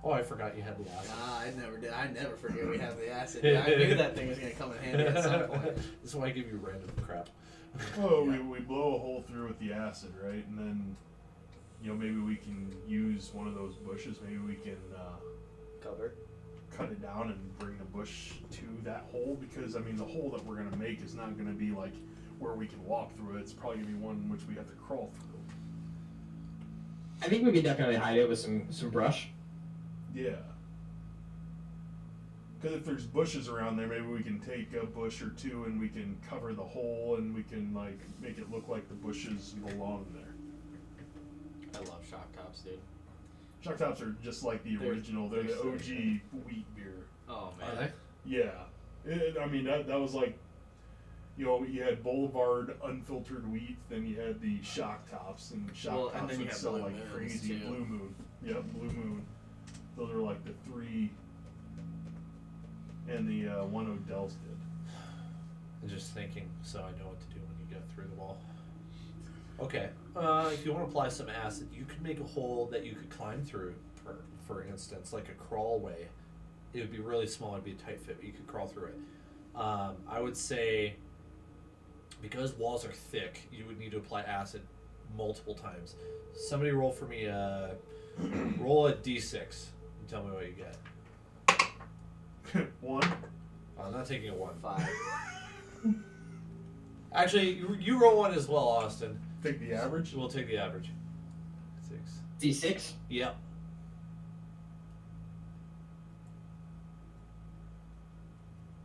Oh, I forgot you had the acid. Nah, I never did. I never forget we have the acid. I knew that thing was gonna come in handy at some point. This is why I give you random crap. Oh, we blow a hole through with the acid, right? And then, maybe we can use one of those bushes. Maybe we can Cover. cut it down and bring the bush to that hole. Because, I mean, the hole that we're going to make is not going to be like where we can walk through it. It's probably going to be one in which we have to crawl through. I think we could definitely hide it with some brush. Yeah. Because if there's bushes around there, maybe we can take a bush or two and we can cover the hole and we can like make it look like the bushes belong there. I love shock tops, dude. Shock tops are just like the They're- original. They're the they're so OG wheat beer. Oh Are man. they? Yeah. I mean, that was like, you had Boulevard unfiltered wheat, then you had the shock tops, and shock Well, and tops then you would have sell Blue like Moons, crazy. too. Blue Moon. Yep, Blue Moon. Those are like the three. And the one Odell's did. I'm just thinking, so I know what to do when you get through the wall. Okay. If you want to apply some acid, you could make a hole that you could climb through, for instance, like a crawl way. It would be really small, it'd be a tight fit, but you could crawl through it. I would say, because walls are thick, you would need to apply acid multiple times. Somebody roll for me, roll a d6 and tell me what you get. One. I'm not taking a 1. 5. Actually, you roll 1 as well, Austin. Take the average. We'll take the average. 6. D6. Yep.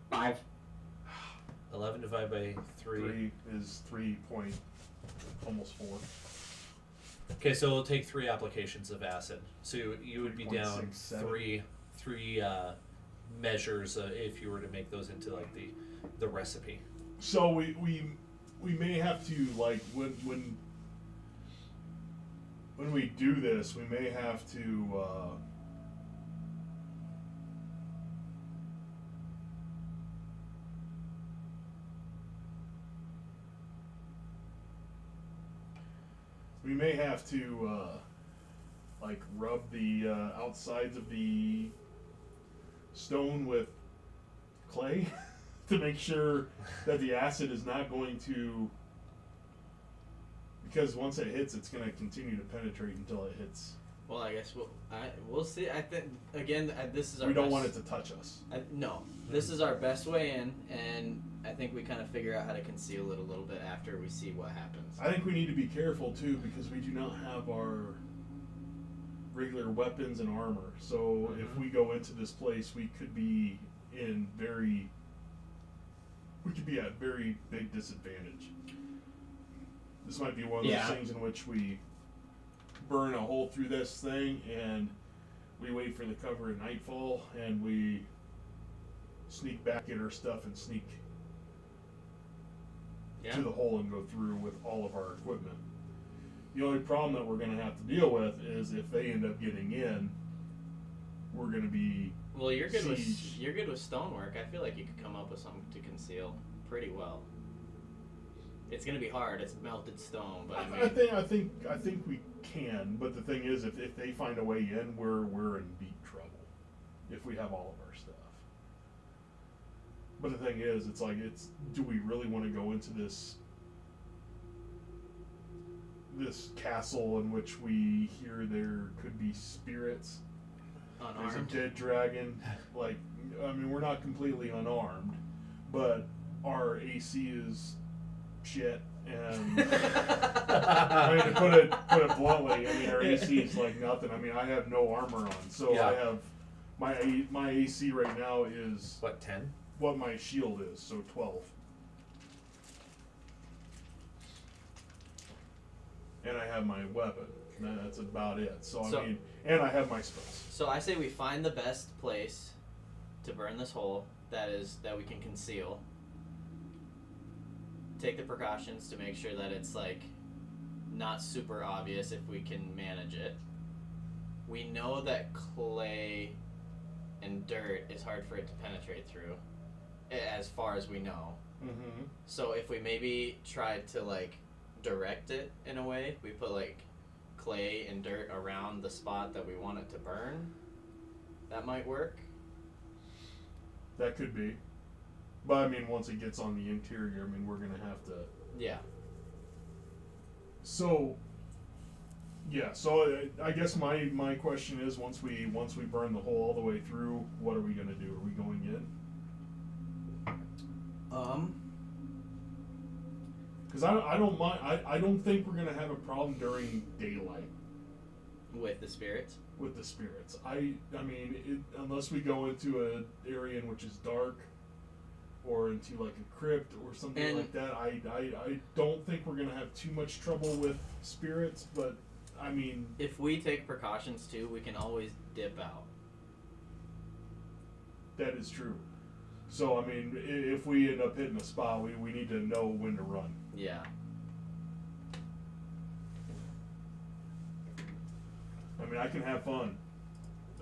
5. 11 divided by 3. 3 is 3 point, almost 4. Okay, so it'll take 3 applications of acid. So you would be down 3.67. three measures if you were to make those into like the recipe. So we may have to like when we do this, we may have to like rub the outsides of the stone with clay to make sure that the acid is not going to, because once it hits, it's going to continue to penetrate until it hits. Well, I guess we'll see. I think again, this is our. We don't best, want it to touch us. No, this is our best way in, and I think we kind of figure out how to conceal it a little bit after we see what happens. I think we need to be careful too, because we do not have our regular weapons and armor. So if we go into this place, we could be at very big disadvantage. This might be one of those Yeah. things in which we burn a hole through this thing and we wait for the cover at nightfall and we sneak back, get our stuff, and sneak to the hole and go through with all of our equipment. The only problem that we're going to have to deal with is if they end up getting in, we're going to be Well, you're good siege. with stonework. I feel like you could come up with something to conceal pretty well. It's gonna be hard. It's melted stone, but I mean, I think we can. But the thing is, if they find a way in, we're in deep trouble. If we have all of our stuff. But the thing is, do we really want to go into this castle in which we hear there could be spirits? There's a unarmed. dead dragon. Like, I mean, we're not completely unarmed, but our AC is shit. And I mean, to put it bluntly, I mean, our AC is like nothing. I mean, I have no armor on, so Yeah. I have my AC right now is What, 10? what my shield is, so 12. And I have my weapon. And that's about it. So I mean, and I have my spells. So I say we find the best place to burn this hole that we can conceal. Take the precautions to make sure that it's like not super obvious if we can manage it. We know that clay and dirt is hard for it to penetrate through. as far as we know. Mm-hmm. So if we maybe tried to like direct it in a way, we put like clay and dirt around the spot that we want it to burn, that might work. That could be. But I mean, once it gets on the interior, I mean, we're gonna have to. Yeah. So. Yeah. So I guess my question is, once we burn the hole all the way through, what are we gonna do? Are we going in? Because I don't mind. I don't think we're gonna have a problem during daylight With the spirits. with the spirits. I mean, unless we go into an area in which is dark, or into like a crypt or something And- like that. I don't think we're gonna have too much trouble with spirits, but I mean, If we take precautions too, we can always dip out. that is true. So I mean, if we end up hitting a spot, we need to know when to run. Yeah. I mean, I can have fun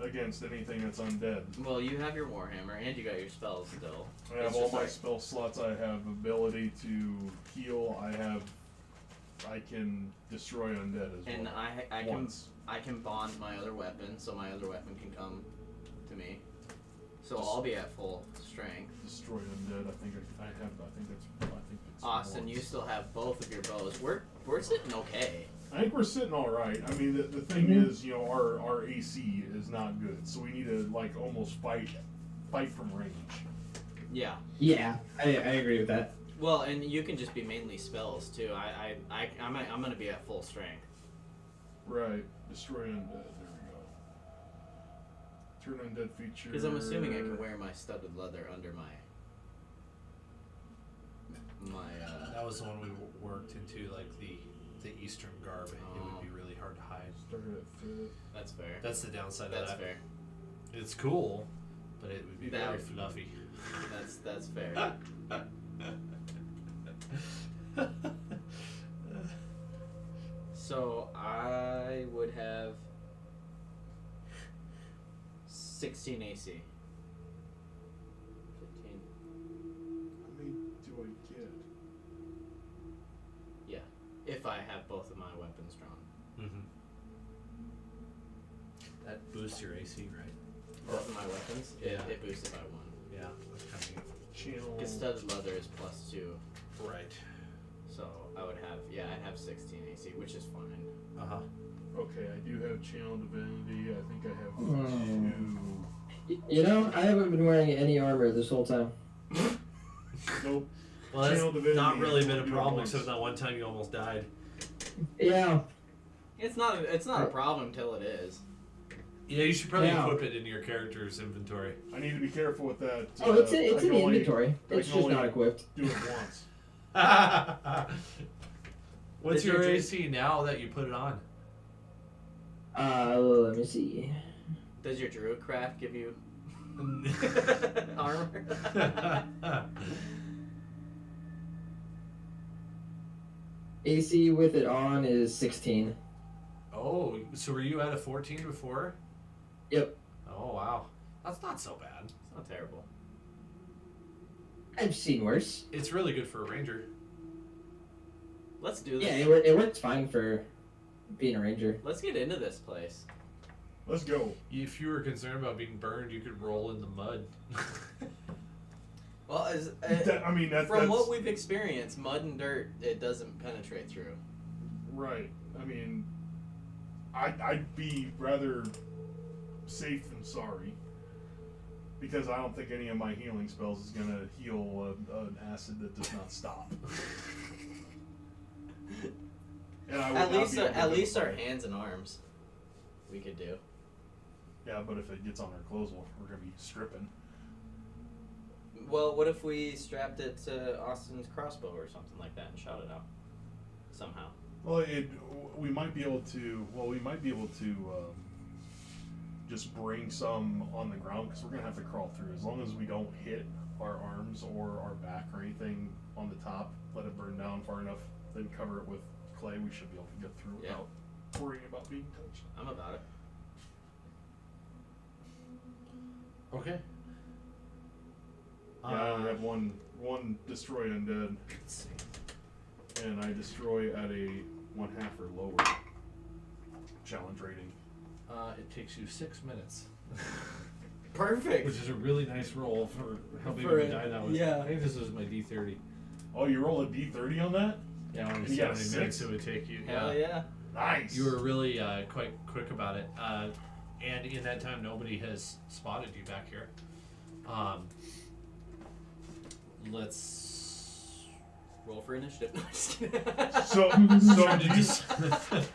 against anything that's undead. Well, you have your warhammer and you got your spells still. I have It's all just my like- spell slots. I have ability to heal. I can destroy undead as And well. I can Once. I can bond my other weapon, so my other weapon can come to me. So I'll be at full strength. Destroy undead. I think it's Austin, once. you still have both of your bows. We're sitting okay. I think we're sitting all right. I mean, the thing is, you know, our AC is not good, so we need to like almost fight from range. Yeah. Yeah, I agree with that. Well, and you can just be mainly spells too. I'm gonna be at full strength. Right. Destroy undead. There we go. Turn undead feature. Because I'm assuming I can wear my studded leather under my. That was the one we worked into, like the Eastern garb. It would be really hard to hide. Started at 5th. That's fair. That's the downside That's of that. fair. It's cool, but it would be That- very fluffy. That's fair. So I would have 16 AC. 15. How many do I get? Yeah. If I have both of my weapons drawn. Mm-hmm. That boosts your AC, right? Both of my weapons? Yeah. It boosted by 1. Yeah, that's kind Channel. Because studded leather is +2. of right. So I would have, I'd have 16 AC, which is fine. Uh huh. Okay, I do have channel divinity. I think I have Hmm. 2. You know, I haven't been wearing any armor this whole time. Nope. Well, that's Channel divinity not really been a do it problem, once. except that one time you almost died. Yeah. It's not a problem until it is. Yeah, you should probably Yeah. equip it into your character's inventory. I need to be careful with that. Oh, it's I in can the only inventory. I It's can just only not equipped. Do it once. What's Did your you- AC now that you put it on? Let me see. Does your druid craft give you armor? AC with it on is 16. Oh, so were you at a 14 before? Yep. Oh, wow. That's not so bad. It's not terrible. I've seen worse. It's really good for a ranger. Let's do this. Yeah, it worked fine for being a ranger. Let's get into this place. Let's go. If you were concerned about being burned, you could roll in the mud. Well, I mean, that's what we've experienced, mud and dirt, it doesn't penetrate through. right. I mean, I'd be rather safe than sorry, because I don't think any of my healing spells is gonna heal an acid that does not stop. And I would At not least, be able to at do least it. our hands and arms, we could do. Yeah, but if it gets on our clothes, we're gonna be stripping. Well, what if we strapped it to Austin's crossbow or something like that and shot it out somehow? Well, we might be able to. Well, we might be able to just bring some on the ground, because we're gonna have to crawl through. As long as we don't hit our arms or our back or anything on the top, let it burn down far enough, then cover it with clay. We should be able to get through Yeah. without worrying about being touched. I'm about it. Okay. Yeah, I only have one destroy undead, Let's see. and I destroy at a 1/2 or lower challenge rating. It takes you 6 minutes. Perfect. Which is a really nice roll for how big For of a it, die that was. yeah. I think this was my D30. Oh, you roll a d30 on that? Yeah, only And you got a 70 minutes 6? it would take you. Hell yeah. Nice. You were really quite quick about it. And in that time, nobody has spotted you back here. Let's Roll for initiative. No, just kidding. So try to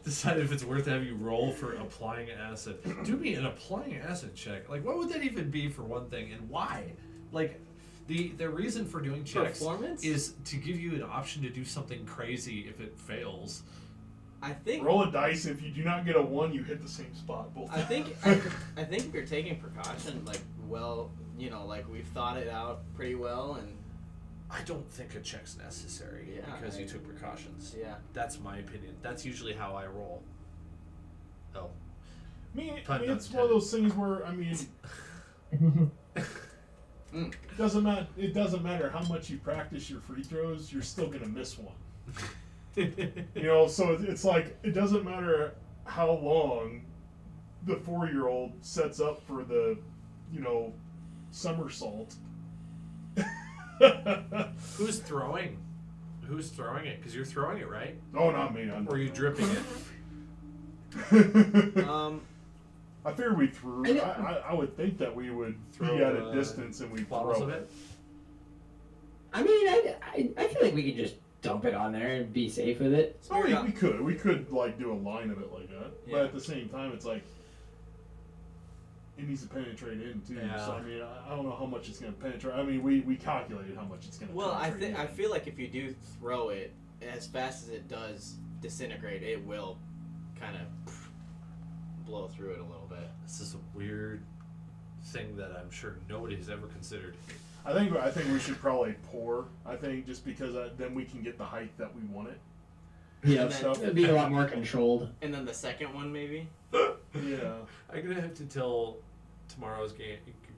decide if it's worth to have you roll for applying acid. Do me an applying acid check. Like, what would that even be for one thing, and why? Like, the reason for doing checks Performance? is to give you an option to do something crazy if it fails. I think. roll a dice. If you do not get a 1, you hit the same spot both I times. think. I think if you're taking precaution, like, well, you know, like we've thought it out pretty well, and I don't think a check's necessary Yeah, because you I- took precautions. yeah. That's my opinion. That's usually how I roll. Oh. I mean, it's one of those things where it doesn't matter how much you practice your free throws, you're still gonna miss one. You know, so it's like it doesn't matter how long the 4-year-old sets up for the, somersault. Who's throwing? Who's throwing it? Because you're throwing it, right? Oh, not me. Or are you dripping it? I figured we threw. I would think that we would Throw, be at a distance and we'd bottles throw of it. it? I mean, I feel like we could just dump it on there and be safe with it. Oh, Spirit we could like do a line of it like that, but Yeah. at the same time, it's like it needs to penetrate in too. Yeah. So I mean, I don't know how much it's gonna penetrate. I mean, we calculated how much it's gonna. Well, penetrate I in. feel like if you do throw it as fast as it does disintegrate, it will kind of blow through it a little bit. This is a weird thing that I'm sure nobody's ever considered. I think we should probably pour. I think just because then we can get the height that we want it. Yeah, And then- it'd be a lot more controlled. And then the second one, maybe. Yeah. I'm gonna have to tell tomorrow's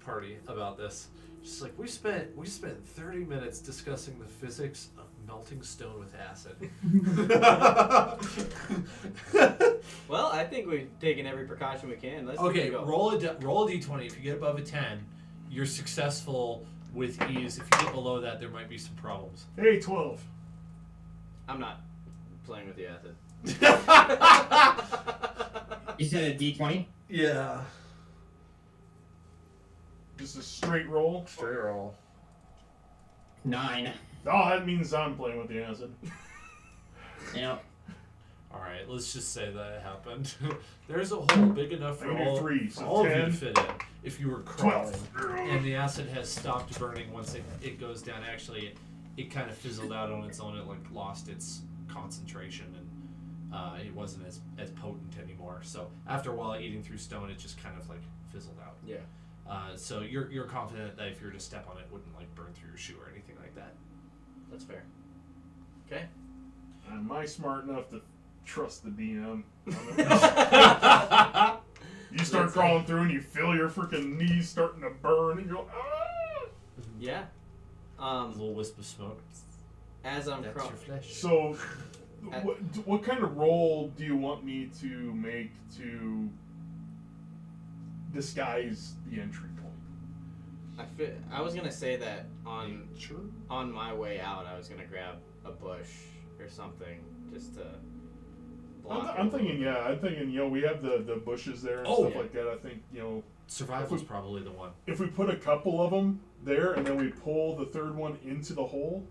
party about this. Just like we spent 30 minutes discussing the physics of melting stone with acid. Well, I think we've taken every precaution we can. Let's Okay, go. roll a d20. If you get above a 10, you're successful with ease. If you get below that, there might be some problems. Hey, 12. I'm not playing with the acid. You said a D20? Yeah. Just a straight roll. Straight roll. 9. Oh, that means I'm playing with the acid. Yeah. All right, let's just say that it happened. There's a hole big enough for I can do all, 3, for so all of you 10. to fit in if you were crawling. 12. And the acid has stopped burning once it goes down. Actually, it kind of fizzled out on its own. It like lost its concentration and it wasn't as potent anymore. So after a while, eating through stone, it just kind of like fizzled out. Yeah. So you're confident that if you were to step on it, it wouldn't like burn through your shoe or anything like that. That's fair. Okay. Am I smart enough to trust the DM? You start crawling through and you feel your freaking knees starting to burn and you're like, ah! Yeah. A little wisp of smoke. As I'm That's crawling. your flesh. So, what kind of roll do you want me to make to disguise the entry point? I was gonna say that on my way out, I was gonna grab a bush or something just to block. I'm thinking, we have the bushes there and Oh, stuff yeah. like that. I think, Survival's probably the one. if we put a couple of them there and then we pull the third one into the hole,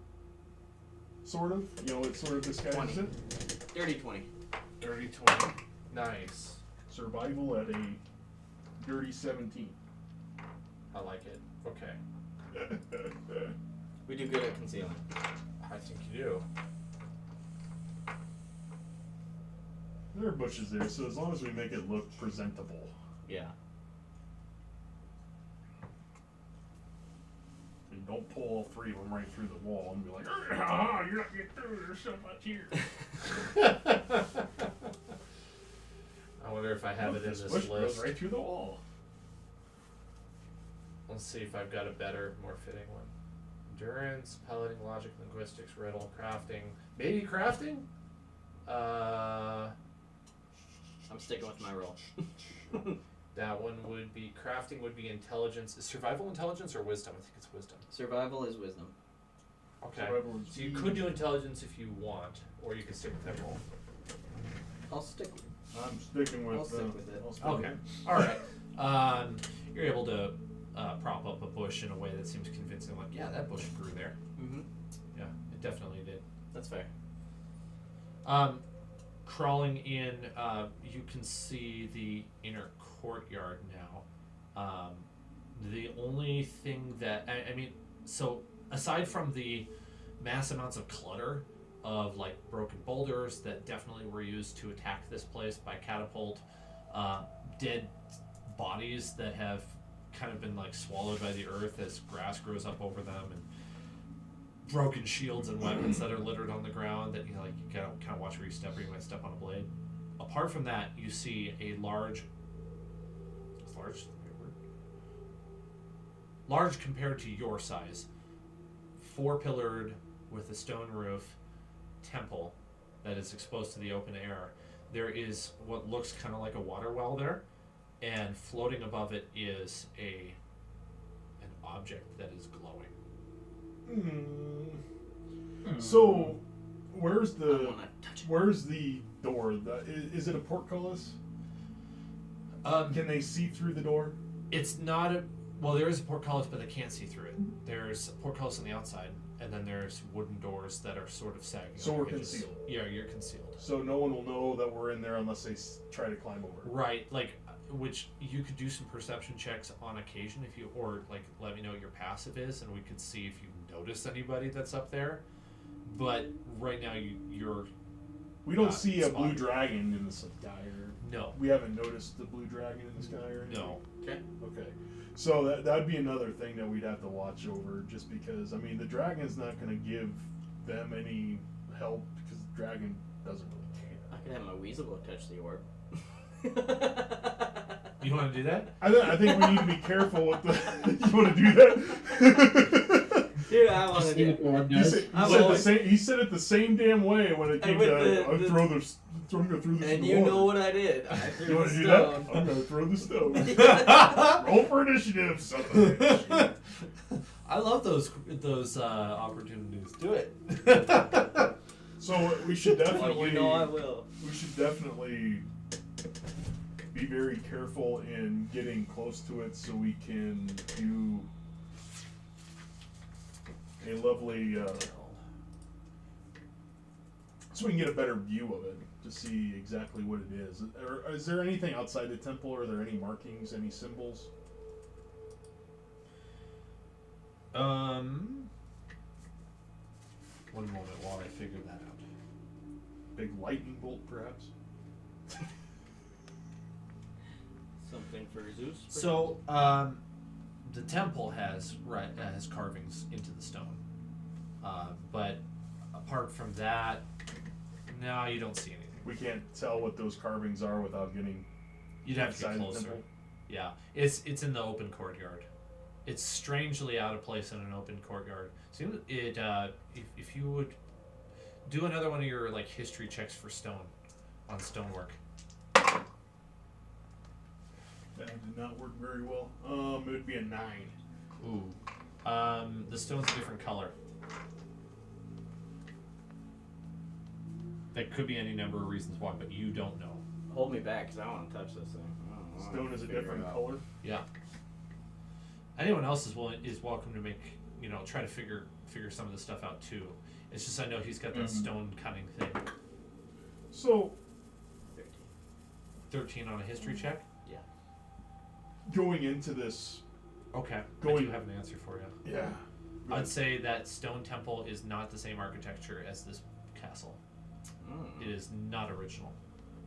sort of, it sort of disguises 20. it. Dirty 20. Dirty 20. Nice. Survival at a dirty 17. I like it. Okay. We do good at concealing. I think you do. There are bushes there, so as long as we make it look presentable. Yeah. And don't pull all 3 of them right through the wall and be like, ah, you're not getting through, there's so much here. I wonder if I have it in This this bush goes list. right through the wall. Let's see if I've got a better, more fitting one. Endurance, piloting, logic, linguistics, riddle, crafting. Maybe crafting? I'm sticking with my roll. That one would be crafting. Would be intelligence. Is survival intelligence or wisdom? I think it's wisdom. Survival is wisdom. Okay. Survival is So you could do intelligence if you want, or you could stick with that roll. I'll stick with I'm sticking with. I'll stick with it. I'll stick Okay. with All right. You're able to prop up a bush in a way that seems convincing. Like, yeah, that bush grew there. Mm-hmm. Yeah, it definitely did. That's fair. Crawling in, you can see the inner courtyard now. The only thing that I mean, so aside from the mass amounts of clutter of like broken boulders that definitely were used to attack this place by catapult, dead bodies that have kind of been like swallowed by the earth as grass grows up over them, and broken shields and weapons that are littered on the ground that you know, like you kind of watch where you step, or you might step on a blade. Apart from that, you see a large compared to your size, 4-pillared with a stone roof temple that is exposed to the open air. There is what looks kind of like a water well there, and floating above it is an object that is glowing. So, where's I the wanna touch it. where's the door? Is it a portcullis? Can they see through the door? It's not a well. There is a portcullis, but they can't see through it. There's a portcullis on the outside, and then there's wooden doors that are sort of sagging. So on we're the edges. concealed. Yeah, you're concealed. So no one will know that we're in there unless they try to climb over. Right, like which you could do some perception checks on occasion if you, or like let me know what your passive is, and we could see if you notice anybody that's up there. But right now you're We don't see a blue spotted. dragon in the sky, or No. we haven't noticed the blue dragon in the sky, or anything? No. Okay. Okay. So that'd be another thing that we'd have to watch over, just because I mean the dragon's not going to give them any help because the dragon doesn't really care. I could have my weasel go touch the orb. You want to do that? I think we need to be careful with the. You want to do that? Dude, I want Just to see do what the orb He does. said, I'm he said the always- same. He said it the same damn way when it came with to the- throw the go through the And stone. you know what I did. I You threw want the to do that? stone. I'm gonna throw the stone. Roll for initiative, son of a bitch. I love those opportunities. Do it. So we should definitely. You know I will. We should definitely be very careful in getting close to it so we can do a lovely. So we can get a better view of it to see exactly what it is. Or is there anything outside the temple? Are there any markings, any symbols? One moment while I figure that out. Big lightning bolt, perhaps? Something for Zeus. So, the temple has carvings into the stone, but apart from that, no, you don't see anything. We can't tell what those carvings are without getting You'd have to inside get the closer. temple. Yeah, it's in the open courtyard. It's strangely out of place in an open courtyard. So if you would do another one of your like history checks for stone, on stonework. That did not work very well. It would be a 9. Ooh. The stone's a different color. There could be any number of reasons why, but you don't know. Hold me back, because I want to touch this thing. I wanna Stone is a figure different it out. color. Yeah. Anyone else is welcome to make try to figure some of this stuff out too. It's just I know he's got that stone cutting thing. So 13 on a history check. going into this, Okay. I Going- do have an answer for you. yeah, I'd say that stone temple is not the same architecture as this castle. Mm. It is not original.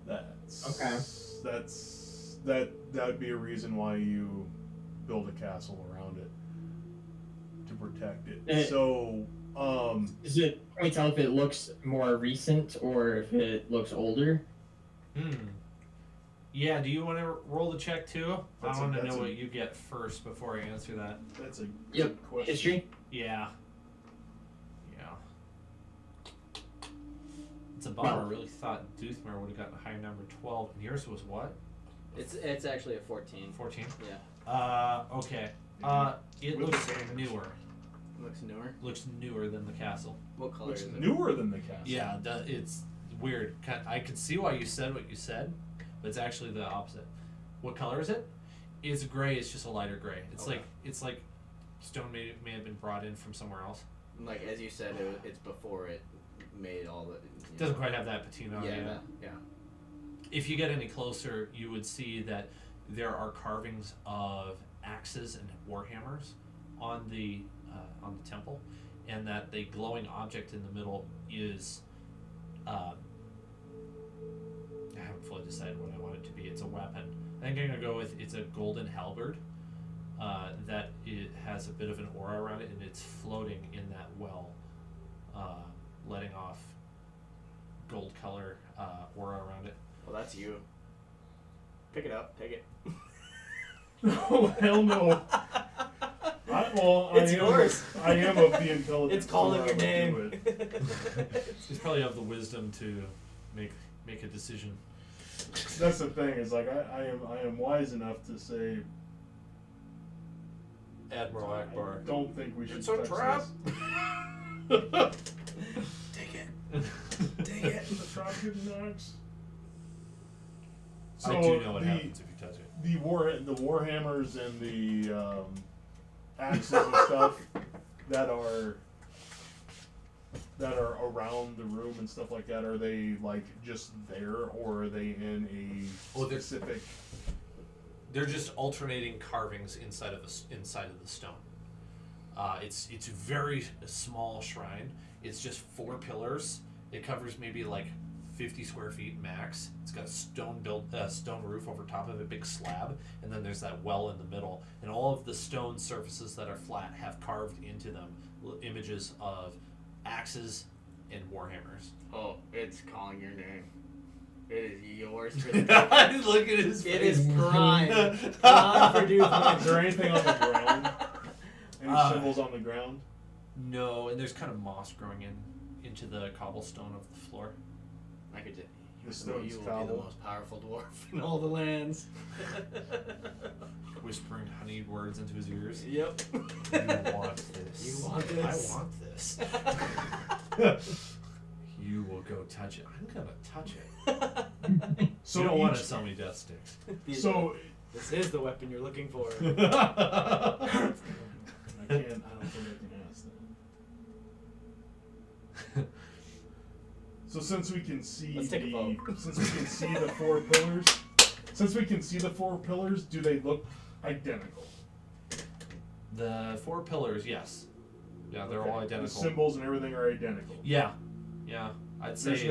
that's Okay. that would be a reason why you build a castle around it to protect it. So Is it? Can we tell if it looks more recent or if it looks older? Yeah, do you want to roll the check too? That's I want to that's know a- what you get first before I answer that. That's a Yep. good question. History. Yeah. Yeah. It's a bummer. I Well- really thought Doothmer would have gotten a higher number, 12. And yours was what? It's actually a 14. 14? Yeah. Okay. It With looks advantage. newer. Looks newer. Looks newer than the castle. What color Looks is it? newer than the castle. Yeah, it's weird. I could see why you said what you said, but it's actually the opposite. What color is it? It's gray. It's just a lighter gray. It's Okay. like stone may have been brought in from somewhere else. Like as you said, it's before it made all the. It doesn't quite have that patina on it. Yeah. Yeah. If you get any closer, you would see that there are carvings of axes and warhammers on the temple, and that the glowing object in the middle is. I haven't fully decided what I want it to be. It's a weapon. I think I'm gonna go with it's a golden halberd. That it has a bit of an aura around it, and it's floating in that well, letting off gold color aura around it. Well, that's you. Pick it up. Take it. Oh hell no! It's yours. I am of the intelligence. It's calling so I your would do name. it. He's probably have the wisdom to make a decision. That's the thing. Is like I am wise enough to say. Admiral Akbar. I don't think we should. It's a touch trap. this. Take it. Take it. The trap getting axe. I do know what happens if you touch it. The warhammers and the axes and stuff that are around the room and stuff like that, are they like just there, or are they in a Oh, they're- specific? They're just alternating carvings inside of the stone. It's a very small shrine. It's just 4 pillars. It covers maybe like 50 square feet max. It's got a stone roof over top of a big slab, and then there's that well in the middle. And all of the stone surfaces that are flat have carved into them images of axes and warhammers. Oh, it's calling your name. It is yours for the. Look at his It face. is prime. Prime for Is Doothman. there anything on the ground? Any symbols on the ground? No, and there's kind of moss growing into the cobblestone of the floor. I could just. The stone's You will be the cobble. most powerful dwarf in all the lands. Whispering honeyed words into his ears. Yep. You want this. You want this. I want this. You will go touch it. I'm gonna touch it. So you don't want to each- sell me death sticks. So This is the weapon you're looking for. I can't. I don't think I can ask that. So since we can see Let's take a vote. since we can see the 4 pillars, do they look identical? The 4 pillars, yes. Yeah, they're all The identical. symbols and everything are identical. Yeah. I'd say There's it's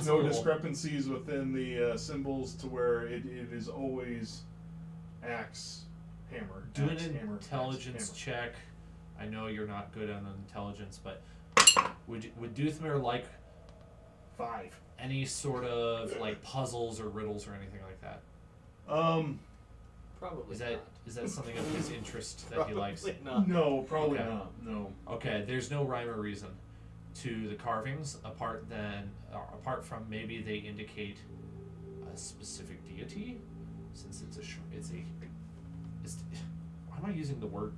no a little- discrepancies within the symbols to where it is always axe, hammer. Do axe, an hammer, intelligence axe, check. I know you're not good on intelligence, but would Doothmer like 5. any sort of like puzzles or riddles or anything like that? Probably Is that something of his interest that he likes? Probably not. No, probably Okay. not. No. Okay, there's no rhyme or reason to the carvings apart from maybe they indicate a specific deity, since why am I using the word?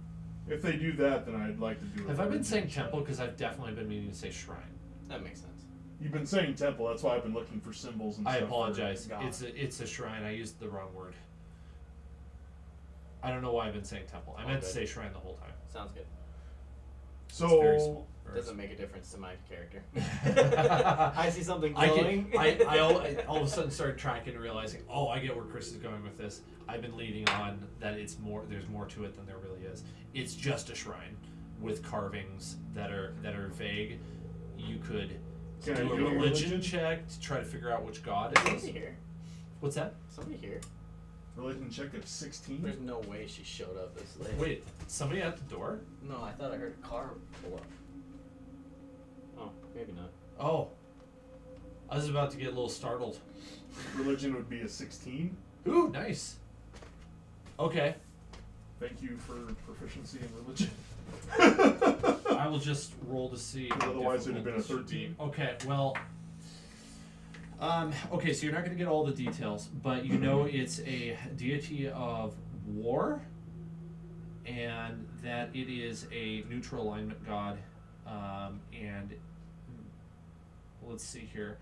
If they do that, then I'd like to do. Have a I been origin saying check. temple? Because I've definitely been meaning to say shrine. That makes sense. You've been saying temple. That's why I've been looking for symbols and I stuff. for apologize. God. It's a shrine. I used the wrong word. I don't know why I've been saying temple. I meant to say shrine the whole time. Sounds good. It's very So small. Doesn't make a difference to my character. I see something I glowing. all of a sudden started tracking and realizing, oh, I get where Chris is going with this. I've been leading on that there's more to it than there really is. It's just a shrine with carvings that are vague. You could Can I do a do a religion religion? check to try to figure out which god it Somebody is. here. What's that? Somebody here. religion check of 16. There's no way she showed up this late. Wait, somebody at the door? No, I thought I heard a car pull up. Oh, maybe not. Oh, I was about to get a little startled. Religion would be a 16. Ooh, nice. Okay. Thank you for proficiency in religion. I will just roll to see. how Otherwise, it'd have been a difficult this should be. 13. Okay, well. Okay, so you're not going to get all the details, but you know it's a deity of war, and that it is a neutral alignment god, and let's see here,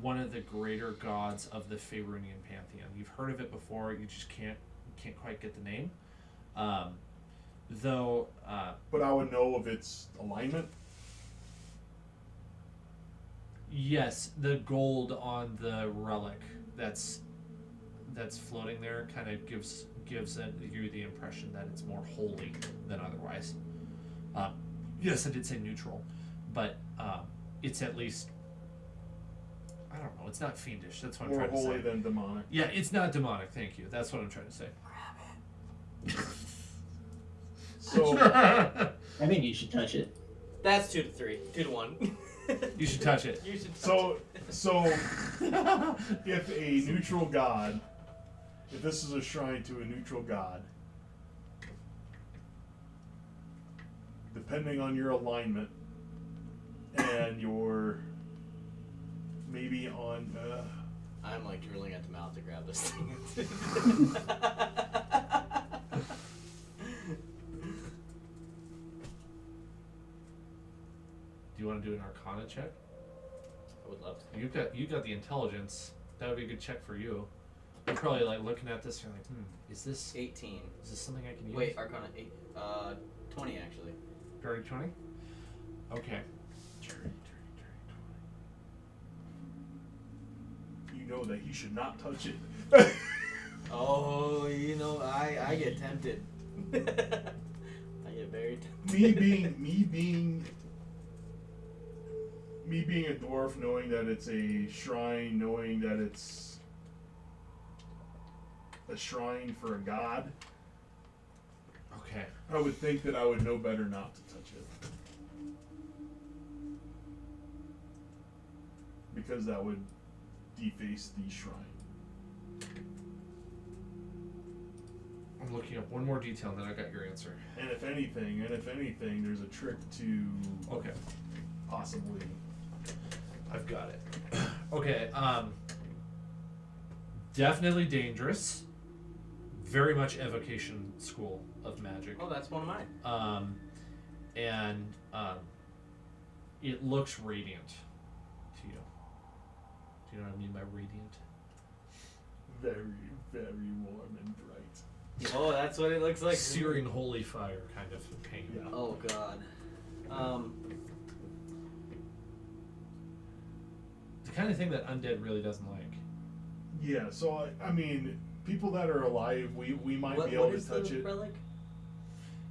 one of the greater gods of the Faerunian pantheon. You've heard of it before, you just can't quite get the name. Though, But I would know of its alignment. yes, the gold on the relic that's floating there kind of gives you the impression that it's more holy than otherwise. Yes, I did say neutral, but it's at least, I don't know, it's not fiendish. That's what I'm More trying to say. holy than demonic. Yeah, it's not demonic. Thank you. That's what I'm trying to say. So I think you should touch it. That's 2 to 3. 2 to 1. You should touch it. You should. so if a neutral god, if this is a shrine to a neutral god, depending on your alignment and your maybe on I'm like drooling at the mouth to grab this thing. Do you want to do an Arcana check? I would love to. You got the intelligence. That would be a good check for you. You're probably like looking at this. You're like, is this 18. something I can use? Wait, Arcana 8. 20 actually. Dirty 20. Okay. you know that he should not touch it. Oh, you know, I get tempted. I get very tempted. me being a dwarf, knowing that it's a shrine, knowing that it's a shrine for a god, Okay. I would think that I would know better not to touch it. Because that would deface the shrine. I'm looking up one more detail, and then I got your answer. And if anything, there's a trick to Okay. possibly. I've got it. Okay. Definitely dangerous. Very much evocation school of magic. Oh, that's one of mine. And it looks radiant to you. Do you know what I mean by radiant? Very, very warm and bright. Oh, that's what it looks like. Searing holy fire kind of pain. Yeah. Oh God. The kind of thing that undead really doesn't like. Yeah, so I mean, people that are alive, we might What be able is to touch the it. relic?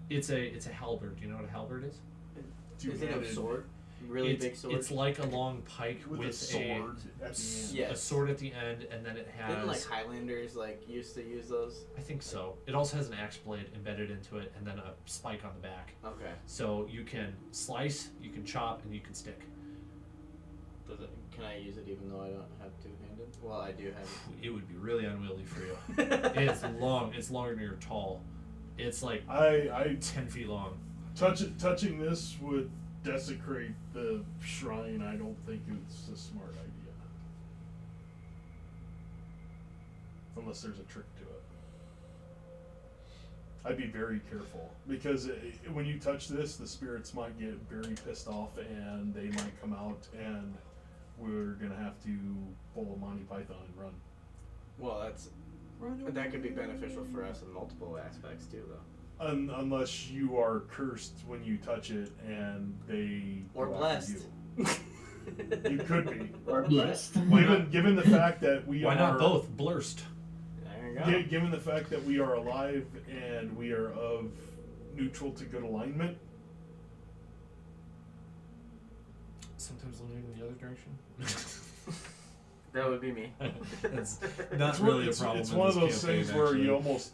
It's a halberd. Do you know what a halberd is? Is it a Two-handed sword? Really it's, big sword? It's like a long pike with a sword at the end. Yeah. a sword at the end, and then it has. Didn't like Highlanders like used to use those? I think so. It also has an axe blade embedded into it, and then a spike on the back. Okay. So you can slice, you can chop, and you can stick. Does it? Can I use it even though I don't have two-handed? Well, I do have it. It would be really unwieldy for you. It's long. It's longer than you're tall. It's like I 10 feet long. touching this would desecrate the shrine. I don't think it's a smart idea. Unless there's a trick to it. I'd be very careful because when you touch this, the spirits might get very pissed off and they might come out and we're gonna have to pull a Monty Python and run. Well, that could be beneficial for us in multiple aspects too, though. Unless you are cursed when you touch it and they Or go after blessed. you. You could be. Or blessed. Given the fact that we Why are not both? Blurst. There you go. Given the fact that we are alive and we are of neutral to good alignment, Sometimes leaning in the other direction. That would be me. That's not really a problem. It's in one of this those campaign, things where actually. you almost,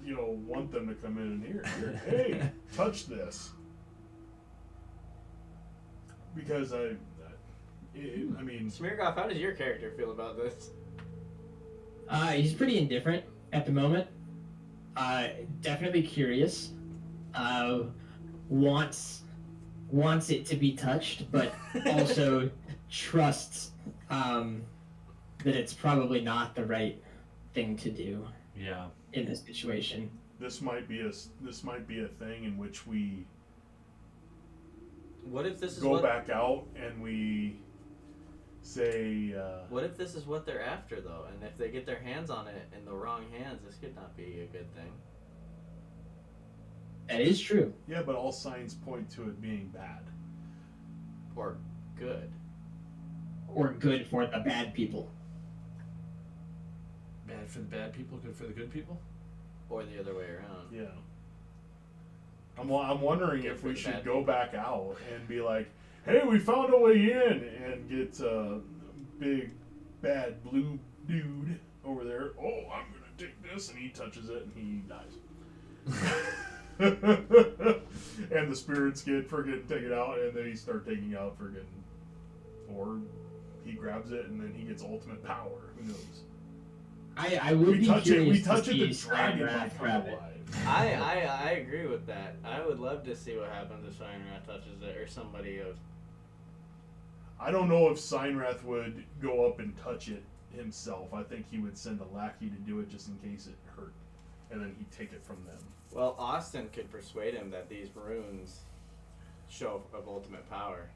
want them to come in and here, hey, touch this, because I mean, Smirgoff, how does your character feel about this? He's pretty indifferent at the moment. Definitely curious. Wants it to be touched, but also trusts that it's probably not the right thing to do Yeah. in this situation. This might be a thing in which we What if this is go what? back out and we say, What if this is what they're after, though? And if they get their hands on it in the wrong hands, this could not be a good thing. That is true. yeah, but all signs point to it being bad. Or good. Or good for the bad people. Bad for the bad people, good for the good people? Or the other way around. Yeah. I'm wondering Good if for we the should bad go people. back out and be like, hey, we found a way in, and get a big bad blue dude over there. Oh, I'm gonna take this, and he touches it and he dies. And the spirits get friggin' take it out, and then he start taking out friggin', or he grabs it and then he gets ultimate power. Who knows? I would be We curious touch to it, see the dragon might Steinrath come grab it. alive. I agree with that. I would love to see what happens if Steinrath touches it, or somebody of. I don't know if Steinrath would go up and touch it himself. I think he would send a lackey to do it just in case it hurt, and then he'd take it from them. Well, Austin could persuade him that these runes show of ultimate power.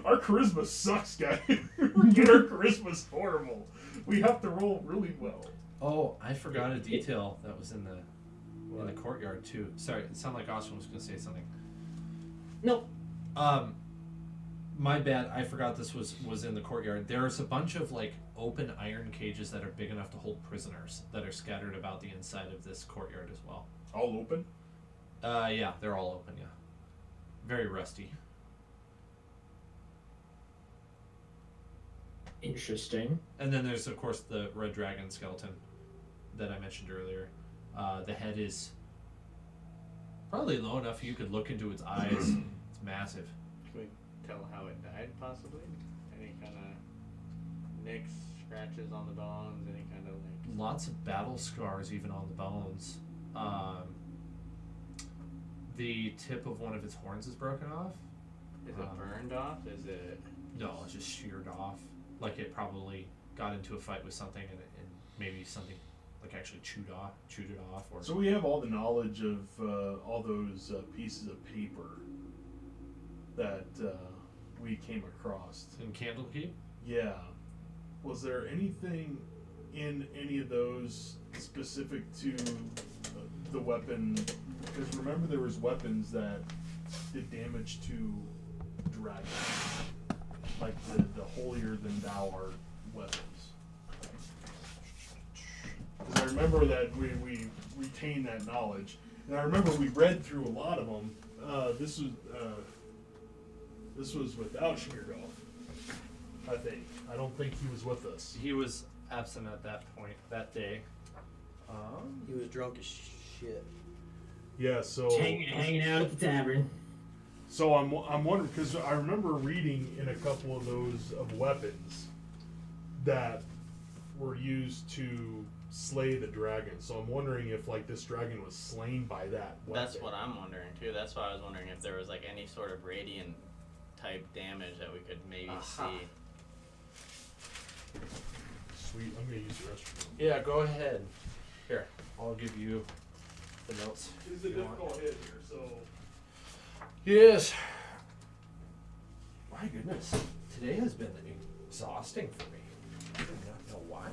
Our charisma sucks, guys. Our charisma's horrible. We have to roll really well. Oh, I forgot a detail that was in the courtyard too. Sorry, it sounded like Austin was going to say something. Nope. My bad. I forgot this was in the courtyard. There's a bunch of like open iron cages that are big enough to hold prisoners that are scattered about the inside of this courtyard as well. All open? Yeah, they're all open. Yeah, very rusty. Interesting. And then there's of course the red dragon skeleton that I mentioned earlier. The head is probably low enough you could look into its eyes. It's massive. Can we tell how it died, possibly? Any kind of nicks, scratches on the bones, any kind of like. Lots of battle scars even on the bones. The tip of one of its horns is broken off. Is it burned off? Is it? No, it's just sheared off. Like it probably got into a fight with something and maybe something like actually chewed it off. Or So we have all the knowledge of all those pieces of paper that we came across. in Candlekeep. Yeah. Was there anything in any of those specific to the weapon? Because remember, there was weapons that did damage to dragons, like the holier than thou art weapons. Because I remember that we retained that knowledge, and I remember we read through a lot of them. This was without Schmiergolf, I think. I don't think he was with us. He was absent at that point that day. He was drunk as shit. Yeah, so Hanging out at the tavern. So I'm wondering, because I remember reading in a couple of those of weapons that were used to slay the dragon. So I'm wondering if like this dragon was slain by that weapon. That's what I'm wondering too. That's why I was wondering if there was like any sort of radiant type damage that we could maybe see. Sweet, I'm gonna use the restroom. Yeah, go ahead. Here, I'll give you the notes. It's a difficult hit here, so. Yes. My goodness, today has been exhausting for me. I do not know why.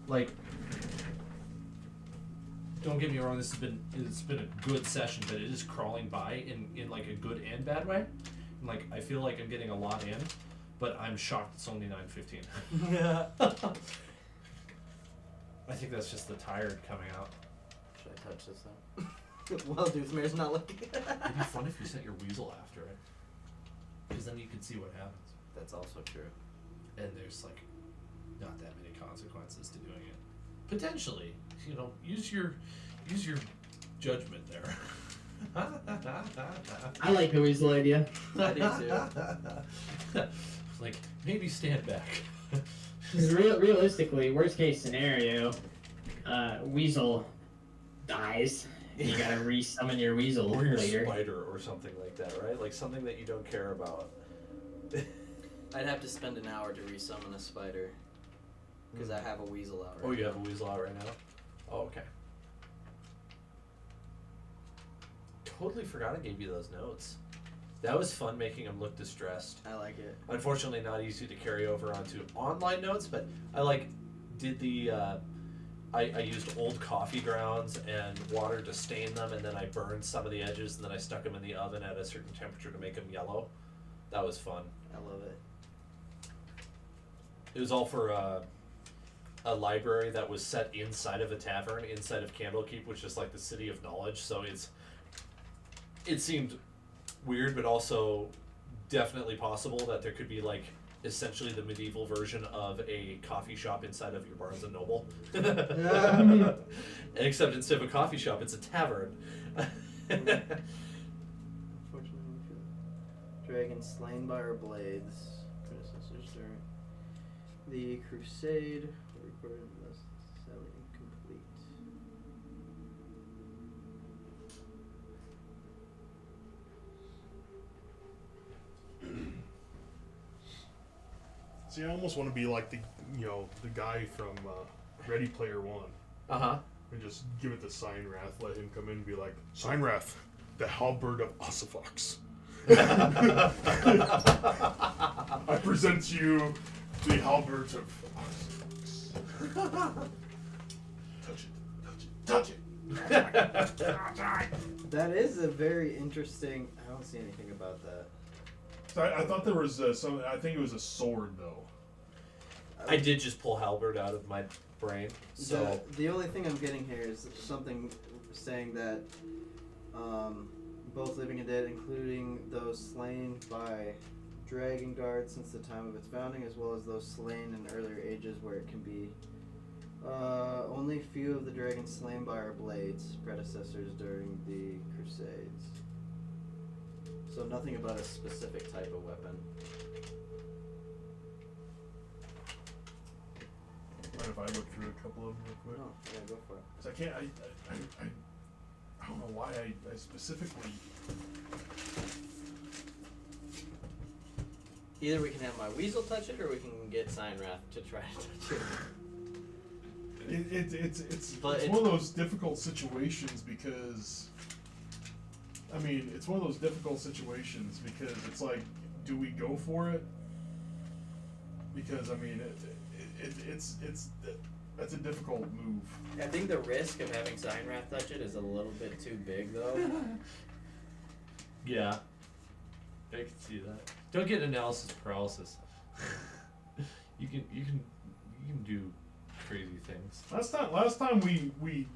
Like, don't get me wrong. It's been a good session, but it is crawling by in like a good and bad way. And like I feel like I'm getting a lot in, but I'm shocked it's only 9:15. Yeah. I think that's just the tired coming out. Should I touch this though? Well, Doothmare's not looking. It'd be fun if you sent your weasel after it, because then you could see what happens. That's also true. And there's like not that many consequences to doing it. Potentially, use your judgment there. I like the weasel idea. I do too. Like maybe stand back. 'Cause realistically, worst case scenario, Weasel dies. You gotta resummon your Weasel Or your later. spider or something like that, right? Like something that you don't care about. I'd have to spend an hour to resummon a spider. Because I have a weasel out right Oh, you now. have a weasel out right now? Oh, okay. Totally forgot I gave you those notes. That was fun making them look distressed. I like it. Unfortunately, not easy to carry over onto online notes, but I did the I used old coffee grounds and water to stain them, and then I burned some of the edges, and then I stuck them in the oven at a certain temperature to make them yellow. That was fun. I love it. It was all for a library that was set inside of a tavern, inside of Candlekeep, which is like the city of knowledge. So it seemed weird, but also definitely possible that there could be like essentially the medieval version of a coffee shop inside of your Barnes and Noble. Except instead of a coffee shop, it's a tavern. Unfortunately, dragon slain by our blades. Predecessors during the crusade were recorded less sadly incomplete. See, I almost want to be like the guy from Ready Player One, Uh-huh. and just give it to Signrath. Let him come in and be like, Signrath, the halberd of Ossifox. I present to you the halberd of Ossifox. Touch it, touch it, touch it. That is a very interesting. I don't see anything about that. So I thought there was some. I think it was a sword though. I did just pull halberd out of my brain, so The only thing I'm getting here is something saying that both living and dead, including those slain by dragon guard since the time of its founding, as well as those slain in earlier ages where it can be only few of the dragons slain by our blades predecessors during the crusades. So nothing about a specific type of weapon. Mind if I look through a couple of them real quick? No, yeah, go for it. 'Cause I can't. I don't know why I specifically. Either we can have my weasel touch it, or we can get Signrath to try to touch it. It's But one of those difficult situations because. I mean, it's one of those difficult situations because it's like, do we go for it? Because I mean, it's that's a difficult move. I think the risk of having Signrath touch it is a little bit too big, though. yeah. I can see that. Don't get analysis paralysis. you can do crazy things. Last time we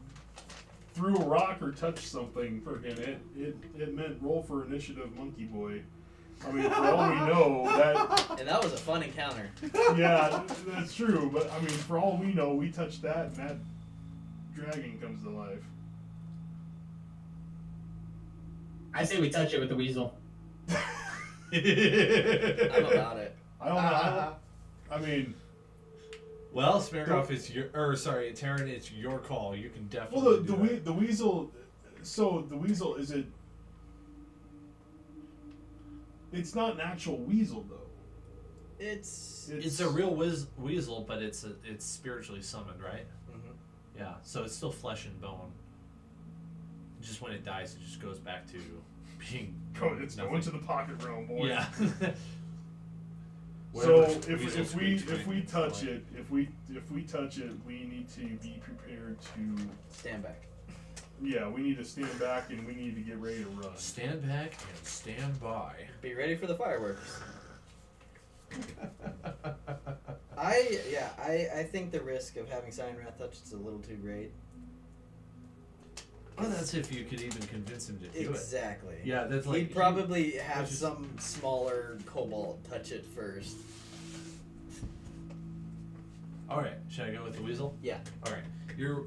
threw a rock or touched something, friggin' it meant roll for initiative, monkey boy. I mean, for all we know, that And that was a fun encounter. yeah, that's true. But I mean, for all we know, we touched that and that dragon comes to life. I say we touch it with the weasel. I'm about it. I don't know. I mean, Well, Smirnoff, it's Tyranny, it's your call. You can definitely. well, do that. the weasel. So the weasel is it? It's not an actual weasel though. It's It's a real weasel, but it's spiritually summoned, right? Mhm. Yeah. So it's still flesh and bone. Just when it dies, it just goes back to being. It's going to the pocket realm, boy. Yeah. So Whatever weasel if we screech touch might- it, if we touch it, we need to be prepared to. stand back. Yeah, we need to stand back and we need to get ready to run. Stand back and stand by. Be ready for the fireworks. I think the risk of having Signrath touch is a little too great. Well, that's if you could even convince him to do Exactly. it. Yeah, that's like He'd probably have which is- some smaller kobold touch it first. All right, should I go with the weasel? Yeah. All right, you're.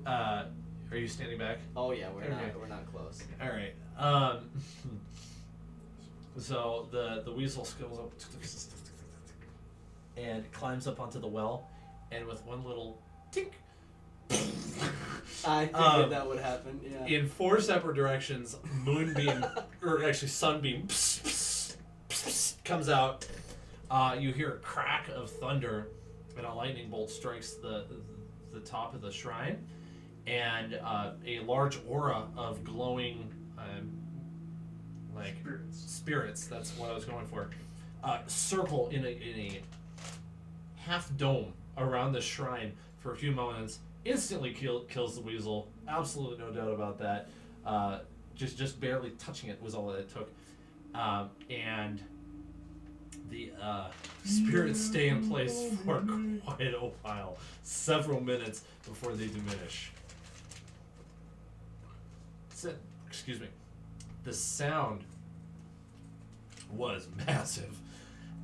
Are you standing back? Oh yeah, we're Okay. not close. All right. So the weasel goes up and climbs up onto the well, and with one little tink, I figured that would happen. Yeah. in 4 separate directions, moonbeam, or actually sunbeam, comes out. You hear a crack of thunder, and a lightning bolt strikes the top of the shrine, and a large aura of glowing, like spirits. That's what I was going for. Circle in a half dome around the shrine for a few moments. Instantly kills the weasel. Absolutely no doubt about that. Just barely touching it was all that it took. And the spirits stay in place for quite a while, several minutes before they diminish. Excuse me. The sound was massive,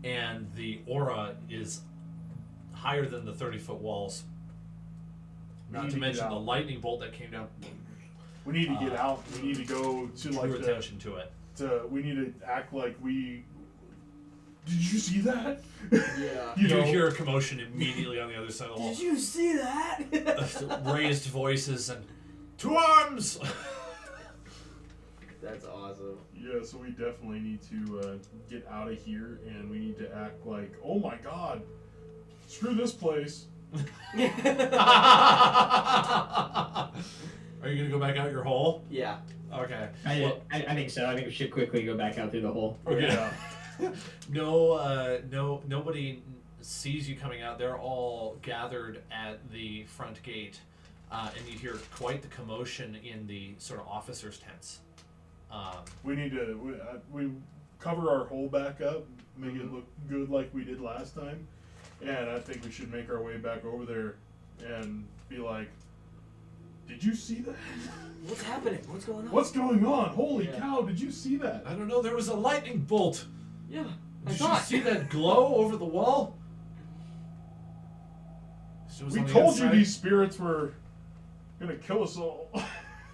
and the aura is higher than the 30-foot walls. Not to mention the lightning bolt that came down. We need to get out. We need to go to like Drew attention to it. We need to act like we. Did you see that? Yeah. You hear a commotion immediately on the other side of the wall. Did you see that? Raised voices and to arms. That's awesome. Yeah, so we definitely need to get out of here, and we need to act like, oh my god, screw this place. Are you gonna go back out your hole? Yeah. Okay. I think so. I think we should quickly go back out through the hole. Okay. Yeah. Nobody sees you coming out. They're all gathered at the front gate, and you hear quite the commotion in the sort of officers' tents. We need to we cover our hole back up, make it look good like we did last time, and I think we should make our way back over there and be like, did you see that? What's happening? What's going on? What's going on? Holy cow, did you see that? I don't know. There was a lightning bolt. Yeah. Did you see that glow over the wall? We told you these spirits were gonna kill us all.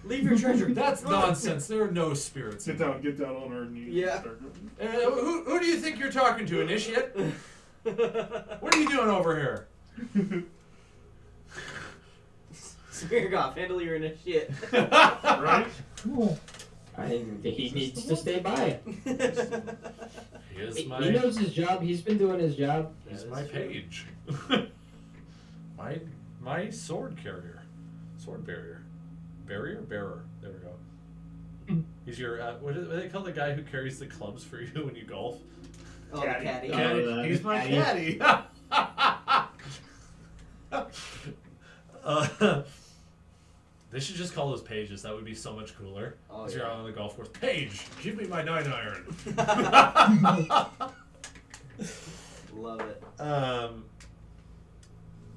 Leave your treasure. That's nonsense. There are no spirits. Get down on our knees. Yeah. Who do you think you're talking to, initiate? What are you doing over here? Smirgoff, handle your initiate. Right? I think he needs to stay by. He He knows his job. He's been doing his job. He's my page. my sword carrier. Sword barrier. Bearer. There we go. He's your, what do they call the guy who carries the clubs for you when you golf? Oh, the caddy. Caddy. He's my caddy. They should just call those pages. That would be so much cooler. Oh, As yeah. you're out on the golf course. Page, give me my 9-iron. Love it.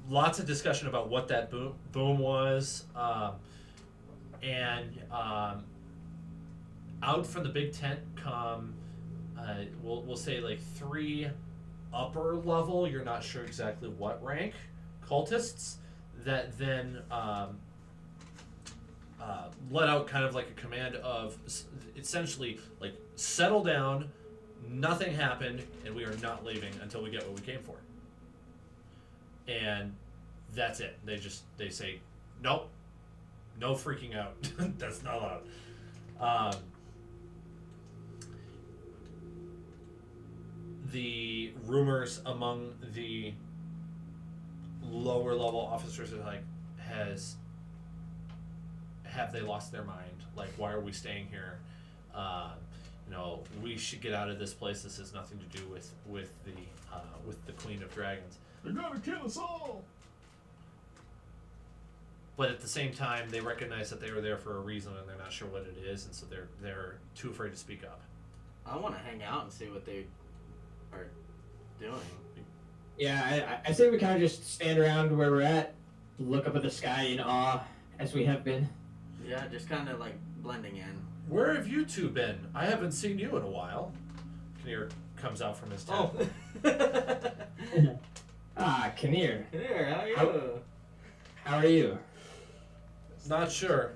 Lots of discussion about what that boom was. Out from the big tent come, we'll say like 3 upper level, you're not sure exactly what rank, cultists that then let out kind of like a command of essentially like settle down, nothing happened, and we are not leaving until we get what we came for. And that's it. They say, nope, no freaking out. That's not allowed. The rumors among the lower level officers are like, have they lost their mind? Like, why are we staying here? We should get out of this place. This has nothing to do with the Queen of Dragons. They're gonna kill us all. But at the same time, they recognize that they were there for a reason, and they're not sure what it is, and so they're too afraid to speak up. I want to hang out and see what they are doing. Yeah, I say we kind of just stand around where we're at, look up at the sky in awe, as we have been. Yeah, just kind of like blending in. Where have you two been? I haven't seen you in a while. Kynnyr comes out from his tent. Oh. Kynnyr. Here, how are you? How are you? Not sure.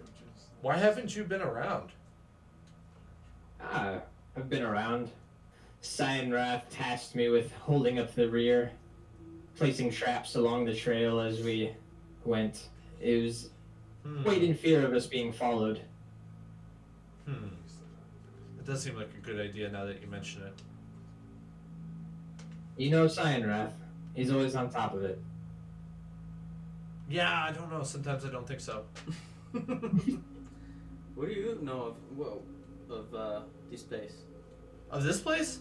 Why haven't you been around? I've been around. Cyanrath tasked me with holding up the rear. placing traps along the trail as we went. It was quite in fear of us being followed. It does seem like a good idea now that you mention it. You know Cyanrath. He's always on top of it. Yeah, I don't know. Sometimes I don't think so. What do you know of this place? Of this place?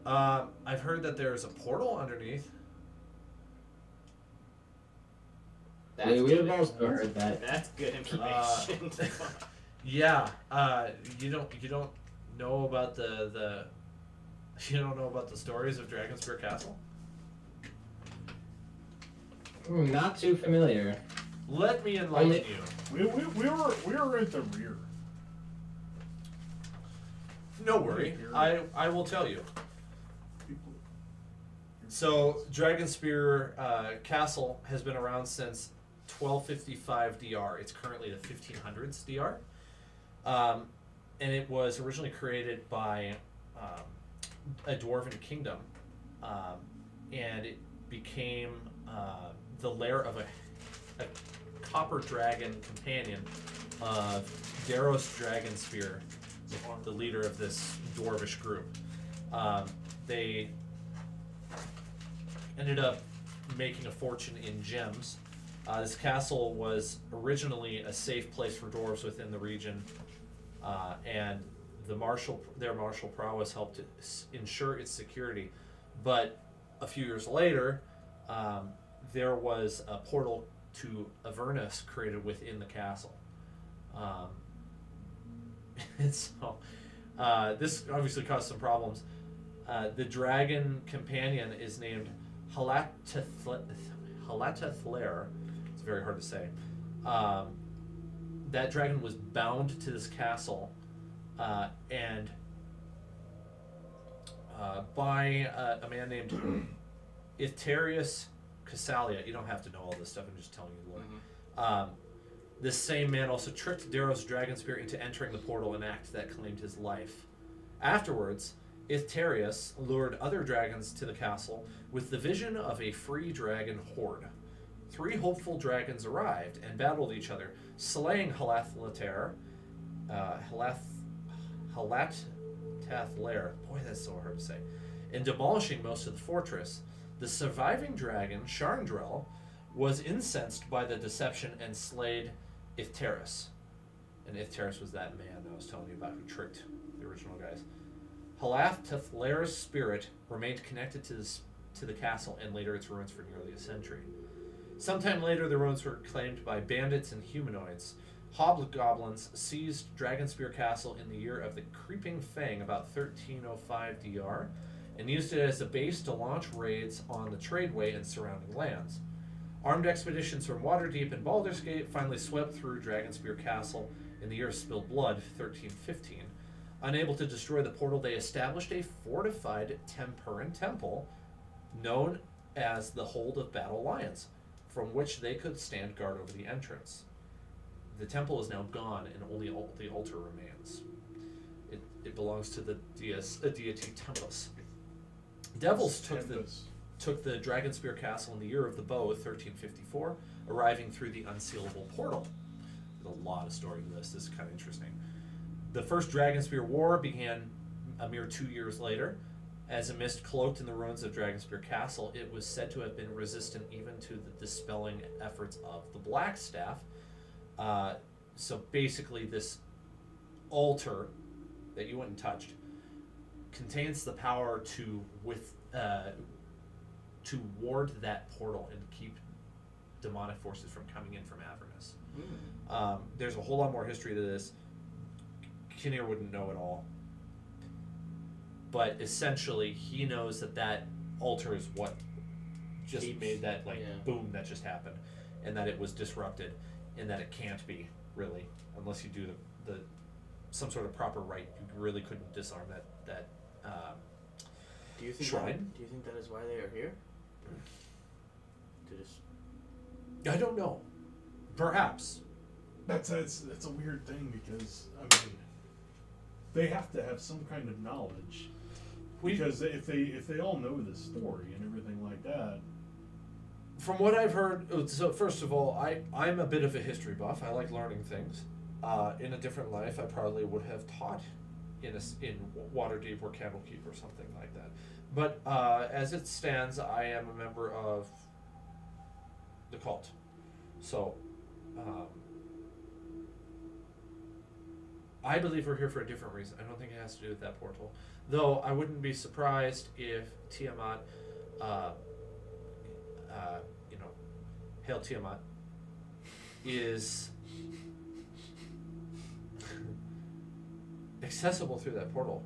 I've heard that there's a portal underneath. We've also heard that. That's good information. Yeah. You don't know about the you don't know about the stories of Dragonspear Castle? Not too familiar. Let me enlighten you. We were at the rear. No worry. I will tell you. So, Dragonspear Castle has been around since 1255 DR. It's currently the 1500s DR. And it was originally created by a dwarven kingdom. And it became the lair of a copper dragon companion of Daros Dragonspear, the leader of this dwarvish group. They ended up making a fortune in gems. This castle was originally a safe place for dwarves within the region, and their martial prowess helped to ensure its security. But a few years later, there was a portal to Avernus created within the castle. And so, this obviously caused some problems. The dragon companion is named Halatathlair. It's very hard to say. That dragon was bound to this castle, and by a man named Ithterius Cassalia. You don't have to know all this stuff. I'm just telling you the lore. This same man also tricked Daros Dragonspear into entering the portal, an act that claimed his life. Afterwards, Ithterius lured other dragons to the castle with the vision of a free dragon horde. 3 hopeful dragons arrived and battled each other, slaying Halatathlair. Boy, that's so hard to say. And demolishing most of the fortress. The surviving dragon, Sharndrel, was incensed by the deception and slayed Ithterius. And Ithterius was that man I was telling you about who tricked the original guys. Halatathlair's spirit remained connected to the castle and later its ruins for nearly a century. Sometime later, the ruins were claimed by bandits and humanoids. Hobgoblins seized Dragonspear Castle in the year of the Creeping Fang, about 1305 DR, and used it as a base to launch raids on the tradeway and surrounding lands. Armed expeditions from Waterdeep and Baldur's Gate finally swept through Dragonspear Castle in the year of spilled blood, 1315. Unable to destroy the portal, they established a fortified Temperan temple known as the Hold of Battle Lions, from which they could stand guard over the entrance. The temple is now gone and only the altar remains. It belongs to the deity Tempus. Devils took the Dragonspear Castle in the year of the bow, 1354, arriving through the unsealable portal. There's a lot of story to this. This is kind of interesting. The first Dragonspear War began a mere 2 years later. As a mist cloaked in the ruins of Dragonspear Castle, it was said to have been resistant even to the dispelling efforts of the Blackstaff. So basically, this altar that you went and touched contains the power to ward that portal and keep demonic forces from coming in from Avernus. There's a whole lot more history to this. Kynnyr wouldn't know it all. But essentially, he knows that altar is what just made that boom that just happened, and that it was disrupted, and that it can't be really unless you do the some sort of proper rite. You really couldn't disarm that Do you think shrine. Do you think that is why they are here? To just... I don't know. Perhaps. That's a weird thing because I mean they have to have some kind of knowledge. Because if they all know this story and everything like that, From what I've heard, so first of all, I'm a bit of a history buff. I like learning things. In a different life, I probably would have taught in Waterdeep or Candlekeep or something like that. But as it stands, I am a member of the cult. So, I believe we're here for a different reason. I don't think it has to do with that portal. Though I wouldn't be surprised if Tiamat, Hail Tiamat, is accessible through that portal.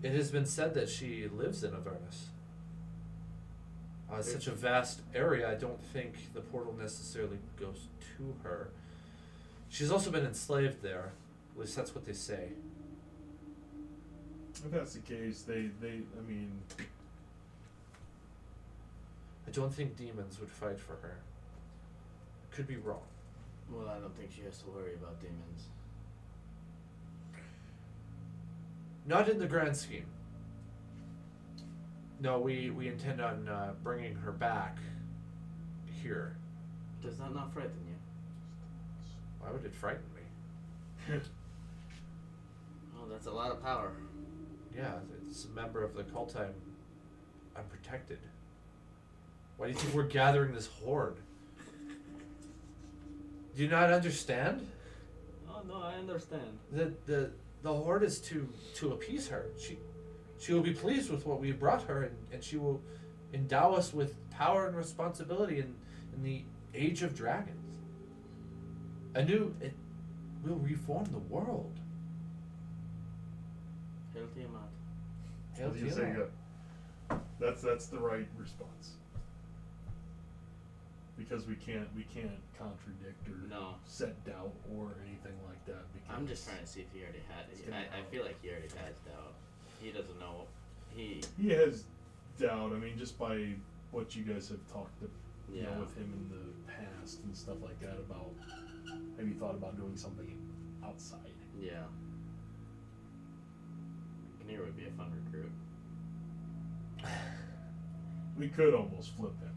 It has been said that she lives in Avernus. It's such a vast area, I don't think the portal necessarily goes to her. She's also been enslaved there. At least that's what they say. If that's the case, I mean, I don't think demons would fight for her. Could be wrong. Well, I don't think she has to worry about demons. Not in the grand scheme. No, we intend on bringing her back here. Does that not frighten you? Why would it frighten me? Oh, that's a lot of power. Yeah, it's a member of the cult. I'm protected. Why do you think we're gathering this horde? Do you not understand? Oh no, I understand. The horde is to appease her. She will be pleased with what we have brought her, and she will endow us with power and responsibility in the age of dragons. It will reform the world. Hail Tiamat. Hail as you say, Tiamat. that's the right response. Because we can't contradict or No. set doubt or anything like that. Because I'm just trying to see if he already had it. I feel like he already has doubt. He doesn't know. He has doubt. I mean, just by what you guys have talked to, Yeah. with him in the past and stuff like that about. Have you thought about doing something outside? Yeah. Kynnyr would be a fun recruit. We could almost flip him.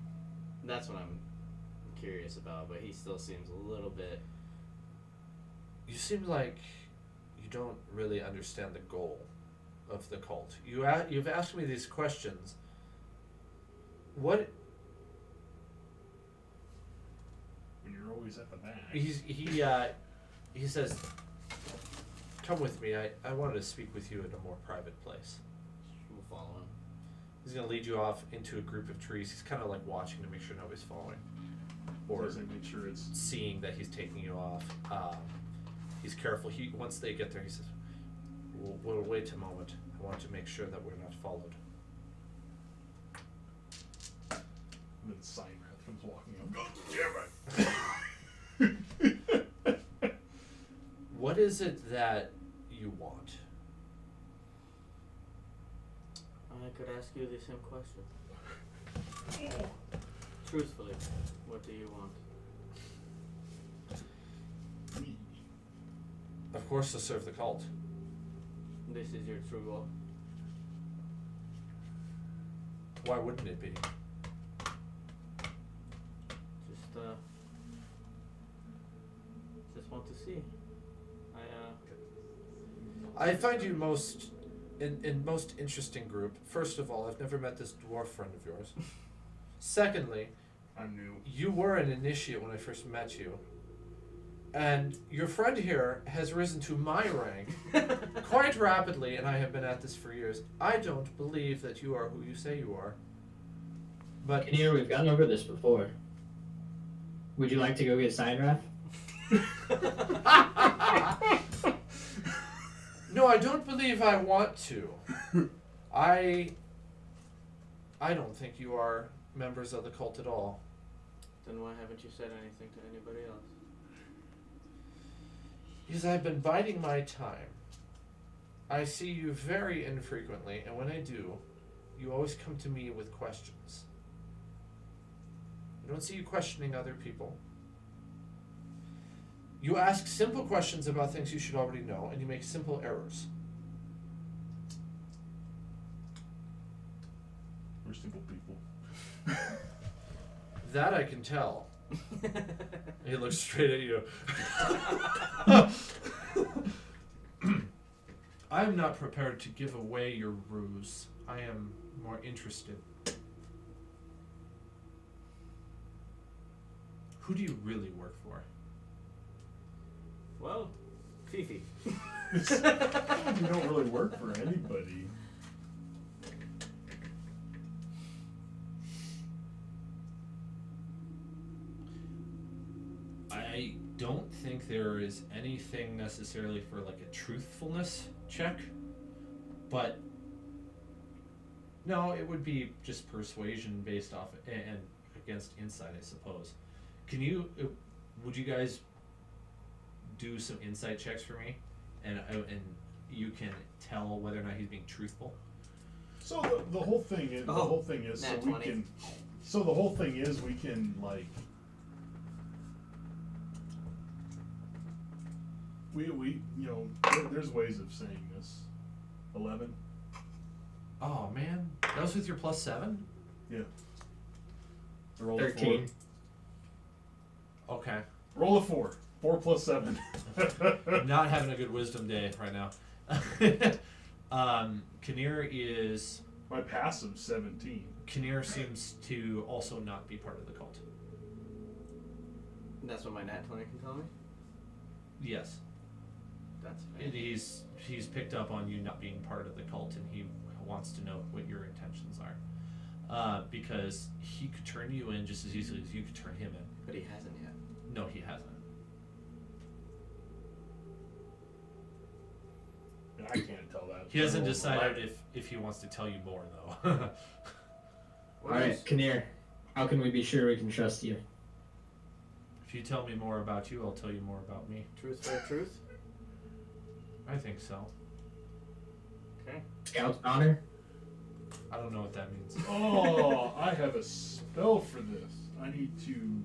That's what I'm curious about, but he still seems a little bit. You seem like you don't really understand the goal of the cult. You've asked me these questions. What? When you're always at the back. He says, "Come with me. I wanted to speak with you in a more private place." We'll follow him. He's gonna lead you off into a group of trees. He's kind of like watching to make sure nobody's following, or Does it make sure it's seeing that he's taking you off. He's careful. Once they get there, he says, "We'll wait a moment. I want to make sure that we're not followed." and then Cynrath comes walking up. God damn it! What is it that you want? I could ask you the same question. Truthfully, what do you want? Of course, to serve the cult. This is your true goal. Why wouldn't it be? Just want to see. I find you most interesting group. First of all, I've never met this dwarf friend of yours. Secondly, I'm new. you were an initiate when I first met you. And your friend here has risen to my rank quite rapidly, and I have been at this for years. I don't believe that you are who you say you are. But Kynnyr, we've gone over this before. Would you like to go get Cynrath? no, I don't believe I want to. I don't think you are members of the cult at all. Then why haven't you said anything to anybody else? Because I've been biding my time. I see you very infrequently, and when I do, you always come to me with questions. I don't see you questioning other people. You ask simple questions about things you should already know, and you make simple errors. We're simple people. That I can tell. He looks straight at you. I am not prepared to give away your ruse. I am more interested. Who do you really work for? Well, Fifi. You don't really work for anybody. I don't think there is anything necessarily for like a truthfulness check, but no, it would be just persuasion based off and against insight, I suppose. Can you? Would you guys do some insight checks for me, and you can tell whether or not he's being truthful? So the whole thing is so nat we 20. can. So the whole thing is we can like. We there's ways of saying this. 11. Oh man, that was with your +7. Yeah. Roll a 13. 4. Okay. Roll a 4. 4 plus 7. Not having a good wisdom day right now. Kynnyr is. My passive 17. Kynnyr seems to also not be part of the cult. That's what my nat 20 can tell me? Yes. That's And he's picked up on you not being part of the cult, and he wants to know what your intentions are. Because he could turn you in just as easily as you could turn him in. But he hasn't yet. No, he hasn't. I can't tell that. He hasn't Roll decided if he wants to tell you more, though. Alright, Kynnyr, how can we be sure we can trust you? If you tell me more about you, I'll tell you more about me. Truth for truth? I think so. Okay. Scout's honor? I don't know what that means. Oh, I have a spell for this. I need to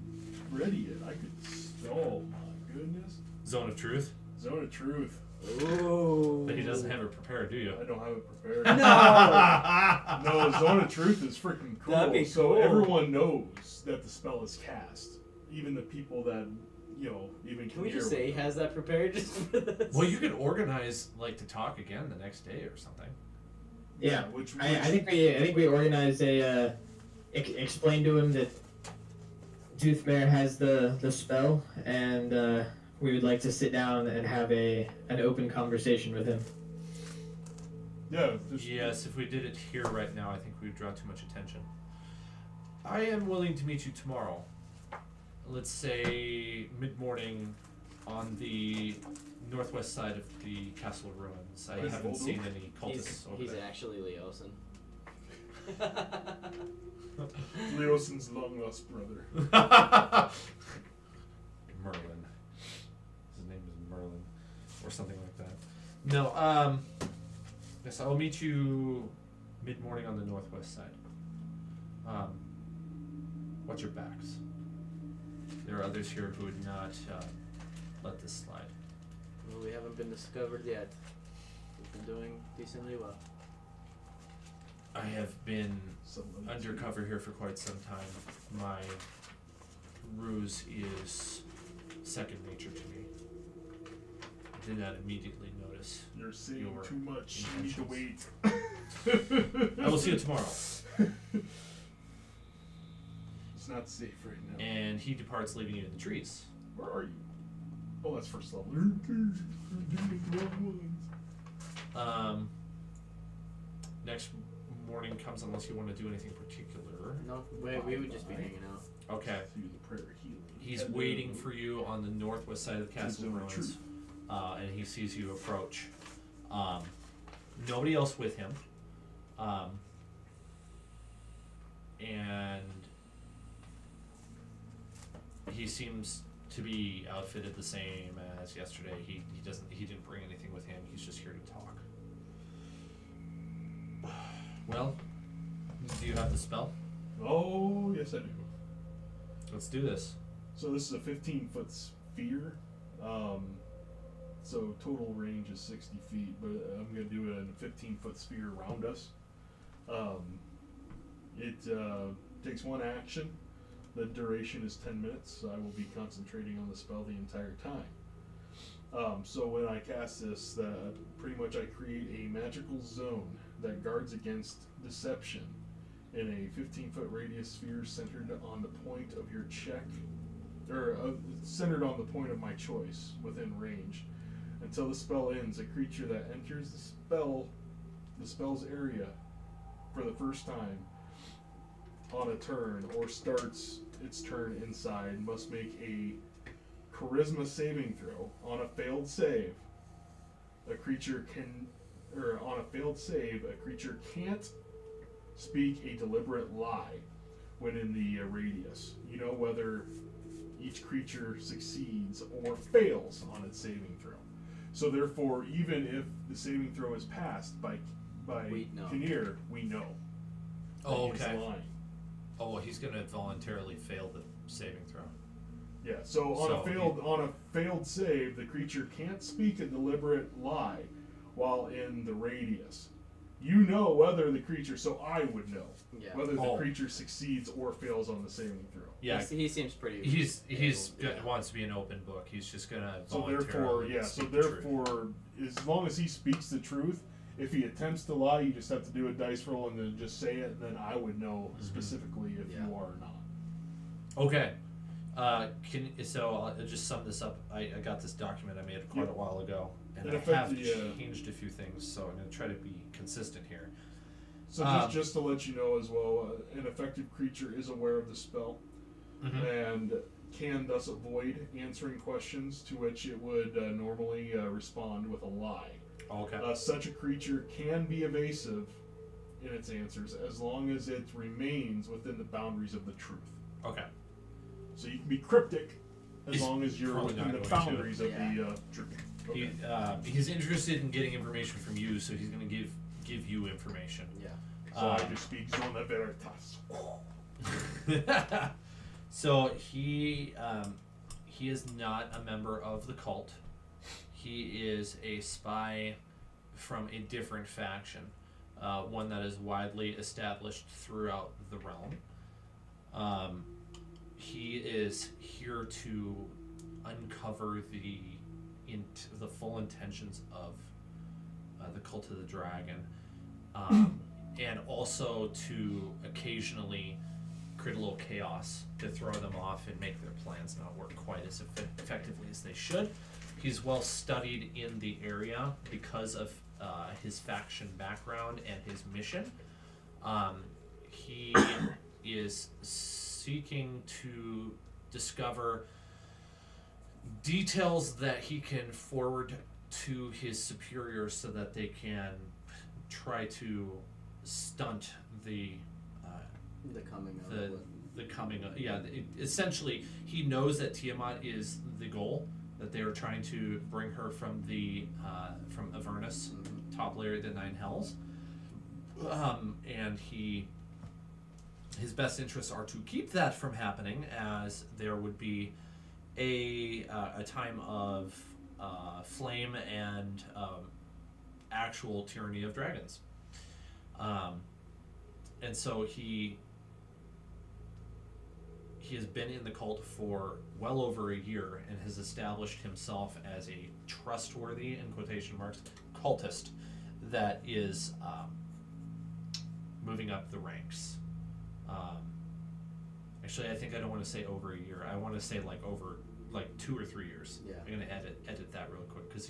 ready it. I could. Oh my goodness. Zone of Truth? Zone of Truth. Ooh. But he doesn't have it prepared, do you? I don't have it prepared. No! No, Zone of Truth is freaking cool. That'd be So cool. everyone knows that the spell is cast. Even the people that, even Can we Kynnyr just say he would know. has that prepared just for this? Well, you could organize to talk again the next day or something. Yeah, Which I think we organized a explain to him that Doothmare has the spell, and we would like to sit down and have an open conversation with him. Yeah. Just, Yes, if we did it here right now, I think we would draw too much attention. I am willing to meet you tomorrow. Let's say mid-morning on the northwest side of the castle ruins. I Where's haven't Voldo? seen any cultists over He's there. actually Leosin. Leosin's long lost brother. Merlin. His name is Merlin, or something like that. No, yes, I will meet you mid-morning on the northwest side. Watch your backs. There are others here who would not let this slide. Well, we haven't been discovered yet. We've been doing decently well. I have been Somebody undercover here for quite some time. My ruse is second nature to me. I did not immediately notice. You're saying Your too much. You need to wait. I will see you tomorrow. It's not safe right now. And he departs, leaving you in the trees. Where are you? Oh, that's first level. Next morning comes unless you want to do anything particular. No, we would just be hanging out. Okay. Through the prayer healing. He's waiting for you on the northwest side of the castle Zone of ruins, Truth. and he sees you approach. Nobody else with him, and he seems to be outfitted the same as yesterday. He didn't bring anything with him. He's just here to talk. Well, do you have the spell? Oh, yes, I do. Let's do this. So this is a 15-foot sphere. So total range is 60 feet, but I'm going to do a 15-foot sphere around us. takes 1 action. The duration is 10 minutes, so I will be concentrating on the spell the entire time. So when I cast this, pretty much I create a magical zone that guards against deception in a 15-foot radius sphere centered on the point of your check, or centered on the point of my choice within range. Until the spell ends, a creature that enters the spell's area for the first time on a turn or starts its turn inside must make a charisma saving throw. On a failed save, a creature can't speak a deliberate lie when in the radius. You know whether each creature succeeds or fails on its saving throw. So therefore, even if the saving throw is passed by We know. Kynnyr, we know. Oh, that okay. He's lying. Oh, well, he's gonna voluntarily fail the saving throw. Yeah. So on So a failed save, the creature can't speak a deliberate lie while in the radius. You know whether the creature, so I would know Yeah. whether the Oh. creature succeeds or fails on the saving throw. Yeah, He seems pretty. he's yeah. wants to be an open book. He's just gonna So voluntarily therefore, speak the truth. as long as he speaks the truth, if he attempts to lie, you just have to do a dice roll and then just say it. And then I would know specifically if Yeah. you are or not. Okay. I'll just sum this up. I got this document I made quite a while ago, and In I effect, have the, changed a few things, so I'm going to try to be consistent here. So just to let you know as well, an effective creature is aware of the spell and can thus avoid answering questions to which it would normally respond with a lie. Okay. Such a creature can be evasive in its answers as long as it remains within the boundaries of the truth. Okay. So you can be cryptic as He's long as you're probably within not the going to. boundaries of Yeah. the truth. Okay. He's interested in getting information from you, so he's going to give you information. Yeah. So I just speak Zona Veritas. So he is not a member of the cult. He is a spy from a different faction, one that is widely established throughout the realm. He is here to uncover the full intentions of the Cult of the Dragon, and also to occasionally create a little chaos to throw them off and make their plans not work quite as effectively as they should. He's well studied in the area because of his faction background and his mission. He is seeking to discover details that he can forward to his superiors so that they can try to stunt the coming of essentially he knows that Tiamat is the goal, that they are trying to bring her from from Avernus, top layer of the Nine Hells, and his best interests are to keep that from happening, as there would be a time of flame and actual tyranny of dragons, and so he has been in the cult for well over a year and has established himself as a trustworthy, in quotation marks, cultist that is moving up the ranks. Actually, I think I don't want to say over a year. I want to say over 2 or 3 years. Yeah. I'm gonna edit that real quick because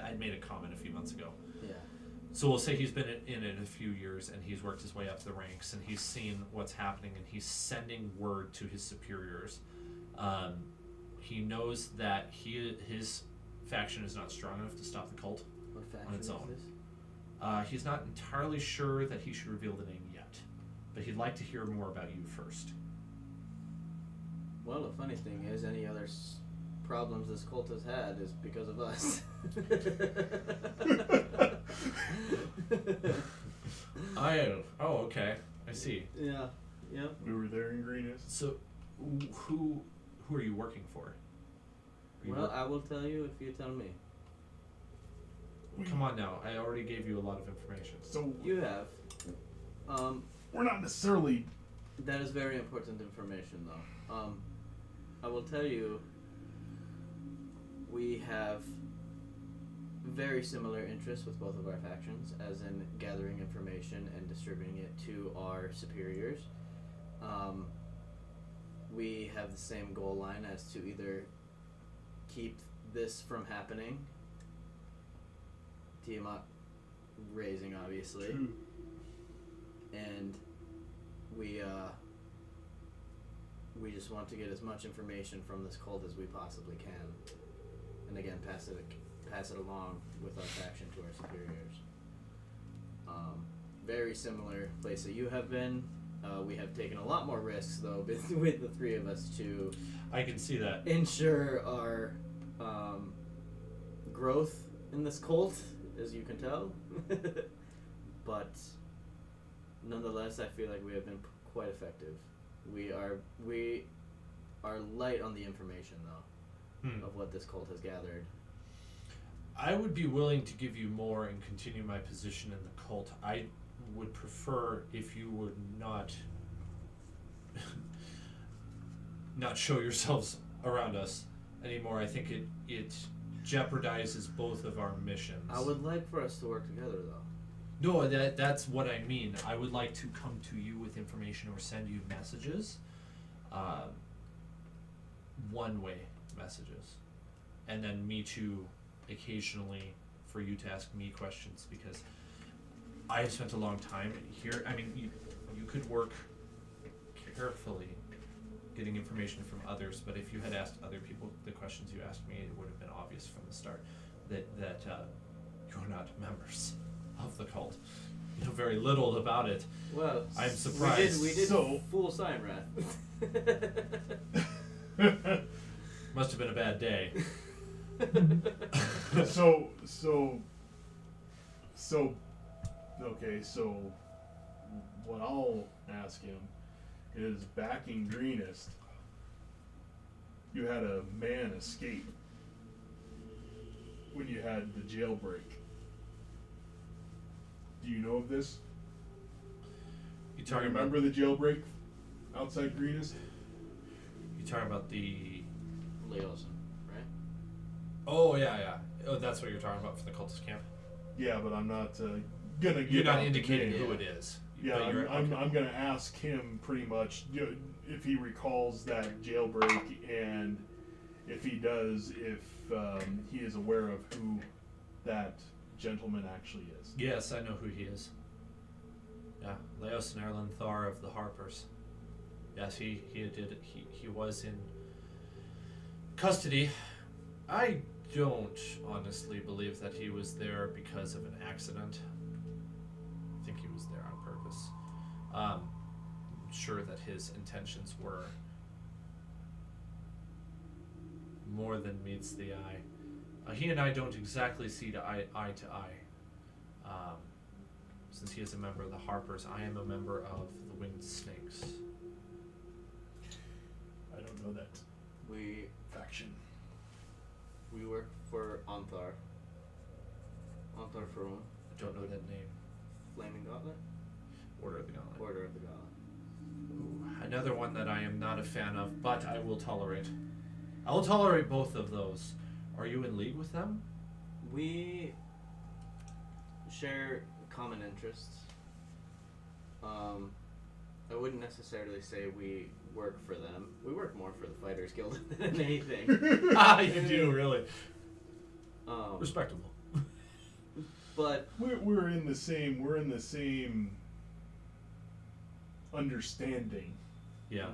I'd made a comment a few months ago. Yeah. So we'll say he's been in it a few years, and he's worked his way up the ranks, and he's seen what's happening, and he's sending word to his superiors. He knows that his faction is not strong enough to stop the cult What faction on its is own. this? He's not entirely sure that he should reveal the name yet, but he'd like to hear more about you first. Well, the funny thing is, any other problems this cult has had is because of us. Okay, I see. Yeah. Yep. We were there in Greenest. So, who are you working for? Are you Well, I will tell you if you tell me. Come on now, I already gave you a lot of information. So You have. we're not necessarily That is very important information, though. I will tell you, we have very similar interests with both of our factions, as in gathering information and distributing it to our superiors. We have the same goal line as to either keep this from happening, Tiamat raising, obviously, and we just want to get as much information from this cult as we possibly can, and again pass it along with our faction to our superiors. Very similar place that you have been. We have taken a lot more risks, though, with the three of us to I can see that. ensure our growth in this cult, as you can tell. But nonetheless, I feel like we have been quite effective. We are light on the information, though, of what this cult has gathered. I would be willing to give you more and continue my position in the cult. I would prefer if you would not show yourselves around us anymore. I think it jeopardizes both of our missions. I would like for us to work together, though. No, that's what I mean. I would like to come to you with information or send you messages, one-way messages, and then me too, occasionally, for you to ask me questions, because I have spent a long time here. I mean, you could work carefully getting information from others, but if you had asked other people the questions you asked me, it would have been obvious from the start that you're not members of the cult. You know very little about it. Well, I'm surprised. We did So- fool Cyanrath. Must have been a bad day. So okay, so what I'll ask him is, back in Greenest, you had a man escape when you had the jailbreak. Do you know of this? You Do you talking about? remember the jailbreak outside Greenest? You talking about the? Leosin, right? Oh yeah. Oh, that's what you're talking about for the cultist camp. Yeah, but I'm not gonna give You're not out the indicating name. who it is. Yeah, But you're- I'm gonna ask him pretty much, you know, if he recalls that jailbreak, and if he does, if he is aware of who that gentleman actually is. Yes, I know who he is. Yeah, Leos and Erlen Thar of the Harpers. Yes, he did it. He was in custody. I don't honestly believe that he was there because of an accident. I think he was there on purpose. I'm sure that his intentions were more than meets the eye. He and I don't exactly see eye to eye. Since he is a member of the Harpers, I am a member of the Winged Snakes. I don't know that We faction. work for Anthar. Anthar Farum, I don't know that name. Flaming Gauntlet, Order of the Gauntlet. Order of the Gauntlet. Ooh, another one that I am not a fan of, but I will tolerate. I will tolerate both of those. Are you in league with them? We share common interests. I wouldn't necessarily say we work for them. We work more for the Fighters Guild than anything. You do, really. Respectable. But We're in the same understanding Yeah.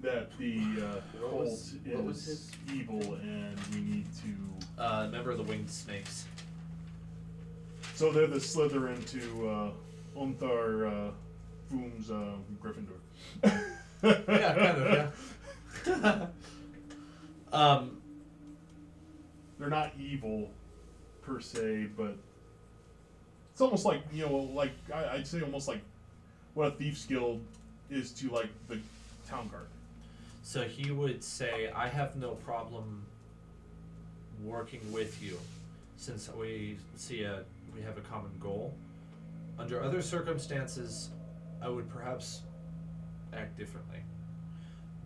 that the What cult was- what was is evil, and we need to. Member of the Winged Snakes. So they're the Slytherin to Onthar Foom's Gryffindor. Yeah, kind of, yeah. They're not evil per se, but it's almost like, you know, like I'd say almost like what a Thieves Guild is to like the Town Guard. So he would say, I have no problem working with you, since we have a common goal. Under other circumstances, I would perhaps act differently.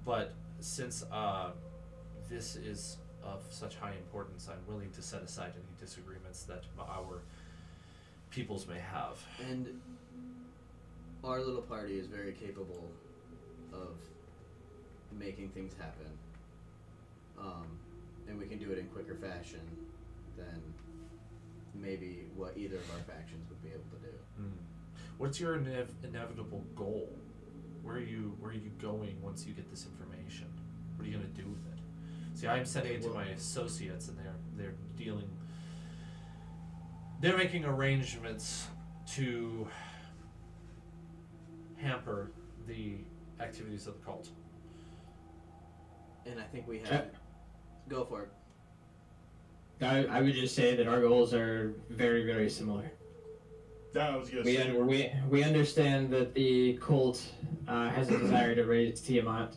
But since this is of such high importance, I'm willing to set aside any disagreements that our peoples may have. And our little party is very capable of making things happen. And we can do it in quicker fashion than maybe what either of our factions would be able to do. What's your inevitable goal? Where are you going once you get this information? What are you gonna do with it? See, I'm sending it to my associates, and they're making arrangements to hamper the activities of the cult. And I think we have... Go for it. I would just say that our goals are very, very similar. I was gonna We, say. we understand that the cult has a desire to raise Tiamat,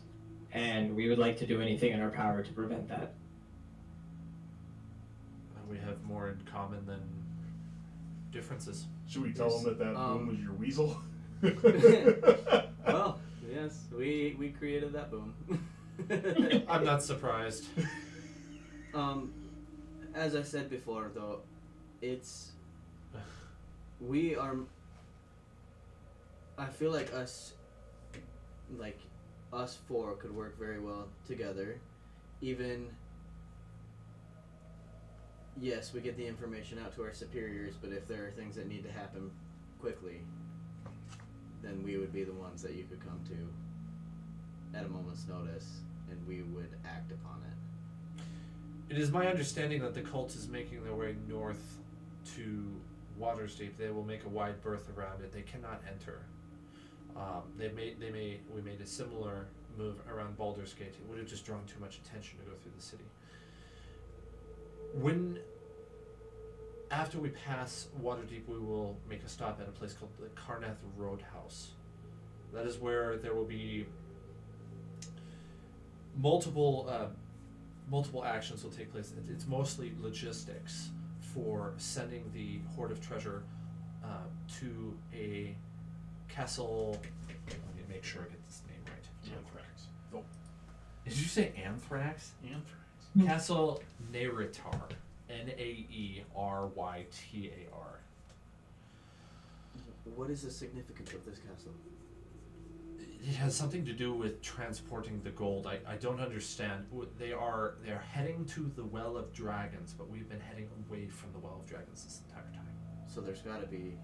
and we would like to do anything in our power to prevent that. We have more in common than differences. Should we tell them that boom was your weasel? Well, yes, we created that boom. I'm not surprised. As I said before, though, we are. I feel like us four could work very well together. Even, yes, we get the information out to our superiors, but if there are things that need to happen quickly, then we would be the ones that you could come to at a moment's notice, and we would act upon it. It is my understanding that the cult is making their way north to Waterdeep. They will make a wide berth around it. They cannot enter. We made a similar move around Baldur's Gate. It would have just drawn too much attention to go through the city. After we pass Waterdeep, we will make a stop at a place called the Karnath Roadhouse. That is where there will be multiple actions will take place. It's mostly logistics for sending the Hoard of Treasure to a castle. Let me make sure I get this name right. Anthrax. Oh, Did you say Anthrax? Anthrax. Castle Neyritar. Nayrytar. What is the significance of this castle? It has something to do with transporting the gold. I don't understand. They're heading to the Well of Dragons, but we've been heading away from the Well of Dragons this entire time. So there's got to be.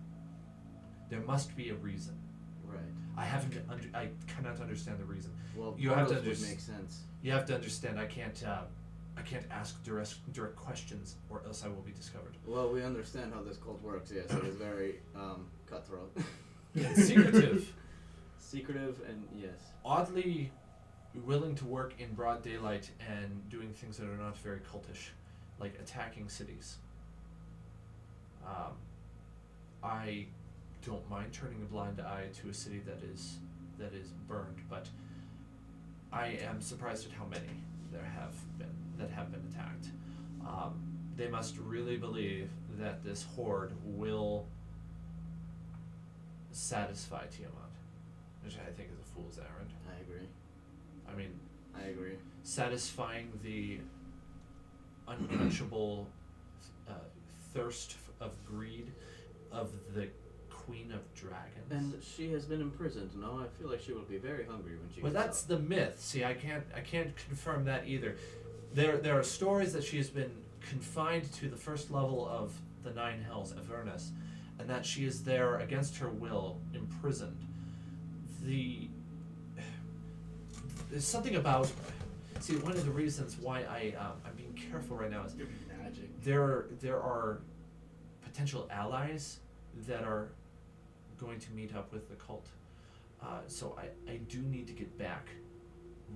There must be a reason. Right. I cannot understand the reason. Well, You have to would make sense. You have to understand. I can't ask direct questions, or else I will be discovered. Well, we understand how this cult works. Yes, it is very cutthroat. It's secretive. Secretive and yes. Oddly willing to work in broad daylight and doing things that are not very cultish, like attacking cities. I don't mind turning a blind eye to a city that is burned, but I am surprised at how many there have been attacked. They must really believe that this horde will satisfy Tiamat, which I think is a fool's errand. I agree. I mean, I agree. satisfying the unquenchable thirst of greed of the Queen of Dragons. And she has been imprisoned. No, I feel like she will be very hungry when she. Well, gets that's out. the myth. See, I can't confirm that either. There are stories that she has been confined to the first level of the Nine Hells, Avernus, and that she is there against her will, imprisoned. There's something about. See, one of the reasons why I'm being careful right now is Magic. there are potential allies that are going to meet up with the cult. So I do need to get back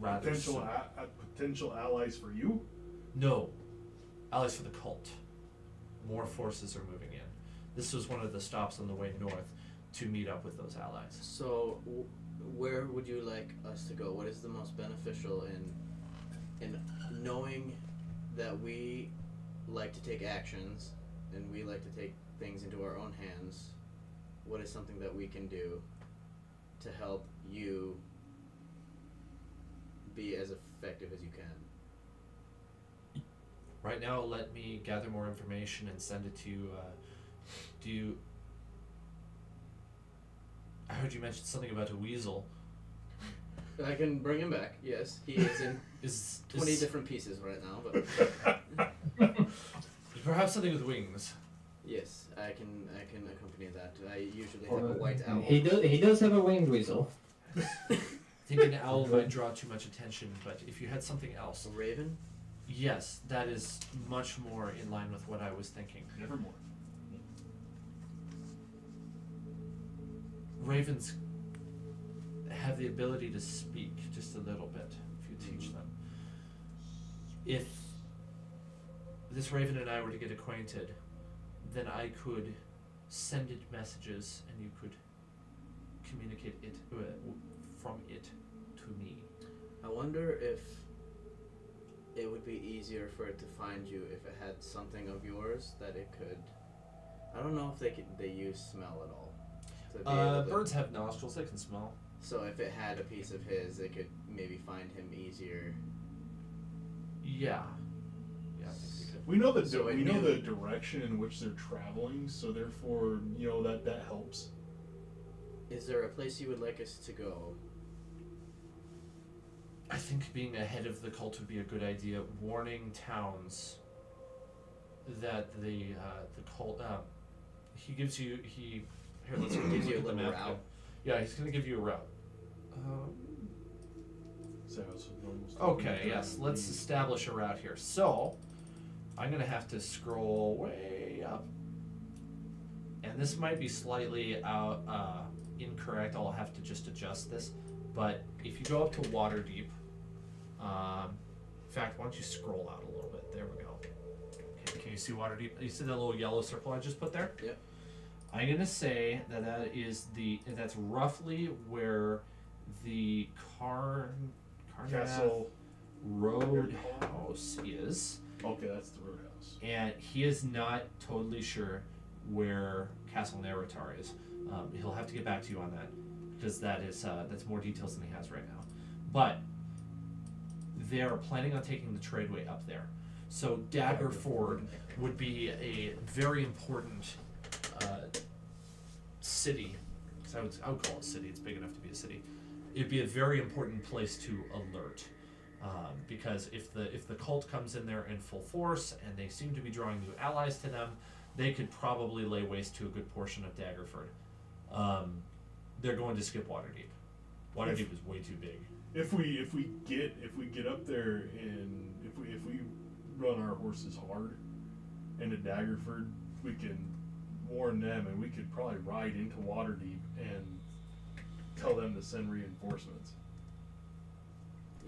rather soon. Potential allies for you? No, allies for the cult. More forces are moving in. This was one of the stops on the way north to meet up with those allies. So, where would you like us to go? What is the most beneficial in knowing that we like to take actions and we like to take things into our own hands? What is something that we can do to help you be as effective as you can. Right now, let me gather more information and send it to you. Do you... I heard you mention something about a weasel. I can bring him back. Yes, he is in Is 20 is- different pieces right now, but Perhaps something with wings. yes, I can accompany that. I usually have a white owl. He does have a winged weasel. I think an owl might draw too much attention, but if you had something else, A raven? yes, that is much more in line with what I was thinking. Nevermore. Ravens have the ability to speak just a little bit if you teach them. If this raven and I were to get acquainted, then I could send it messages and you could communicate it from it to me. I wonder if it would be easier for it to find you if it had something of yours that it could. I don't know if they use smell at all. To be able to, Birds have nostrils; they can smell. so if it had a piece of his, it could maybe find him easier. Yeah, yeah, I think we could. We know So we it know knew- the direction in which they're traveling, so therefore, that helps. Is there a place you would like us to go? I think being ahead of the cult would be a good idea. Warning towns that the cult. He gives you here. Let's Gives look you a at the little map. route. Yeah, he's gonna give you a route. So it's almost Okay, yes. Let's establish a route here. So I'm gonna have to scroll way up, and this might be slightly incorrect. I'll have to just adjust this. But if you go up to Waterdeep, in fact, why don't you scroll out a little bit? There we go. Okay, can you see Waterdeep? You see that little yellow circle I just put there? Yep. I'm gonna say that's roughly where the Carnath Castle. Roadhouse is, Okay, that's the roadhouse. and he is not totally sure where Castle Neratar is. He'll have to get back to you on that because that's more details than he has right now. But they are planning on taking the tradeway up there, so Daggerford would be a very important city. 'Cause I would call it a city. It's big enough to be a city. It'd be a very important place to alert, because if the cult comes in there in full force and they seem to be drawing new allies to them, they could probably lay waste to a good portion of Daggerford. They're going to skip Waterdeep. Waterdeep is way too big. If we get up there and if we run our horses hard into Daggerford, we can warn them, and we could probably ride into Waterdeep and tell them to send reinforcements.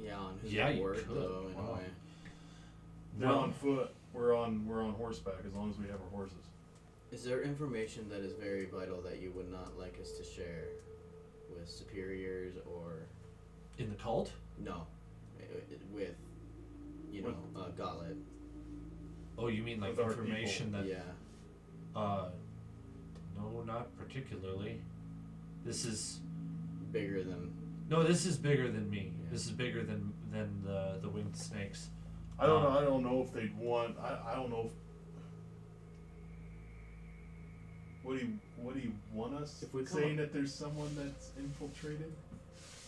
Yeah, on his Yeah, you word could. though, in Wow. a way. They're Well- on foot. We're on horseback as long as we have our horses. Is there information that is very vital that you would not like us to share with superiors or In the cult? no, with Gauntlet? Oh, you mean like With our information that? Yeah. No, not particularly. This is Bigger than this is bigger than me. Yeah. This is bigger than the winged snakes. I don't know. I don't know if they'd want. I don't know. What do you want us If we come saying up- that there's someone that's infiltrated?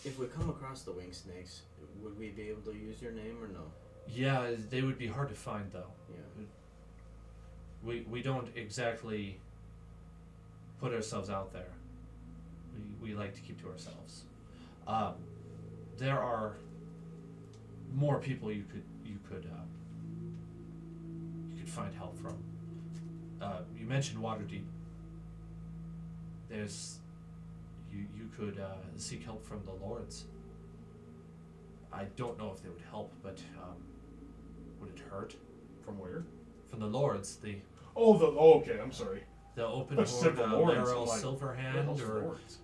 if we come across the wing snakes, would we be able to use your name or no? Yeah, they would be hard to find though. Yeah. We don't exactly put ourselves out there. We like to keep to ourselves. There are more people you could find help from. You mentioned Waterdeep. There's you could seek help from the lords. I don't know if they would help, but would it hurt? From where? From the lords, Okay. I'm sorry. the open That's horde, several lords, Laeral like, Silverhand, Lords.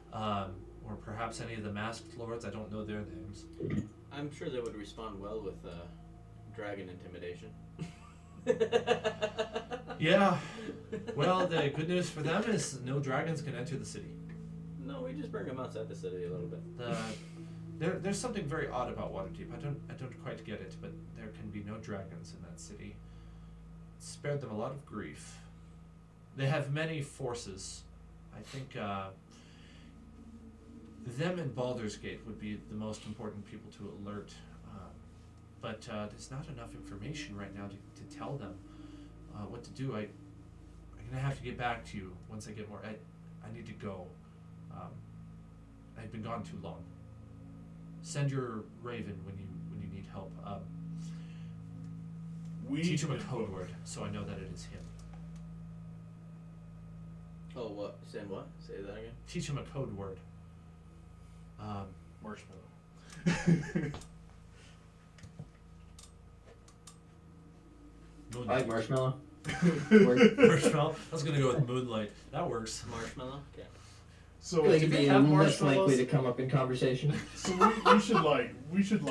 or perhaps any of the masked lords. I don't know their names. I'm sure they would respond well with dragon intimidation. Yeah. Well, the good news for them is no dragons can enter the city. No, we just bring them outside the city a little bit? There's something very odd about Waterdeep. I don't quite get it, but there can be no dragons in that city. It spared them a lot of grief. They have many forces. I think them and Baldur's Gate would be the most important people to alert. But there's not enough information right now to tell them what to do. I'm gonna have to get back to you once I get more. I need to go. I've been gone too long. Send your raven when you need help. Teach him a code word so I know that it is him. Oh, what? Send what? Say that again. Teach him a code word. Marshmallow. I like marshmallow. Marshmallow. I was gonna go with moonlight. That works. Marshmallow? Okay. So I feel like do it'd they be have less likely marshmallows? to come up in conversation. So we should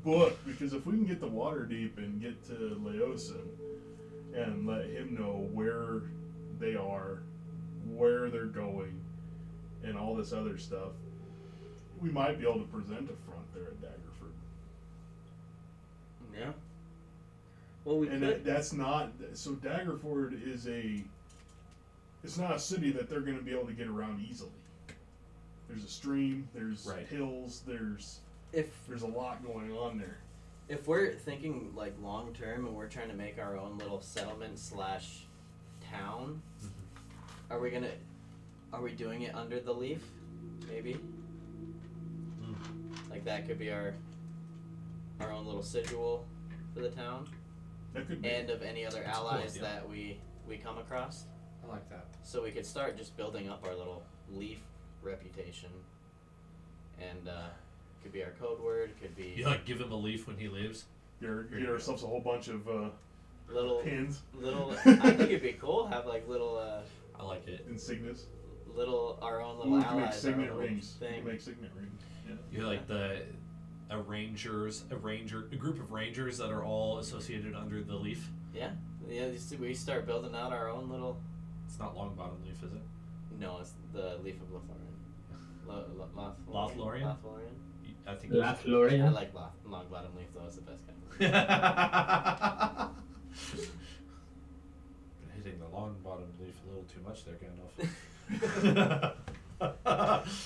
book, because if we can get the Waterdeep and get to Laosin and let him know where they are, where they're going, and all this other stuff, we might be able to present a front there at Daggerford. Yeah. Well, we And could. that's not, so Daggerford is it's not a city that they're going to be able to get around easily. There's a stream, there's Right. hills, there's If a lot going on there. if we're thinking like long term and we're trying to make our own little settlement / town, are we doing it under the leaf? Maybe. Like that could be our own little sigil for the town, That could be. and of any other That's cool, allies yeah. that we come across. I like that. So we could start just building up our little leaf reputation, and could be our code word. Could be You like give him a leaf when he leaves. Get ourselves a whole bunch of little pins, I think it'd be cool. Have like little I like it. insignias. our own Ooh, little we can make allies. Our signet little rings. We thing. can make signet rings. Yeah. You're like a group of rangers that are all associated under the leaf. Yeah. You see, we start building out our own little. It's not long bottom leaf, is it? No, it's the leaf of Lothlorien. Lothlorien? Lothlorien. I think. I Lothlorien. like long bottom leaf though. It's the best kind. Been hitting the long bottom leaf a little too much there, Gandalf.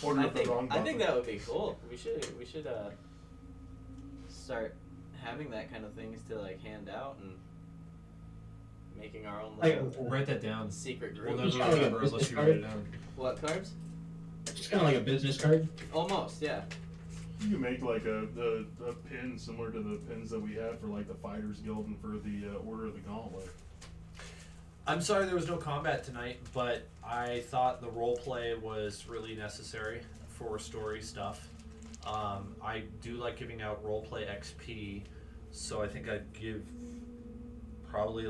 Order of the wrong I think button. that would be cool. We should start having that kind of things to like hand out and making our own Like, little Write that down. secret We'll group. Each never other remember business unless you card. write it down. What cards? Just kind of like a business card. Almost, yeah. You can make like a pin similar to the pins that we have for like the Fighters Guild and for the Order of the Gauntlet. I'm sorry there was no combat tonight, but I thought the role play was really necessary for story stuff. I do like giving out role play XP, so I think I'd give probably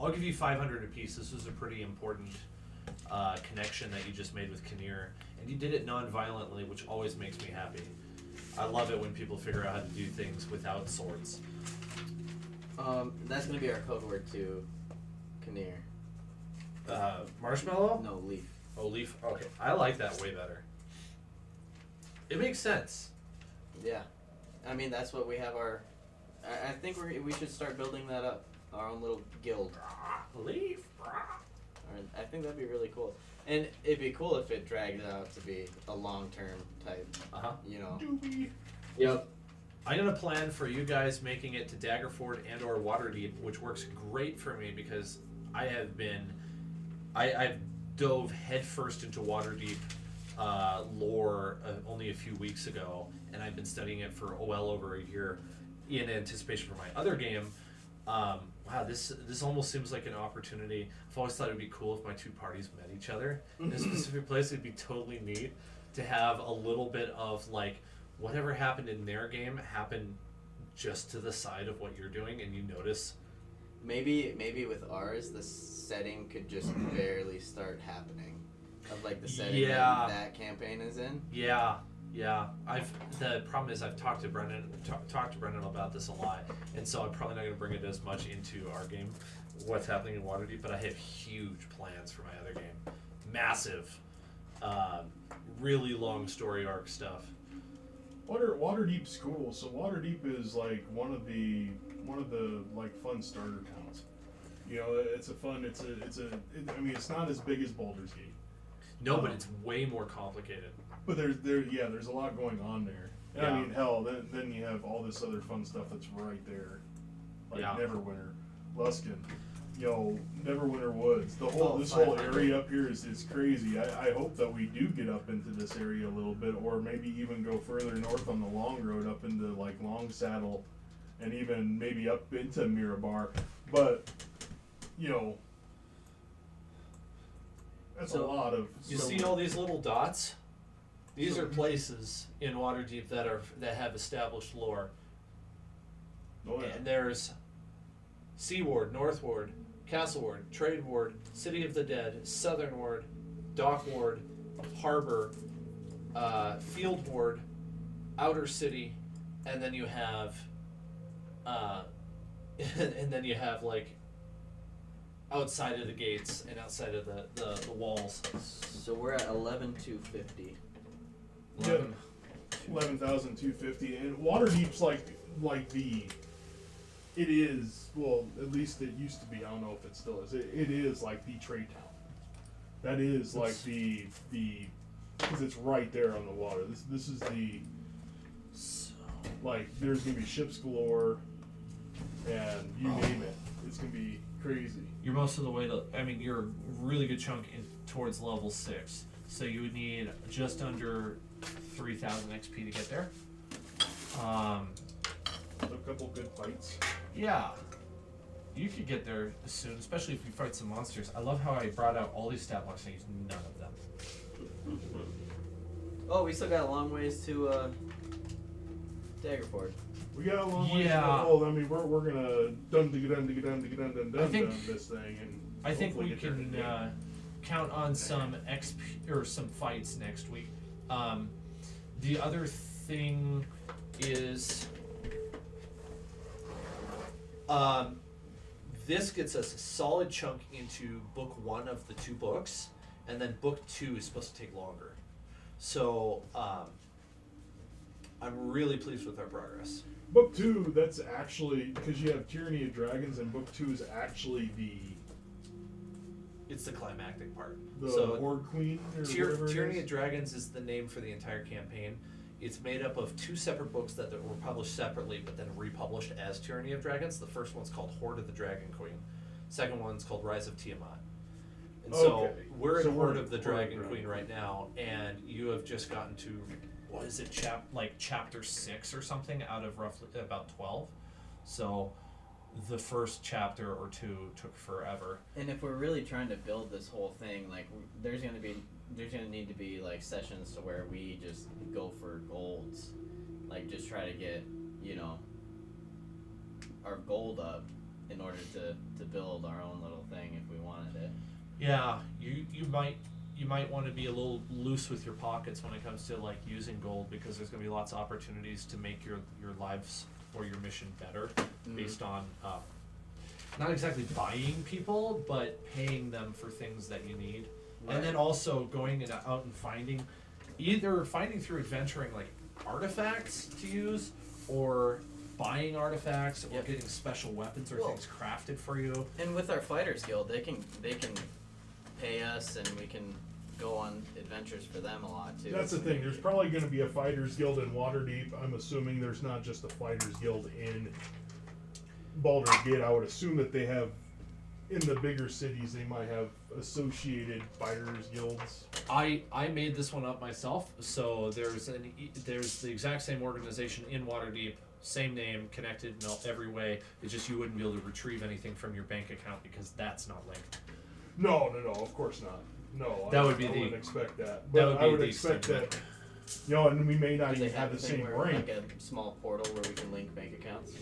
I'll give you 500 apiece. This was a pretty important connection that you just made with Kynnyr, and you did it non-violently, which always makes me happy. I love it when people figure out how to do things without swords. That's gonna be our code word to Kynnyr. Marshmallow? No, leaf. Oh, leaf. Okay, I like that way better. It makes sense. Yeah. I mean, that's what we have our. I think we should start building that up. Our own little guild. Leaf. I think that'd be really cool. And it'd be cool if it dragged out to be a long-term type, you know. Doobie. Yep. I'm gonna plan for you guys making it to Daggerford and or Waterdeep, which works great for me because I've dove headfirst into Waterdeep lore only a few weeks ago, and I've been studying it for well over a year in anticipation for my other game. Wow, this almost seems like an opportunity. I've always thought it would be cool if my two parties met each other in a specific place. It'd be totally neat to have a little bit of like whatever happened in their game happen just to the side of what you're doing, and you notice. Maybe with ours, the setting could just barely start happening. Of like the setting Yeah. that campaign is in. Yeah. The problem is I've talked to Brendan about this a lot, and so I'm probably not going to bring it as much into our game, what's happening in Waterdeep. But I have huge plans for my other game, massive. really long story arc stuff. Waterdeep's cool. So Waterdeep is like one of the like fun starter towns. You know, it's I mean, it's not as big as Baldur's Gate. No, but it's way more complicated. But there's a lot going on there. And I Yeah. mean, hell, then you have all this other fun stuff that's right there, like Yeah. Neverwinter, Luskin, Neverwinter Woods. This whole 500. area up here is crazy. I hope that we do get up into this area a little bit, or maybe even go further north on the long road up into like Long Saddle, and even maybe up into Mirabar. But that's a lot of. You see all these little dots? These are places in Waterdeep that have established lore. Oh, yeah. And there's Sea Ward, North Ward, Castle Ward, Trade Ward, City of the Dead, Southern Ward, Dock Ward, Harbor, Field Ward, Outer City, and then you have like outside of the gates and outside of the walls. So we're at 11,250. 11,250, and Waterdeep's like it is, well, at least it used to be. I don't know if it still is. It is like the trade town. That is like the because it's right there on the water. This is the like there's gonna be ships galore, and you name it. It's gonna be crazy. You're most of the way to. I mean, you're a really good chunk towards level 6. So you would need just under 3,000 XP to get there. A couple good fights. Yeah. You could get there soon, especially if you fight some monsters. I love how I brought out all these stat blocks and used none of them. Oh, we still got a long ways to Daggerford. We got a long way to Yeah. go. I mean, we're gonna done this thing, and I think hopefully we get there can today. count on some XP or some fights next week. The other thing is This gets us a solid chunk into book 1 of the 2 books, and then book 2 is supposed to take longer. So I'm really pleased with our progress. Book 2, that's actually because you have Tyranny of Dragons, and Book 2 is actually It's the climactic part. the So Horde Queen or whatever it Tyranny is. of Dragons is the name for the entire campaign. It's made up of 2 separate books that were published separately, but then republished as Tyranny of Dragons. The first one's called Horde of the Dragon Queen. Second one's called Rise of Tiamat. And so Okay. we're So in we're Horde of the in Horde of Dragon the Queen Dragon. right now, and you have just gotten to, what is it, chapter 6 or something out of roughly about 12. So the first chapter or 2 took forever. And if we're really trying to build this whole thing, like there's gonna need to be like sessions to where we just go for golds, like just try to get our gold up in order to build our own little thing if we wanted it. Yeah, you might want to be a little loose with your pockets when it comes to like using gold, because there's going to be lots of opportunities to make your lives or your mission better based on not exactly buying people, but paying them for things that you need. Right. And then also going out and finding through adventuring like artifacts to use, or buying artifacts, or Yep. getting special weapons or Well- things crafted for you. And with our Fighters Guild, they can pay us, and we can go on adventures for them a lot too. That's the thing. There's probably going to be a Fighters Guild in Waterdeep. I'm assuming there's not just a Fighters Guild in Baldur's Gate. I would assume that they have, in the bigger cities, they might have associated Fighters Guilds. I made this one up myself. So there's the exact same organization in Waterdeep, same name, connected in every way. It's just you wouldn't be able to retrieve anything from your bank account because that's not linked. No, of course not. No, That I would be wouldn't the- expect that. that But would I be would the expect extent that, and we may not Do they even have a the thing same where, rank. like a small portal where we can link bank accounts?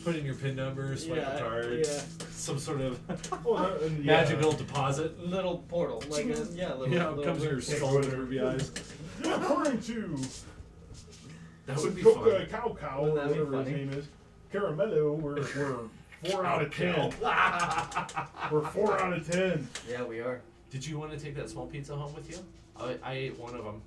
Put in your PIN number, swipe a card, some sort of Oh, yeah. magical deposit. Little portal, like a little. Yeah, it comes in your Yeah, skull go and there. ruby eyes. According to That would be Coca fun. Cow, Wouldn't that be whatever his funny? name is, Caramello, we're 4 out of 10. We're 4 out of 10. Yeah, we are. Did you want to take that small pizza home with you? I ate one of them.